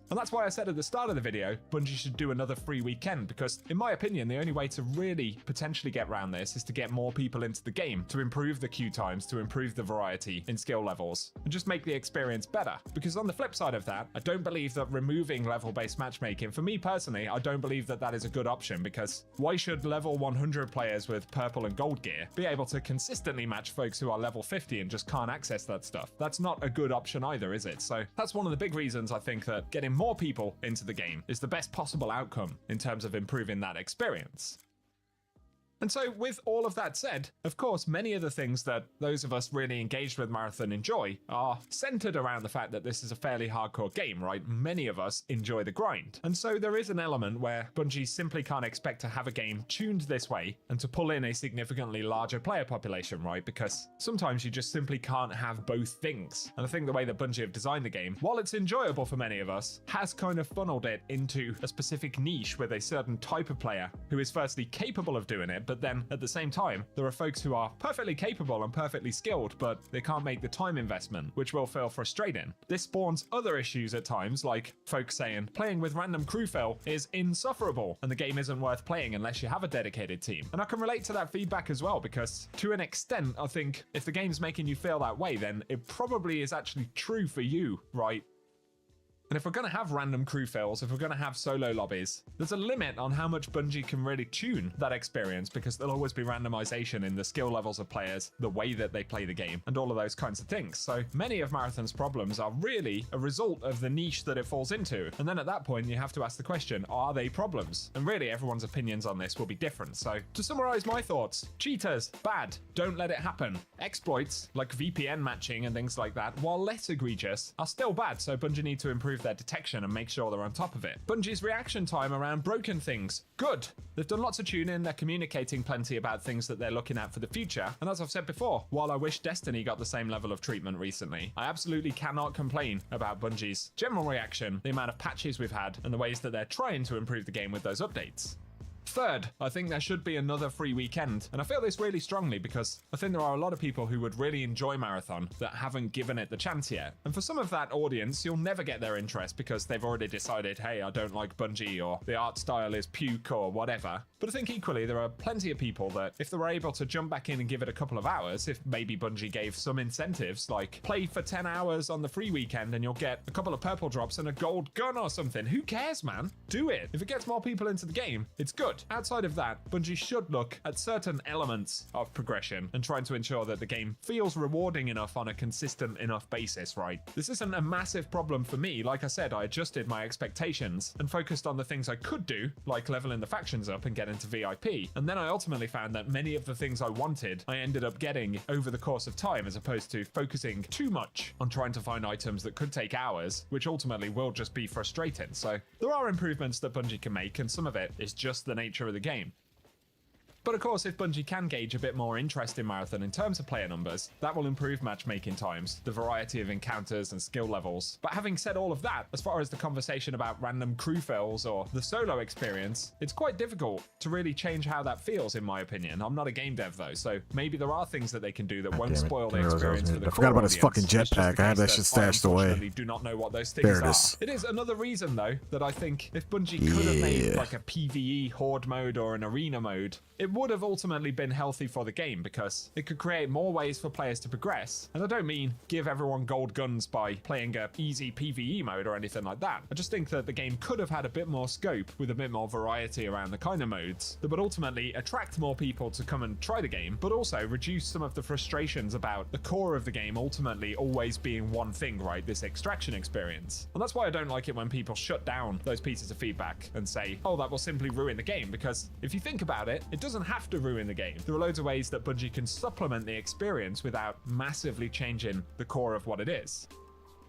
And that's why I said at the start of the video, Bungie should do another free weekend, because in my opinion, the only way to really potentially get around this is to get more people into the game, to improve the queue times, to improve the variety in skill levels, and just make the experience better. Because on the flip side of that, I don't believe that removing level-based matchmaking, for me personally, I don't believe that that is a good option, because why should level 100 players with purple and gold gear be able to consistently match folks who are level 50 and just can't access that stuff? That's not a good option either, is it? So that's one of the big reasons I think that getting more people into the game is the best possible outcome in terms of improving that experience. And so with all of that said, of course, many of the things that those of us really engaged with Marathon enjoy are centered around the fact that this is a fairly hardcore game, right? Many of us enjoy the grind. And so there is an element where Bungie simply can't expect to have a game tuned this way and to pull in a significantly larger player population, right? Because sometimes you just simply can't have both things. And I think the way that Bungie have designed the game, while it's enjoyable for many of us, has kind of funneled it into a specific niche with a certain type of player who is firstly capable of doing it, but then at the same time, there are folks who are perfectly capable and perfectly skilled, but they can't make the time investment, which will feel frustrating. This spawns other issues at times, like folks saying, playing with random crew fill is insufferable, and the game isn't worth playing unless you have a dedicated team. And I can relate to that feedback as well, because to an extent, I think if the game's making you feel that way, then it probably is actually true for you, right? And if we're going to have random crew fills, if we're going to have solo lobbies, there's a limit on how much Bungie can really tune that experience, because there'll always be randomization in the skill levels of players, the way that they play the game, and all of those kinds of things. So many of Marathon's problems are really a result of the niche that it falls into. And then at that point, you have to ask the question, are they problems? And really, everyone's opinions on this will be different. So to summarize my thoughts, cheaters, bad, don't let it happen. Exploits, like VPN matching and things like that, while less egregious, are still bad, so Bungie need to improve their detection and make sure they're on top of it. Bungie's reaction time around broken things, good. They've done lots of tuning, they're communicating plenty about things that they're looking at for the future, and as I've said before, while I wish Destiny got the same level of treatment recently, I absolutely cannot complain about Bungie's general reaction, the amount of patches we've had, and the ways that they're trying to improve the game with those updates. Third, I think there should be another free weekend, and I feel this really strongly because I think there are a lot of people who would really enjoy Marathon that haven't given it the chance yet. And for some of that audience, you'll never get their interest because they've already decided, hey, I don't like Bungie, or the art style is puke, or whatever. But I think equally there are plenty of people that if they were able to jump back in and give it a couple of hours, if maybe Bungie gave some incentives, like play for 10 hours on the free weekend and you'll get a couple of purple drops and a gold gun or something. Who cares, man? Do it. If it gets more people into the game, it's good. Outside of that, Bungie should look at certain elements of progression and trying to ensure that the game feels rewarding enough on a consistent enough basis, right? This isn't a massive problem for me. Like I said, I adjusted my expectations and focused on the things I could do, like leveling the factions up and getting to VIP. And then I ultimately found that many of the things I wanted, I ended up getting over the course of time, as opposed to focusing too much on trying to find items that could take hours, which ultimately will just be frustrating. So there are improvements that Bungie can make, and some of it is just the nature of the game. But of course, if Bungie can gauge a bit more interest in Marathon in terms of player numbers, that will improve matchmaking times, the variety of encounters and skill levels. But having said all of that, as far as the conversation about random crew fills or the solo experience, it's quite difficult to really change how that feels, in my opinion. I'm not a game dev though, so maybe there are things that they can do that won't spoil the experience for the I forgot about his fucking jetpack. I had that shit stashed away. Do not know what those things There it is. are. It is another reason though that I think if Bungie could have made like a PvE horde mode or an arena mode, it would have ultimately been healthy for the game because it could create more ways for players to progress. And I don't mean give everyone gold guns by playing a easy PvE mode or anything like that. I just think that the game could have had a bit more scope with a bit more variety around the kind of modes that would ultimately attract more people to come and try the game, but also reduce some of the frustrations about the core of the game ultimately always being one thing, right? This extraction experience. And that's why I don't like it when people shut down those pieces of feedback and say, oh, that will simply ruin the game, because if you think about it, it doesn't have to ruin the game. There are loads of ways that Bungie can supplement the experience without massively changing the core of what it is.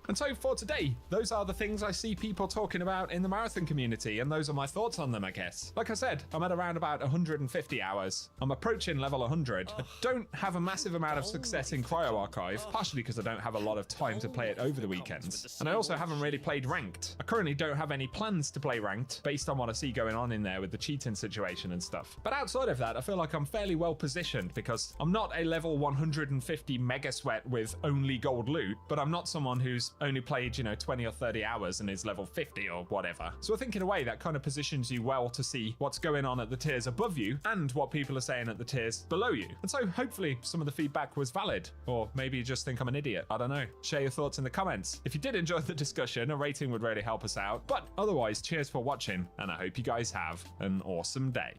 And so for today, those are the things I see people talking about in the marathon community, and those are my thoughts on them, I guess. Like I said, I'm at around about 150 hours. I'm approaching level 100. I don't have a massive amount of success in Cryo Archive, partially because I don't have a lot of time to play it over the weekends. And I also haven't really played ranked. I currently don't have any plans to play ranked based on what I see going on in there with the cheating situation and stuff. But outside of that, I feel like I'm fairly well positioned because I'm not a level 150 mega sweat with only gold loot, but I'm not someone who's only played, 20 or 30 hours and is level 50 or whatever. So I think in a way that kind of positions you well to see what's going on at the tiers above you and what people are saying at the tiers below you. And so hopefully some of the feedback was valid, or maybe you just think I'm an idiot. I don't know. Share your thoughts in the comments. If you did enjoy the discussion, a rating would really help us out. But otherwise, cheers for watching, and I hope you guys have an awesome day.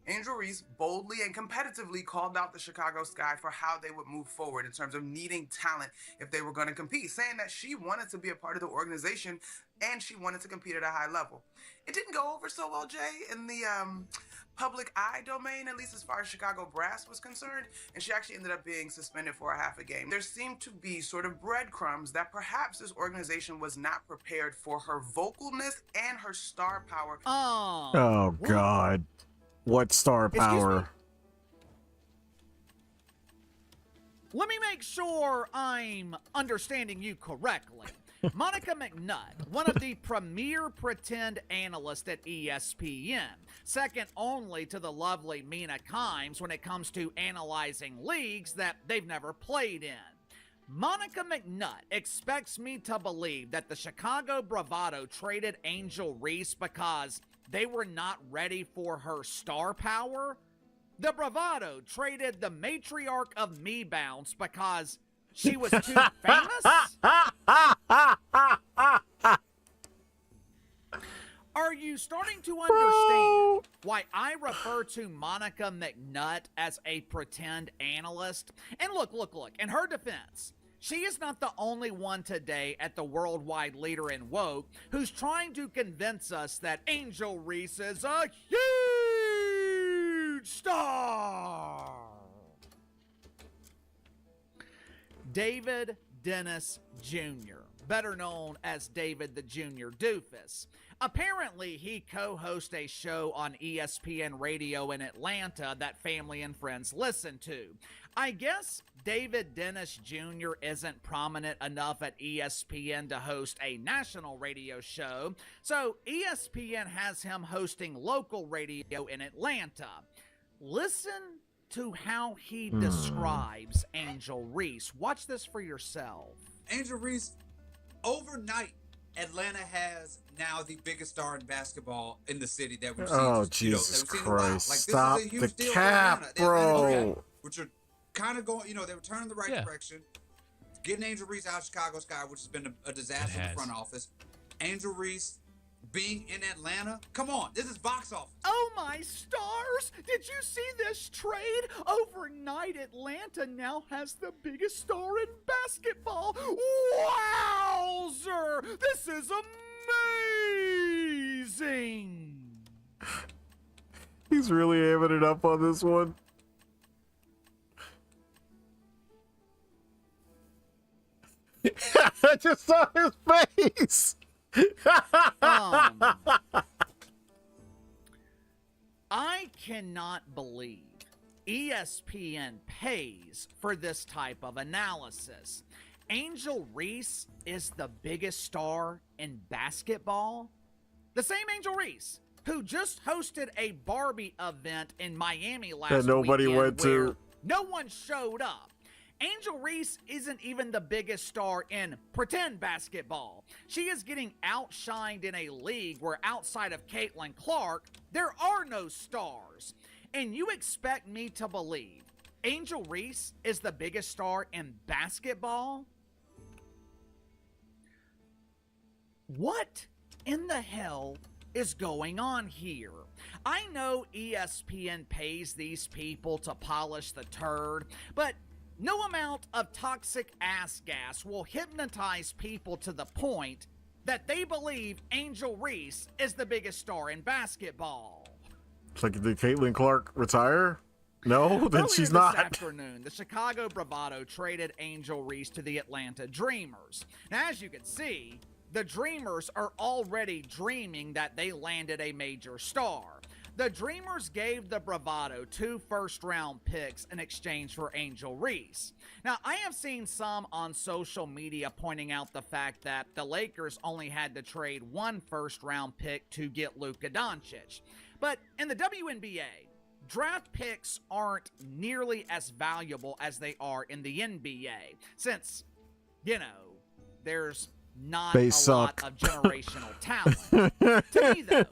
Angel Reese boldly and competitively called out the Chicago Sky for how they would move forward in terms of needing talent if they were going to compete, saying that she wanted to be a part of the organization and she wanted to compete at a high level. It didn't go over so well, Jay, in the public eye domain, at least as far as Chicago Brass was concerned, and she actually ended up being suspended for a half a game. There seemed to be sort of breadcrumbs that perhaps this organization was not prepared for her vocalness and her star power. Oh, God. What star power? Let me make sure I'm understanding you correctly. Monica McNutt, one of the premier pretend analysts at ESPN, second only to the lovely Mina Kimes when it comes to analyzing leagues that they've never played in. Monica McNutt expects me to believe that the Chicago Bravado traded Angel Reese because they were not ready for her star power? The Bravado traded the matriarch of Me Bounce because she was too famous? Are you starting to understand why I refer to Monica McNutt as a pretend analyst? And look, in her defense, she is not the only one today at the worldwide leader in woke who's trying to convince us that Angel Reese is a huge star. David Dennis Jr., better known as David the Junior Doofus. Apparently, he co-hosts a show on ESPN Radio in Atlanta that family and friends listen to. I guess David Dennis Jr. isn't prominent enough at ESPN to host a national radio show, so ESPN has him hosting local radio in Atlanta. Listen to how he describes Angel Reese. Watch this for yourself. Angel Reese, overnight, Atlanta has now the biggest star in basketball in the city that we've seen. Oh, that we've Jesus seen in a while. Christ. Like, this Stop is a huge the deal for cap, Atlanta. The Atlanta bro. Hawks, which are kind of going, they were turning the right direction. Getting Angel Reese out of Chicago Sky, which has been a disaster in the front office. Angel Reese being in Atlanta. Come on, this is box office. Oh my stars! Did you see this trade? Overnight, Atlanta now has the biggest star in basketball. Wowzer! This is amazing! He's really amping it up on this one. I just saw his face. I cannot believe ESPN pays for this type of analysis. Angel Reese is the biggest star in basketball? The same Angel Reese who just hosted a Barbie event in Miami last that nobody weekend went to. where no one showed up. Angel Reese isn't even the biggest star in pretend basketball. She is getting outshined in a league where outside of Caitlin Clark, there are no stars. And you expect me to believe Angel Reese is the biggest star in basketball? What in the hell is going on here? I know ESPN pays these people to polish the turd, but no amount of toxic ass gas will hypnotize people to the point that they believe Angel Reese is the biggest star in basketball. It's like, did Caitlin Clark retire? No, then Earlier she's this not. afternoon, the Chicago Bravado traded Angel Reese to the Atlanta Dreamers. Now, as you can see, the Dreamers are already dreaming that they landed a major star. The Dreamers gave the Bravado 2 first-round picks in exchange for Angel Reese. Now, I have seen some on social media pointing out the fact that the Lakers only had to trade 1 first-round pick to get Luka Doncic. But in the WNBA, draft picks aren't nearly as valuable as they are in the NBA, since, there's not They a suck. lot of generational talent. To me, though,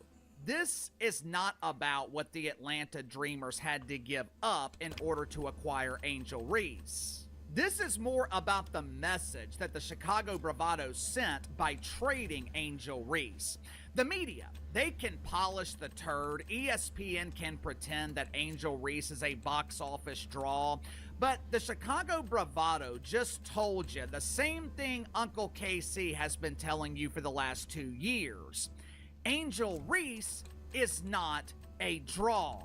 this is not about what the Atlanta Dreamers had to give up in order to acquire Angel Reese. This is more about the message that the Chicago Bravado sent by trading Angel Reese. The media, they can polish the turd. ESPN can pretend that Angel Reese is a box office draw. But the Chicago Bravado just told you the same thing Uncle KC has been telling you for the last 2 years. Angel Reese is not a draw.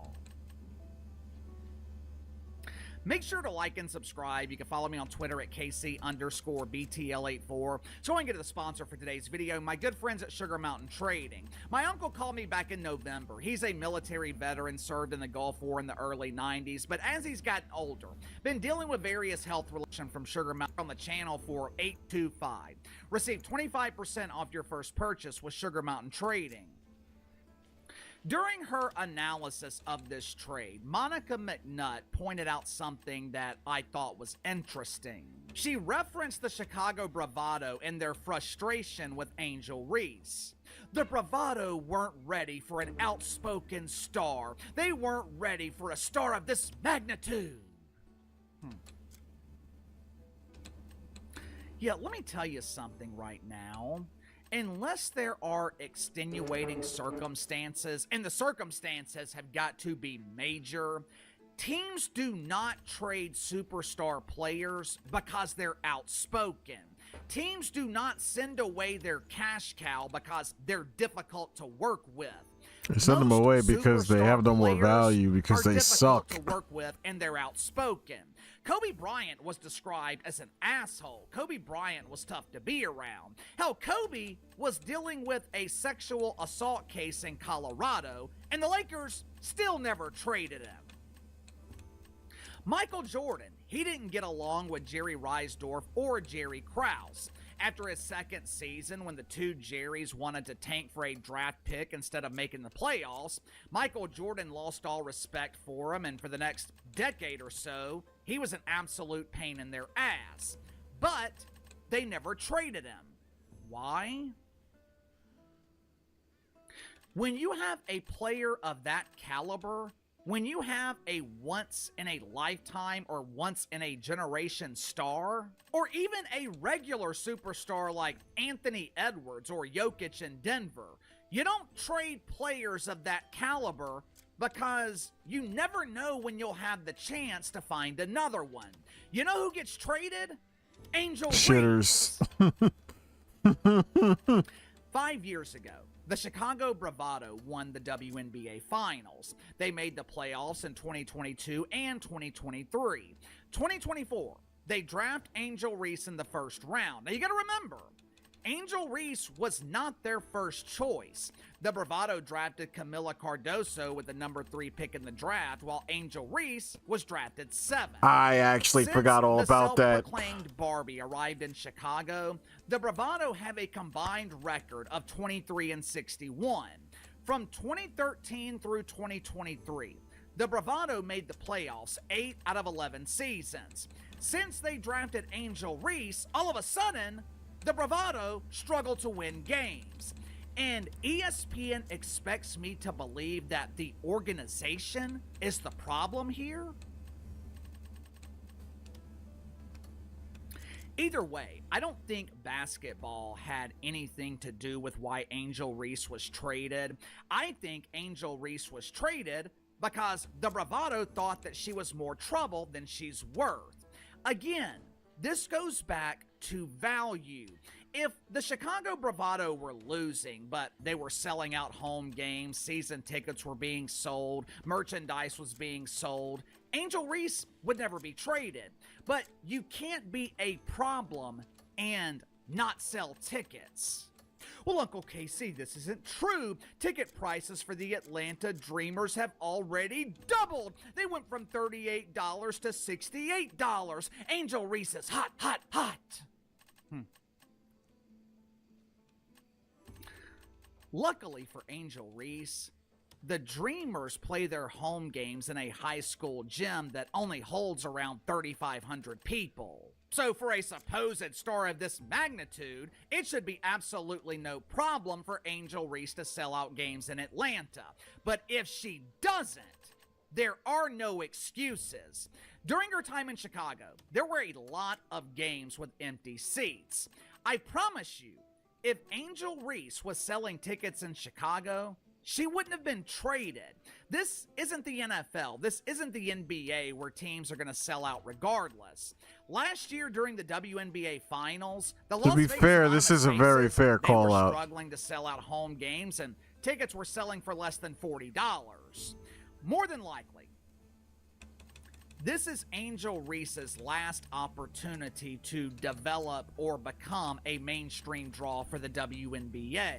Make sure to like and subscribe. You can follow me on Twitter at KC_BTL84. So I can get to the sponsor for today's video, my good friends at Sugar Mountain Trading. My uncle called me back in November. He's a military veteran, served in the Gulf War in the early 90s, but as he's gotten older, been dealing with various health relations from Sugar Mountain on the channel for 825. Receive 25% off your first purchase with Sugar Mountain Trading. During her analysis of this trade, Monica McNutt pointed out something that I thought was interesting. She referenced the Chicago Bravado and their frustration with Angel Reese. The Bravado weren't ready for an outspoken star. They weren't ready for a star of this magnitude. Yeah, let me tell you something right now. Unless there are extenuating circumstances, and the circumstances have got to be major, teams do not trade superstar players because they're outspoken. Teams do not send away their cash cow because they're difficult to work with. They send them away because they have no more value because they suck. To work with and they're outspoken. Kobe Bryant was described as an asshole. Kobe Bryant was tough to be around. Hell, Kobe was dealing with a sexual assault case in Colorado, and the Lakers still never traded him. Michael Jordan, he didn't get along with Jerry Reinsdorf or Jerry Krause. After his second season, when the two Jerrys wanted to tank for a draft pick instead of making the playoffs, Michael Jordan lost all respect for him, and for the next decade or so, he was an absolute pain in their ass. But they never traded him. Why? When you have a player of that caliber, when you have a once-in-a-lifetime or once-in-a-generation star, or even a regular superstar like Anthony Edwards or Jokic in Denver, you don't trade players of that caliber because you never know when you'll have the chance to find another one. You know who gets traded? Angel Shitters. 5 years ago, the Chicago Bravado won the WNBA Finals. They made the playoffs in 2022 and 2023. 2024, they draft Angel Reese in the first round. Now you gotta remember, Angel Reese was not their first choice. The Bravado drafted Camila Cardoso with the number 3 pick in the draft, while Angel Reese was drafted 7th. I actually forgot all about that. The self-proclaimed Barbie arrived in Chicago, the Bravado have a combined record of 23-61. From 2013 through 2023, the Bravado made the playoffs 8 out of 11 seasons. Since they drafted Angel Reese, all of a sudden, the Bravado struggled to win games. And ESPN expects me to believe that the organization is the problem here? Either way, I don't think basketball had anything to do with why Angel Reese was traded. I think Angel Reese was traded because the Bravado thought that she was more trouble than she's worth. Again, this goes back to value. If the Chicago Bravado were losing, but they were selling out home games, season tickets were being sold, merchandise was being sold, Angel Reese would never be traded. But you can't be a problem and not sell tickets. Well, Uncle KC, this isn't true. Ticket prices for the Atlanta Dreamers have already doubled. They went from $38 to $68. Angel Reese is hot, hot, hot. Luckily for Angel Reese, the Dreamers play their home games in a high school gym that only holds around 3,500 people. So for a supposed star of this magnitude, it should be absolutely no problem for Angel Reese to sell out games in Atlanta. But if she doesn't, there are no excuses. During her time in Chicago, there were a lot of games with empty seats. I promise you, if Angel Reese was selling tickets in Chicago, she wouldn't have been traded. This isn't the NFL. This isn't the NBA where teams are going to sell out regardless. Last year during the WNBA Finals, the Las Vegas this is a very fair call out. They were struggling to sell out home games, and tickets were selling for less than $40. More than likely, this is Angel Reese's last opportunity to develop or become a mainstream draw for the WNBA.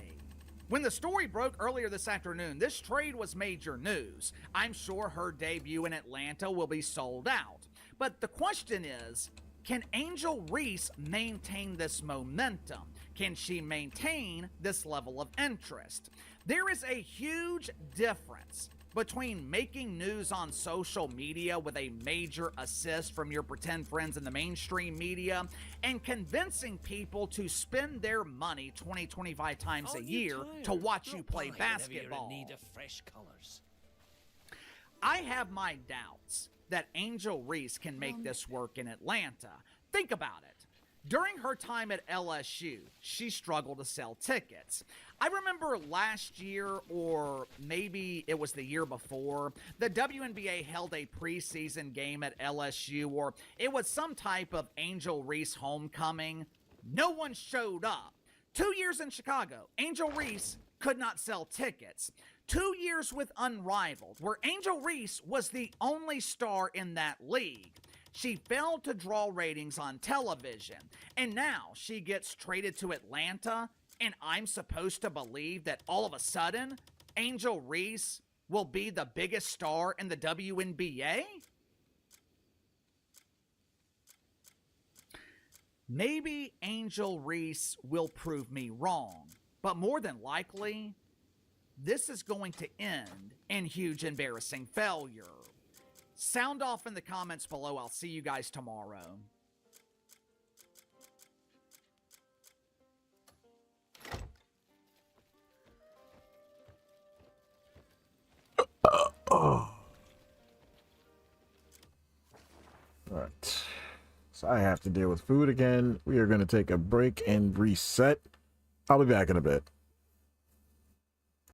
When the story broke earlier this afternoon, this trade was major news. I'm sure her debut in Atlanta will be sold out. But the question is, can Angel Reese maintain this momentum? Can she maintain this level of interest? There is a huge difference between making news on social media with a major assist from your pretend friends in the mainstream media and convincing people to spend their money 20-25 times a year to watch you play basketball. Need of fresh colors. I have my doubts that Angel Reese can make this work in Atlanta. Think about it. During her time at LSU, she struggled to sell tickets. I remember last year, or maybe it was the year before, the WNBA held a preseason game at LSU, or it was some type of Angel Reese homecoming. No one showed up. 2 years in Chicago, Angel Reese could not sell tickets. 2 years with Unrivaled, where Angel Reese was the only star in that league. She failed to draw ratings on television, and now she gets traded to Atlanta, and I'm supposed to believe that all of a sudden, Angel Reese will be the biggest star in the WNBA? Maybe Angel Reese will prove me wrong, but more than likely, this is going to end in huge embarrassing failure. Sound off in the comments below. I'll see you guys tomorrow. All right. So I have to deal with food again. We are going to take a break and reset. I'll be back in a bit.